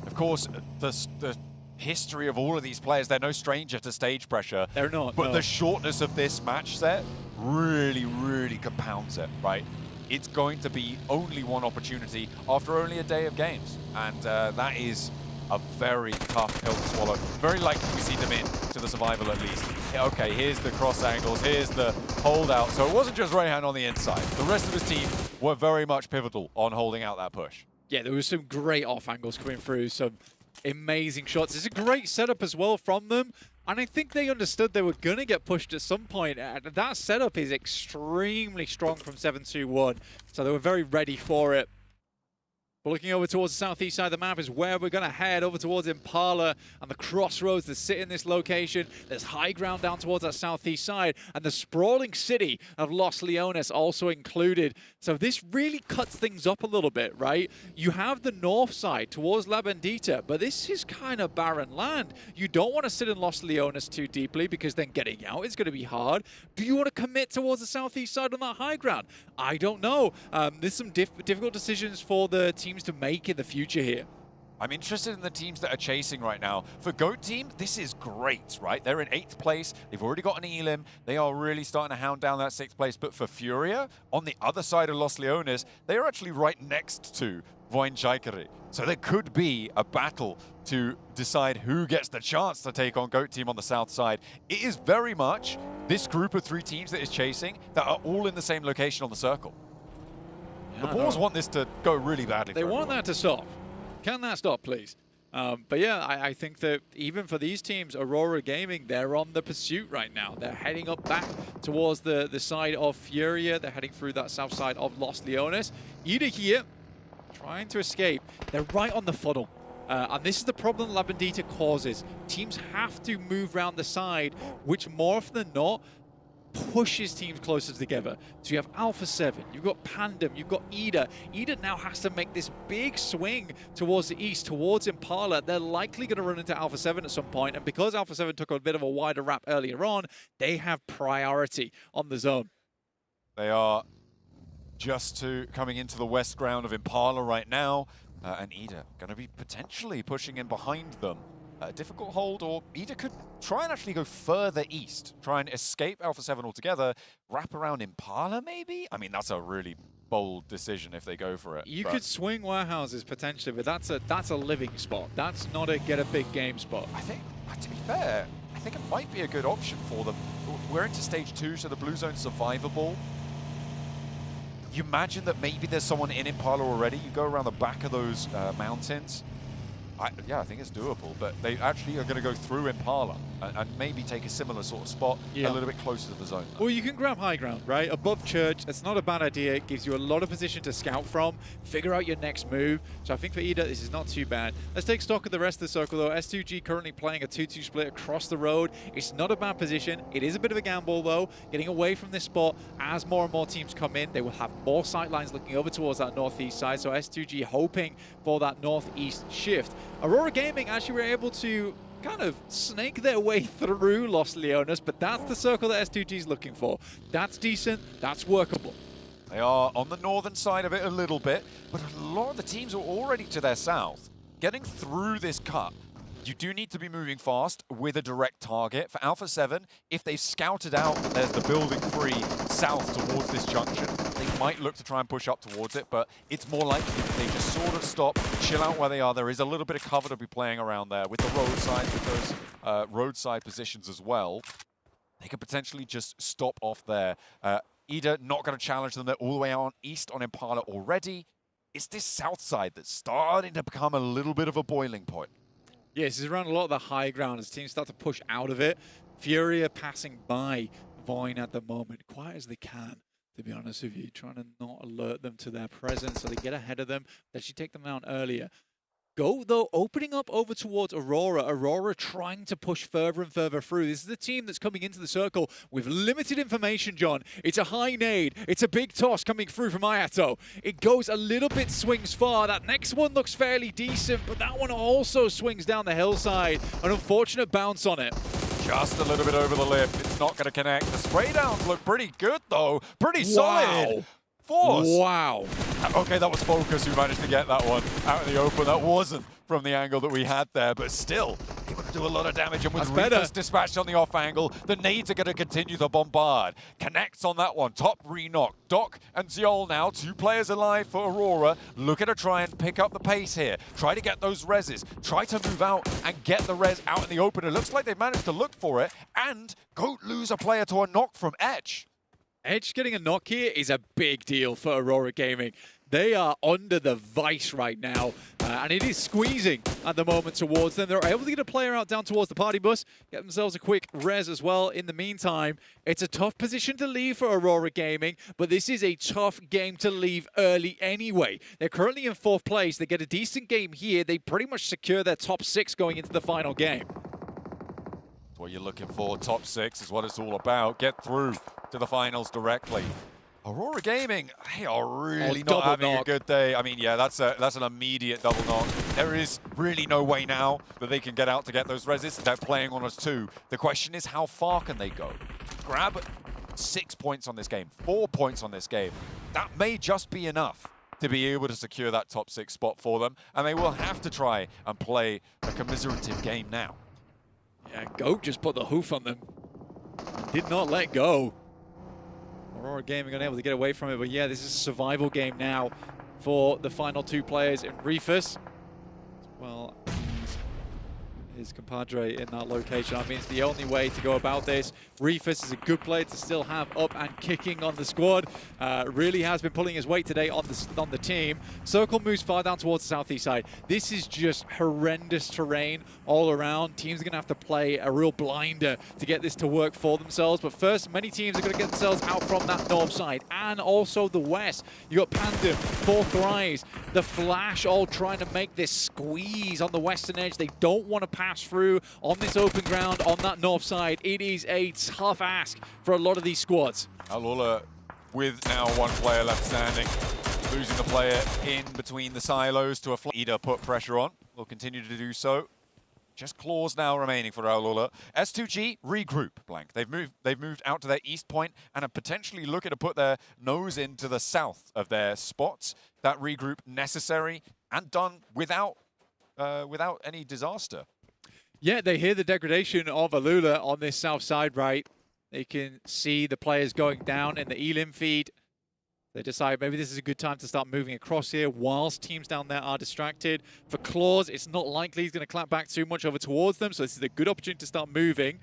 Of course, the history of all of these players, they're no stranger to stage pressure. They're not, But no. the shortness of this match set really, really compounds it, right? It's going to be only one opportunity after only a day of games. And that is a very tough pill to swallow. Very likely we see them in to the survival at least. Okay, here's the cross angles, here's the holdout. So it wasn't just Rayhan on the inside. The rest of his team were very much pivotal on holding out that push. Yeah, there was some great off angles coming through, some amazing shots. It's a great setup as well from them. And I think they understood they were going to get pushed at some point. That setup is extremely strong from 7-2-1. So they were very ready for it. But looking over towards the southeast side of the map is where we're going to head, over towards Impala and the crossroads that sit in this location. There's high ground down towards that southeast side, and the sprawling city of Los Leones also included. So this really cuts things up a little bit, right? You have the north side towards La Bendita, but this is kind of barren land. You don't want to sit in Los Leones too deeply because then getting out is going to be hard. Do you want to commit towards the southeast side on that high ground? I don't know. There's some difficult decisions for the team to make in the future here. I'm interested in the teams that are chasing right now. For GOAT team, this is great, right? They're in 8th place. They've already got an elim. They are really starting to hound down that 6th place. But for Furia, on the other side of Los Leones, they are actually right next to Voinchaikari. So there could be a battle to decide who gets the chance to take on GOAT team on the south side. It is very much this group of 3 teams that is chasing that are all in the same location on the circle. The Boars want this to go really badly. They want that to stop. Can that stop, please? But yeah, I think that even for these teams, Aurora Gaming, they're on the pursuit right now. They're heading up back towards the side of Furia. They're heading through that south side of Los Leones. Ida here, trying to escape. They're right on the funnel. And this is the problem La Bendita causes. Teams have to move around the side, which more often than not, pushes teams closer together. So you have Alpha 7, you've got Pandem, you've got Ida. Ida now has to make this big swing towards the east, towards Impala. They're likely going to run into Alpha 7 at some point, and because Alpha 7 took a bit of a wider wrap earlier on, they have priority on the zone. They are just coming into the west ground of Impala right now, and Ida going to be potentially pushing in behind them. A difficult hold, or Ida could try and actually go further east, try and escape Alpha 7 altogether, wrap around Impala maybe? I mean, that's a really bold decision if they go for it. You could swing warehouses potentially, but that's a living spot. That's not a get a big game spot. I think, to be fair, I think it might be a good option for them. We're into stage 2, so the blue zone's survivable. You imagine that maybe there's someone in Impala already. You go around the back of those mountains. Yeah, I think it's doable, but they actually are going to go through Impala and maybe take a similar sort of spot a little bit closer to the zone. Well, you can grab high ground, right? Above church, it's not a bad idea. It gives you a lot of position to scout from, figure out your next move. So I think for Ida, this is not too bad. Let's take stock of the rest of the circle, though. S2G currently playing a 2-2 split across the road. It's not a bad position. It is a bit of a gamble, though, getting away from this spot. As more and more teams come in, they will have more sight lines looking over towards that northeast side. So S2G hoping for that northeast shift. Aurora Gaming actually were able to kind of snake their way through Los Leones, but that's the circle that S2G is looking for. That's decent, that's workable. They are on the northern side of it a little bit, but a lot of the teams are already to their south. Getting through this cut, you do need to be moving fast with a direct target. For Alpha 7, if they've scouted out that there's the building free south towards this junction, they might look to try and push up towards it, but it's more likely that they just sort of stop, chill out where they are. There is a little bit of cover to be playing around there with the roadside, with those roadside positions as well. They could potentially just stop off there. Ida not going to challenge them. They're all the way on east on Impala already. It's this south side that's starting to become a little bit of a boiling point. Yes, it's around a lot of the high ground as teams start to push out of it. Furia passing by Voin at the moment, quiet as they can, to be honest with you, trying to not alert them to their presence so they get ahead of them, they should take them out earlier. Go, though, opening up over towards Aurora. Aurora trying to push further and further through. This is the team that's coming into the circle with limited information, John. It's a high nade. It's a big toss coming through from Ayato. It goes a little bit, swings far. That next one looks fairly decent, but that one also swings down the hillside. An unfortunate bounce on it. Just a little bit over the lip. It's not going to connect. The spray downs look pretty good, though. Pretty solid. Force. Wow. Okay, that was Focus who managed to get that one out in the open. That wasn't from the angle that we had there, but still able to do a lot of damage. And with Reapers dispatched on the off angle, the nades are going to continue to bombard. Connects on that one. Top re-knock. Doc and Ziol now, 2 players alive for Aurora. Looking to try and pick up the pace here. Try to get those reses. Try to move out and get the res out in the open. It looks like they've managed to look for it and go lose a player to a knock from Edge. Edge getting a knock here is a big deal for Aurora Gaming. They are under the vice right now, and it is squeezing at the moment towards them. They're able to get a player out down towards the party bus, get themselves a quick res as well. In the meantime, it's a tough position to leave for Aurora Gaming, but this is a tough game to leave early anyway. They're currently in 4th place. They get a decent game here. They pretty much secure their top 6 going into the final game. That's what you're looking for. Top 6 is what it's all about. Get through to the finals directly. Aurora Gaming, they are really not having a good day. I mean, yeah, that's an immediate double knock. There is really no way now that they can get out to get those reses. They're playing on us too. The question is, how far can they go? Grab 6 points on this game, 4 points on this game. That may just be enough to be able to secure that top 6 spot for them, and they will have to try and play a commiserative game now. Yeah, Goat just put the hoof on them. Did not let go. Aurora Gaming unable to get away from it, but yeah, this is a survival game now for the final 2 players in Reefus. Well, his compadre in that location. I mean, it's the only way to go about this. Reefus is a good player to still have up and kicking on the squad. Really has been pulling his weight today on the team. Circle moves far down towards the southeast side. This is just horrendous terrain all around. Teams are going to have to play a real blinder to get this to work for themselves. But first, many teams are going to get themselves out from that north side and also the west. You got Pandem, 4th Rise, the Flash all trying to make this squeeze on the western edge. They don't want to pass through on this open ground on that north side. It is a tough ask for a lot of these squads. Alula with now 1 player left standing, losing the player in between the silos to a Ida put pressure on. Will continue to do so. Just claws now remaining for Alula. S2G regroup blank. They've moved out to their east point and are potentially looking to put their nose into the south of their spots. That regroup necessary and done without any disaster. Yeah, they hear the degradation of Alula on this south side, right? They can see the players going down in the Elim feed. They decide maybe this is a good time to start moving across here whilst teams down there are distracted. For Claws, it's not likely he's going to clap back too much over towards them, so this is a good opportunity to start moving.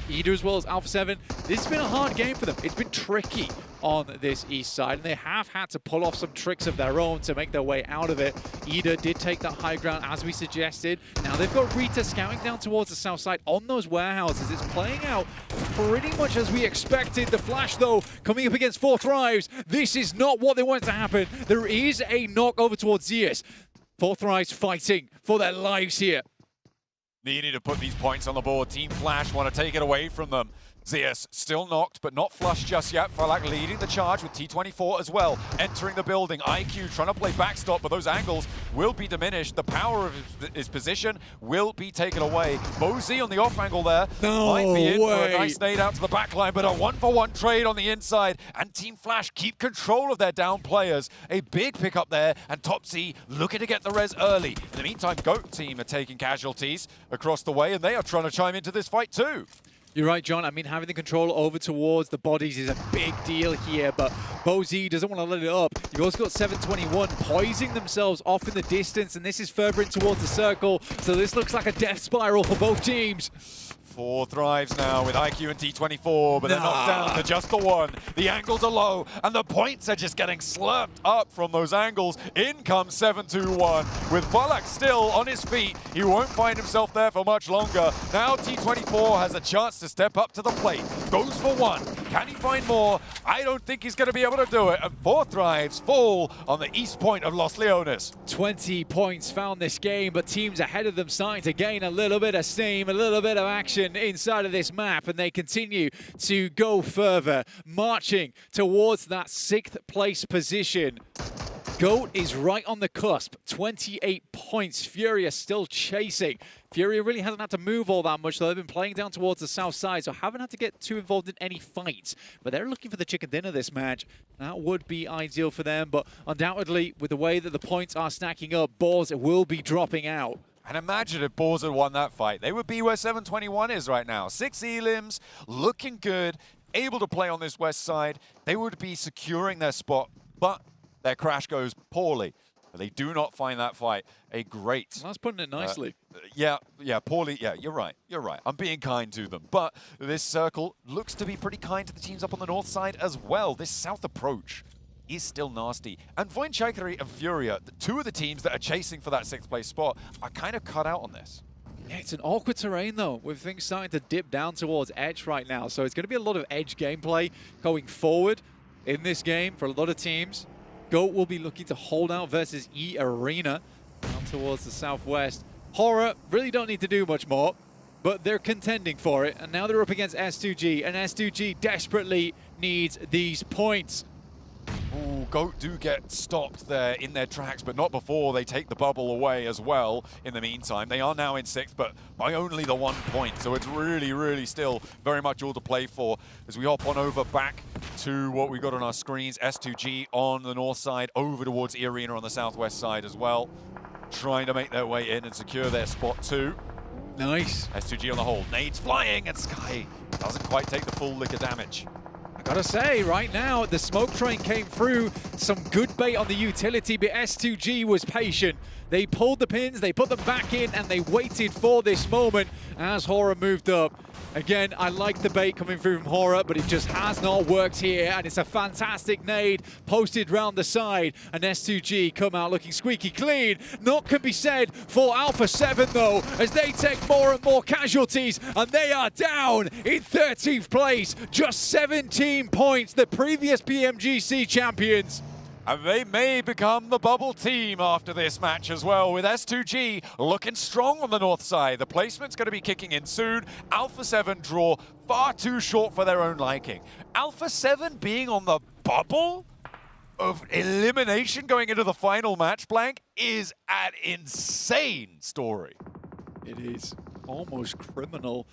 Ida as well as Alpha 7. This has been a hard game for them. It's been tricky on this east side, and they have had to pull off some tricks of their own to make their way out of it. Ida did take that high ground as we suggested. Now they've got Rita scouting down towards the south side on those warehouses. It's playing out pretty much as we expected. The Flash, though, coming up against 4th Rise. This is not what they wanted to happen. There is a knock over towards Zeus. 4th Rise fighting for their lives here. Needing to put these points on the board. Team Flash want to take it away from them. Zeus still knocked, but not flushed just yet. Falak leading the charge with T24 as well. Entering the building. IQ trying to play backstop, but those angles will be diminished. The power of his position will be taken away. Bozy on the off angle there. Might be in for a nice nade out to the back line, but a 1-for-1 trade on the inside. And Team Flash keep control of their down players. A big pickup there, and Topsy looking to get the res early. In the meantime, GOAT team are taking casualties across the way, and they are trying to chime into this fight too. You're right, John. I mean, having the control over towards the bodies is a big deal here, but Bozy doesn't want to let it up. You've also got 721 poising themselves off in the distance, and this is further in towards the circle, so this looks like a death spiral for both teams. 4 Thrives now with IQ and T24, but they're knocked down to just the 1. The angles are low, and the points are just getting slurped up from those angles. In comes 7-2-1. With Balak still on his feet, he won't find himself there for much longer. Now T24 has a chance to step up to the plate. Goes for 1. Can he find more? I don't think he's going to be able to do it. And 4 Thrives fall on the east point of Los Leones. 20 points found this game, but teams ahead of them starting to gain a little bit of steam, a little bit of action inside of this map, and they continue to go further, marching towards that 6th place position. GOAT is right on the cusp, 28 points. Furia still chasing. Furia really hasn't had to move all that much, though. They've been playing down towards the south side, so haven't had to get too involved in any fights. But they're looking for the chicken dinner this match. That would be ideal for them, but undoubtedly, with the way that the points are stacking up, Boars will be dropping out. And imagine if Boars had won that fight. They would be where 721 is right now. 6 elims, looking good, able to play on this west side. They would be securing their spot, but their crash goes poorly. They do not find that fight a great... That's putting it nicely. Yeah, poorly. Yeah, you're right. You're right. I'm being kind to them. But this circle looks to be pretty kind to the teams up on the north side as well. This south approach is still nasty. And Voinchakari and Furia, the 2 of the teams that are chasing for that 6th place spot, are kind of cut out on this. Yeah, it's an awkward terrain, though, with things starting to dip down towards edge right now. So it's going to be a lot of edge gameplay going forward in this game for a lot of teams. GOAT will be looking to hold out versus E Arena down towards the southwest. Horror really don't need to do much more, but they're contending for it. And now they're up against S2G, and S2G desperately needs these points. Ooh, GOAT do get stopped there in their tracks, but not before they take the bubble away as well. In the meantime, they are now in 6th, but by only the 1 point. So it's really, really still very much all to play for. As we hop on over back to what we got on our screens, S2G on the north side, over towards E Arena on the southwest side as well. Trying to make their way in and secure their spot too. Nice. S2G on the hold. Nades flying, and Sky doesn't quite take the full lick of damage. Gotta say, right now, the smoke train came through. Some good bait on the utility, but S2G was patient. They pulled the pins, they put them back in, and they waited for this moment as Horror moved up. Again, I like the bait coming through from Horror, but it just has not worked here, and it's a fantastic nade posted round the side, and S2G come out looking squeaky clean. Not can be said for Alpha 7, though, as they take more and more casualties, and they are down in 13th place, just 17 points, the previous PMGC champions. And they may become the bubble team after this match as well, with S2G looking strong on the north side. The placement's going to be kicking in soon. Alpha 7 draw far too short for their own liking. Alpha 7 being on the bubble of elimination going into the final match blank is an insane story. It is almost criminal.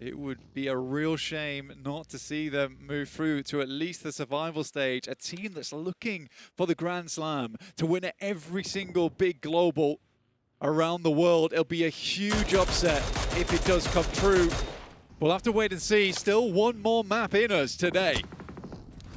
It would be a real shame not to see them move through to at least the survival stage. A team that's looking for the Grand Slam to win at every single big global around the world. It'll be a huge upset if it does come true. We'll have to wait and see. Still 1 more map in us today.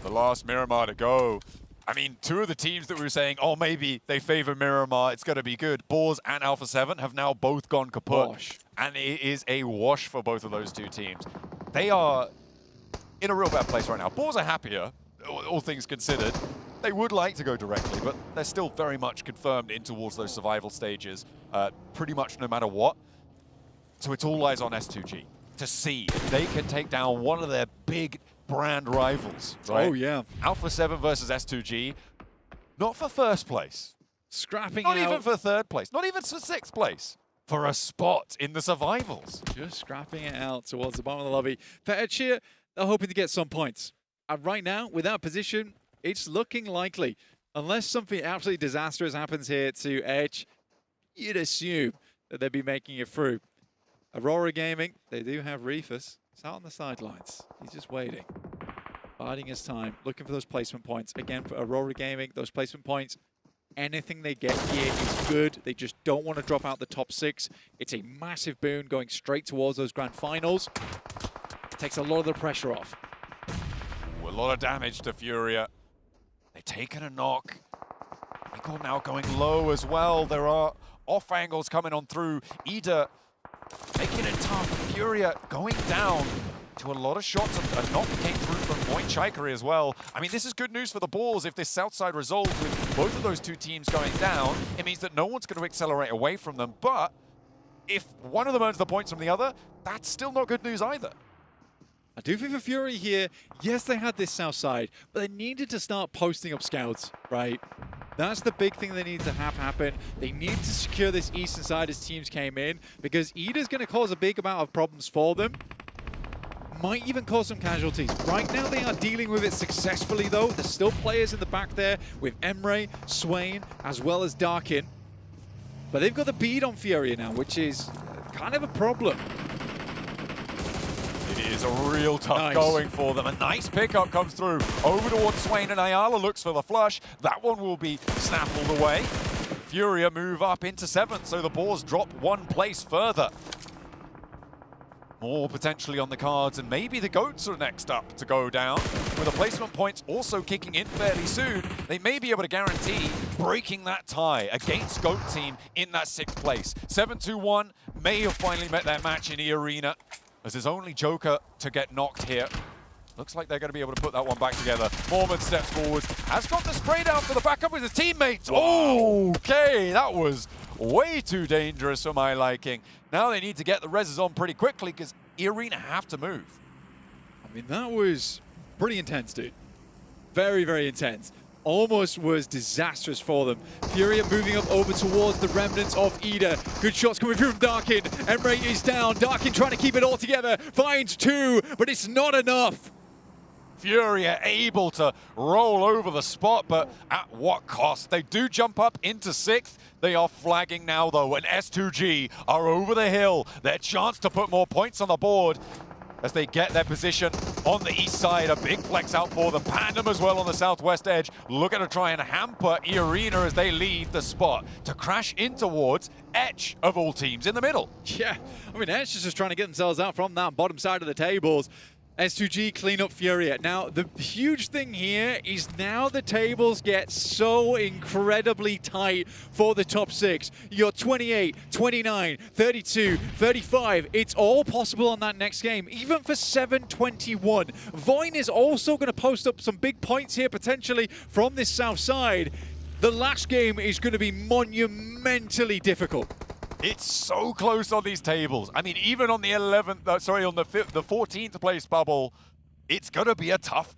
The last Miramar to go. I mean, 2 of the teams that we were saying, oh, maybe they favor Miramar, it's going to be good. Boars and Alpha 7 have now both gone kaput. Wash. And it is a wash for both of those 2 teams. They are in a real bad place right now. Boars are happier, all things considered. They would like to go directly, but they're still very much confirmed in towards those survival stages, pretty much no matter what. So it's all eyes on S2G to see if they can take down one of their big brand rivals, right? Oh, yeah. Alpha 7 versus S2G, not for 1st place. Scrapping not out. Not even for 3rd place. Not even for 6th place. For a spot in the survivals. Just scrapping it out towards the bottom of the lobby. For Edshire, they're hoping to get some points. And right now, with that position, it's looking likely. Unless something absolutely disastrous happens here to Edge, you'd assume that they'd be making it through. Aurora Gaming, they do have Reefus. He's out on the sidelines. He's just waiting. Biding his time, looking for those placement points. Again, for Aurora Gaming, those placement points, anything they get here is good. They just don't want to drop out the top 6. It's a massive boon going straight towards those grand finals. It takes a lot of the pressure off. Ooh, a lot of damage to Furia. They've taken a knock. Eagle now going low as well. There are off angles coming on through. Ida making making it tough. Furia going down to a lot of shots. A knock came through from Point Chikari as well. I mean, this is good news for the Bulls. If this south side resolves with both of those two teams going down, it means that no one's going to accelerate away from them. But if one of them earns the points from the other, that's still not good news either. I do think for Fury here, yes, they had this south side, but they needed to start posting up scouts, right? That's the big thing they need to have happen. They need to secure this eastern side as teams came in, because Ida's going to cause a big amount of problems for them. Might even cause some casualties. Right now they are dealing with it successfully though. There's still players in the back there with Emre, Swain, as well as Darkin. But they've got the bead on Fury now, which is kind of a problem. It is a real tough going for them. A nice pickup comes through over towards Swain, and Ayala looks for the flush. That one will be snaffled away. Furia move up into 7th, so the Boars drop one place further. More potentially on the cards, and maybe the Goats are next up to go down. With the placement points also kicking in fairly soon, they may be able to guarantee breaking that tie against Goat team in that 6th place. 7-2-1 may have finally met their match in the arena, as there's only Joker to get knocked here. Looks like they're going to be able to put that one back together. Mormon steps forward, has got the spray down for the backup with his teammates. Wow. Okay, that was way too dangerous for my liking. Now they need to get the reses on pretty quickly because Arena have to move. I mean, that was pretty intense, dude. Very, very intense. Almost was disastrous for them. Furia moving up over towards the remnants of Ida. Good shots coming through from Darkin. Emre is down. Darkin trying to keep it all together. Finds 2, but it's not enough. Furia able to roll over the spot, but at what cost? They do jump up into 6th. They are flagging now, though, and S2G are over the hill. Their chance to put more points on the board as they get their position on the east side. A big flex out for them. Pandem as well on the southwest edge. Looking to try and hamper Arena as they leave the spot to crash in towards Etch, of all teams, in the middle. Yeah, I mean, Etch is just trying to get themselves out from that bottom side of the tables. S2G clean up Furia. Now, the huge thing here is now the tables get so incredibly tight for the top 6. You're 28, 29, 32, 35. It's all possible on that next game, even for 7-21. Voin is also going to post up some big points here, potentially, from this south side. The last game is going to be monumentally difficult. It's so close on these tables. I mean, even on the 11th, on the 14th place bubble, it's going to be a tough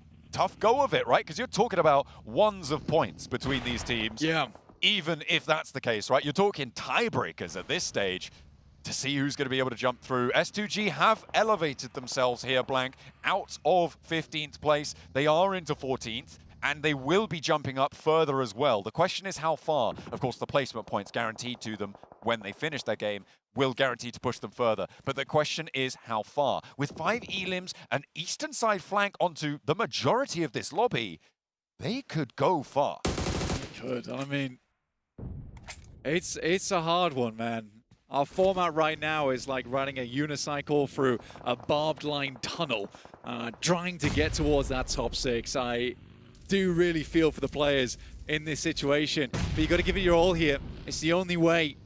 go of it, right? Because you're talking about ones of points between these teams. Yeah. Even if that's the case, right? You're talking tiebreakers at this stage to see who's going to be able to jump through. S2G have elevated themselves here, Blank, out of 15th place. They are into 14th. And they will be jumping up further as well. The question is how far. Of course, the placement points guaranteed to them when they finish their game will guarantee to push them further. But the question is how far. With 5 elims, an eastern side flank onto the majority of this lobby, they could go far. They could. I mean, it's a hard one, man. Our format right now is like running a unicycle through a barbed line tunnel, trying to get towards that top 6. I do really feel for the players in this situation, but you got to give it your all here. It's the only way.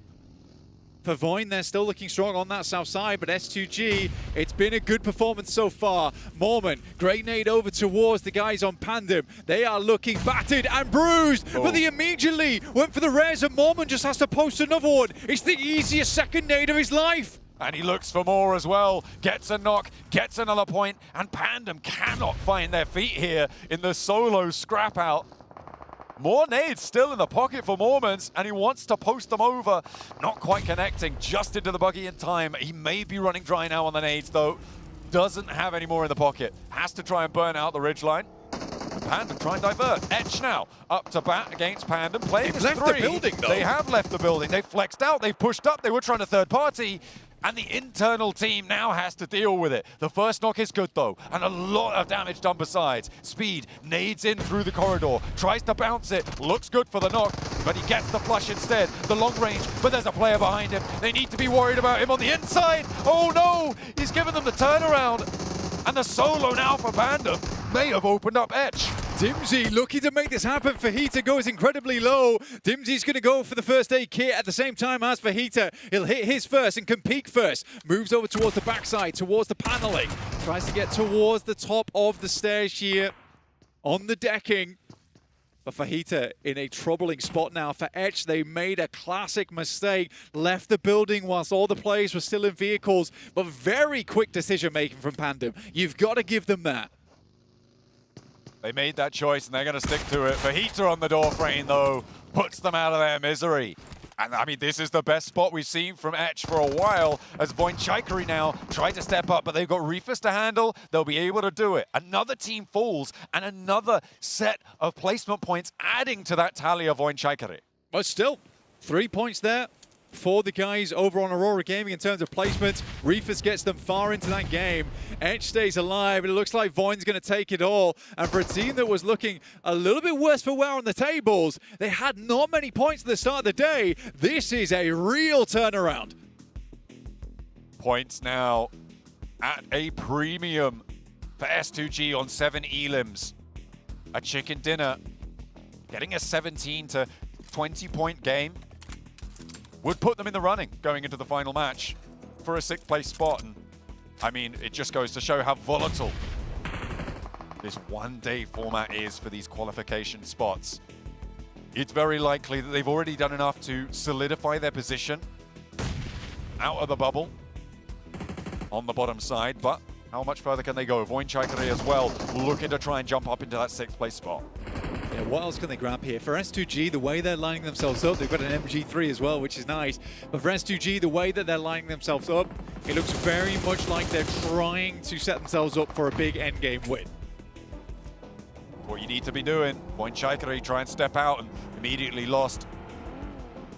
For Voin, they're still looking strong on that south side, but S2G, it's been a good performance so far. Mormon, great nade over towards the guys on Pandem. They are looking battered and bruised, but they immediately went for the res, and Mormon just has to post another one. It's the easiest second nade of his life. And he looks for more as well. Gets a knock, gets another point, and Pandem cannot find their feet here in the solo scrap out. More nades still in the pocket for Mormons, and he wants to post them over. Not quite connecting, just into the buggy in time. He may be running dry now on the nades, though. Doesn't have any more in the pocket. Has to try and burn out the ridgeline. Pandem try and divert. Etch now up to bat against Pandem. Playing as 3. They've left the building, though. They have left the building. They've flexed out. They've pushed up. They were trying to third party. And the internal team now has to deal with it. The first knock is good, though, and a lot of damage done besides. Speed nades in through the corridor, tries to bounce it, looks good for the knock, but he gets the flush instead. The long range, but there's a player behind him. They need to be worried about him on the inside. Oh no, he's given them the turnaround. And the solo now for Pandem may have opened up Etch. Dimsy looking to make this happen. Fajita goes incredibly low. Dimsy's going to go for the first aid kit at the same time as Fajita. He'll hit his first and can peek first. Moves over towards the backside, towards the paneling. Tries to get towards the top of the stairs here on the decking. But Fajita in a troubling spot now for Etch. They made a classic mistake. Left the building whilst all the players were still in vehicles. But very quick decision making from Pandem. You've got to give them that. They made that choice and they're going to stick to it. Fajita on the door frame, though, puts them out of their misery. And I mean, this is the best spot we've seen from Etch for a while, as Voinchikari now try to step up, but they've got Reefus to handle. They'll be able to do it. Another team falls, and another set of placement points adding to that tally of Voinchikari. But still, 3 points there for the guys over on Aurora Gaming in terms of placements. Reefus gets them far into that game. Etch stays alive, and it looks like Voin's going to take it all. And for a team that was looking a little bit worse for wear on the tables, they had not many points at the start of the day. This is a real turnaround. Points now at a premium for S2G on 7 elims. A chicken dinner, getting a 17 to 20 point game. Would put them in the running going into the final match for a 6th place spot. And I mean, it just goes to show how volatile this one-day format is for these qualification spots. It's very likely that they've already done enough to solidify their position out of the bubble on the bottom side, but how much further can they go? Voinchikari as well, looking to try and jump up into that 6th place spot. Yeah, what else can they grab here? For S2G, the way they're lining themselves up, they've got an MG3 as well, which is nice. But for S2G, the way that they're lining themselves up, it looks very much like they're trying to set themselves up for a big endgame win. What you need to be doing, Voinchikari try and step out and immediately lost.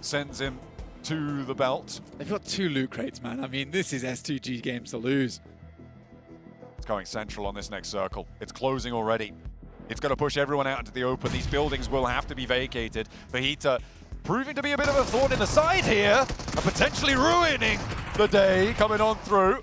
Sends him to the belt. They've got 2 loot crates, man. I mean, this is S2G games to lose. It's going central on this next circle. It's closing already. It's going to push everyone out into the open. These buildings will have to be vacated. Fajita proving to be a bit of a thorn in the side here, and potentially ruining the day coming on through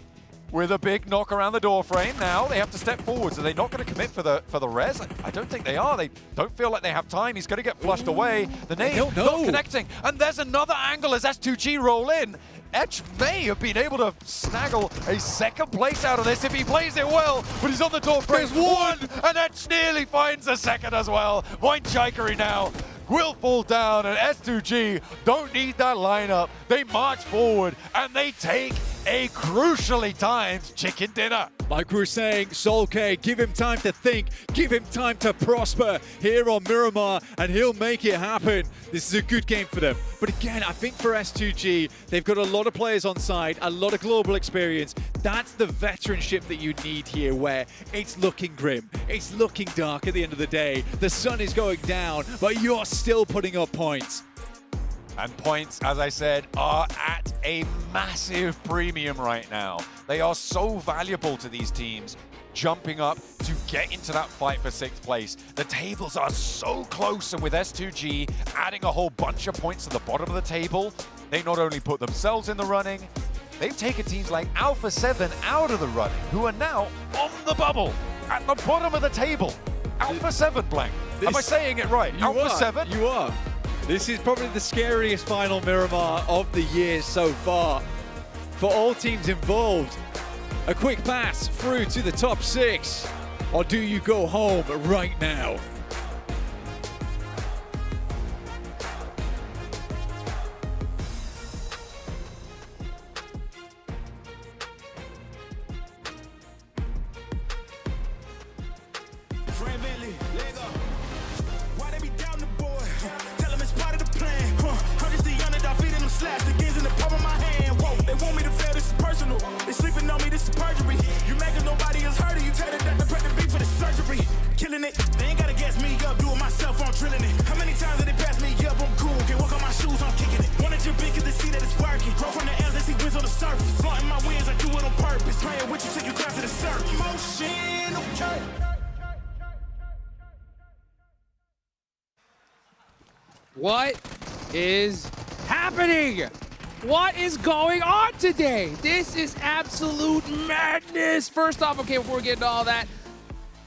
with a big knock around the door frame. Now they have to step forwards. Are they not going to commit for the res? I don't think they are. They don't feel like they have time. He's going to get flushed away. The nade not connecting. And there's another angle as S2G roll in. Etch may have been able to snaggle a 2nd place out of this if he plays it well, but he's on the door frame. There's one, and Etch nearly finds a 2nd as well. Voinchikari now will fall down, and S2G don't need that lineup. They march forward, and they take a crucially timed chicken dinner. Like we were saying, Soul K, give him time to think, give him time to prosper here on Miramar, and he'll make it happen. This is a good game for them. But again, I think for S2G, they've got a lot of players on side, a lot of global experience. That's the veteranship that you need here, where it's looking grim, it's looking dark at the end of the day. The sun is going down, but you're still putting up points. And points, as I said, are at a massive premium right now. They are so valuable to these teams, jumping up to get into that fight for 6th place. The tables are so close, and with S2G adding a whole bunch of points to the bottom of the table, they not only put themselves in the running, they've taken teams like Alpha 7 out of the running, who are now on the bubble, at the bottom of the table. Alpha 7, Blank. Am I saying it right? Alpha 7? You are. This is probably the scariest final Miramar of the year so far for all teams involved. A quick pass through to the top 6, or do you go home right now? Killing it, they ain't gotta gas me up, do it myself, I'm drilling it. How many times did they pass me up? I'm cool, can walk on my shoes, I'm kicking it. Wanna jump in cause they see that it's working. Grow from the air, they see wins on the surface. Flaunting my wins, I do it on purpose. Playing with you till you climb to the surface. Motion, okay. What is happening? What is going on today? This is absolute madness. First off, okay, before we get into all that,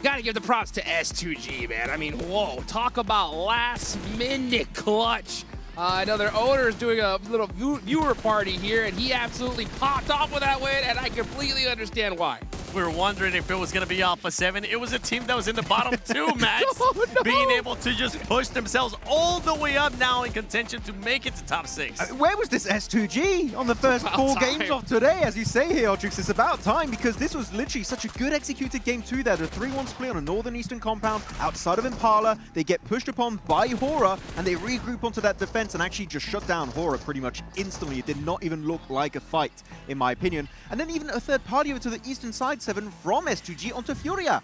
Gotta give the props to S2G, man. I mean, whoa, talk about last-minute clutch. I know their owner is doing a little viewer party here, and he absolutely popped off with that win, and I completely understand why. We were wondering if it was going to be Alpha 7. It was a team that was in the bottom 2, Max. No. Being able to just push themselves all the way up now in contention to make it to top 6. Where was this S2G on the first 4 games of today? As you say here, Ultrix, it's about time, because this was literally such a good executed game too. They had a 3-1 split on a northern eastern compound outside of Impala. They get pushed upon by Hora, and they regroup onto that defense and actually just shut down Hora pretty much instantly. It did not even look like a fight, in my opinion. And then even a third party over to the eastern side, 7 from S2G onto Furia.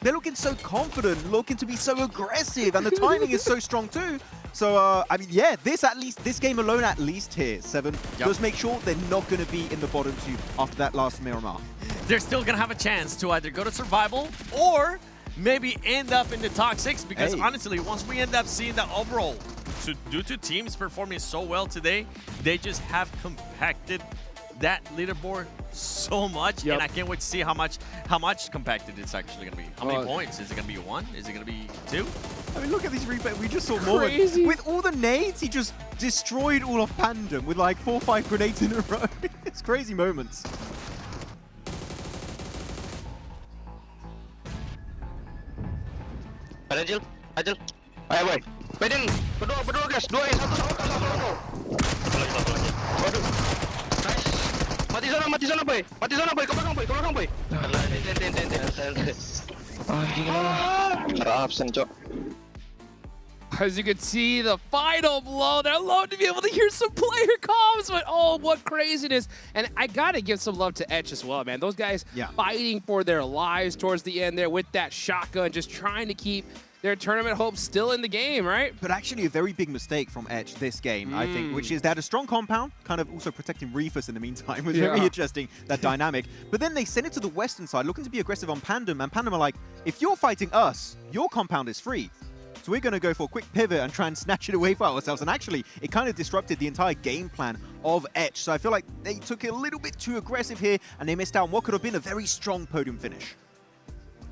They're looking so confident, looking to be so aggressive, and the timing is so strong too. So, I mean, yeah, this game alone at least here, 7, does make sure they're not going to be in the bottom 2 after that last Miramar. They're still going to have a chance to either go to survival or maybe end up in the top 6, because honestly, once we end up seeing the overall, due to teams performing so well today, they just have compacted that leaderboard so much, and I can't wait to see how much compacted it's actually going to be. How many points? Is it going to be 1? Is it going to be 2? I mean, look at these replays. We just saw more. With all the nades, he just destroyed all of Pandem with like 4 or 5 grenades in a row. It's crazy moments. Ajil. Ayo, boy. Pedin. Berdua guys. 2 1 satu. Waduh. Mati zona boy. Ke belakang boy. Ten. Anjing lah. Absen, Cok. As you can see, the final blow. I'd love to be able to hear some player comms, but oh, what craziness. And I got to give some love to Etch as well, man. Those guys fighting for their lives towards the end there with that shotgun, just trying to keep their tournament hopes still in the game, right? But actually a very big mistake from Etch this game, I think, which is they had a strong compound, kind of also protecting Reefus in the meantime. It was very interesting, that dynamic. But then they sent it to the western side, looking to be aggressive on Pandem, and Pandem are like, if you're fighting us, your compound is free. So we're going to go for a quick pivot and try and snatch it away for ourselves. And actually, it kind of disrupted the entire game plan of Etch. So I feel like they took it a little bit too aggressive here, and they missed out on what could have been a very strong podium finish.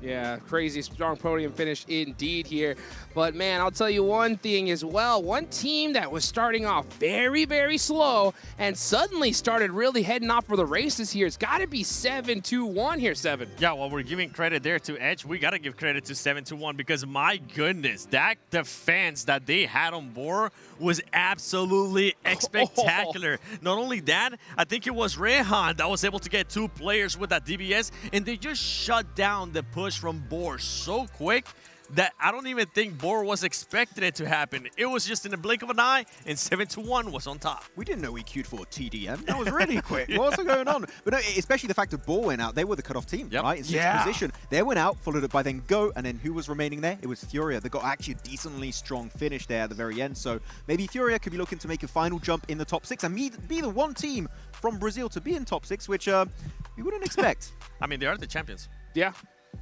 Yeah, crazy strong podium finish indeed here. But man, I'll tell you one thing as well. One team that was starting off very, very slow and suddenly started really heading off for the races here. It's got to be 7-2-1 here, 7. Yeah, well, we're giving credit there to Edge. We got to give credit to 7-2-1 because my goodness, that defense that they had on board was absolutely spectacular. Not only that, I think it was Rehan that was able to get 2 players with that DBS, and they just shut down the push from Boar so quick that I don't even think Boar was expecting it to happen. It was just in the blink of an eye, and 7-2-1 was on top. We didn't know we queued for TDM. That was really quick. What's going on? But no, especially the fact that Boar went out. They were the cutoff team, right? In 6th position. They went out, followed up by then Go, and then who was remaining there? It was Furia. They got actually a decently strong finish there at the very end. So maybe Furia could be looking to make a final jump in the top 6 and be the one team from Brazil to be in top 6, which we wouldn't expect. I mean, they are the champions. Yeah.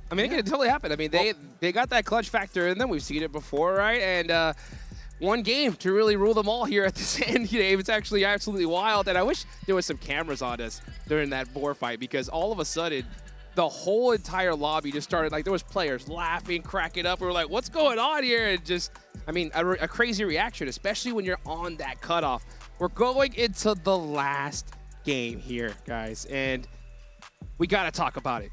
I mean, it can totally happen. I mean, they got that clutch factor in them. We've seen it before, right? And one game to really rule them all here at this end game. It's actually absolutely wild. And I wish there was some cameras on us during that Boar fight, because all of a sudden, the whole entire lobby just started, like, there was players laughing, cracking up. We were like, what's going on here? And just, I mean, a crazy reaction, especially when you're on that cutoff. We're going into the last game here, guys. And we got to talk about it.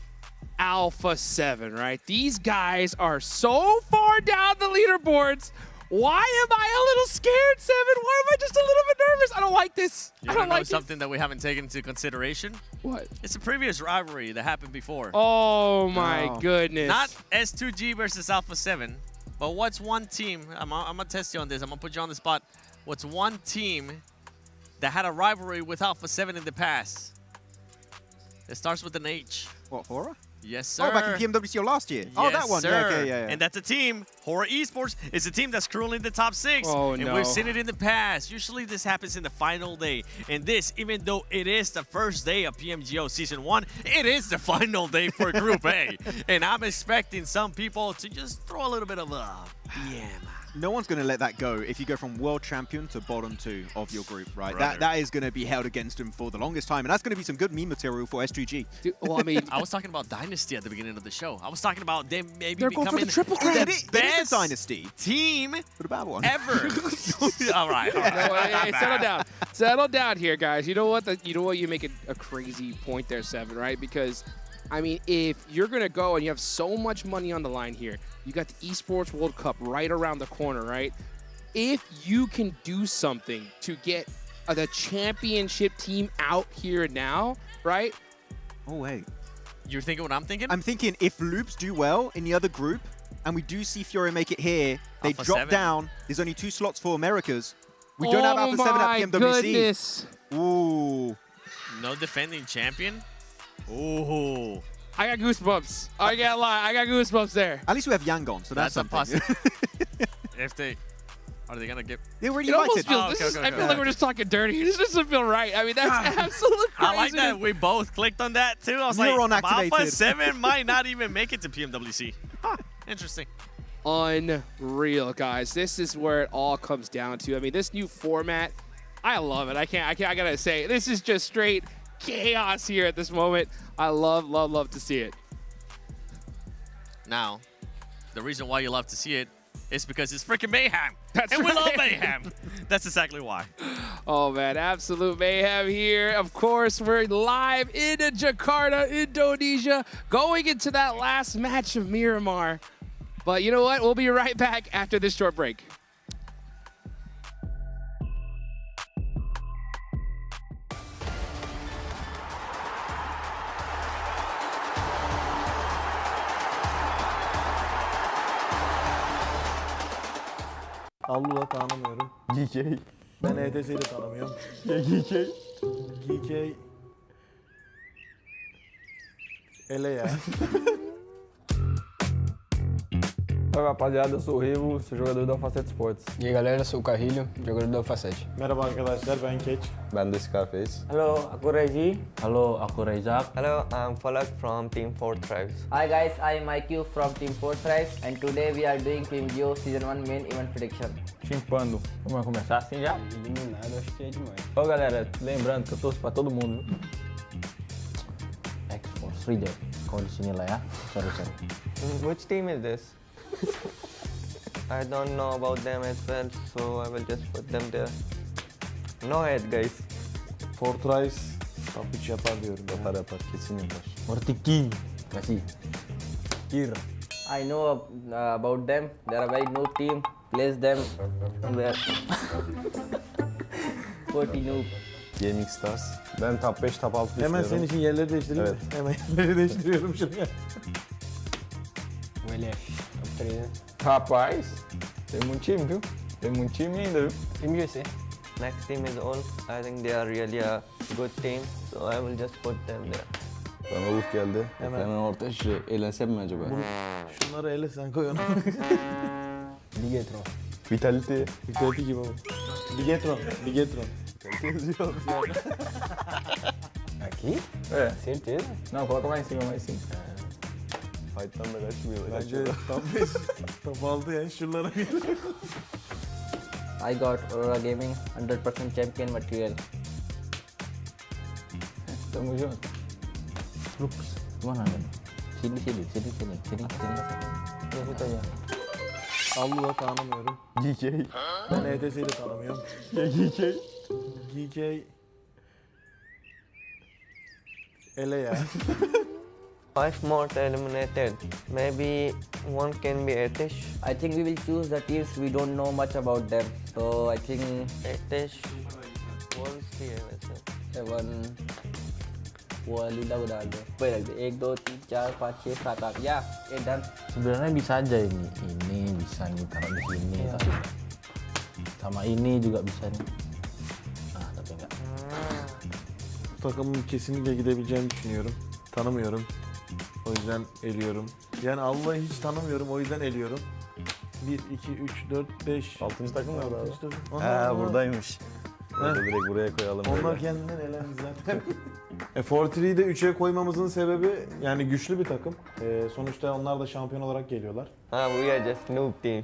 Alpha 7, right? These guys are so far down the leaderboards. Why am I a little scared, 7? Why am I just a little bit nervous? I don't like this. I don't like something that we haven't taken into consideration. What? It's a previous rivalry that happened before. Oh my goodness. Not S2G versus Alpha 7, but what's one team? I'm gonna test you on this. I'm gonna put you on the spot. What's one team that had a rivalry with Alpha 7 in the past? It starts with an H. What, Hora? Yes, sir. Oh, back in PMWCO last year. Oh, that one. Sir. Yeah, okay, yeah. And that's a team, Hora Esports, is a team that's currently in the top 6. Oh, and we've seen it in the past. Usually this happens in the final day. And this, even though it is the first day of PMGO Season 1, it is the final day for Group A. And I'm expecting some people to just throw a little bit of a no one's going to let that go if you go from world champion to bottom 2 of your group, right? That is going to be held against him for the longest time, and that's going to be some good meme material for S2G. Dude, well, I mean, I was talking about Dynasty at the beginning of the show. I was talking about them maybe They're becoming going for the triple crown. It is a dynasty team but a bad one. ever. all right. No, hey, settle down. Settle down here, guys. You know what? You make a crazy point there, Seven, right? Because, I mean, if you're going to go and you have so much money on the line here, you got the Esports World Cup right around the corner, right? If you can do something to get the championship team out here now, right? Oh, wait. You're thinking what I'm thinking? I'm thinking if Loops do well in the other group, and we do see Fiore make it here, they Alpha drop 7. down. There's only 2 slots for Americas. We don't have Alpha 7 at PMWC. Goodness. Ooh. No defending champion? Ooh. I got goosebumps. I can't lie. I got goosebumps there. At least we have Yangon, so that's a something. possibility. If they... Are they going to get... They already It almost invited. feels, I feel like we're just talking dirty. This doesn't feel right. I mean, that's absolute crazy. I like that we both clicked on that too. I was Neuron like, Alpha activated. 7 might not even make it to PMWC. Huh, interesting. Unreal, guys. This is where it all comes down to. I mean, this new format, I love it. I gotta say, this is just straight chaos here at this moment. I love to see it. Now, the reason why you love to see it is because it's freaking mayhem. That's and we love right. mayhem. That's exactly why. Oh, man, absolute mayhem here. Of course, we're live in Jakarta, Indonesia, going into that last match of Miramar. But you know what? We'll be right back after this short break. Allu'la tanımıyorum. GK. Ben ETS'yi de tanımıyorum. GK. GK. Ele ya. Oi, rapaziada, eu sou o Rivo, sou jogador da Alpha 7 Sports. E aí galera, eu sou o Carrilho, jogador da Alpha 7. Merhaba arkadaşlar, ben Keç. Ben de Scarface. Hello, aku Regi. Halo, aku Raizak. Hello, I'm Falak from Team 4 Tribes. Hi guys, I'm IQ from Team 4 Tribes and today we are doing PMGO Season 1 main event prediction. Chimpando. Vamos começar assim já? Eliminado, acho que é demais. Ô galera, lembrando que eu torço pra todo mundo. X-Force, Rijal. Kau di sini lah ya. Sorry. Which team is this? I don't know about them as well, so I will just put them there. No head guys. Fortrice top 3 yapar diyorum. Yapar. Kesin yapar. Mortiki. Kasih. Kir. I know about them. They are a very noob team. Place them where 40 noob. Gaming Stars. Ben top 5, top 6 Hemen senin için yerleri değiştireyim mi? Evet. Hemen yerleri değiştiriyorum şuraya. O LF. Top 3, né? Rapaz, tem muito time, viu? Tem muito time ainda, viu? Time USA. Next team is Ulf. I think they are really a good team, so I will just put them there. Bana Ulf geldi. Hemen. ortaya şu eğlensem mi acaba? Şunları ele sen koy onu. Bigetron. Vitality. Vitality gibi bu. Bigetron. Vitality yazıyor. Aqui? É. Certeza. Não, coloca mais em cima, mais em cima. Fight'tan da kaçmıyor. Bence top 5, top 6 yani şunlara I got Aurora Gaming 100% champion material. Tamo junto. Loops. Mana ada? Sini. Aproveita aí. Allu'la tanımıyorum. GK. Ben ETS'yi de tanımıyorum. GK. GK. Ele ya. 5 more eliminated. Maybe one can be Etish. I think we will choose the teams we don't know much about them. So I think Etish. Wolves भी है वैसे. 7 वो लीला उड़ा दो. Wait, 1, 2, 3, 4, 5, 6, 7, 8. Ya, done. Sebenarnya bisa aja ini. Ini bisa nih taruh di sini. Tapi sama ini juga bisa nih. Ah, tapi enggak. Bu takımın kesinlikle gidebileceğini düşünüyorum. Tanımıyorum. O yüzden eliyorum. Yani Allah'ı hiç tanımıyorum, o yüzden eliyorum. 1, 2, 3, 4, 5. 6. takım nerede abi? Aha, Buradaymış. Orada direkt buraya koyalım. Onlar böyle. kendinden elendi zaten. Fortree'yi de 3'e koymamızın sebebi yani güçlü bir takım. Sonuçta onlar da şampiyon olarak geliyorlar. We are just noob team.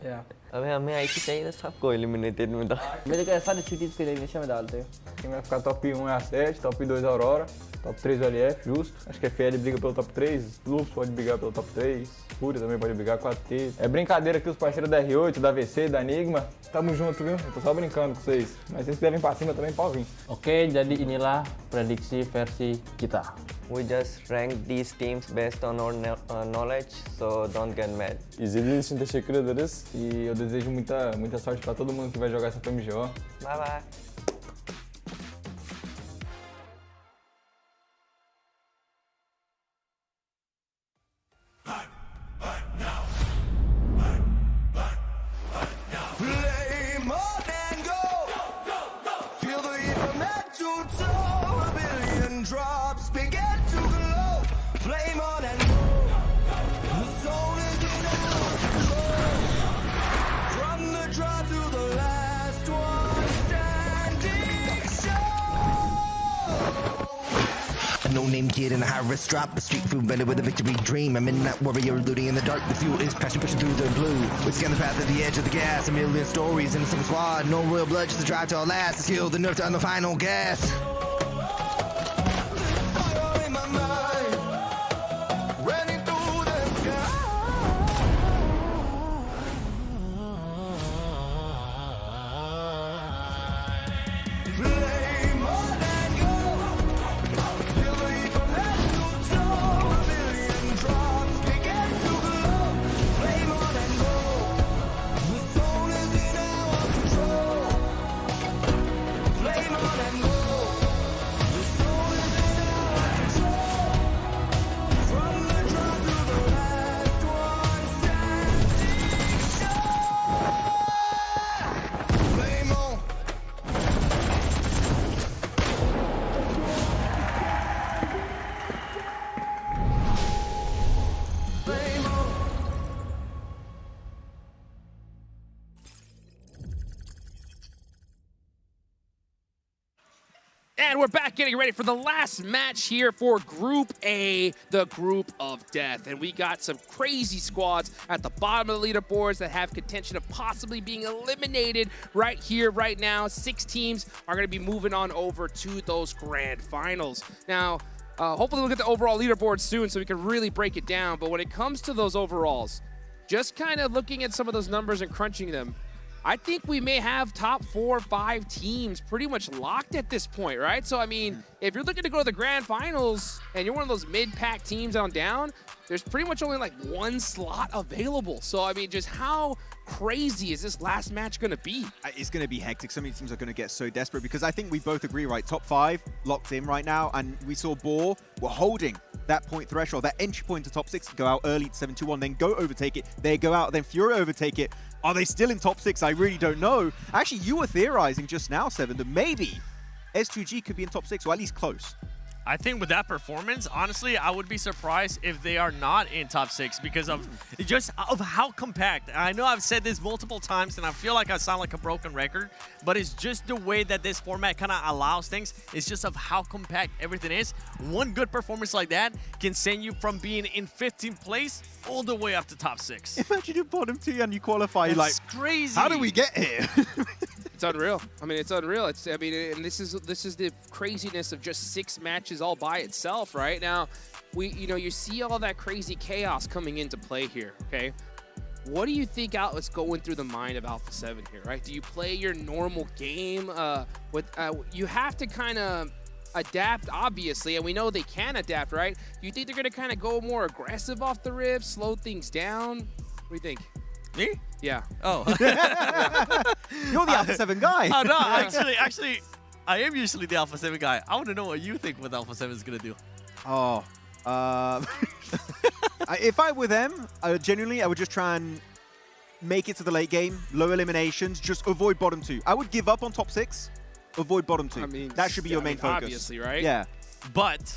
Yeah. अबे हमें आई चाहिए सबको eliminated में तो मेरे को ऐसा नहीं teams के elimination में डालते हो. Quem vai ficar top 1 é a 7, top 2 é a Aurora, top 3 é o LF, justo. Acho que a FL briga pelo top 3, Lupus pode brigar pelo top 3, Fúria também pode brigar com a T. É brincadeira aqui os parceiros da R8, da VC, da Enigma. Tamo junto, viu? Eu tô só brincando com vocês. Mas vocês quiserem pra cima também, pode vir. Oke, jadi inilah prediksi versi kita. We just rank these teams based on our knowledge, so don't get mad. İzlediğiniz için teşekkür ederiz. E eu desejo muita sorte pra todo mundo que vai jogar essa PMGO. Bye bye. Flame on and go. Feel the heat from head to toe. A billion drops begin to glow. Flame on and go. The soul is in our control. From the draw to the last one standing show. A no-name kid in a high-risk drop, a street food vendor with a victory dream. A midnight warrior looting in the dark. The fuel is passion pushing through the blue. We scan the path at the edge of the gas. A million stories in a single squad. No royal blood, just the drive to our last. The skill, the nerve to on the final gas. Fire in my mind. Running through the sky. Flame on and go. Feel the heat from head to toe. A million drops begin to glow. Flame on and go. The soul is in our control. Flame on and go. The soul is in our control. From the draw to the last one standing show. Flame on. Flame on. And we're back getting ready for the last match here for Group A, the Group of Death. And we got some crazy squads at the bottom of the leaderboards that have contention of possibly being eliminated right here, right now. 6 teams are going to be moving on over to those grand finals. Now, hopefully we'll get the overall leaderboard soon so we can really break it down. But when it comes to those overalls, just kind of looking at some of those numbers and crunching them, I think we may have top 4 or 5 teams pretty much locked at this point, right? So, I mean, if you're looking to go to the grand finals and you're one of those mid-pack teams on down, there's pretty much only like 1 slot available. So, I mean, just how crazy is this last match going to be? It's going to be hectic. So many teams are going to get so desperate because I think we both agree, right? Top 5 locked in right now. And we saw Boar were holding that point threshold, that entry point to top 6, go out early to 7-2-1, then go overtake it. They go out, then Fury overtake it. Are they still in top 6? I really don't know. Actually, you were theorizing just now, Seven, that maybe S2G could be in top 6, or at least close. I think with that performance, honestly, I would be surprised if they are not in top 6 because of just of how compact. I know I've said this multiple times and I feel like I sound like a broken record, but it's just the way that this format kind of allows things. It's just of how compact everything is. One good performance like that can send you from being in 15th place all the way up to top 6. Imagine you bottom 2 and you qualify. That's like, crazy. How do we get here? It's unreal. I mean, it's unreal. I mean, and this is the craziness of just 6 matches all by itself, right? Now, you see all that crazy chaos coming into play here, okay? What do you think is going through the mind of Alpha 7 here, right? Do you play your normal game? You have to kind of adapt, obviously, and we know they can adapt, right? Do you think they're going to kind of go more aggressive off the rip, slow things down? What do you think? Me? Yeah. Oh. You're the Alpha 7 guy. Oh, no, actually, I am usually the Alpha 7 guy. I want to know what you think what Alpha 7 is going to do. Oh. If I were them, genuinely, I would just try and make it to the late game, low eliminations, just avoid bottom 2. I would give up on top 6, avoid bottom 2. I mean, that should be your main focus. Obviously, right? Yeah. But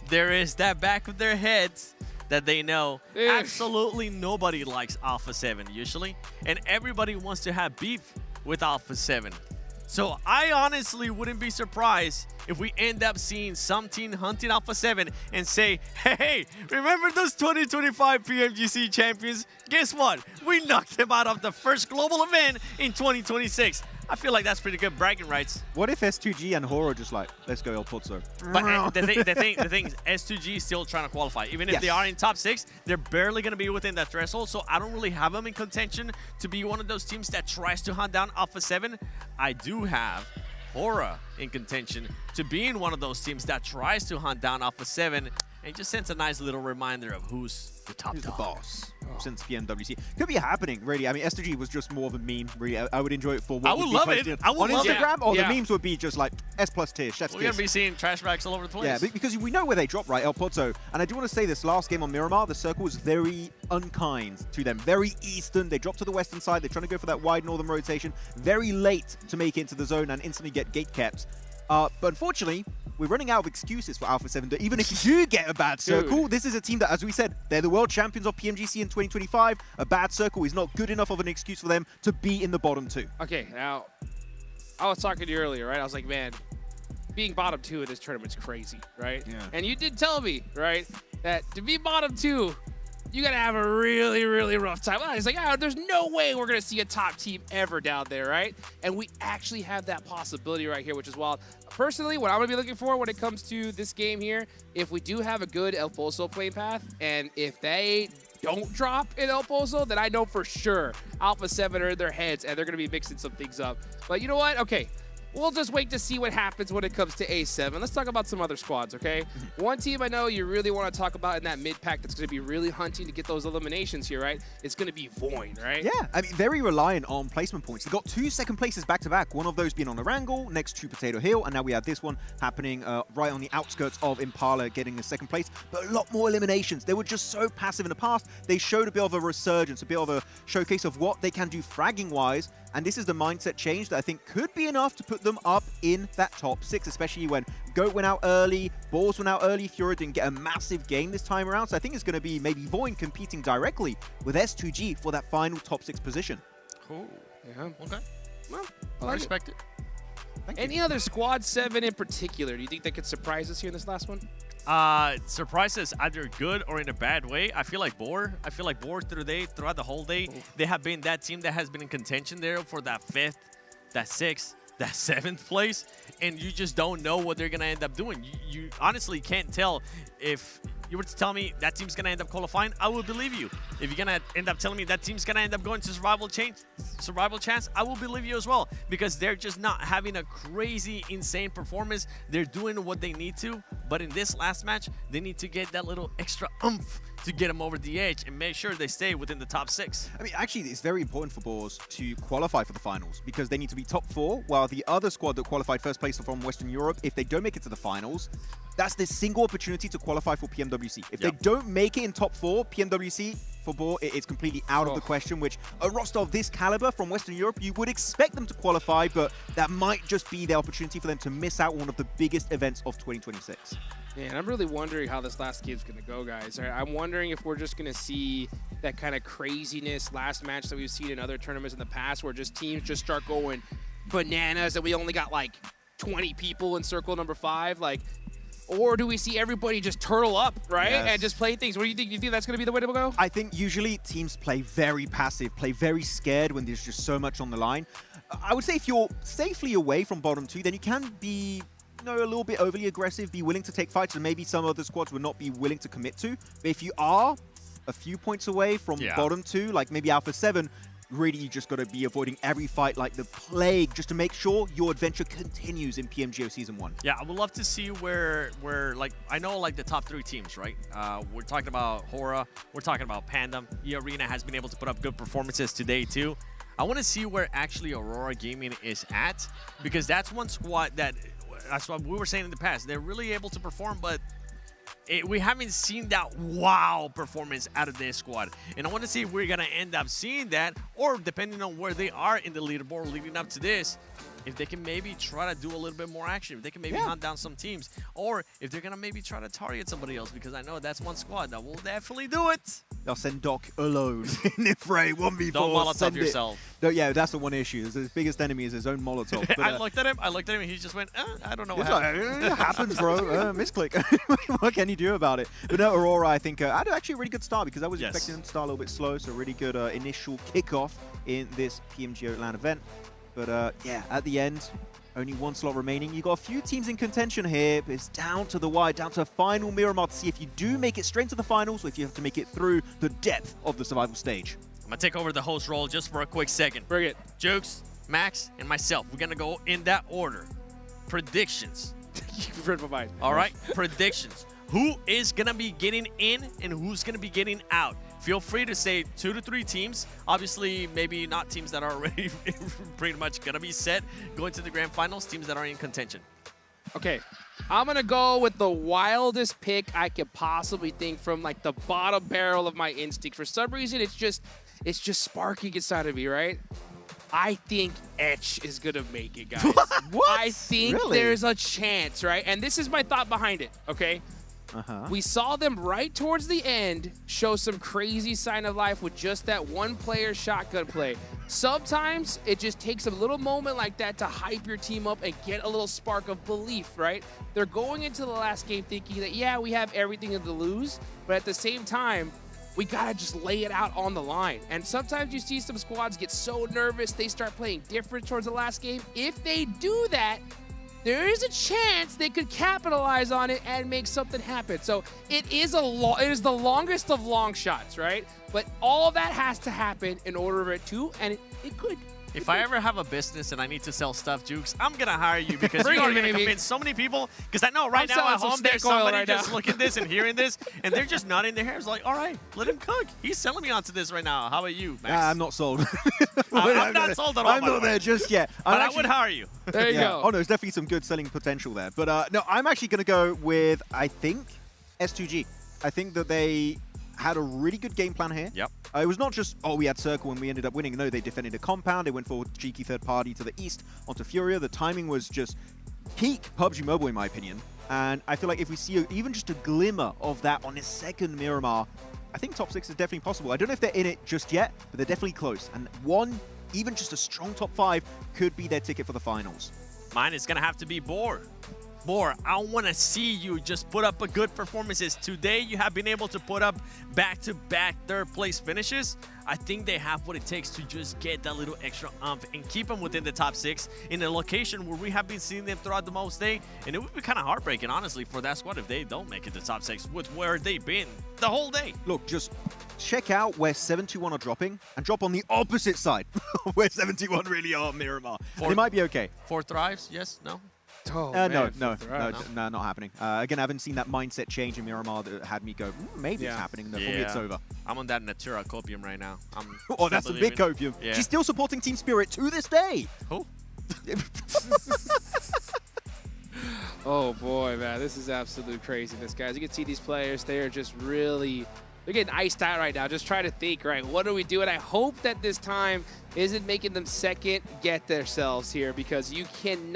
there is that back of their heads that they know absolutely nobody likes Alpha 7 usually, and everybody wants to have beef with Alpha 7. So I honestly wouldn't be surprised if we end up seeing some team hunting Alpha 7 and say, hey, remember those 2025 PMGC champions? Guess what? We knocked them out of the first global event in 2026. I feel like that's pretty good bragging rights. What if S2G and Horo just like, let's go El Pozzo? But the thing is, S2G is still trying to qualify. Even if they are in top 6, they're barely going to be within that threshold. So I don't really have them in contention to be one of those teams that tries to hunt down Alpha 7. I do have Hora in contention to being one of those teams that tries to hunt down Alpha 7 and just sends a nice little reminder of who's the top dog. The boss since PMWC. Could be happening, really. I mean, S2G was just more of a meme, really. I would enjoy it for what I would love it. I would on love Instagram, it. or the memes would be just like S+ tier, chef's We're going kiss. to be seeing trash bags all over the place. Yeah, because we know where they drop, right? El Pozzo. And I do want to say this last game on Miramar, the circle was very unkind to them. Very eastern. They dropped to the western side. They're trying to go for that wide northern rotation. Very late to make it into the zone and instantly get gate kept. But unfortunately, we're running out of excuses for Alpha 7. Even if you do get a bad circle, this is a team that, as we said, they're the world champions of PMGC in 2025. A bad circle is not good enough of an excuse for them to be in the bottom 2. Okay, now, I was talking to you earlier, right? I was like, man, being bottom 2 in this tournament's crazy, right? Yeah. And you did tell me, right, that to be bottom 2, you gotta have a really, really rough time. It's like, there's no way we're gonna see a top team ever down there, right? And we actually have that possibility right here, which is wild. Personally, what I'm gonna be looking for when it comes to this game here, if we do have a good El Pozo playing path, and if they don't drop in El Pozo, then I know for sure Alpha 7 are in their heads, and they're gonna be mixing some things up. But you know what? Okay. We'll just wait to see what happens when it comes to A7. Let's talk about some other squads, okay? One team I know you really want to talk about in that mid-pack that's going to be really hunting to get those eliminations here, right? It's going to be Voin, right? Yeah, I mean, very reliant on placement points. They got 2 second places back-to-back, one of those being on Erangel, next to Potato Hill, and now we have this one happening right on the outskirts of Impala getting a second place, but a lot more eliminations. They were just so passive in the past. They showed a bit of a resurgence, a bit of a showcase of what they can do fragging-wise, and this is the mindset change that I think could be enough to put them up in that top 6, especially when Goat went out early, Balls went out early, Fiora didn't get a massive game this time around, so I think it's going to be maybe Voin competing directly with S2G for that final top 6 position. Cool. Yeah. Okay. Well, I I like respect it. Any other squad 7 in particular, do you think that could surprise us here in this last one? Surprises either good or in a bad way. I feel like Boar throughout the whole day, they have been that team that has been in contention there for that 5th, that 6th, that 7th place, and you just don't know what they're gonna end up doing. You honestly can't tell. If you were to tell me that team's gonna end up qualifying, I would believe you. If you're gonna end up telling me that team's gonna end up going to survival chance, I will believe you as well, because they're just not having a crazy, insane performance. They're doing what they need to, but in this last match, they need to get that little extra oomph to get them over the edge and make sure they stay within the top 6. I mean, actually, it's very important for Boars to qualify for the finals because they need to be top 4, while the other squad that qualified first place from Western Europe, if they don't make it to the finals, that's the single opportunity to qualify for PMWC. If they don't make it in top 4, PMWC for Boar, it's completely out of the question, which a roster of this caliber from Western Europe, you would expect them to qualify, but that might just be the opportunity for them to miss out on one of the biggest events of 2026. Man, I'm really wondering how this last game's going to go, guys. I'm wondering if we're just going to see that kind of craziness last match that we've seen in other tournaments in the past where just teams just start going bananas and we only got like 20 people in circle number 5. Like, or do we see everybody just turtle up, right? Yes. And just play things? What do you think? You think that's going to be the way to go? I think usually teams play very passive, play very scared when there's just so much on the line. I would say if you're safely away from bottom 2, then you can be a little bit overly aggressive, be willing to take fights, and maybe some other squads would not be willing to commit to. But if you are a few points away from bottom 2, like maybe Alpha 7, really you just got to be avoiding every fight like the plague just to make sure your adventure continues in PMGO Season 1. Yeah, I would love to see where like, I know like the top 3 teams, right? We're talking about Hora, we're talking about Pandem. E-Arena has been able to put up good performances today too. I want to see where actually Aurora Gaming is at, because that's one squad that's what we were saying in the past. They're really able to perform, but we haven't seen that wow performance out of this squad. And I want to see if we're going to end up seeing that, or depending on where they are in the leaderboard leading up to this, if they can maybe try to do a little bit more action, if they can maybe hunt down some teams, or if they're going to maybe try to target somebody else, because I know that's one squad that will definitely do it. they'll send Doc alone in the fray. 1v4. Don't Molotov send it. yourself. No, yeah, that's the one issue. His biggest enemy is his own Molotov. But, I looked at him, and he just went, I don't know what it's like, happened. it happens, bro. Misclick. What can you do about it? But no, Aurora, I think, had actually a really good start because I was expecting him to start a little bit slow, so really good initial kickoff in this PMGO LAN event. But yeah, at the end, only one slot remaining. You got a few teams in contention here, but it's down to the wire, down to a final Miramar to see if you do make it straight to the finals or if you have to make it through the depth of the survival stage. I'm going to take over the host role just for a quick second. Bring it. Jukes, Max, and myself. We're going to go in that order. Predictions. You've read my mind. All right, predictions. Who is going to be getting in and who's going to be getting out? Feel free to say 2 to 3 teams. Obviously, maybe not teams that are already pretty much going to be set going to the grand finals, teams that are in contention. Okay, I'm going to go with the wildest pick I could possibly think from like the bottom barrel of my instinct. For some reason, it's just sparking inside of me, right? I think Etch is going to make it, guys. What? I think Really? there's a chance, right? And this is my thought behind it, okay? We saw them right towards the end show some crazy sign of life with just that one player shotgun play. Sometimes it just takes a little moment like that to hype your team up and get a little spark of belief, right? They're going into the last game thinking that, yeah, we have everything to lose, but at the same time, we gotta just lay it out on the line. And sometimes you see some squads get so nervous, they start playing different towards the last game. If they do that, there is a chance they could capitalize on it and make something happen. So it is the longest of long shots, right? But all that has to happen in order for it to, and it could. If I ever have a business and I need to sell stuff, Jukes, I'm going to hire you because you're going to convince so many people. Because I know right now at home there's somebody just looking at this and hearing this, and they're just nodding their heads like, all right, let him cook. He's selling me onto this right now. How about you, Max? I'm not sold. I'm not sold at all. I'm not there just yet. But I would hire you. There you go. Oh, no, there's definitely some good selling potential there. But no, I'm actually going to go with, I think, S2G. I think that they had a really good game plan here. Yep. It was not just, oh, we had Circle and we ended up winning. No, they defended a compound. They went for cheeky third party to the east onto Furia. The timing was just peak PUBG Mobile, in my opinion. And I feel like if we see even just a glimmer of that on this second Miramar, I think top 6 is definitely possible. I don't know if they're in it just yet, but they're definitely close. And one, even just a strong top 5 could be their ticket for the finals. Mine is going to have to be Boar. Boar, I want to see you just put up a good performances. Today, you have been able to put up back-to-back third-place finishes. I think they have what it takes to just get that little extra umph and keep them within the top 6 in a location where we have been seeing them throughout the most day. And it would be kind of heartbreaking, honestly, for that squad if they don't make it to top 6 with where they've been the whole day. Look, just check out where 721 are dropping and drop on the opposite side where 721 really are, Miramar. They might be okay. 4 thrives? Yes? No? Oh, no, not happening. Again, I haven't seen that mindset change in Miramar that had me go, maybe it's happening. No, for me, it's over. I'm on that Natura copium right now. Oh, that's a big copium. Yeah. She's still supporting Team Spirit to this day. Who? Oh boy, man, this is absolute craziness, guys. You can see these players, they are just really, they're getting iced out right now. Just try to think, right, what do we do? And I hope that this time isn't making them second guess themselves here, because you can't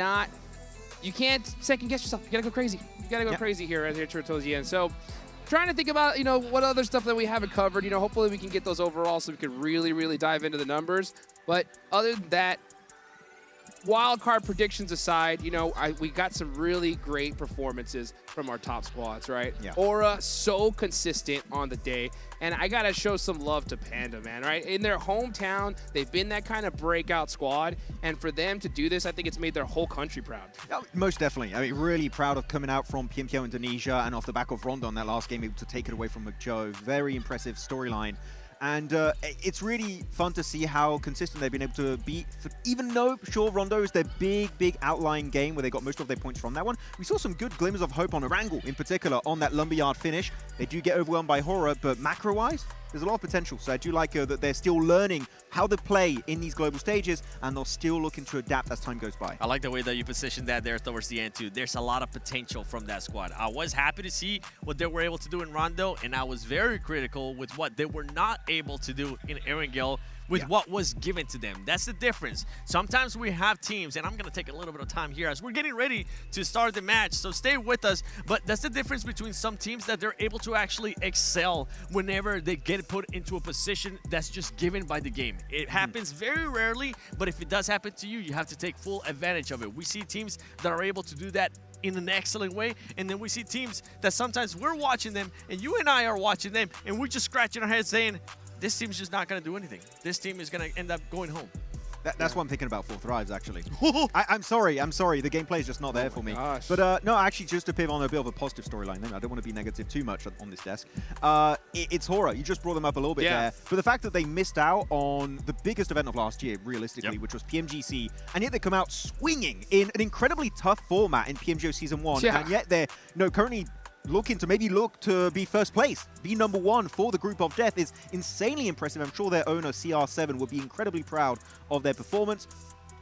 second guess yourself. You gotta go crazy. You gotta go crazy here right here towards the end. So trying to think about, what other stuff that we haven't covered. Hopefully we can get those overall so we can really, really dive into the numbers. But other than that, wild card predictions aside, we got some really great performances from our top squads, right? Yeah. Aura, so consistent on the day. And I got to show some love to Panda, man, right? In their hometown, they've been that kind of breakout squad. And for them to do this, I think it's made their whole country proud. Yeah, most definitely. I mean, really proud of coming out from PMGO Indonesia and off the back of Rondon that last game, able to take it away from McJoe. Very impressive storyline. And it's really fun to see how consistent they've been able to be. Even though, sure, Rondo is their big outlying game where they got most of their points from that one, we saw some good glimmers of hope on Erangel in particular on that Lumberyard finish. They do get overwhelmed by Horror, but macro-wise, there's a lot of potential. So I do like that they're still learning how to play in these global stages, and they're still looking to adapt as time goes by. I like the way that you positioned that there towards the end, too. There's a lot of potential from that squad. I was happy to see what they were able to do in Rondo, and I was very critical with what they were not able to do in Erangel with what was given to them. That's the difference. Sometimes we have teams, and I'm going to take a little bit of time here as we're getting ready to start the match, so stay with us. But that's the difference between some teams that they're able to actually excel whenever they get put into a position that's just given by the game. It happens very rarely, but if it does happen to you, you have to take full advantage of it. We see teams that are able to do that in an excellent way, and then we see teams that sometimes we're watching them, and you and I are watching them, and we're just scratching our heads saying, this team's just not going to do anything. This team is going to end up going home. That's what I'm thinking about for Thrives, actually. I'm sorry. The gameplay is just not there for me. Gosh. But no, actually, just to pivot on a bit of a positive storyline, I don't want to be negative too much on this desk. It's Horror. You just brought them up a little bit there. But the fact that they missed out on the biggest event of last year, realistically, which was PMGC, and yet they come out swinging in an incredibly tough format in PMGO Season 1, and yet they're currently looking to look to be first place, be #1 for the group of death is insanely impressive. I'm sure their owner, CR7, would be incredibly proud of their performance.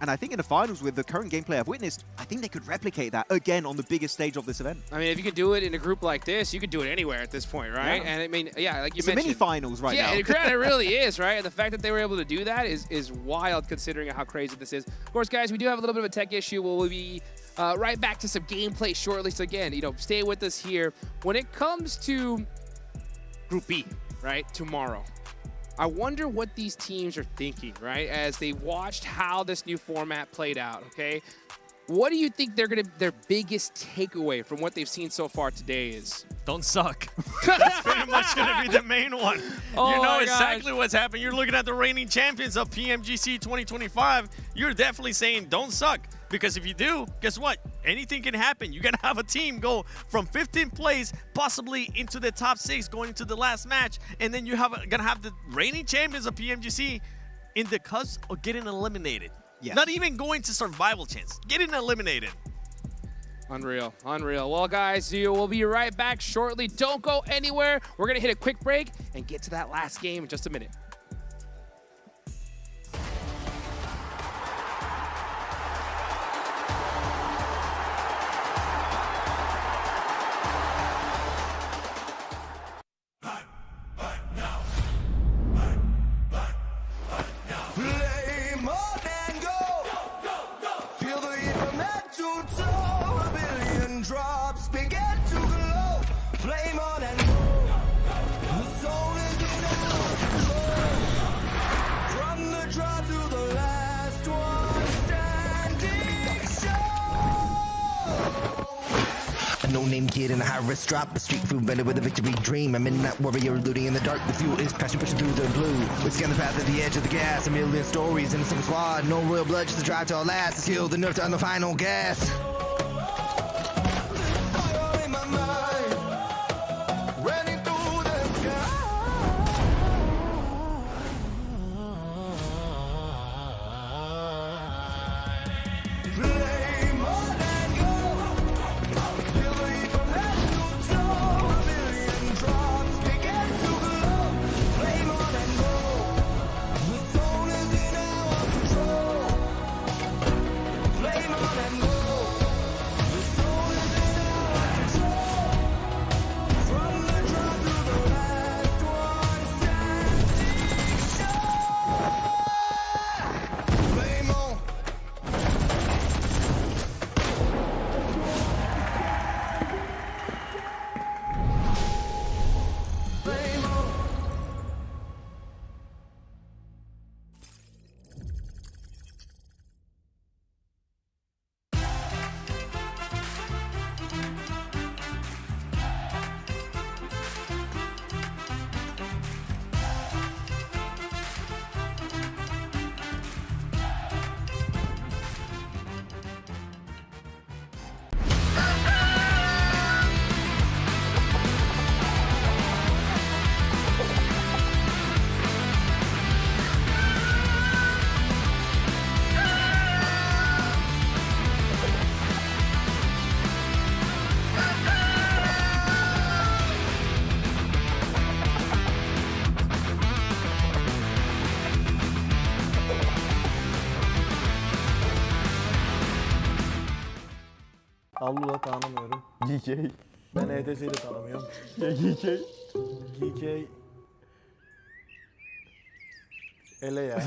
And I think in the finals, with the current gameplay I've witnessed, I think they could replicate that again on the biggest stage of this event. I mean, if you could do it in a group like this, you could do it anywhere at this point, right? Yeah. And I mean, like you mentioned, it's a mini finals right now. Yeah, it really is, right? And the fact that they were able to do that is wild, considering how crazy this is. Of course, guys, we do have a little bit of a tech issue. We'll be right back to some gameplay shortly. So again, stay with us here. When it comes to Group B, right, tomorrow, I wonder what these teams are thinking, right, as they watched how this new format played out, okay? What do you think their biggest takeaway from what they've seen so far today is? Don't suck. That's pretty much going to be the main one. Oh, you know exactly what's happening. You're looking at the reigning champions of PMGC 2025. You're definitely saying don't suck. Because if you do, guess what? Anything can happen. You're going to have a team go from 15th place, possibly into the top 6, going into the last match. And then you're going to have the reigning champions of PMGC in the cusp of getting eliminated. Yes. Not even going to survival chance. Getting eliminated. Unreal, unreal. Well, guys, we'll be right back shortly. Don't go anywhere. We're going to hit a quick break and get to that last game in just a minute. No-name kid in a high-risk drop, a street food vendor with a victory dream. A midnight warrior looting in the dark. The fuel is passion pushing through the blue. We scan the path at the edge of the gas. A million stories in a single squad. No real blood, just a drive to our last. The skill, the nerve to on the final gas. Allu'la tanımıyorum. GK. Ben ETS'yi de tanımıyorum. GK. GK. Ele ya.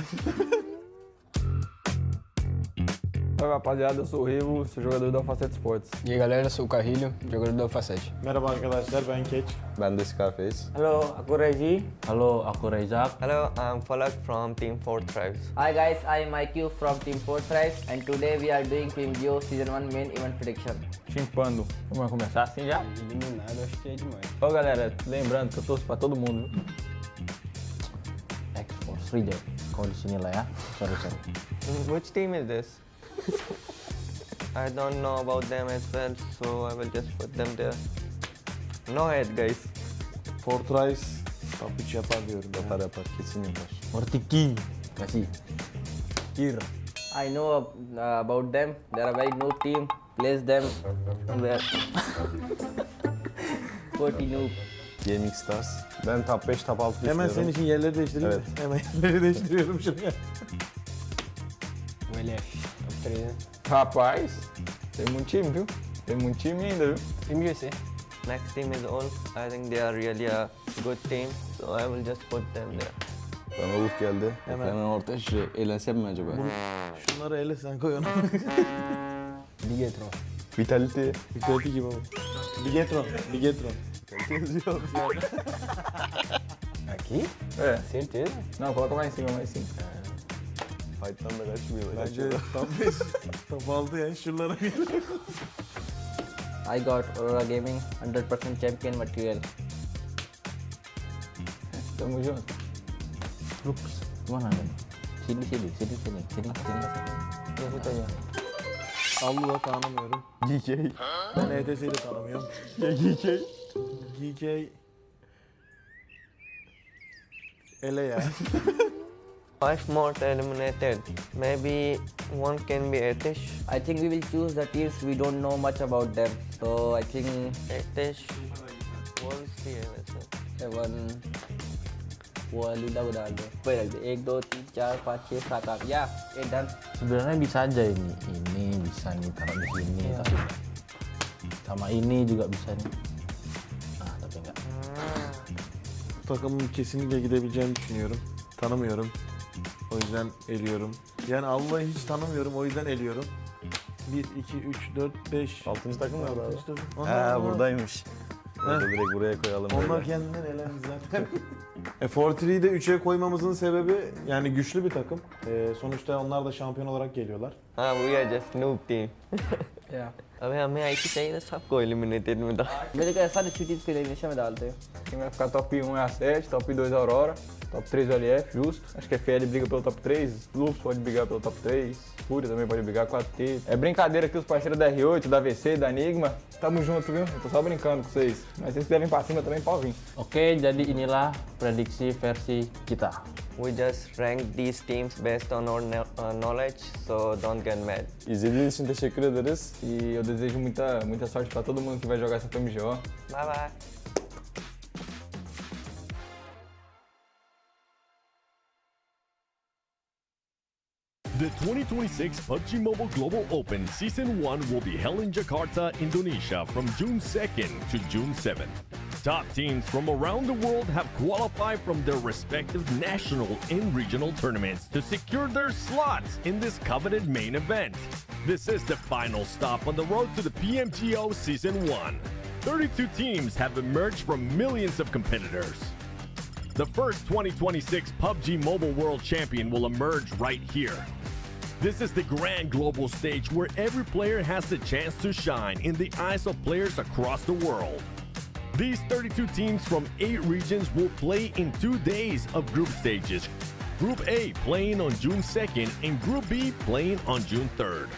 Salve rapaziada, eu sou o Rivo, sou jogador da Facete Sports. E aí galera, sou o Carrilho, jogador da Facete. Merhaba arkadaşlar, ben Keç. Ben de Scarface. Hello, aku Regi. Hello, aku Raizak. Hello, I'm Falak from Team 4 Tribes. Hi guys, I'm IQ from Team 4 Tribes and today we are doing PMGO Season 1 main event prediction. Chimpando. Vamos começar assim já? Eliminado, acho que é demais. Ó galera, lembrando que eu torço pra todo mundo. Accross, reject. Kau di sini lah ya. Sorry. Which team is this? I don't know about them as well, so I will just put them there. No hate guys. Fortrice top 3 yapar diyorum. Yapar. Kesin yapar. Mortiki. Kasih. I know about them. They are a very noob team. Place them where 40 noob. Gaming Stars. Ben top 5, top 6 Hemen senin için yerleri değiştireyim mi? Hemen yerleri değiştiriyorum şuraya. O LF, top 3, né? Rapaz, tem muito time, viu? Tem muito time ainda, viu? PMGO Next team is Wolf. I think they are really a good team, so I will just put them there. Bana Wolf geldi. Hemen. orta şu eğlensem mi acaba? Şunları ele sen koy onu. Bigetron. Vitality. Vitality gibi ama. Bigetron. Aqui? É. Certeza? Não, coloca mais em cima. Fight'tan da kaçmıyor. Bence top 5, top 6 yani şuralara geliyor. I got Aurora Gaming 100% champion material. Tamo junto. Rups, mana ada? Sini. Tut aí. Allı da tanımıyorum. GK. Ben ETS'yi de tanımıyorum. GK. Ele ya. 5 more eliminated. Maybe one can be Etish. I think we will choose the teams we don't know much about them. So I think Etish. Wolves भी है वैसे. 7 वो Lula udah ada. Berapa? 1, 2, 3, 4, 5, 6, 7, 8. Ya, done. Sebenarnya bisa aja ini. Ini bisa nih taruh di sini. Tapi sama ini juga bisa nih. Nah, tapi enggak. Bu takımın kesinlikle gidebileceğini düşünüyorum. Tanımıyorum. O yüzden eliyorum. Yani Allah'ı hiç tanımıyorum, o yüzden eliyorum. 1, 2, 3, 4, 5. 6. takım nerede abi? Onlar Buradaymış. Orada direkt buraya koyalım. Onlar kendinden elendi zaten. F43'yi de 3'e koymamızın sebebi yani güçlü bir takım. Sonuçta onlar da şampiyon olarak geliyorlar. हाँ we are just noob team. Yeah. अबे हमें आई चाहिए था सबको eliminated में था. मेरे को ऐसा अच्छी टीम को elimination में डालते हैं. Quem vai ficar top 1 é a 7, top 2 a Aurora, top 3 o LF, justo. Acho que a FL briga pelo top 3, Lupus pode brigar pelo top 3, Fúria também pode brigar com a T. É brincadeira aqui os parceiros da R8, da VC, da Enigma. Tamo junto, viu? Eu tô só brincando com vocês. Mas vocês quiserem pra cima também, pode vir. Oke, jadi inilah prediksi versi kita. We just rank these teams based on our knowledge, so don't get mad. İzlediğiniz için teşekkür ederiz. E eu desejo muita sorte pra todo mundo que vai jogar essa PMGO. Bye bye. The 2026 PUBG Mobile Global Open Season 1 will be held in Jakarta, Indonesia from June 2nd to June 7th. Top teams from around the world have qualified from their respective national and regional tournaments to secure their slots in this coveted main event. This is the final stop on the road to the PMGO Season 1. 32 teams have emerged from millions of competitors. The first 2026 PUBG Mobile World Champion will emerge right here. This is the grand global stage where every player has the chance to shine in the eyes of players across the world. These 32 teams from 8 regions will play in 2 days of group stages. Group A playing on June 2nd and Group B playing on June 3rd.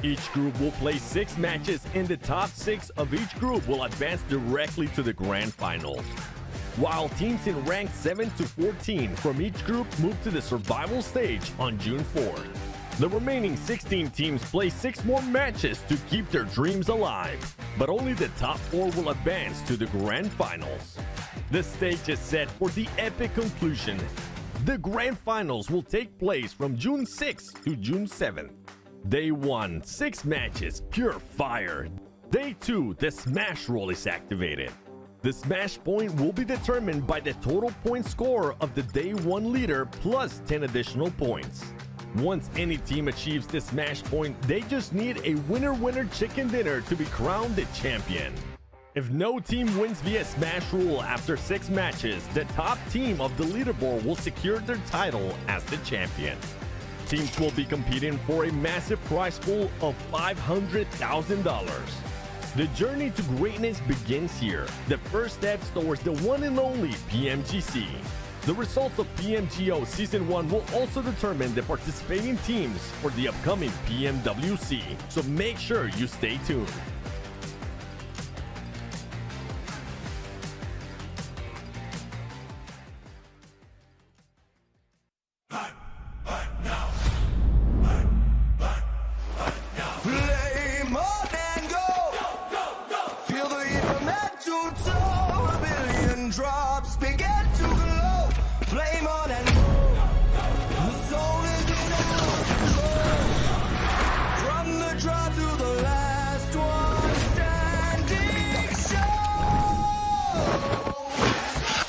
Each group will play 6 matches and the top 6 of each group will advance directly to the grand finals. While teams in rank 7 to 14 from each group move to the survival stage on June 4th. The remaining 16 teams play 6 more matches to keep their dreams alive, but only the top 4 will advance to the grand finals. The stage is set for the epic conclusion. The grand finals will take place from June 6th to June 7th. Day 1, 6 matches, pure fire. Day 2, the smash roll is activated. The smash point will be determined by the total point score of the day 1 leader plus 10 additional points. Once any team achieves the smash point, they just need a winner-winner chicken dinner to be crowned the champion. If no team wins via smash rule after 6 matches, the top team of the leaderboard will secure their title as the champion. Teams will be competing for a massive prize pool of $500,000. The journey to greatness begins here, the first steps towards the one and only PMGC. The results of PMGO Season 1 will also determine the participating teams for the upcoming PMWC, so make sure you stay tuned. Play more than go. Feel the heat from head to toe. A billion drops begin to glow. Flame on and go. The soul is in our control. From the draw to the last one standing show.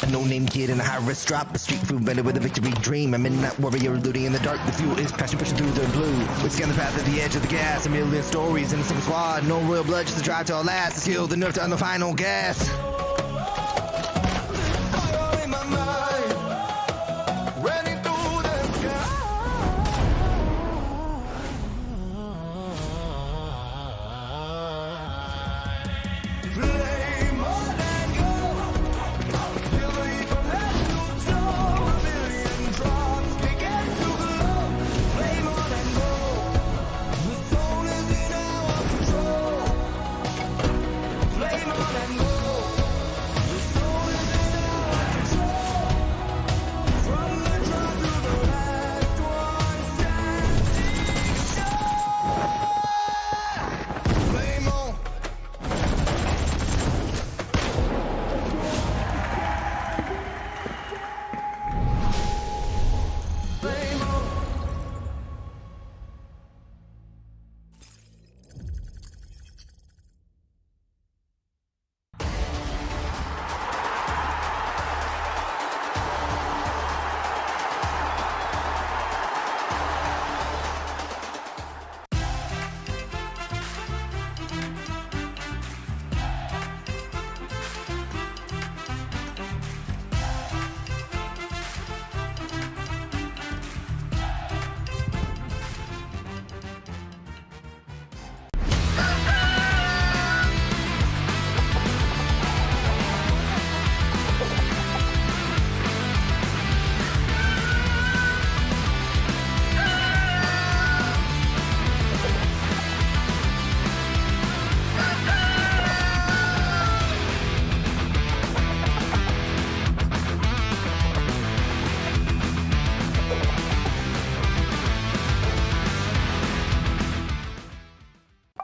A no-name kid in a high-risk drop, a street food vendor with a victory dream. A midnight warrior looting in the dark. The fuel is passion pushing through the blue. We scan the path at the edge of the gas. A million stories in a single squad. No royal blood, just a drive to our last. The skill, the nerve to on the final gas. Fire in my mind. Running through the sky. Play more than go. Feel the heat from head to toe. A billion drops begin to glow. Play more than go. The soul is in our control. Play more than go. The soul is in our control. From the draw to the last one standing show. Play more. Play more.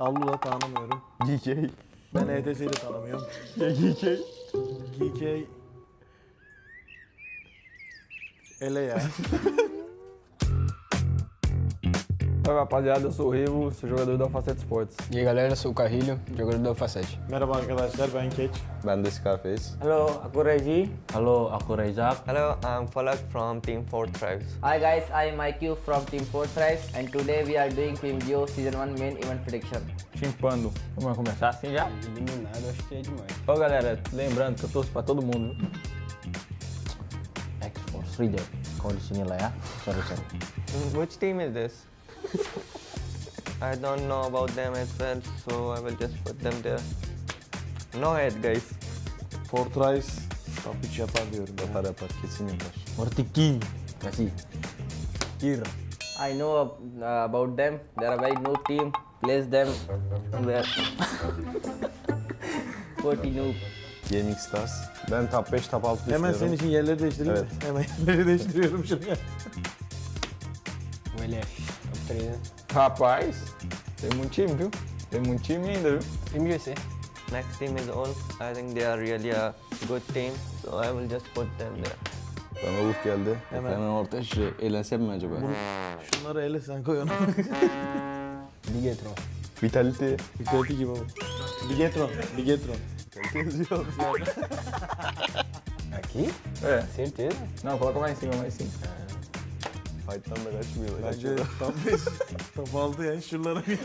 Allula tanımıyorum. GK. Ben ETS'yi de tanımıyorum. GK. GK. Ele ya. Oi rapaziada, eu sou o Rivo, sou jogador da Facete Sports. E aí galera, sou o Carrilho, jogador da Facete. Merhaba arkadaşlar, ben Keç. Ben de Scarface. Hello, aku Reggie. Hello, aku Rezak. Hello, I'm Falak from Team 4 Tribes. Hi guys, I'm IQ from Team 4 Tribes and today we are doing PMGO Season 1 main event prediction. Chimpando. Vamos começar assim já? Eliminado, acho que é demais. Ó galera, lembrando que eu torço pra todo mundo. Accross Reader. Kau di sini lah ya. Sorry. Which team is this? I don't know about them as well, so I will just put them there. No head guys. Fortrice top 3 yapar diyorum. Yapar, kesin yapar. Mortiki. Kasih. Here. I know about them. They are a very noob team. Place them where 40 noob. Gaming Stars. Ben top 5, top 6 Hemen düşünüyorum. senin için yerleri değiştireyim mi? Evet. Hemen yerleri değiştiriyorum şuraya. O LF, top 3, né? Rapaz, tem muito time, viu? Tem muito time ainda, viu? PMGC. Next team is all. I think they are really a good team, so I will just put them there. Bana Ulf geldi. Hemen ortaya şuraya eğlensem mi acaba? şunları ele sen koy onu. Ligetron. Vitality. Vitality gibi oldu. Bigetron. Aqui? É, certeza. Não, coloca mais em cima, mais em cima. Fight'tan da kaçmıyor. Bence tam 5. Top 6 yani şuralara bir.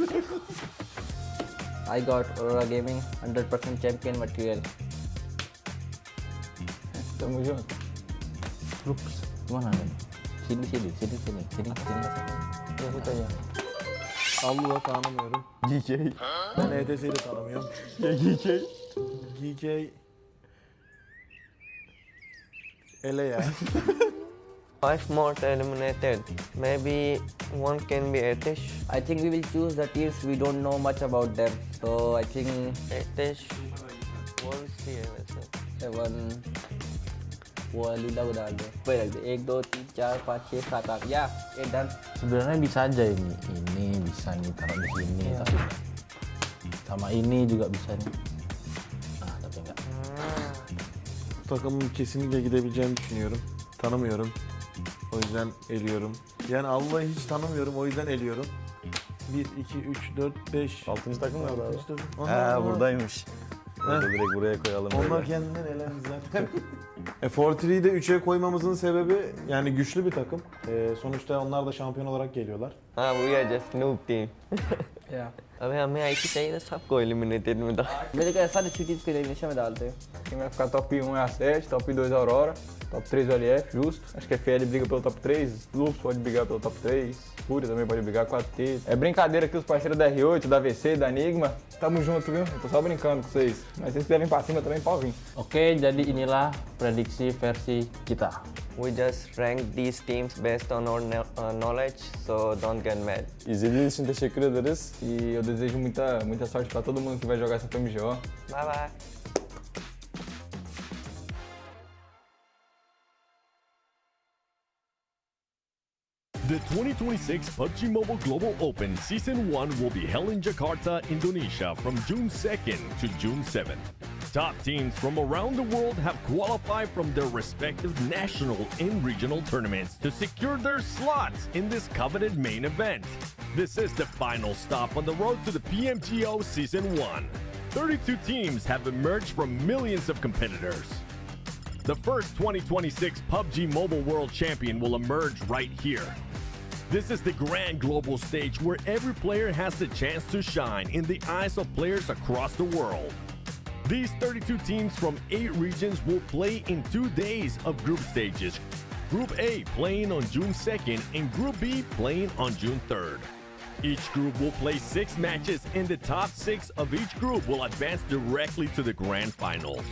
I got Aurora Gaming 100% champion material. Tamo junto. Ups, mana nih? Sini. Gel situ aja. Allu'da tanımıyorum. GK. Ben ETS'yi de tanımıyorum. GK. Ele ya. 5 more eliminated. Maybe one can be Etish. I think we will choose the teams we don't know much about them. So I think Etish. We'll see. 7 Wah, Lila udah ada. Baik lagi. 1, 2, 3, 4, 5, 6, 7, 8. Ya, dan Sebenarnya bisa aja ini bisa nih taruh di sini, tapi sama ini juga bisa nih. Tapi enggak. Takımın kesinlikle gidebileceğini düşünüyorum. Tanımıyorum. O yüzden eliyorum. Yani Allah'ı hiç tanımıyorum. O yüzden eliyorum. 1, 2, 3, 4, 5. 6. takım nerede abi? Onlar buradaymış. Orada direkt buraya koyalım. Onlar böyle. kendinden elendi zaten. Fortree'yi de 3'e koymamızın sebebi yani güçlü bir takım. Sonuçta onlar da şampiyon olarak geliyorlar. We are just noob team. Yeah. अबे हमें IT चाहिए था सबको eliminated में था मेरे को ऐसा अच्छी टीम को एलिमिनेशन में डालते हैं. Quem vai ficar top 1 é a 7, top 2 a Aurora, top 3 o LF, justo. Acho que a FL briga pelo top 3, Lupus pode brigar pelo top 3, Fúria também pode brigar com a T. É brincadeira aqui os parceiros da R8, da VC, da Enigma. Tamo junto, viu? Eu tô só brincando com vocês. Mas se vocês quiserem pra cima também, pode vir. Oke, jadi inilah prediksi versi kita. We just rank these teams based on our knowledge, so don't get mad. İzlediğiniz için teşekkür ederiz. E eu desejo muita sorte pra todo mundo que vai jogar essa PMGO. Bye bye. The 2026 PUBG Mobile Global Open Season 1 will be held in Jakarta, Indonesia from June 2nd to June 7th. Top teams from around the world have qualified from their respective national and regional tournaments to secure their slots in this coveted main event. This is the final stop on the road to the PMGO Season 1. 32 teams have emerged from millions of competitors. The first 2026 PUBG Mobile World Champion will emerge right here. This is the grand global stage where every player has the chance to shine in the eyes of players across the world. These 32 teams from 8 regions will play in 2 days of group stages. Group A playing on June 2nd and Group B playing on June 3rd. Each group will play 6 matches and the top 6 of each group will advance directly to the grand finals.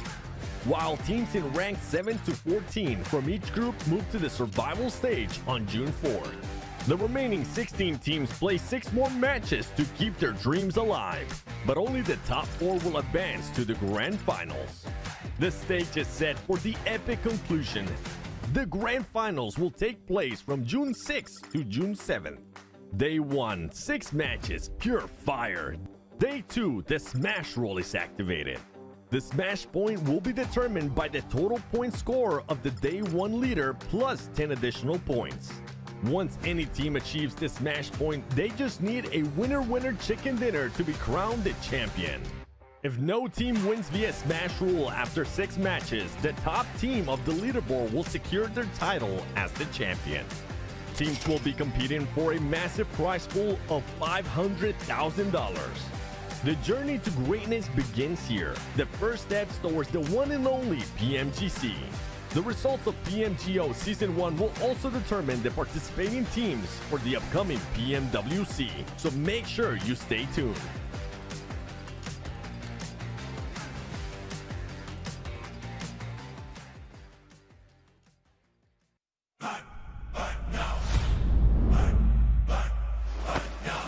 While teams in rank 7 to 14 from each group move to the survival stage on June 4th. The remaining 16 teams play 6 more matches to keep their dreams alive, but only the top 4 will advance to the grand finals. The stage is set for the epic conclusion. The grand finals will take place from June 6th to June 7th. Day 1, 6 matches, pure fire. Day 2, the smash roll is activated. The smash point will be determined by the total point score of the day 1 leader plus 10 additional points. Once any team achieves the smash point, they just need a winner-winner chicken dinner to be crowned the champion. If no team wins via smash rule after 6 matches, the top team of the leaderboard will secure their title as the champion. Teams will be competing for a massive prize pool of $500,000. The journey to greatness begins here. The first steps towards the one and only PMGC. The results of PMGO Season 1 will also determine the participating teams for the upcoming PMWC, so make sure you stay tuned.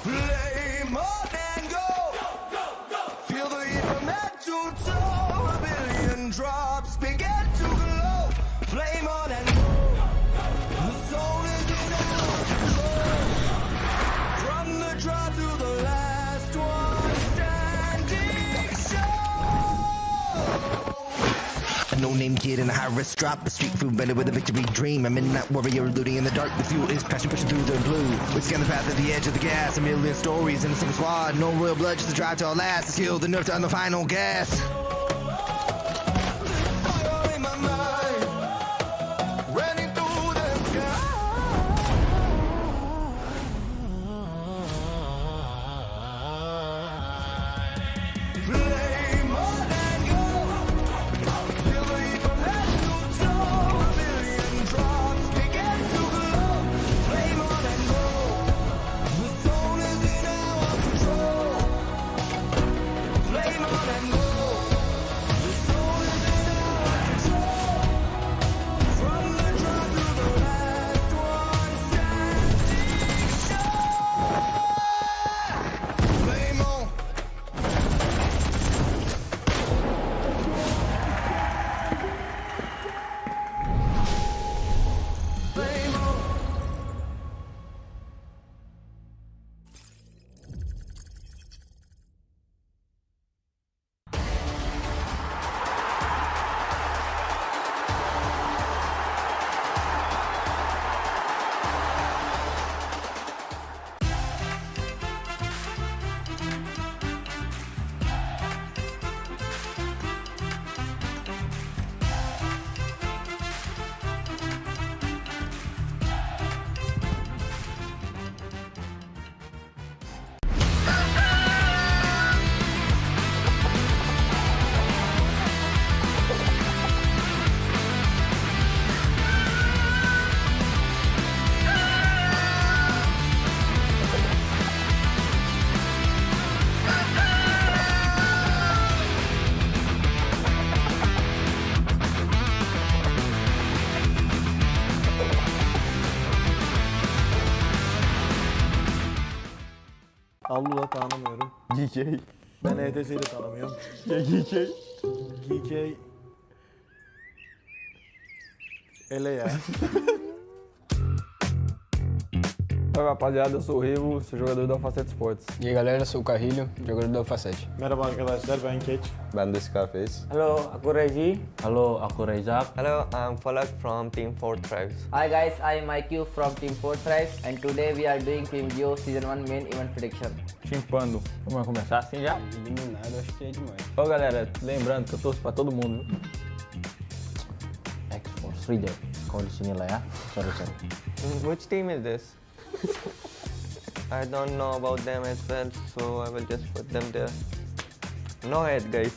Play more than go. Feel the heat from head to toe. A billion drops begin to glow. Flame on and go. The soul is in our control. From the draw to the last one. A no-name kid in a high-risk drop, a street food vendor with a victory dream. A midnight warrior looting in the dark. The fuel is passion pushing through the blue. We scan the path at the edge of the gas. A million stories in a single squad. No royal blood, just a drive to our last. The skill, the nerve to on the final gas. Allu'da tanımıyorum. GK. Ben ETS'yi de tanımıyorum. GK. GK. Ele ya. Oi rapaziada, eu sou o Rivo, sou jogador da Alfacete Esportes. E aí galera, sou o Carrilho, jogador da Alfacete. Merhaba arkadaşlar, ben Keç. Ben de Scarface. Hello, aku Regi. Hello, aku Rezak. Hello, I'm Falak from Team 4 Tribes. Hi guys, I'm IQ from Team 4 Tribes and today we are doing PMGO Season 1 main event prediction. Chimpando. Vamos começar assim já? Eliminado, acho que é demais. Ô galera, lembrando que eu torço pra todo mundo. Accross Reader. Kau di sini lah ya. Sorry. Which team is this? I don't know about them as well, so I will just put them there. No head guys.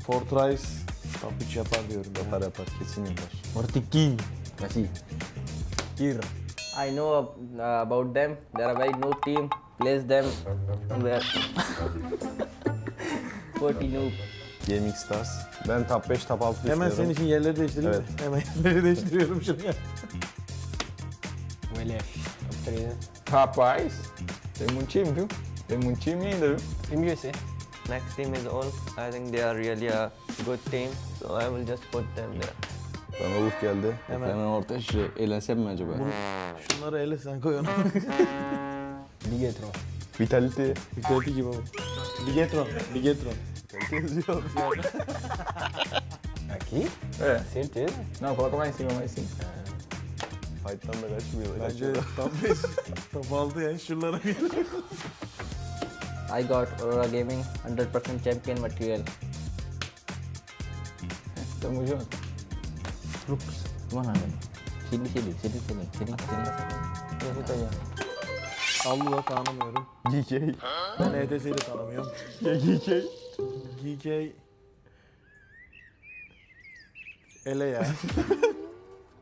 Fortrice top 3 yapar diyorum. Yapar, kesin yapar. Mortiki. Kasih. Kir. I know about them. They are a very noob team. Place them where 40 noob. Gaming Stars. Ben top 5, top 6 düşünüyorum. Hemen senin için yerleri değiştireyim mi? Hemen yerleri değiştiriyorum şuraya. O LF, top 3. Rapaz, tem muito time, viu? Tem muito time ainda, viu? PMGO S. Next team is all. I think they are really a good team, so I will just put them there. Bana Uf geldi. Hemen ortaya şuraya eğlensem mi acaba? şunları ele sen koy onu. Ligetron. Vitality. Vitality gibi bu. Ligetron. Yazıyor. Aqui? É. Certeza? Não, coloca mais em cima, Fight'tan da kaçmıyor. Bence top 5, top 6 ya şuralara bir. I got Aurora Gaming 100% champion material. Tamo junto. Looks. Mana nih? Sini. Ajuda aí. Allu'da tanımıyorum. GK. Ben ETS'yi de tanımıyorum. GK. GK. Ele ya.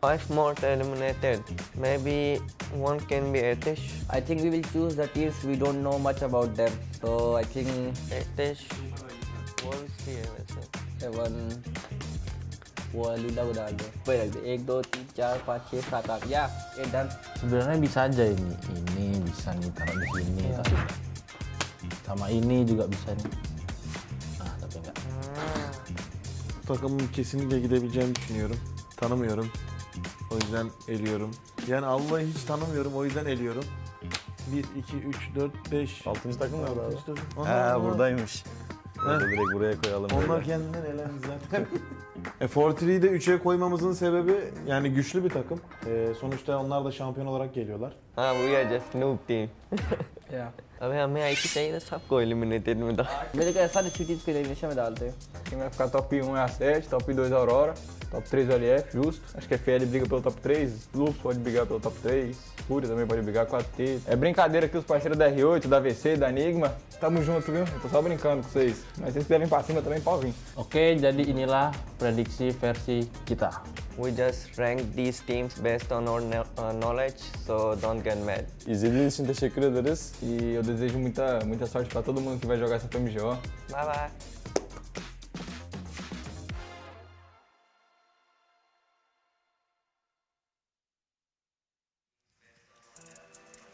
5 more eliminated. Maybe one can be Etish. I think we will choose the teams we don't know much about them. So I think Etish. One CMS. 7 Wah, lidah udah ada. Baik lagi. 1, 2, 3, 4, 5, 6, 7, 8. Ya, dan Sebenarnya bisa aja ini bisa nih taruh di sini, tapi sama ini juga bisa nih. Ah, tapi enggak. Takımın kesinlikle gidebileceğini düşünüyorum. Tanımıyorum. O yüzden eliyorum. Yani Allah'ı hiç tanımıyorum, o yüzden eliyorum. 1, 2, 3, 4, 5. 6. takım nerede abi? 6. takım. Ha buradaymış. Direkt buraya koyalım. Onlar böyle. kendinden elendi zaten. Fortree'yi de 3'e koymamızın sebebi yani güçlü bir takım. Sonuçta onlar da şampiyon olarak geliyorlar. We are just noob team. Yeah. अबे हमें आई थी चाहिए ना सबको eliminated में था. मेरे को ऐसा अच्छी टीम को elimination में डालते हैं. Quem vai ficar top 1 é a 7, top 2 a Aurora, top 3 o LF, justo. Acho que a FL briga pelo top 3, Lupus pode brigar pelo top 3, Fúria também pode brigar com a T. É brincadeira aqui os parceiros da R8, da VC, da Enigma. Tamo junto, viu? Eu tô só brincando com vocês. Mas se vocês quiserem pra cima também, pode vir. Oke, jadi inilah prediksi versi kita. We just rank these teams based on our knowledge, so don't get mad. İzlediğiniz için teşekkür ederiz. E eu desejo muita sorte pra todo mundo que vai jogar essa PMGO. Bye bye.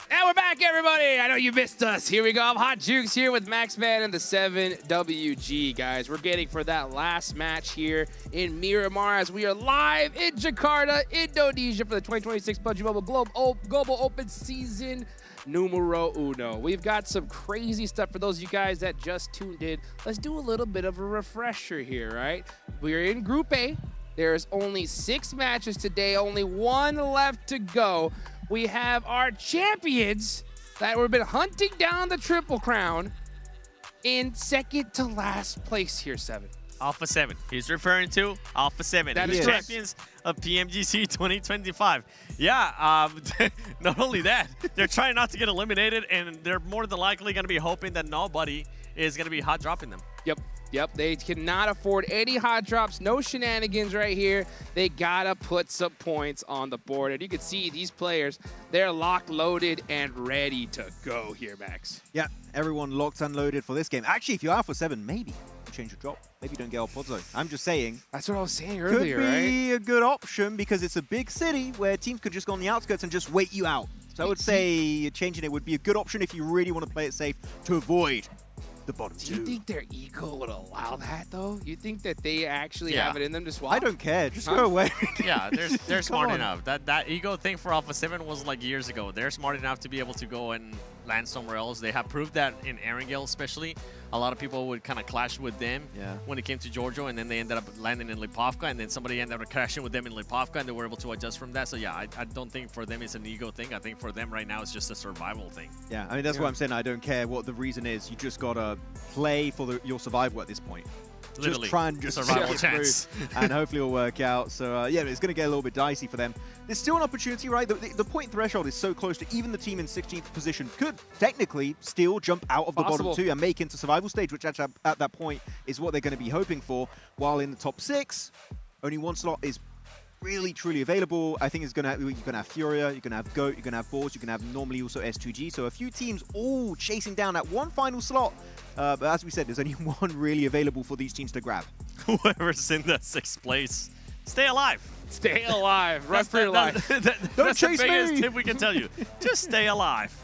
And we're back, everybody. I know you missed us. Here we go. I'm Hot Jukes here with Maxman and the 7WG, guys. We're getting for that last match here in Miramar as we are live in Jakarta, Indonesia for the 2026 PUBG Mobile Global Open Season numero uno. We've got some crazy stuff for those of you guys that just tuned in. Let's do a little bit of a refresher here, right? We're in Group A. There's only 6 matches today, only 1 left to go. We have our champions that we've been hunting down the Triple Crown in second to last place here, 7. Alpha 7. He's referring to Alpha 7. That He's is champions of PMGC 2025. Yeah, not only that, they're trying not to get eliminated, and they're more than likely going to be hoping that nobody is going to be hot dropping them. Yep, they cannot afford any hot drops, no shenanigans right here. They gotta put some points on the board. And you can see these players, they're locked, loaded, and ready to go here, Max. Yeah, everyone locked and loaded for this game. Actually, if you're Alpha 7, maybe you change your drop. Maybe you don't get El Pozzo. I'm just saying. That's what I was saying earlier, could be right? a good option because it's a big city where teams could just go on the outskirts and just wait you out. So I would say changing it would be a good option if you really want to play it safe to avoid the bottom 2. Do you think their ego would allow that, though? You think that they actually have it in them to swap? I don't care. Just go away. Yeah, they're smart enough. That ego thing for Alpha 7 was like years ago. They're smart enough to be able to go and land somewhere else. They have proved that in Erangel especially. A lot of people would kind of clash with them when it came to Giorgio, and then they ended up landing in Lipovka, and then somebody ended up crashing with them in Lipovka, and they were able to adjust from that. So yeah, I don't think for them it's an ego thing. I think for them right now it's just a survival thing. Yeah, I mean, that's what I'm saying. I don't care what the reason is. You just got to play for your survival at this point. Literally, just try and just survival get chance. through, and hopefully it'll work out. So yeah, it's going to get a little bit dicey for them. There's still an opportunity, right? The point threshold is so close to even the team in 16th position could technically still jump out of the bottom 2 and make into survival stage, which at that point is what they're going to be hoping for. While in the top 6, only 1 slot is really truly available. I think you're gonna have Furia, you're gonna have Goat, you're gonna have Balls, you're gonna have normally also S2G. So a few teams all chasing down that one final slot. But as we said, there's only 1 really available for these teams to grab. Whoever's in that 6th place, stay alive. Stay alive. Run for your life. That's the biggest tip we can tell you. Just stay alive.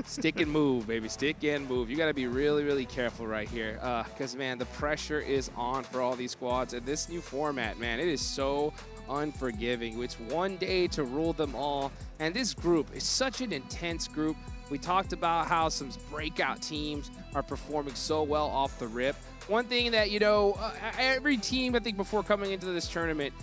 Stick and move, baby. Stick and move. You got to be really, really careful right here. Because, man, the pressure is on for all these squads. And this new format, man, it is so unforgiving. It's one day to rule them all. And this group is such an intense group. We talked about how some breakout teams are performing so well off the rip. One thing that, you know, every team, I think, before coming into this tournament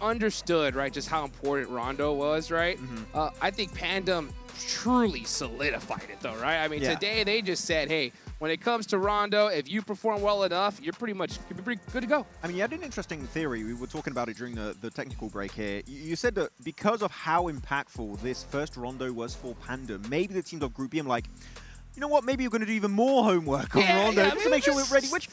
understood, right, just how important Rondo was, right? I think Pandem truly solidified it, though, right? I mean, today they just said, hey, when it comes to Rondo, if you perform well enough, you're pretty good to go. I mean, you had an interesting theory. We were talking about it during the technical break here. You said that because of how impactful this first Rondo was for Pandem, maybe the teams of Group B, I'm like, you know what, maybe you're going to do even more homework on Rondo just to make sure we're ready, which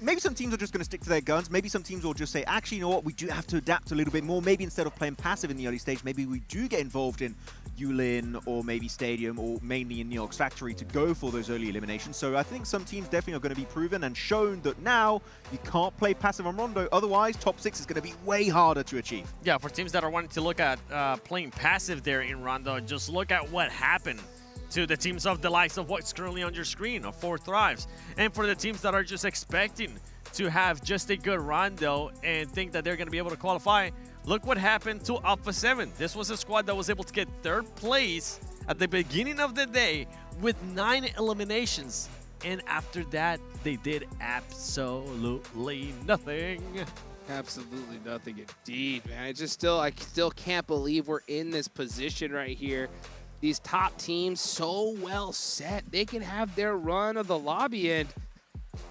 maybe some teams are just going to stick to their guns. Maybe some teams will just say, actually, you know what, we do have to adapt a little bit more. Maybe instead of playing passive in the early stage, maybe we do get involved in Yulin or maybe Stadium or mainly in Neox Factory to go for those early eliminations. So I think some teams definitely are going to be proven and shown that now you can't play passive on Rondo. Otherwise, top 6 is going to be way harder to achieve. Yeah, for teams that are wanting to look at playing passive there in Rondo, just look at what happened to the teams of the likes of what's currently on your screen of 4 Thrives. And for the teams that are just expecting to have just a good Rondo and think that they're going to be able to qualify, look what happened to Alpha 7. This was a squad that was able to get 3rd place at the beginning of the day with 9 eliminations. and after that, they did absolutely nothing. Absolutely nothing indeed, man. I still can't believe we're in this position right here. These top teams so well set. They can have their run of the lobby, and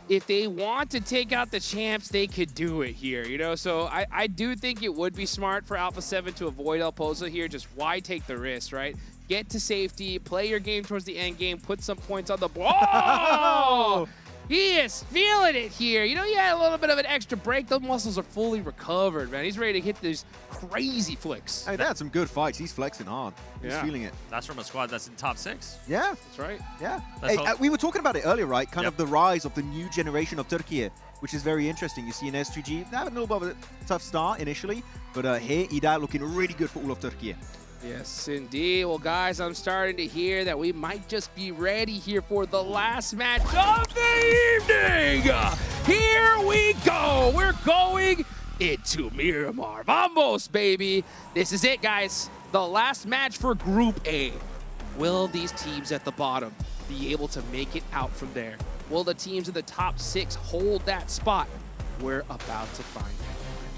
if they want to take out the champs, they could do it here, you know? So I do think it would be smart for Alpha 7 to avoid El Pozo here. Just why take the risk, right? Get to safety, play your game towards the end game, put some points on the board. Oh! He is feeling it here. You know, he had a little bit of an extra break. Those muscles are fully recovered, man. He's ready to hit these crazy flicks. Hey, they had some good fights. He's flexing hard. He's feeling it. That's from a squad that's in top 6. Yeah. That's right. Yeah. Hey, we were talking about it earlier, right? Kind of the rise of the new generation of Turkey, which is very interesting. You see in S2G, they have a little bit of a tough start initially, but here, Ida looking really good for all of Turkey. Yes, indeed. Well, guys, I'm starting to hear that we might just be ready here for the last match of the evening. Here we go. We're going into Miramar. Vamos, baby. This is it, guys. The last match for Group A. Will these teams at the bottom be able to make it out from there? Will the teams in the top 6 hold that spot? We're about to find out.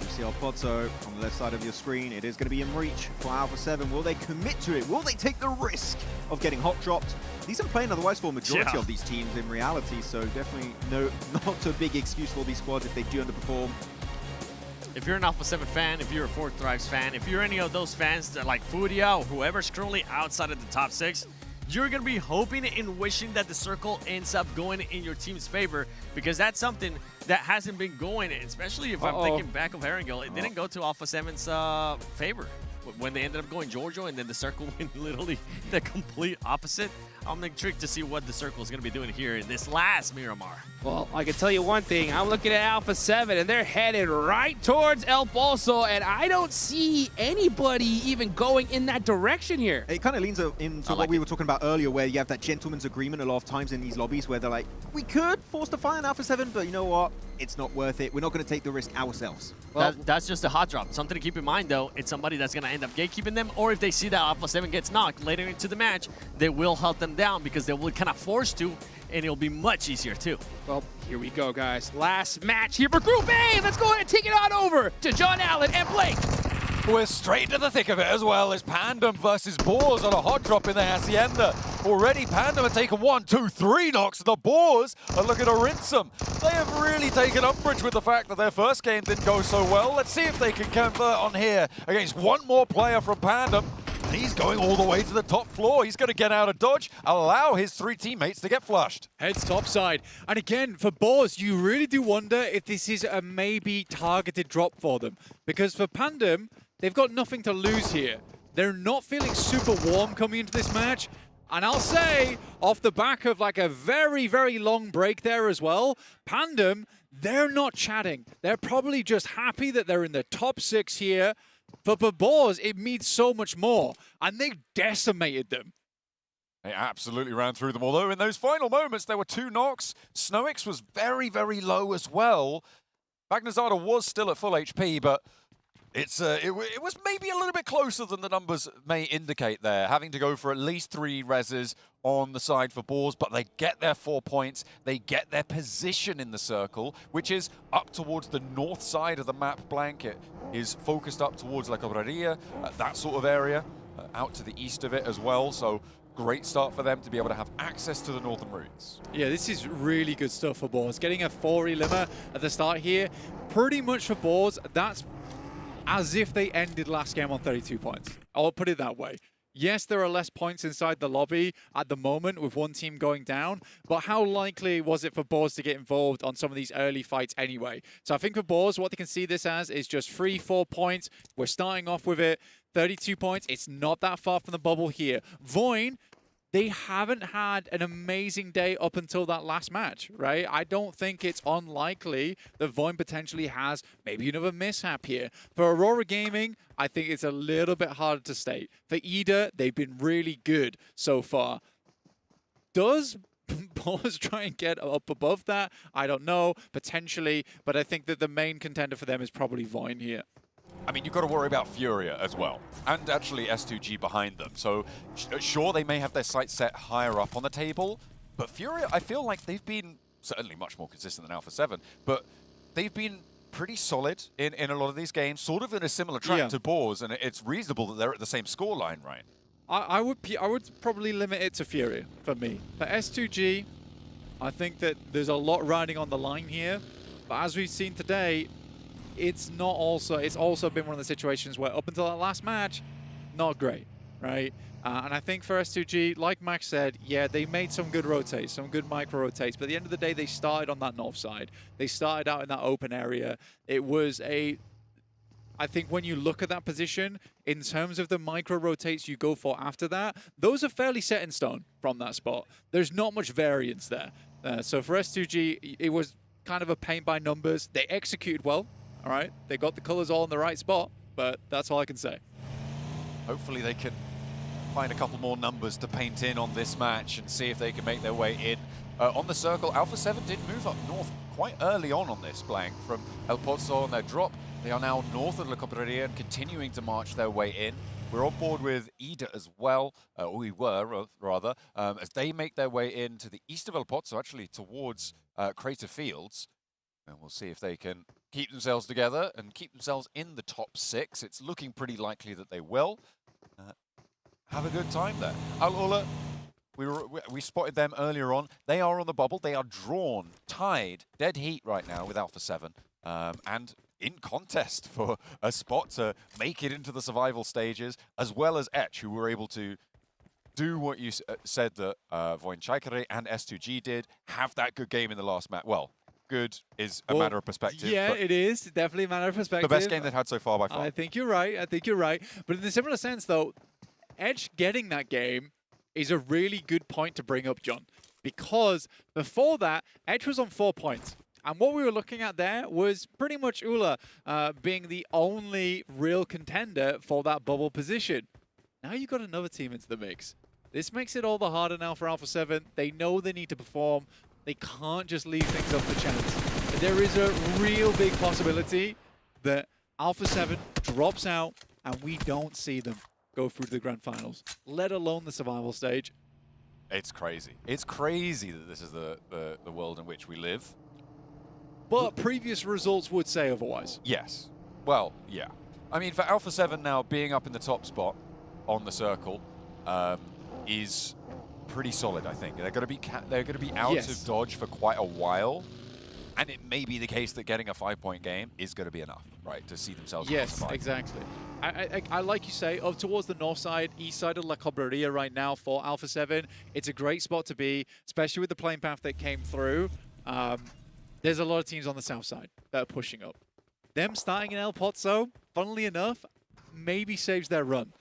You see El Pozo on the left side of your screen. It is going to be in reach for Alpha 7. Will they commit to it? Will they take the risk of getting hot dropped? These are playing otherwise for a majority of these teams in reality, so definitely not a big excuse for these squads if they do underperform. If you're an Alpha 7 fan, if you're a Fourth Thrives fan, if you're any of those fans that like Furia or whoever's currently outside of the top 6, you're going to be hoping and wishing that the circle ends up going in your team's favor, because that's something that hasn't been going, especially if I'm thinking back of Herringill. It didn't go to Alpha 7's favor when they ended up going Giorgio, and then the circle went literally the complete opposite. I'm intrigued to see what the circle is going to be doing here in this last Miramar. Well, I can tell you one thing. I'm looking at Alpha 7, and they're headed right towards El Pozo, and I don't see anybody even going in that direction here. It kind of leans into what we were talking about earlier, where you have that gentleman's agreement a lot of times in these lobbies where they're like, we could force the fire on Alpha 7, but you know what? It's not worth it. We're not going to take the risk ourselves. Well, that's just a hot drop. Something to keep in mind, though. It's somebody that's going to end up gatekeeping them, or if they see that Alpha 7 gets knocked later into the match, they will help them down because they will kind of force to, and it'll be much easier, too. Well, here we go, guys. Last match here for Group A. Let's go ahead and take it on over to John Allen and Blake. We're straight into the thick of it as well. It's Pandem versus Boars on a hot drop in the Hacienda. Already Pandem have taken 1, 2, 3 knocks. The Boars are looking to rinse them. They have really taken umbrage with the fact that their first game didn't go so well. Let's see if they can convert on here against one more player from Pandem. And he's going all the way to the top floor. He's going to get out of dodge, allow his 3 teammates to get flushed. Heads topside. And again, for Boars, you really do wonder if this is a maybe targeted drop for them. Because for Pandem, they've got nothing to lose here. They're not feeling super warm coming into this match. And I'll say, off the back of like a very, very long break there as well, Pandem, they're not chatting. They're probably just happy that they're in the top 6 here. But for Boars, it means so much more. And they decimated them. They absolutely ran through them. Although in those final moments, there were 2 knocks. Snowix was very, very low as well. Magnazada was still at full HP, but it was maybe a little bit closer than the numbers may indicate there, having to go for at least 3 reses on the side for Boars, but they get their 4 points, they get their position in the circle, which is up towards the north side of the map. Blanket is focused up towards La Cabrera, that sort of area, out to the east of it as well, so great start for them to be able to have access to the northern routes. Yeah, this is really good stuff for Boars. Getting a 4 limmer at the start here, pretty much for Boars, that's as if they ended last game on 32 points. I'll put it that way. Yes, there are less points inside the lobby at the moment with one team going down, but how likely was it for Boars to get involved on some of these early fights anyway? So I think for Boars, what they can see this as is just 3-4 points. We're starting off with it. 32 points. It's not that far from the bubble here. Voin, they haven't had an amazing day up until that last match, right? I don't think it's unlikely that Voin potentially has maybe another mishap here. For Aurora Gaming, I think it's a little bit harder to state. For Ida, they've been really good so far. Does Boars try and get up above that? I don't know, potentially, but I think that the main contender for them is probably Voin here. I mean, you've got to worry about Furia as well, and actually S2G behind them. So, sure, they may have their sights set higher up on the table, But Furia, I feel like they've been certainly much more consistent than Alpha 7, but they've been pretty solid in a lot of these games, sort of in a similar track to Boars, and it's reasonable that they're at the same scoreline, right? I would probably limit it to Furia for me. For S2G, I think that there's a lot riding on the line here, but as we've seen today, it's also been one of the situations where up until that last match, not great, right? And I think for S2G, like Max said, yeah, they made some good rotates, some good micro rotates, but at the end of the day, they started on that north side. They started out in that open area. It was I think when you look at that position, in terms of the micro rotates you go for after that, those are fairly set in stone from that spot. There's not much variance there. So for S2G, it was kind of a paint by numbers. They executed well, all right? They got the colors all in the right spot, but that's all I can say. Hopefully they can find a couple more numbers to paint in on this match and see if they can make their way in. On the circle, Alpha 7 did move up north quite early on this blank from El Pozo on their drop. They are now north of La Cobraria and continuing to march their way in. We're on board with Ida as well, or we were rather, as they make their way into the east of El Pozo, actually towards Crater Fields. And we'll see if they can keep themselves together and keep themselves in the top 6. It's looking pretty likely that they will. Have a good time there. Al-Ula, we spotted them earlier on. They are on the bubble. They are drawn, tied, dead heat right now with Alpha 7. And in contest for a spot to make it into the survival stages, as well as Etch, who were able to do what you said that Voinchaikere and S2G did, have that good game in the last match. Well, good is a matter of perspective. Yeah, it is. Definitely a matter of perspective. The best game they've had so far by far. I think you're right. I think you're right. But in a similar sense, though, Edge getting that game is a really good point to bring up, John. Because before that, Edge was on 4 points. And what we were looking at there was pretty much Ula being the only real contender for that bubble position. Now you've got another team into the mix. This makes it all the harder now for Alpha 7. They know they need to perform. They can't just leave things up to chance. But there is a real big possibility that Alpha 7 drops out and we don't see them go through to the grand finals, let alone the survival stage. It's crazy. It's crazy that this is the world in which we live. But previous results would say otherwise. Yes. Well, yeah. I mean, for Alpha 7 now, being up in the top spot on the circle is pretty solid, I think. They're going to be out of dodge for quite a while. And it may be the case that getting a 5-point game is going to be enough, right, to see themselves. Yes, exactly. I like you say, up towards the north side, east side of La Cobraria right now for Alpha 7. It's a great spot to be, especially with the playing path that came through. There's a lot of teams on the south side that are pushing up. Them starting in El Pozo, funnily enough, maybe saves their run.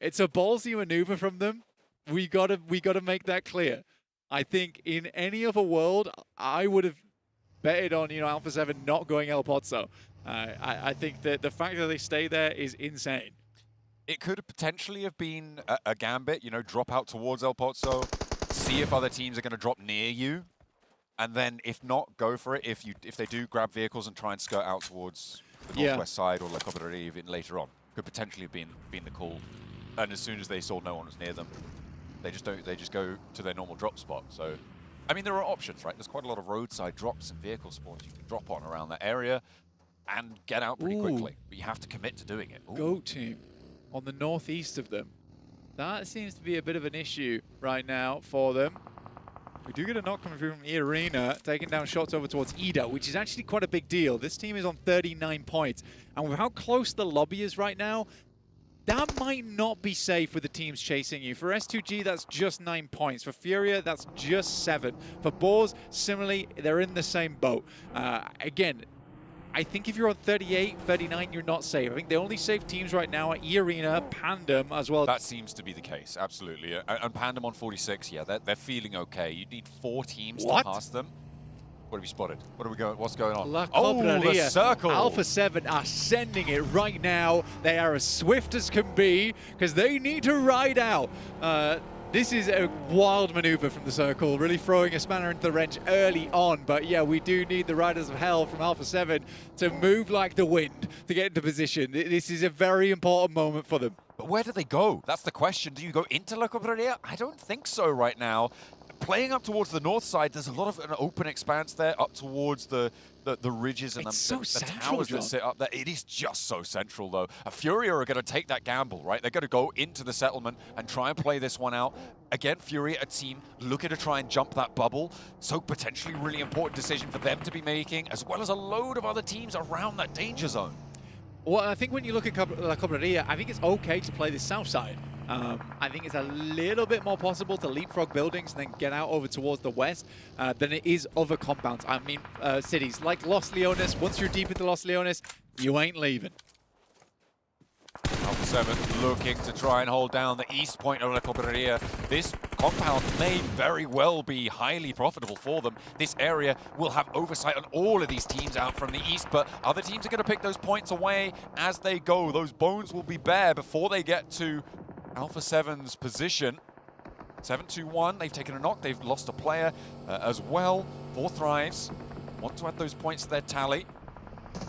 It's a ballsy maneuver from them. We gotta make that clear. I think in any other world, I would have betted on Alpha 7 not going El Pozo. I think that the fact that they stay there is insane. It could potentially have been a gambit, drop out towards El Pozo, see if other teams are going to drop near you, and then if not, go for it. If they do grab vehicles and try and skirt out towards the northwest side or La Cobraria even later on, could potentially have been the call. And as soon as they saw no one was near them, they just go to their normal drop spot. So, I mean, there are options, right? There's quite a lot of roadside drops and vehicle spawns you can drop on around that area and get out pretty quickly. But you have to commit to doing it. Goat team on the northeast of them. That seems to be a bit of an issue right now for them. We do get a knock coming through from the arena, taking down shots over towards Ida, which is actually quite a big deal. This team is on 39 points. And with how close the lobby is right now, that might not be safe with the teams chasing you. For S2G, that's just 9 points. For Furia, that's just 7. For Boars, similarly, they're in the same boat. Again, I think if you're on 38, 39, you're not safe. I think the only safe teams right now are E-Arena, Pandem as well. That seems to be the case, absolutely. And Pandem on 46, yeah, they're feeling okay. You need 4 teams to pass them. What have you spotted? What's going on? The circle! Alpha 7 are sending it right now. They are as swift as can be because they need to ride out. This is a wild maneuver from the circle, really throwing a spanner into the wrench early on. But yeah, we do need the Riders of Hell from Alpha 7 to move like the wind to get into position. This is a very important moment for them. But where do they go? That's the question. Do you go into La Cobraria? I don't think so right now. playing up towards the north side, there's a lot of an open expanse there up towards the ridges and the towers that sit up there. It is just so central, though. Furia are going to take that gamble, right? They're going to go into the settlement and try and play this one out. Again, Furia, a team looking to try and jump that bubble. So potentially really important decision for them to be making, as well as a load of other teams around that danger zone. Well, I think when you look at La Cobreria, I think it's okay to play the south side. I think it's a little bit more possible to leapfrog buildings and then get out over towards the west than it is other compounds. I mean, cities like Los Leones. Once you're deep into Los Leones, you ain't leaving. Alpha 7 looking to try and hold down the east point of La Cobreria. This compound may very well be highly profitable for them. This area will have oversight on all of these teams out from the east, but other teams are going to pick those points away as they go. Those bones will be bare before they get to Alpha 7's position. 7-2-1, they've taken a knock, they've lost a player as well. 4 Thrives want to add those points to their tally.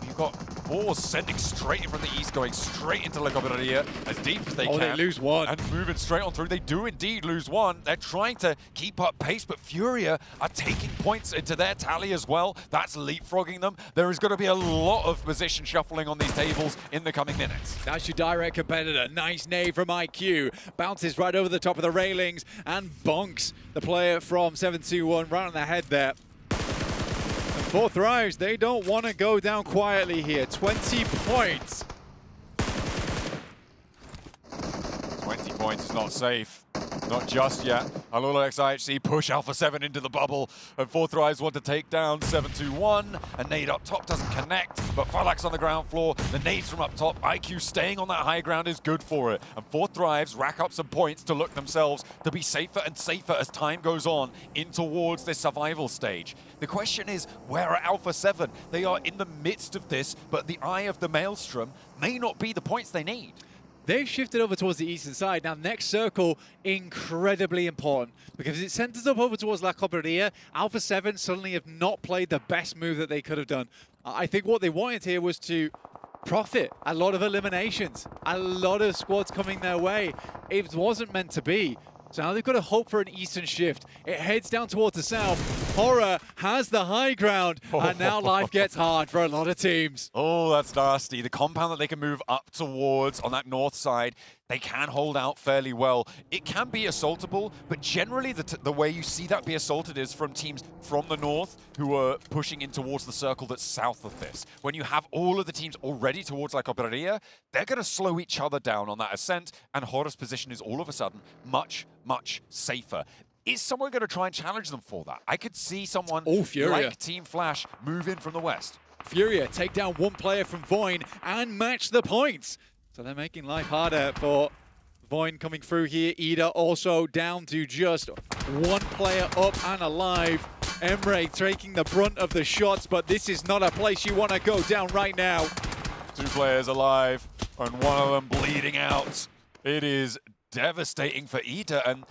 You've got Boars sending straight in from the east, going straight into La Cobreria as deep as they can. Oh, they lose one. And moving straight on through. They do indeed lose one. They're trying to keep up pace, but Furia are taking points into their tally as well. That's leapfrogging them. There is going to be a lot of position shuffling on these tables in the coming minutes. That's your direct competitor. Nice nade from IQ. Bounces right over the top of the railings and bonks the player from 7-2-1 right on the head there. 4 Thrives, they don't want to go down quietly here. 20 points. 20 points is not safe. Not just yet. Alola XIHC push Alpha 7 into the bubble, and 4 Thrives want to take down 7-2-1. A nade up top doesn't connect, but Falak's on the ground floor. The nades from up top, IQ staying on that high ground is good for it. And 4 Thrives rack up some points to look themselves to be safer and safer as time goes on in towards this survival stage. The question is, where are Alpha 7? They are in the midst of this, but the eye of the Maelstrom may not be the points they need. They've shifted over towards the eastern side. Now, next circle, incredibly important, because it centers up over towards La Cobreria. Alpha 7 suddenly have not played the best move that they could have done. I think what they wanted here was to profit. A lot of eliminations, a lot of squads coming their way. It wasn't meant to be. So now they've got to hope for an eastern shift. It heads down towards the south. Horror has the high ground, and now life gets hard for a lot of teams. Oh, that's nasty. The compound that they can move up towards on that north side, they can hold out fairly well. It can be assaultable, but generally the way you see that be assaulted is from teams from the north who are pushing in towards the circle that's south of this. When you have all of the teams already towards La Cobreria, they're going to slow each other down on that ascent, and Horror's position is all of a sudden much, much safer. Is someone going to try and challenge them for that? I could see someone like Team Flash move in from the west. Furia take down one player from Voin and match the points. So they're making life harder for Voin coming through here. Ida also down to just one player up and alive. Emre taking the brunt of the shots, but this is not a place you want to go down right now. 2 players alive and one of them bleeding out. It is devastating for Ida, and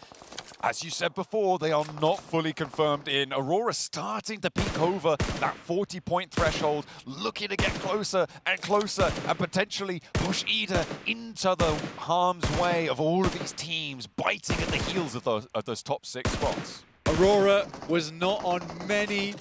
as you said before, they are not fully confirmed in. Aurora starting to peek over that 40-point threshold, looking to get closer and closer and potentially push Ida into the harm's way of all of these teams biting at the heels of those top 6 spots. Aurora was not on many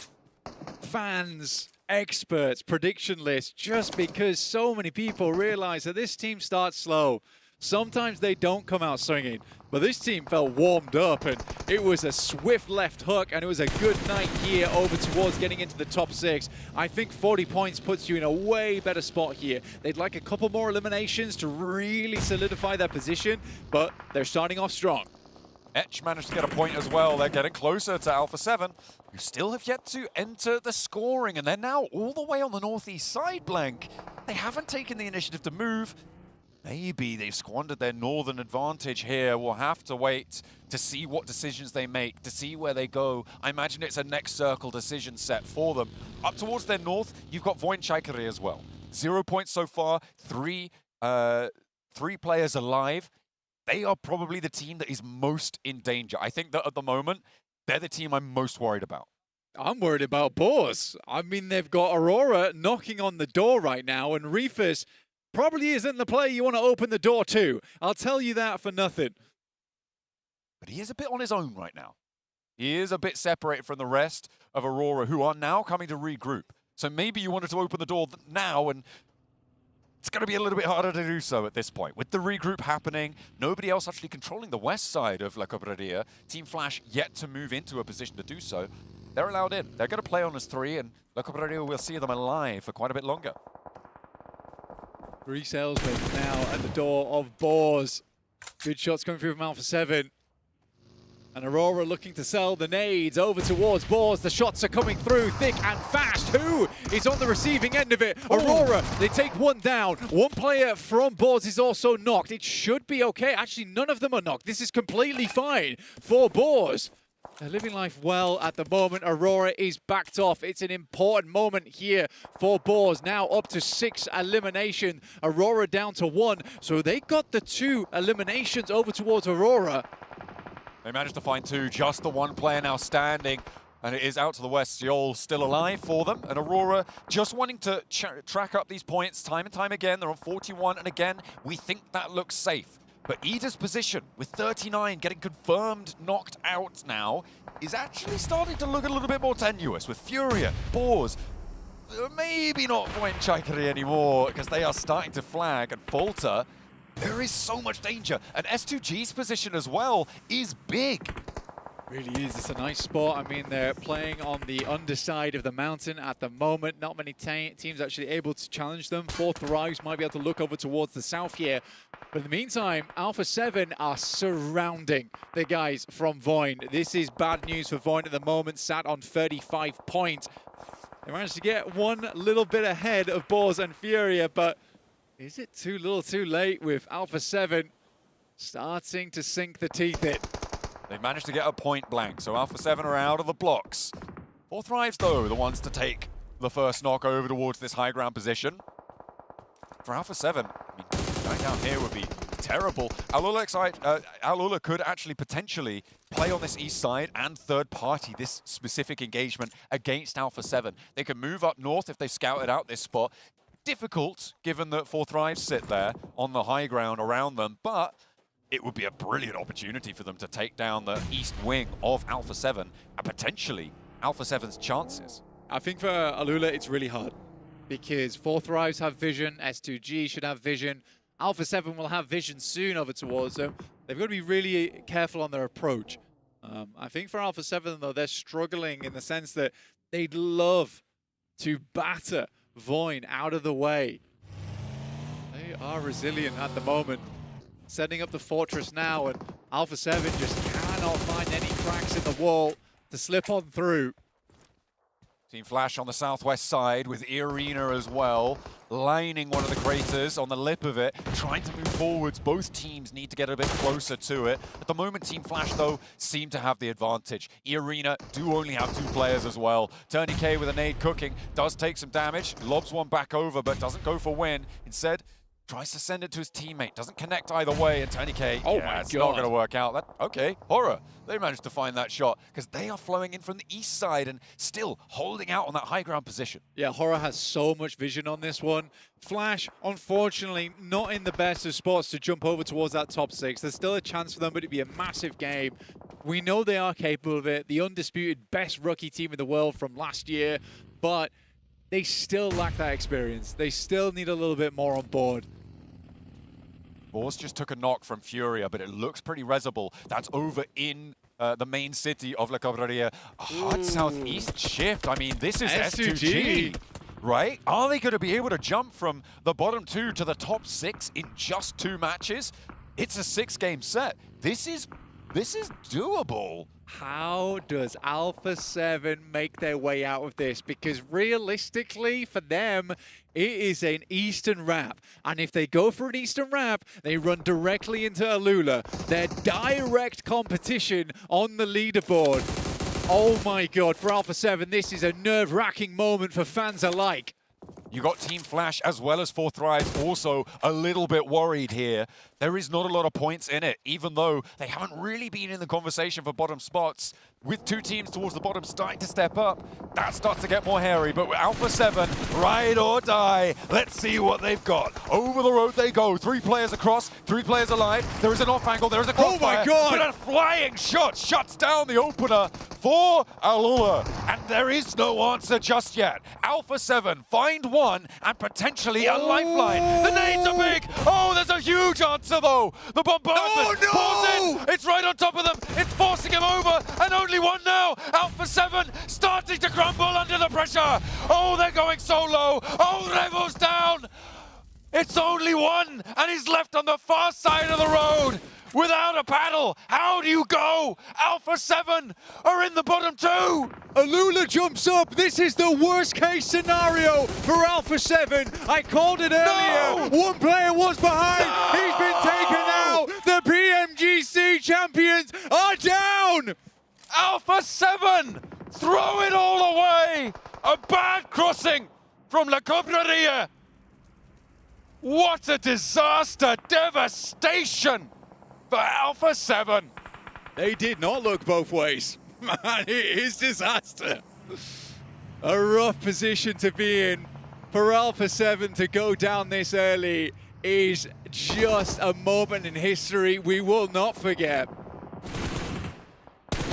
fans' experts' prediction list just because so many people realize that this team starts slow. Sometimes they don't come out swinging, but this team felt warmed up, and it was a swift left hook, and it was a good night here over towards getting into the top 6. I think 40 points puts you in a way better spot here. They'd like a couple more eliminations to really solidify their position, but they're starting off strong. Etch managed to get a point as well. They're getting closer to Alpha 7, who still have yet to enter the scoring, and they're now all the way on the northeast side, Blank. They haven't taken the initiative to move. Maybe they've squandered their northern advantage here. We'll have to wait to see what decisions they make, to see where they go. I imagine it's a next circle decision set for them. Up towards their north, you've got Voin Chaikari as well. 0 points so far, three players alive. They are probably the team that is most in danger. I think that at the moment, they're the team I'm most worried about. I'm worried about Boars. I mean, they've got Aurora knocking on the door right now, and Reefus probably isn't the player you want to open the door to. I'll tell you that for nothing. But he is a bit on his own right now. He is a bit separated from the rest of Aurora, who are now coming to regroup. So maybe you wanted to open the door now, and it's going to be a little bit harder to do so at this point. With the regroup happening, nobody else actually controlling the west side of La Cobreria. Team Flash yet to move into a position to do so. They're allowed in. They're going to play on as 3, and La Cobreria will see them alive for quite a bit longer. 3 salesmen now at the door of Boars. Good shots coming through from Alpha 7. And Aurora looking to sell the nades over towards Boars. The shots are coming through thick and fast. Who is on the receiving end of it? Aurora, they take 1 down. 1 player from Boars is also knocked. It should be okay. Actually, none of them are knocked. This is completely fine for Boars. They're living life well at the moment. Aurora is backed off. It's an important moment here for Boars. Now up to 6 elimination. Aurora down to 1. So they got the 2 eliminations over towards Aurora. They managed to find 2, just the 1 player now standing, and it is out to the west. Seoul still alive for them, and Aurora just wanting to track up these points time and time again. They're on 41, and again, we think that looks safe. But Ida's position with 39 getting confirmed knocked out now is actually starting to look a little bit more tenuous with Furia, Boars, maybe not Voin Chaikari anymore because they are starting to flag and falter. There is so much danger, and S2G's position as well is big. Really is. It's a nice spot. I mean, they're playing on the underside of the mountain at the moment. Not many teams actually able to challenge them. 4 Thrives might be able to look over towards the south here. But in the meantime, Alpha 7 are surrounding the guys from Voin. This is bad news for Voin at the moment, sat on 35 points. They managed to get 1 little bit ahead of Boars and Furia, but is it too little too late with Alpha 7 starting to sink the teeth in? They've managed to get a point blank, so Alpha 7 are out of the blocks. 4 Thrives, though, the ones to take the first knock over towards this high ground position. For Alpha 7, I mean, going down here would be terrible. Alula could actually potentially play on this east side and third party this specific engagement against Alpha 7. They could move up north if they scouted out this spot. Difficult, given that 4 Thrives sit there on the high ground around them, but it would be a brilliant opportunity for them to take down the east wing of Alpha 7 and potentially Alpha 7's chances. I think for Alula, it's really hard because 4 Thrives have vision, S2G should have vision, Alpha 7 will have vision soon over towards them. They've got to be really careful on their approach. I think for Alpha 7, though, they're struggling in the sense that they'd love to batter Voin out of the way. They are resilient at the moment. Setting up the fortress now, and Alpha 7 just cannot find any cracks in the wall to slip on through. Team Flash on the southwest side with Irina as well, lining one of the craters on the lip of it, trying to move forwards. Both teams need to get a bit closer to it. At the moment, Team Flash, though, seem to have the advantage. Irina do only have 2 players as well. Turney K with a nade cooking, does take some damage, lobs one back over, but doesn't go for win. Instead, tries to send it to his teammate, doesn't connect either way, and Tony K, it's not going to work out. Okay, Horror, they managed to find that shot, because they are flowing in from the east side and still holding out on that high ground position. Yeah, Horror has so much vision on this one. Flash, unfortunately, not in the best of spots to jump over towards that top 6. There's still a chance for them, but it'd be a massive game. We know they are capable of it, the undisputed best rookie team in the world from last year, but they still lack that experience. They still need a little bit more on board. Boars just took a knock from Furia, but it looks pretty resible. That's over in the main city of La Cobreria. A hard southeast shift. I mean, this is S2G, right? Are they going to be able to jump from the bottom 2 to the top 6 in just 2 matches? It's a 6-game set. This is doable. How does Alpha 7 make their way out of this? Because realistically, for them, it is an Eastern Wrap. And if they go for an Eastern Wrap, they run directly into Alula. Their direct competition on the leaderboard. Oh my God, for Alpha 7, this is a nerve-wracking moment for fans alike. You got Team Flash as well as Thrive also a little bit worried here. There is not a lot of points in it, even though they haven't really been in the conversation for bottom spots. With two teams towards the bottom starting to step up, that starts to get more hairy. But with Alpha 7, ride or die. Let's see what they've got. Over the road they go. 3 players across, 3 players alive. There is an off angle, there is a crossfire. Oh my God! But a flying shot shuts down the opener for Alula. And there is no answer just yet. Alpha 7 find one and potentially a lifeline. The nades are big. Oh, there's a huge answer though. The bombardment pours in. It's right on top of them. It's forcing him over. And only one now. Alpha 7 starting to crumble under the pressure. Oh, they're going so low. Oh, Revo's down. It's only one, and he's left on the far side of the road without a paddle. How do you go? Alpha 7 are in the bottom 2. Alula jumps up. This is the worst case scenario for Alpha 7. I called it earlier. No! One player was behind. No! He's been taken out. The PMGC champions are down. Alpha 7 throw it all away. A bad crossing from La Cobreria. What a disaster, devastation for Alpha 7. They did not look both ways. Man, it is disaster. A rough position to be in. For Alpha 7 to go down this early is just a moment in history we will not forget.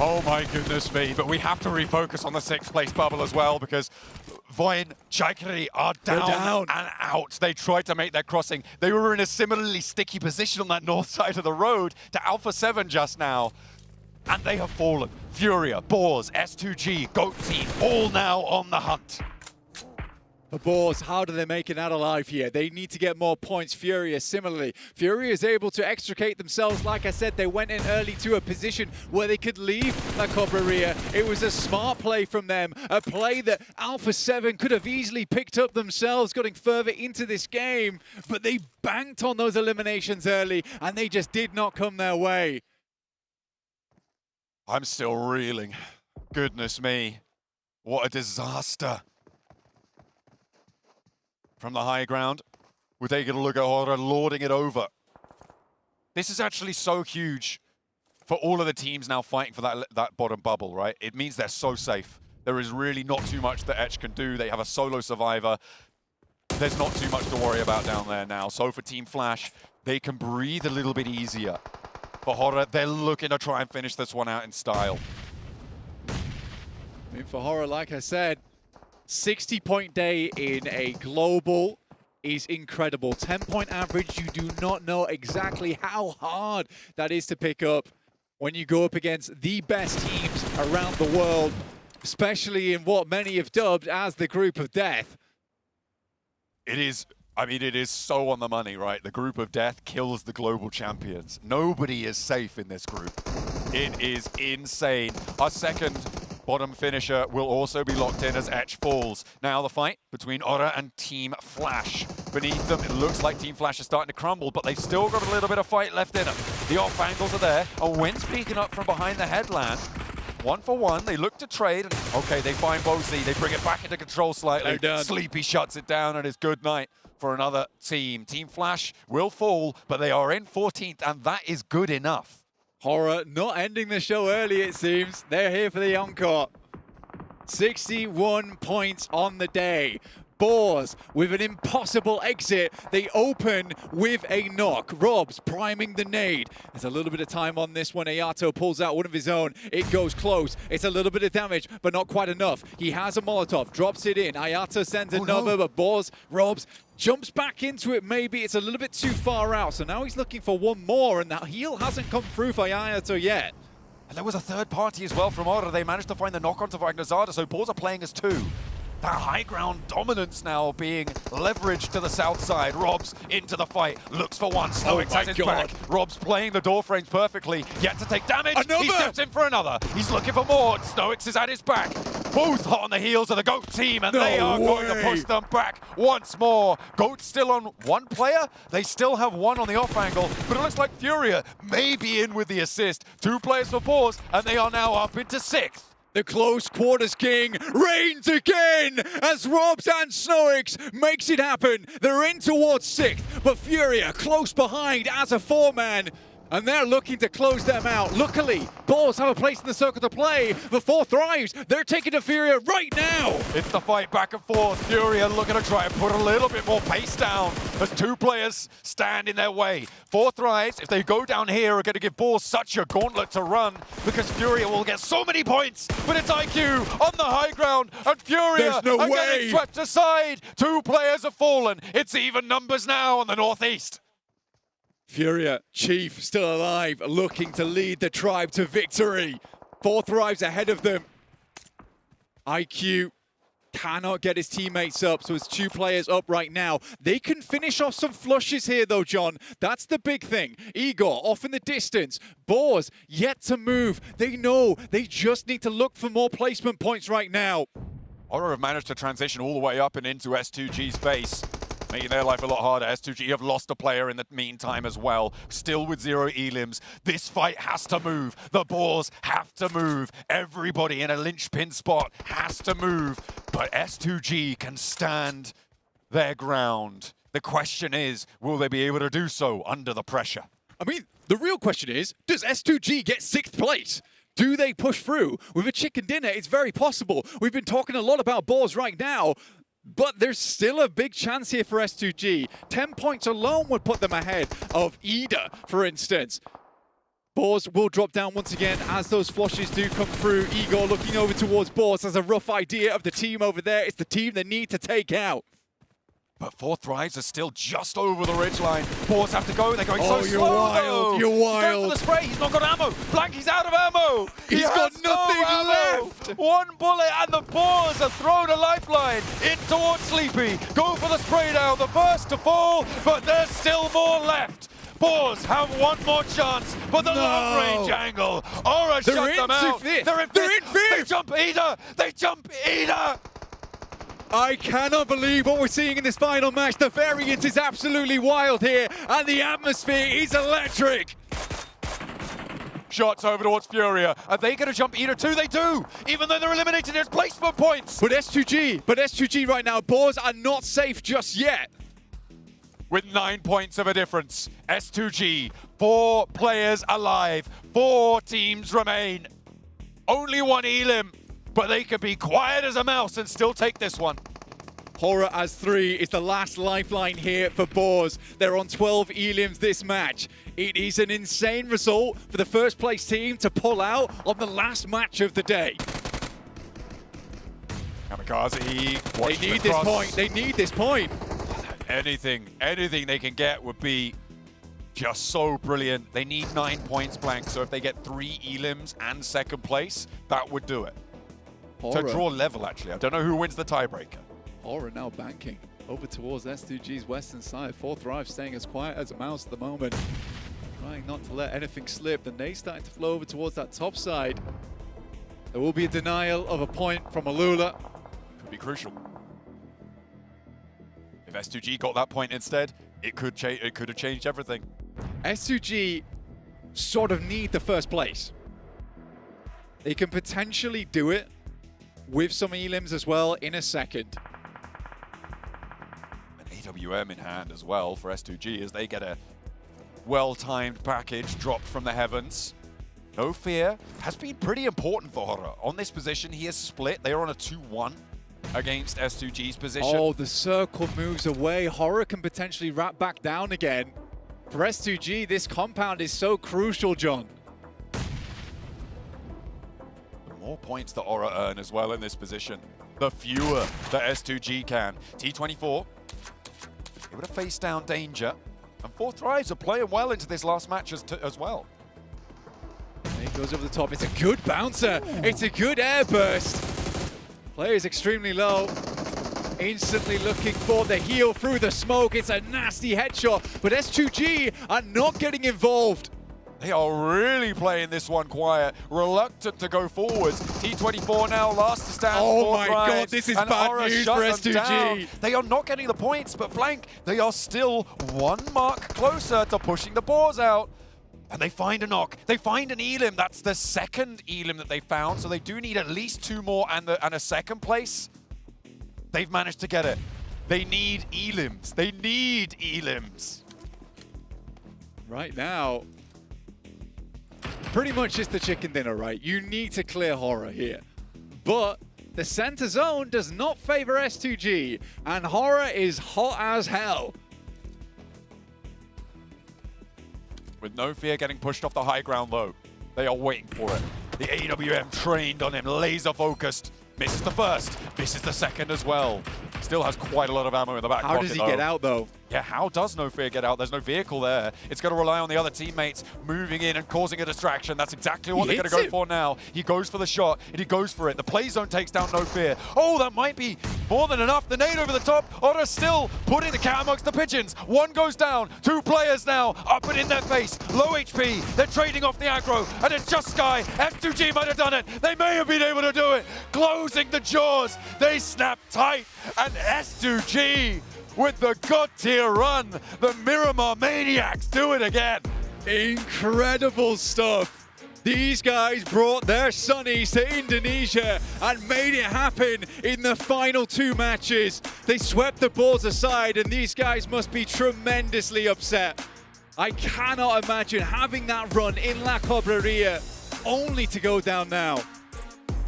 Oh my goodness me, but we have to refocus on the 6th place bubble as well, because Voin, Chaikari are down and out. They tried to make their crossing. They were in a similarly sticky position on that north side of the road to Alpha 7 just now. And they have fallen. Furia, Boars, S2G, Goat Team, all now on the hunt. The Boars, how do they make it out alive here? They need to get more points. Furia, similarly. Furia is able to extricate themselves. Like I said, they went in early to a position where they could leave La Cobreria. It was a smart play from them. A play that Alpha 7 could have easily picked up themselves, getting further into this game. But they banked on those eliminations early, and they just did not come their way. I'm still reeling. Goodness me. What a disaster. From the high ground, we're taking a look at Hora lording it over. This is actually so huge for all of the teams now fighting for that bottom bubble, right? It means they're so safe. There is really not too much that Etch can do. They have a solo survivor. There's not too much to worry about down there now. So for Team Flash, they can breathe a little bit easier. For Hora, they're looking to try and finish this one out in style. I mean, for Hora, like I said, 60-point day in a global is incredible. 10-point average, you do not know exactly how hard that is to pick up when you go up against the best teams around the world, especially in what many have dubbed as the group of death. It is, I mean, it is so on the money, right? The group of death kills the global champions. Nobody is safe in this group. It is insane. Our second bottom finisher will also be locked in as Etch falls. Now the fight between Ora and Team Flash. Beneath them, it looks like Team Flash is starting to crumble, but they've still got a little bit of fight left in them. The off angles are there. A wind's peeking up from behind the headland. 1 for 1. They look to trade. And, okay, they find Bozy. They bring it back into control slightly. Sleepy shuts it down, and it's good night for another team. Team Flash will fall, but they are in 14th, and that is good enough. Hora not ending the show early, it seems. They're here for the encore. 61 points on the day. Boars with an impossible exit. They open with a knock. Robs priming the nade. There's a little bit of time on this one. Ayato pulls out one of his own. It goes close. It's a little bit of damage, but not quite enough. He has a Molotov, drops it in. Ayato sends another, but Boars, Robs jumps back into it. Maybe it's a little bit too far out. So now he's looking for one more, and that heal hasn't come through for Ayato yet. And there was a third party as well from Ora. They managed to find the knock onto Vagnazada, so Boars are playing as 2. That high ground dominance now being leveraged to the south side. Robs into the fight, looks for one. Stoics has his back. Robs playing the door frames perfectly, yet to take damage. He steps in for another. He's looking for more. Stoics is at his back. Both hot on the heels of the GOAT team, and they are going to push them back once more. GOAT still on 1 player. They still have 1 on the off angle, but it looks like Furia may be in with the assist. 2 players for Boars, and they are now up into 6th. The close quarters king reigns again as Robs and Snoix makes it happen. They're in towards 6th, but Furia close behind as a 4-man. And they're looking to close them out. Luckily, Balls have a place in the circle to play. The 4 Thrives, they're taking to Furia right now. It's the fight back and forth. Furia looking to try and put a little bit more pace down as 2 players stand in their way. 4 Thrives, if they go down here, are going to give Balls such a gauntlet to run because Furia will get so many points. But it's IQ on the high ground and Furia There's no are way. getting swept aside. 2 players have fallen. It's even numbers now on the northeast. Furia, Chief still alive, looking to lead the tribe to victory. 4 Thrives ahead of them. IQ cannot get his teammates up, so it's 2 players up right now. They can finish off some flushes here though, John. That's the big thing. Igor off in the distance. Boars yet to move. They know they just need to look for more placement points right now. Aura have managed to transition all the way up and into S2G's base, making their life a lot harder. S2G have lost a player in the meantime as well. Still with 0 elims. This fight has to move. The Boars have to move. Everybody in a linchpin spot has to move. But S2G can stand their ground. The question is, will they be able to do so under the pressure? I mean, the real question is, does S2G get 6th place? Do they push through? With a chicken dinner, it's very possible. We've been talking a lot about Boars right now. But there's still a big chance here for S2G. 10 points alone would put them ahead of Ida, for instance. Boars will drop down once again as those flushes do come through. Igor looking over towards Boars has a rough idea of the team over there. It's the team they need to take out. But 4 Thrives are still just over the ridgeline. Boars have to go. They're going so slow. You're wild. Though. You're He's going wild. for the spray. He's not got ammo. Blanky's out of ammo. He's got nothing left. 1 bullet and the Boars have thrown a lifeline in towards Sleepy. Go for the spray down. The first to fall, but there's still more left. Boars have 1 more chance, but the long-range angle. Aura shut them out. They're in 5th. They jump Ida. They jump Ida. I cannot believe what we're seeing in this final match. The variance is absolutely wild here, and the atmosphere is electric. Shots over towards Furia. Are they going to jump Ida too? They do, even though they're eliminated. There's placement points. But S2G right now, Boars are not safe just yet. With 9 points of a difference, S2G, 4 players alive, 4 teams remain. Only 1 elim. But they could be quiet as a mouse and still take this one. Horror as 3 is the last lifeline here for Boars. They're on 12 elims this match. It is an insane result for the first place team to pull out on the last match of the day. Kamikaze, they need this point. They need this point. Anything they can get would be just so brilliant. They need 9 points, Blank, so if they get 3 elims and 2nd place, that would do it. Horror. To draw level, actually. I don't know who wins the tiebreaker. Horror now banking over towards S2G's western side. 4 Thrives staying as quiet as a mouse at the moment. Trying not to let anything slip. The nades starting to flow over towards that top side. There will be a denial of a point from Alula. Could be crucial. If S2G got that point instead, it could have changed everything. S2G sort of need the first place. They can potentially do it with some elims as well in a second. An AWM in hand as well for S2G as they get a well-timed package dropped from the heavens. No Fear has been pretty important for Horror. On this position, he is split. They are on a 2-1 against S2G's position. Oh, the circle moves away. Horror can potentially wrap back down again. For S2G, this compound is so crucial, John. More points that Aura earn as well in this position, the fewer that S2G can. T24 able to face down Danger, and 4 Thrives are playing well into this last match as well. He goes over the top. It's a good bouncer. It's a good air burst. Player is extremely low. Instantly looking for the heal through the smoke. It's a nasty headshot, but S2G are not getting involved. They are really playing this one quiet, reluctant to go forwards. T24 now last to stand. Oh my god, this is bad news for S2G. They are not getting the points, but Blank, they are still 1 mark closer to pushing the Boars out. And they find a knock. They find an Elim. That's the second Elim that they found. So they do need at least 2 more and a second place. They've managed to get it. They need Elims. They need Elims. Right now, pretty much just the chicken dinner, right? You need to clear Horror here. But the center zone does not favor S2G. And Horror is hot as hell. With no fear getting pushed off the high ground though. They are waiting for it. The AWM trained on him, laser focused. Misses the first, misses the second as well. Still has quite a lot of ammo in the back pocket. How does he get out though? Yeah, how does No Fear get out? There's no vehicle there. It's going to rely on the other teammates moving in and causing a distraction. That's exactly what they're going to go for now. He goes for the shot, and he goes for it. The play zone takes down No Fear. Oh, that might be more than enough. The nade over the top. Otter still putting the cat amongst the pigeons. One goes down. 2 players now up and in their face. Low HP. They're trading off the aggro, and it's just Sky. S2G might have done it. They may have been able to do it. Closing the jaws. They snap tight, and S2G with the God tier run. The Miramar Maniacs do it again. Incredible stuff. These guys brought their Sunnies to Indonesia and made it happen in the final 2 matches. They swept the balls aside, and these guys must be tremendously upset. I cannot imagine having that run in La Cobreria only to go down now.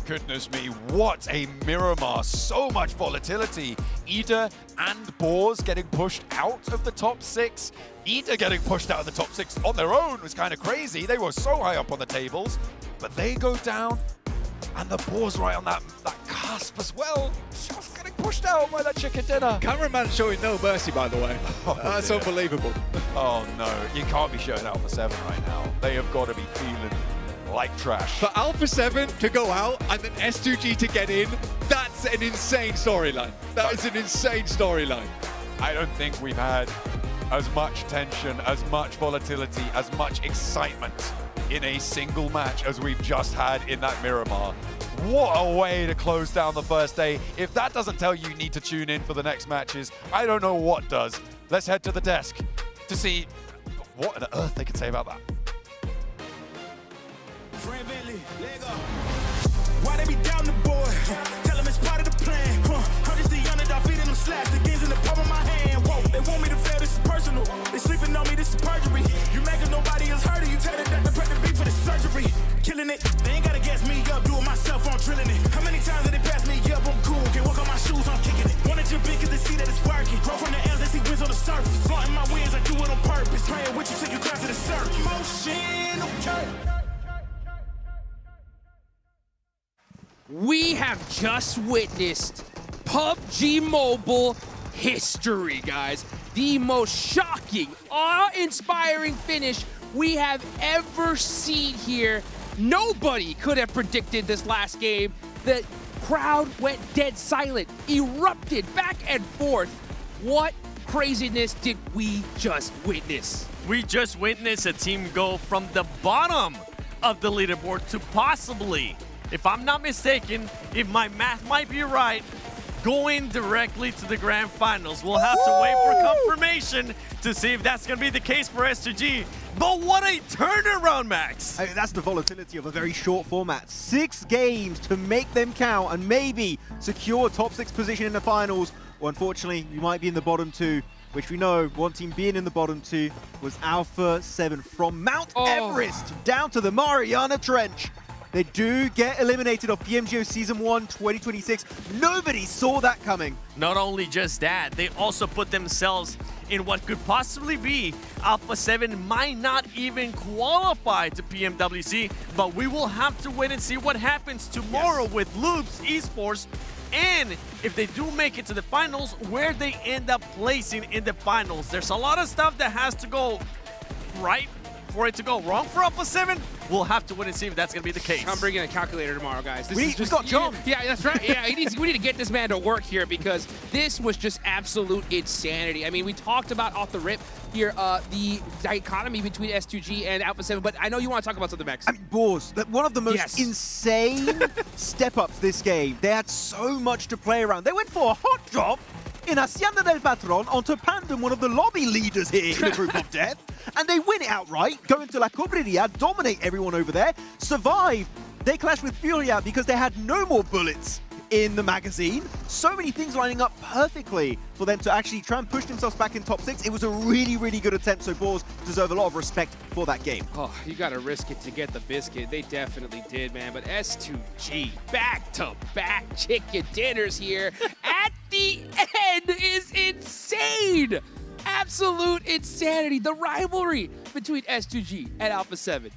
Goodness me, what a Miramar. So much volatility. Ida and Boars getting pushed out of the top 6. Ida getting pushed out of the top 6 on their own was kind of crazy. They were so high up on the tables, but they go down, and the Boars right on that cusp as well. Just getting pushed out by that chicken dinner. Cameraman showing no mercy, by the way. Oh, that's dear. Unbelievable. Oh no, you can't be showing Alpha 7 right now. They have got to be feeling like trash. For Alpha 7 to go out and then S2G to get in, that's an insane storyline. That is an insane storyline. I don't think we've had as much tension, as much volatility, as much excitement in a single match as we've just had in that Miramar. What a way to close down the first day. If that doesn't tell you need to tune in for the next matches, I don't know what does. Let's head to the desk to see what on earth they can say about that. Friend Bentley, Lego. Why they be down the boy? Tell them it's part of the plan. I'm just the underdog feeding them slaps. The game's in the palm of my hand. Whoa, they want me to fail, this is personal. They sleeping on me, this is perjury. You make it, nobody else heard it. You tell them that the prep beat for the surgery. Killing it, they ain't gotta gas me up. Do it myself, I'm drilling it. How many times did they pass me up? I'm cool, can't walk on my shoes, I'm kicking it. Wanna jump in cause they see that it's working. Grow from the L's, they see wins on the surface. Flaunting my wins, I do it on purpose. Praying with you till you cry to the surface. Motion, okay. We have just witnessed PUBG Mobile history, guys. The most shocking, awe-inspiring finish we have ever seen here. Nobody could have predicted this last game. The crowd went dead silent, erupted back and forth. What craziness did we just witness? We just witnessed a team go from the bottom of the leaderboard to possibly, if I'm not mistaken, if my math might be right, going directly to the grand finals. We'll have to wait for confirmation to see if that's going to be the case for S2G. But what a turnaround, Max! I mean, that's the volatility of a very short format. 6 games to make them count and maybe secure top 6 position in the finals. Or unfortunately, you might be in the bottom 2, which we know one team being in the bottom 2 was Alpha 7 from Mount Everest down to the Mariana Trench. They do get eliminated off PMGO Season 1 2026. Nobody saw that coming. Not only just that, they also put themselves in what could possibly be Alpha 7 might not even qualify to PMWC, but we will have to wait and see what happens tomorrow with Loops Esports, and if they do make it to the finals, where they end up placing in the finals. There's a lot of stuff that has to go right for it to go wrong for Alpha 7. We'll have to wait and see if that's going to be the case. I'm bringing a calculator tomorrow, guys. We got John. Yeah, that's right. Yeah, we need to get this man to work here because this was just absolute insanity. I mean, we talked about off the rip here the dichotomy between S2G and Alpha 7, but I know you want to talk about something, Max. I mean, Boars, one of the most insane step-ups this game. They had so much to play around. They went for a hot drop in Hacienda del Patron onto Pandem, one of the lobby leaders here in the group of death. And they win it outright, go into La Cobreria, dominate everyone over there, survive. They clash with Furia because they had no more bullets in the magazine. So many things lining up perfectly for them to actually try and push themselves back in top 6. It was a really, really good attempt, so Boars deserve a lot of respect for that game. Oh, you gotta risk it to get the biscuit. They definitely did, man. But S2G, back-to-back chicken dinners here at the end is insane! Absolute insanity. The rivalry between S2G and Alpha 7.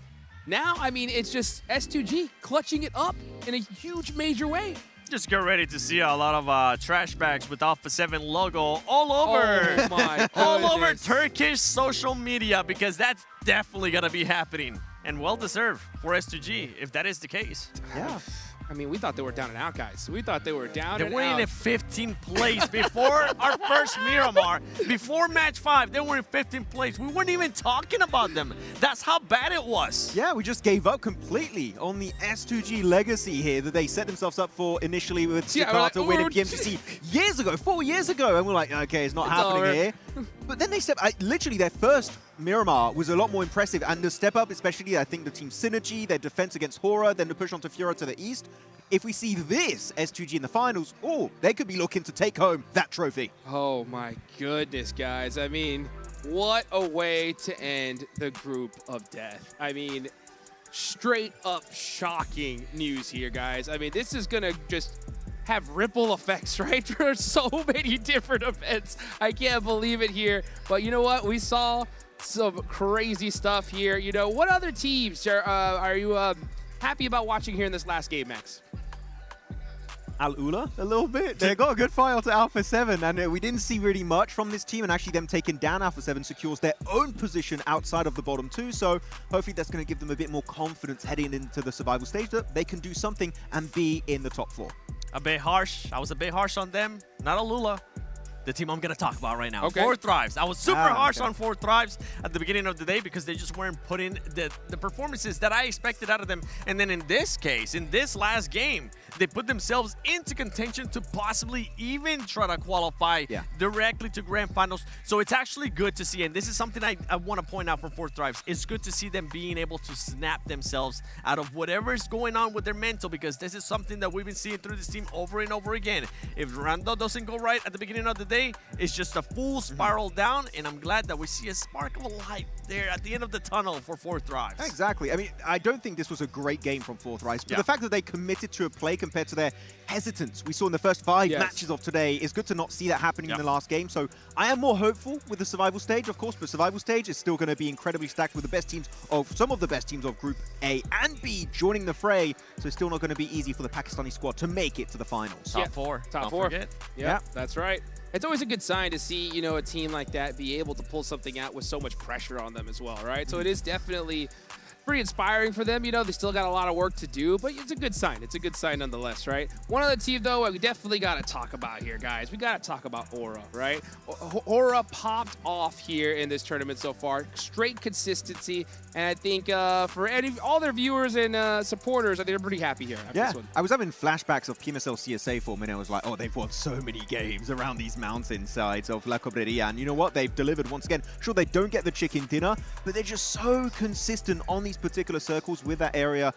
Now, I mean, it's just S2G clutching it up in a huge major way. Just get ready to see a lot of trash bags with Alpha 7 logo all over. Oh my all over goodness. Turkish social media, because that's definitely going to be happening. And well deserved for S2G if that is the case. Yeah. I mean, we thought they were down and out, guys. We thought they were down They and were out. in 15th place before our first Miramar. Before match 5, they were in 15th place. We weren't even talking about them. That's how bad it was. Yeah, we just gave up completely on the S2G legacy here that they set themselves up for initially with Yeah, Jakarta like, winning oh, PMGC years ago, 4 years ago. And we're like, okay, it's not happening over. here. But then they literally their first Miramar was a lot more impressive. And the step up, especially, I think the team synergy, their defense against Hora, then the push onto Furia to the east. If we see this S2G in the finals, oh, they could be looking to take home that trophy. Oh my goodness, guys. I mean, what a way to end the group of death. I mean, straight up shocking news here, guys. I mean, this is gonna just have ripple effects, right? For so many different events. I can't believe it here. But you know what? We saw some crazy stuff here. You know, what other teams are you happy about watching here in this last game, Max? Al-Ula a little bit. They got a good fight onto Alpha 7, and we didn't see really much from this team, and actually them taking down Alpha 7 secures their own position outside of the bottom 2, so hopefully that's going to give them a bit more confidence heading into the survival stage that they can do something and be in the top 4. A bit harsh. I was a bit harsh on them. Not Alula. The team I'm going to talk about right now. Okay. 4 Thrives. I was super harsh okay. on 4 Thrives at the beginning of the day because they just weren't putting the performances that I expected out of them. And then in this case, in this last game, they put themselves into contention to possibly even try to qualify directly to Grand Finals. So it's actually good to see. And this is something I want to point out from 4 Thrives. It's good to see them being able to snap themselves out of whatever is going on with their mental, because this is something that we've been seeing through this team over and over again. If Rando doesn't go right at the beginning of the day, it's just a full spiral down, and I'm glad that we see a spark of a light there at the end of the tunnel for 4 Thrives. Exactly. I mean, I don't think this was a great game from 4 Thrives, but the fact that they committed to a play compared to their hesitance we saw in the first 5 matches of today is good to not see that happening in the last game. So I am more hopeful with the survival stage, of course, but survival stage is still going to be incredibly stacked with the best teams of some of the best teams of Group A and B joining the fray. So it's still not going to be easy for the Pakistani squad to make it to the finals. Top 4. Top Don't 4. forget. Yeah, that's right. It's always a good sign to see, you know, a team like that be able to pull something out with so much pressure on them as well, right? So it is definitely pretty inspiring for them. You know, they still got a lot of work to do, but it's a good sign. It's a good sign nonetheless, right? One other team, though, we definitely got to talk about here, guys. We got to talk about Aura, right? Aura popped off here in this tournament so far. Straight consistency. And I think for all their viewers and supporters, I think they're pretty happy here after this one. I was having flashbacks of PMSL CSA for a minute. I was like, oh, they've won so many games around these mountainsides of La Cobreria. And you know what? They've delivered once again. Sure, they don't get the chicken dinner, but they're just so consistent on these particular circles with that area.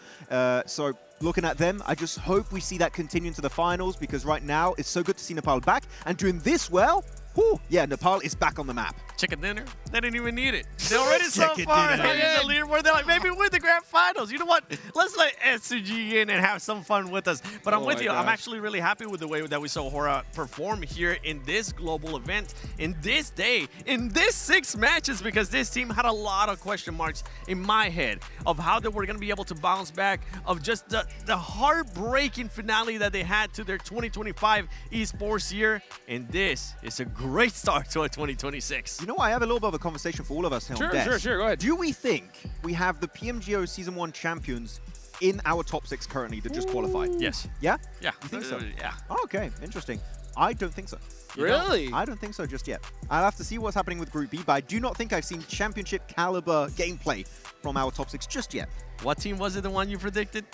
So looking at them, I just hope we see that continue into the finals, because right now it's so good to see Nepal back and doing this well. Whew, yeah, Nepal is back on the map. Chicken dinner? They didn't even need it. They're already so far ahead in the leaderboard. They're like, maybe win the Grand Finals. You know what? Let's let S2G in and have some fun with us. But I'm with you. I'm actually really happy with the way that we saw Hora perform here in this global event, in this day, in this 6 matches, because this team had a lot of question marks in my head of how they were going to be able to bounce back, of just the heartbreaking finale that they had to their 2025 esports year. And this is a great start to a 2026. You know what? I have a little bit of a conversation for all of us here on Des. Sure, go ahead. Do we think we have the PMGO Season 1 champions in our top 6 currently that just qualified? Yes. Yeah? Yeah. You think so? Yeah. Oh, okay, interesting. I don't think so. Really? I don't think so just yet. I'll have to see what's happening with Group B, but I do not think I've seen championship caliber gameplay from our top 6 just yet. What team was it, the one you predicted?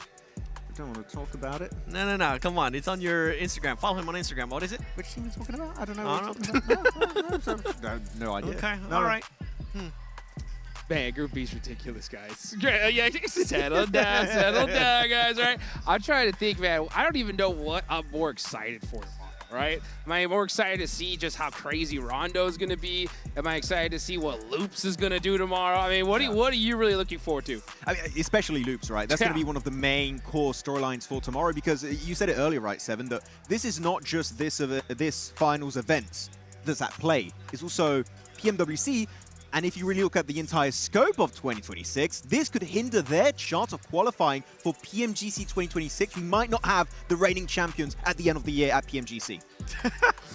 don't want to talk about it. No. Come on. It's on your Instagram. Follow him on Instagram. What is it? Which team are you talking about? I don't know. I don't know. No idea. Okay. No. All right. Man, Group B's ridiculous, guys. Yeah, settle down, guys, right? I'm trying to think, man. I don't even know what I'm more excited for tomorrow, right? Am I more excited to see just how crazy Rondo's going to be? Am I excited to see what Loops is going to do tomorrow? I mean, what are you really looking forward to? I mean, especially Loops, right? That's going to be one of the main core storylines for tomorrow, because you said it earlier, right, Seven, that this is not just this finals event that's at play. It's also PMWC. And if you really look at the entire scope of 2026, this could hinder their chance of qualifying for PMGC 2026. We might not have the reigning champions at the end of the year at PMGC.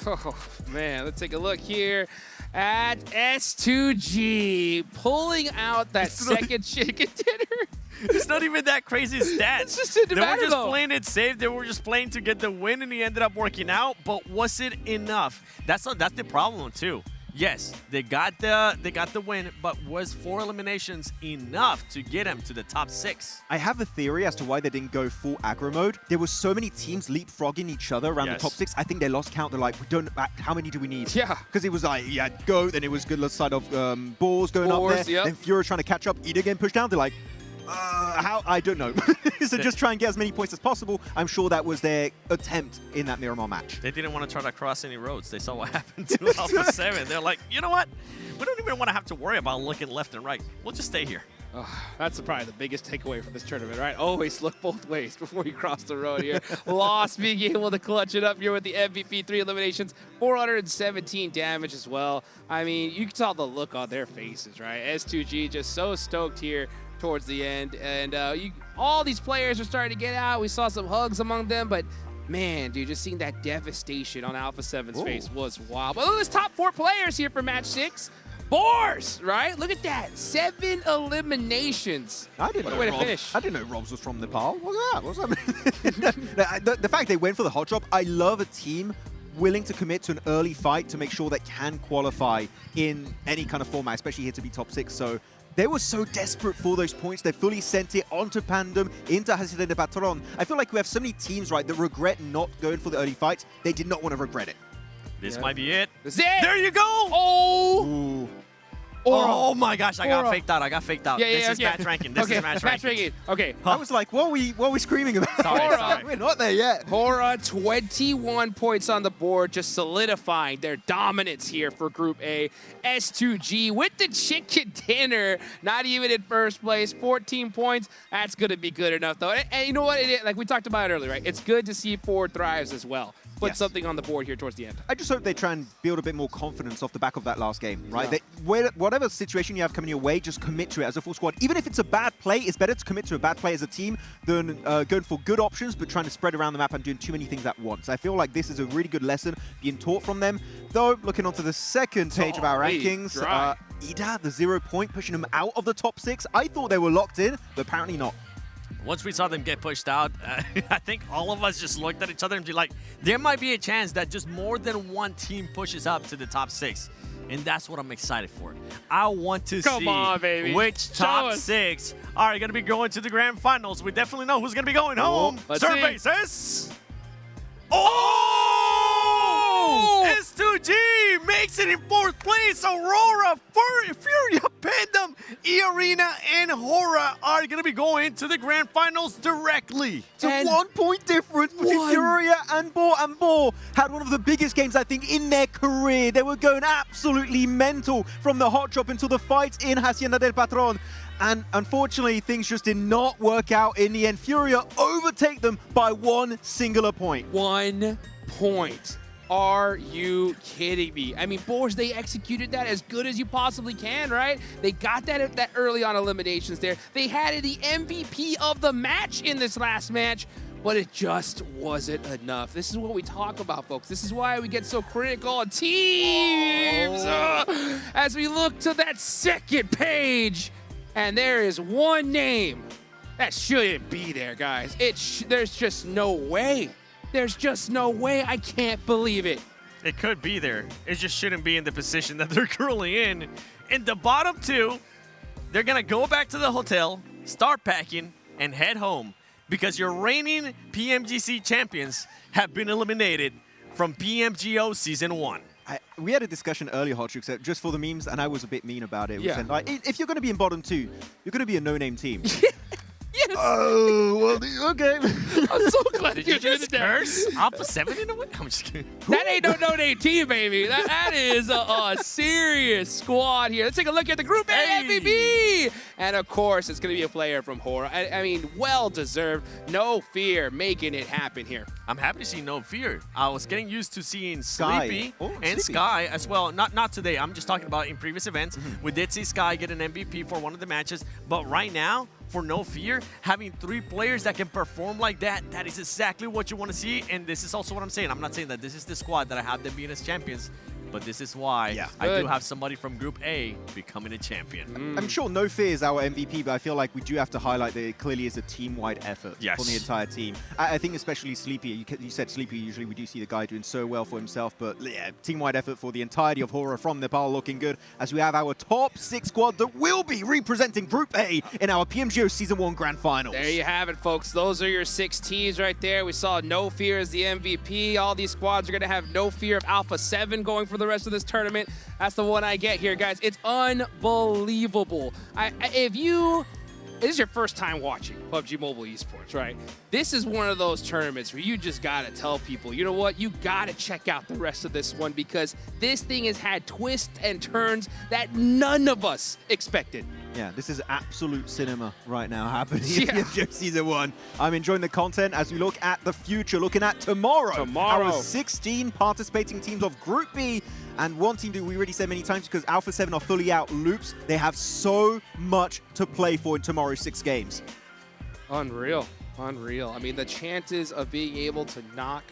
Oh, man, let's take a look here at S2G pulling out that second chicken dinner. It's not even that crazy stat. It's just they were just playing it safe. They were just playing to get the win, and he ended up working out. But was it enough? That's the problem too. Yes, they got the win, but was 4 eliminations enough to get him to the top 6? I have a theory as to why they didn't go full aggro mode. There were so many teams leapfrogging each other around the top 6. I think they lost count. They're like, we don't. How many do we need? Yeah. Because it was like, Goat, then it was good side of Balls going up there. Yep. Then Fury trying to catch up. Ida getting pushed down. They're like, how? I don't know. So just try and get as many points as possible. I'm sure that was their attempt in that Miramar match. They didn't want to try to cross any roads. They saw what happened to Alpha 7. They're like, you know what? We don't even want to have to worry about looking left and right. We'll just stay here. Oh, that's probably the biggest takeaway from this tournament, right? Always look both ways before you cross the road here. Lost being able to clutch it up here with the MVP, 3 eliminations, 417 damage as well. I mean, you can tell the look on their faces, right? S2G just so stoked here towards the end, and all these players are starting to get out. We saw some hugs among them, but man, dude, just seeing that devastation on Alpha 7's face was wild. But look at this top 4 players here for match 6. Boars, right? Look at that. 7 eliminations. I didn't know way to finish. I didn't know Robs was from Nepal. What's that? The fact they went for the hot drop, I love a team willing to commit to an early fight to make sure they can qualify in any kind of format, especially here to be top 6. So they were so desperate for those points. They fully sent it onto Pandem, into Hacienda de Patron. I feel like we have so many teams, right, that regret not going for the early fights. They did not want to regret it. This might be it. This is it. There you go. Oh. Ooh. Oh my gosh, I got faked out. This is match ranking. This is match ranking. Okay. I was like, what are we screaming about? Sorry. We're not there yet. Hora, 21 points on the board, just solidifying their dominance here for Group A. S2G with the chicken dinner, not even in first place, 14 points. That's going to be good enough, though. And you know what? Like we talked about it earlier, right? It's good to see Ford thrives as well. Put something on the board here towards the end. I just hope they try and build a bit more confidence off the back of that last game, right? Whatever situation you have coming your way, just commit to it as a full squad. Even if it's a bad play, it's better to commit to a bad play as a team than going for good options, but trying to spread around the map and doing too many things at once. I feel like this is a really good lesson being taught from them. Though, looking onto the second page of our rankings, Ida, the 0 point, pushing them out of the top 6. I thought they were locked in, but apparently not. Once we saw them get pushed out, I think all of us just looked at each other and be like, there might be a chance that just more than one team pushes up to the top 6. And that's what I'm excited for. I want to see which top 6 are going to be going to the grand finals. We definitely know who's going to be going home. Survey says... S2G makes it in 4th place. Aurora, Furia, Pandem, E-Arena, and Hora are going to be going to the grand finals directly. It's a 1 point difference between Furia and Bo. And Bo had one of the biggest games, I think, in their career. They were going absolutely mental from the hot drop until the fight in Hacienda del Patron. And unfortunately, things just did not work out in the end. Furia overtake them by 1 singular point. 1 point. Are you kidding me? I mean, Boars, they executed that as good as you possibly can, right? They got that early on eliminations there. They had the MVP of the match in this last match, but it just wasn't enough. This is what we talk about, folks. This is why we get so critical on teams. As we look to that second page, and there is one name that shouldn't be there, guys. There's just no way. There's just no way. I can't believe it. It could be there. It just shouldn't be in the position that they're currently in. In the bottom 2, they're going to go back to the hotel, start packing, and head home. because your reigning PMGC champions have been eliminated from PMGO Season 1. We had a discussion earlier, Hotchuk, just for the memes, and I was a bit mean about it. We Yeah. said, like, if you're going to be in bottom 2, you're going to be a no-name team. Yes. Oh, well, okay. I'm so glad Did you just curse Alpha 7 in a way? I'm just kidding. That ain't no name team, baby. That is a serious squad here. Let's take a look at the Group A MVP. And of course, it's going to be a player from Horror. I mean, well deserved. No fear making it happen here. I'm happy to see No Fear. I was getting used to seeing Sky. Sleepy Oh, and Sleepy. Sky as well. Not today. I'm just talking about in previous events. We did see Sky get an MVP for one of the matches. But right now, for No Fear, having 3 players that can perform like that is exactly what you want to see. And this is also what I'm saying. I'm not saying that this is the squad that I have them being as champions. But this is why I do have somebody from Group A becoming a champion. I'm sure No Fear is our MVP, but I feel like we do have to highlight that it clearly is a team-wide effort from the entire team. I think especially Sleepy. You said Sleepy, usually we do see the guy doing so well for himself, but yeah, team-wide effort for the entirety of Horror from Nepal looking good, as we have our top 6 squad that will be representing Group A in our PMGO Season 1 Grand Finals. There you have it, folks. Those are your 6 teams right there. We saw No Fear as the MVP. All these squads are going to have No Fear of Alpha 7 going for the rest of this tournament. That's the one I get here, guys. It's unbelievable. This is your first time watching PUBG Mobile Esports, right? This is one of those tournaments where you just gotta tell people, you know what? You gotta check out the rest of this one because this thing has had twists and turns that none of us expected. Yeah, this is absolute cinema right now happening in PMGO Season 1. I'm enjoying the content as we look at the future, looking at tomorrow. Our 16 participating teams of Group B. And one team that we already said many times, because Alpha 7 are fully out, Loops, they have so much to play for in tomorrow's 6 games. Unreal. Unreal. I mean, the chances of being able to knock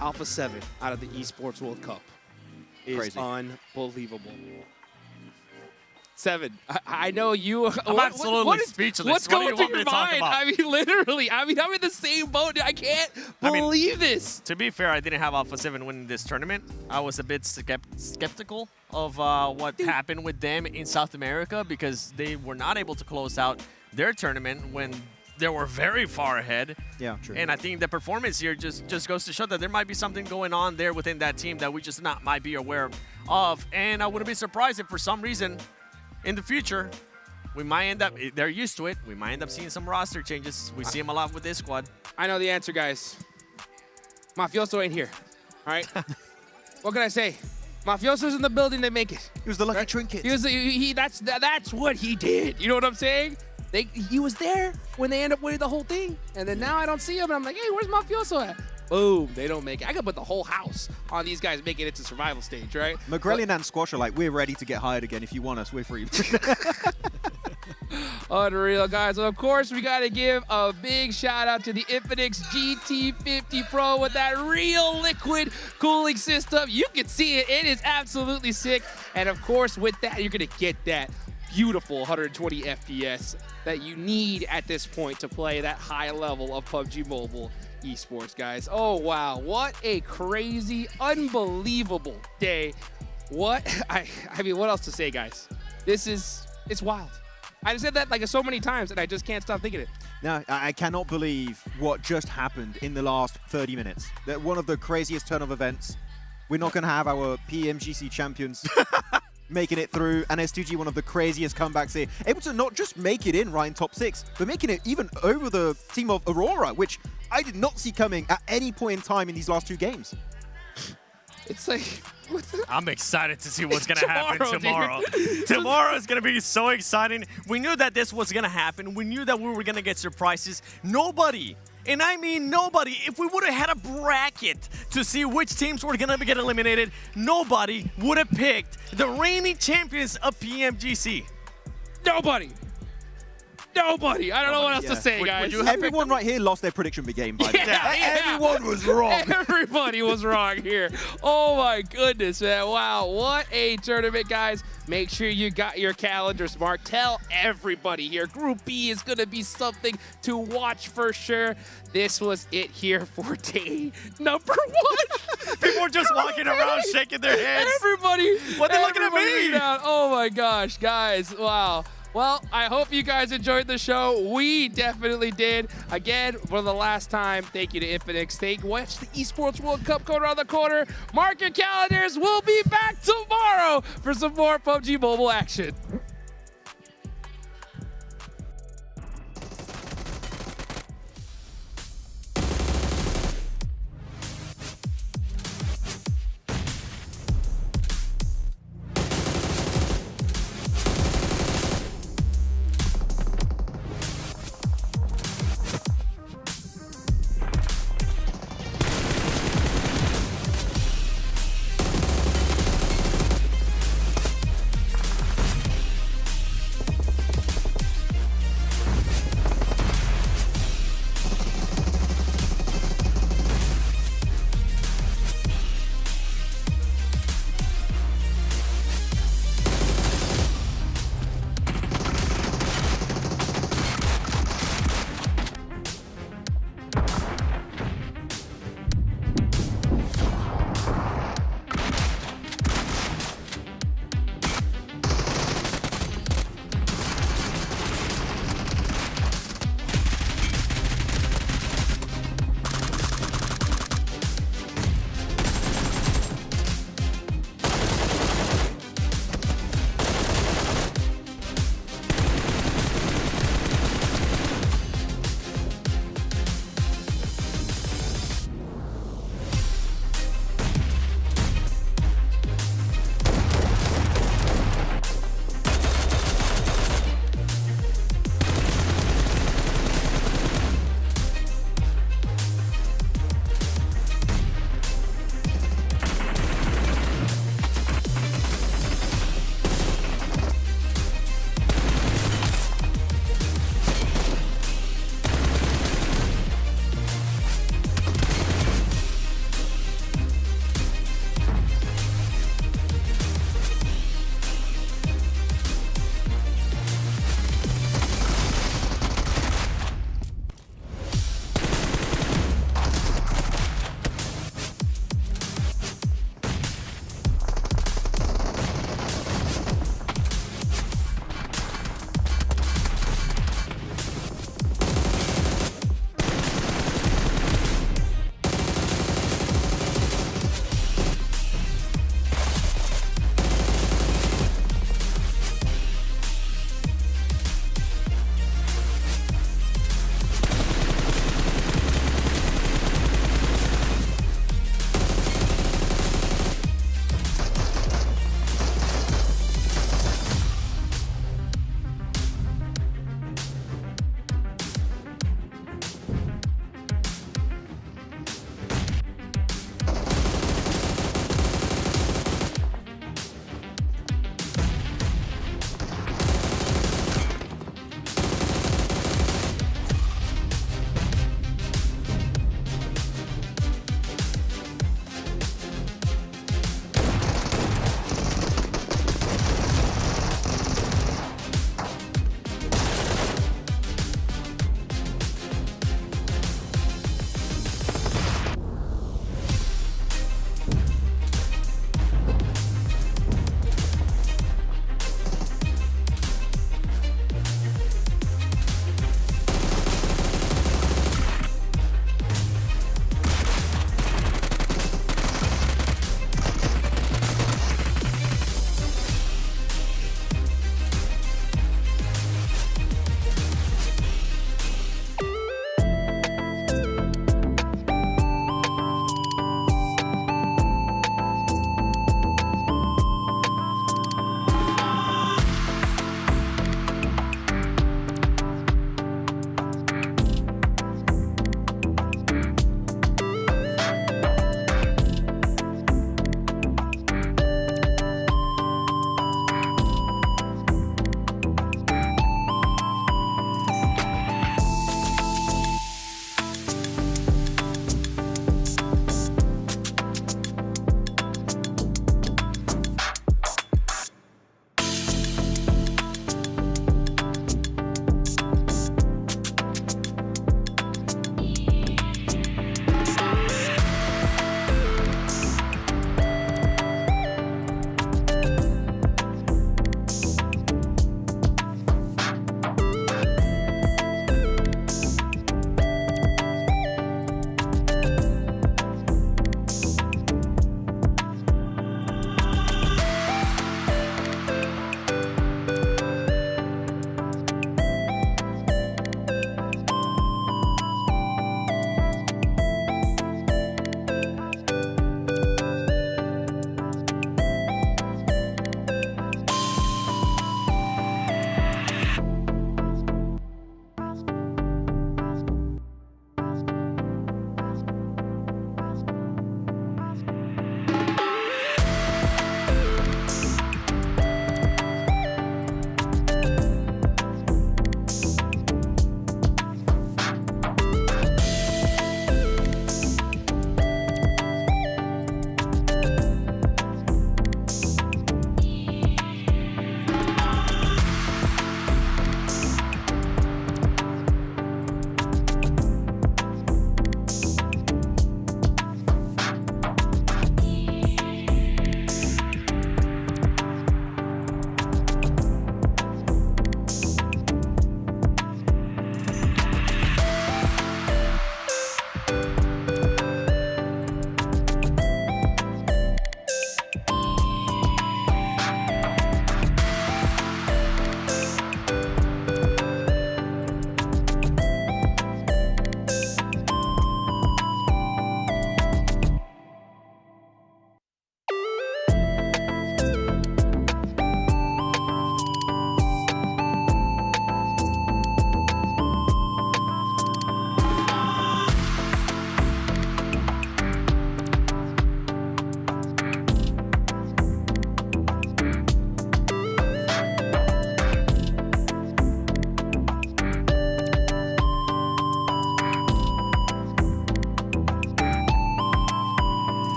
Alpha 7 out of the Esports World Cup is Crazy. Unbelievable. 7. I know you. I'm absolutely speechless. What's What do you going through want me your to talk mind? about? I mean, literally. I mean, I'm in the same boat. I can't believe this. To be fair, I didn't have Alpha 7 winning this tournament. I was a bit skeptical of what happened with them in South America because they were not able to close out their tournament when they were very far ahead. Yeah, true. And I think the performance here just goes to show that there might be something going on there within that team that we just might be aware of. And I wouldn't be surprised if for some reason in the future, we might end up, they're used to it, we might end up seeing some roster changes. We see them a lot with this squad. I know the answer, guys. Mafioso ain't here, all right? What can I say? Mafioso's in the building, they make it. He was the lucky trinket. That's what he did. You know what I'm saying? He was there when they end up winning the whole thing. And then now I don't see him, and I'm like, hey, where's Mafioso at? Boom, they don't make it. I could put the whole house on these guys making it to survival stage, right? McGrellian and Squash are like, we're ready to get hired again. If you want us, we're free. Unreal, guys. Well, of course, we got to give a big shout out to the Infinix GT50 Pro with that real liquid cooling system. You can see it. It is absolutely sick. And of course, with that, you're going to get that beautiful 120 FPS that you need at this point to play that high level of PUBG Mobile Esports, guys. Oh, wow. What a crazy, unbelievable day. I mean, what else to say, guys? It's wild. I said that like so many times, and I just can't stop thinking it. Now, I cannot believe what just happened in the last 30 minutes. That one of the craziest turn of events. We're not going to have our PMGC champions making it through, and S2G, one of the craziest comebacks here. Able to not just make it in right in top 6, but making it even over the team of Aurora, which I did not see coming at any point in time in these last 2 games. It's like... I'm excited to see what's going to happen tomorrow. Tomorrow is going to be so exciting. We knew that this was going to happen. We knew that we were going to get surprises. Nobody, and I mean nobody, if we would have had a bracket to see which teams were going to get eliminated, nobody would have picked the reigning champions of PMGC. Nobody. I don't know what else to say, guys. Everyone right here lost their prediction big game, by the way. Everyone was wrong. Everybody was wrong here. Oh, my goodness, man. Wow, what a tournament, guys. Make sure you got your calendars marked. Tell everybody here. Group B is going to be something to watch for sure. This was it here for day number 1. People were just walking around shaking their heads. Everybody. What are they looking at me? Down. Oh, my gosh, guys. Wow. Well, I hope you guys enjoyed the show. We definitely did. Again, for the last time, thank you to Infinix. Watch the Esports World Cup go around the corner. Mark your calendars. We'll be back tomorrow for some more PUBG Mobile action.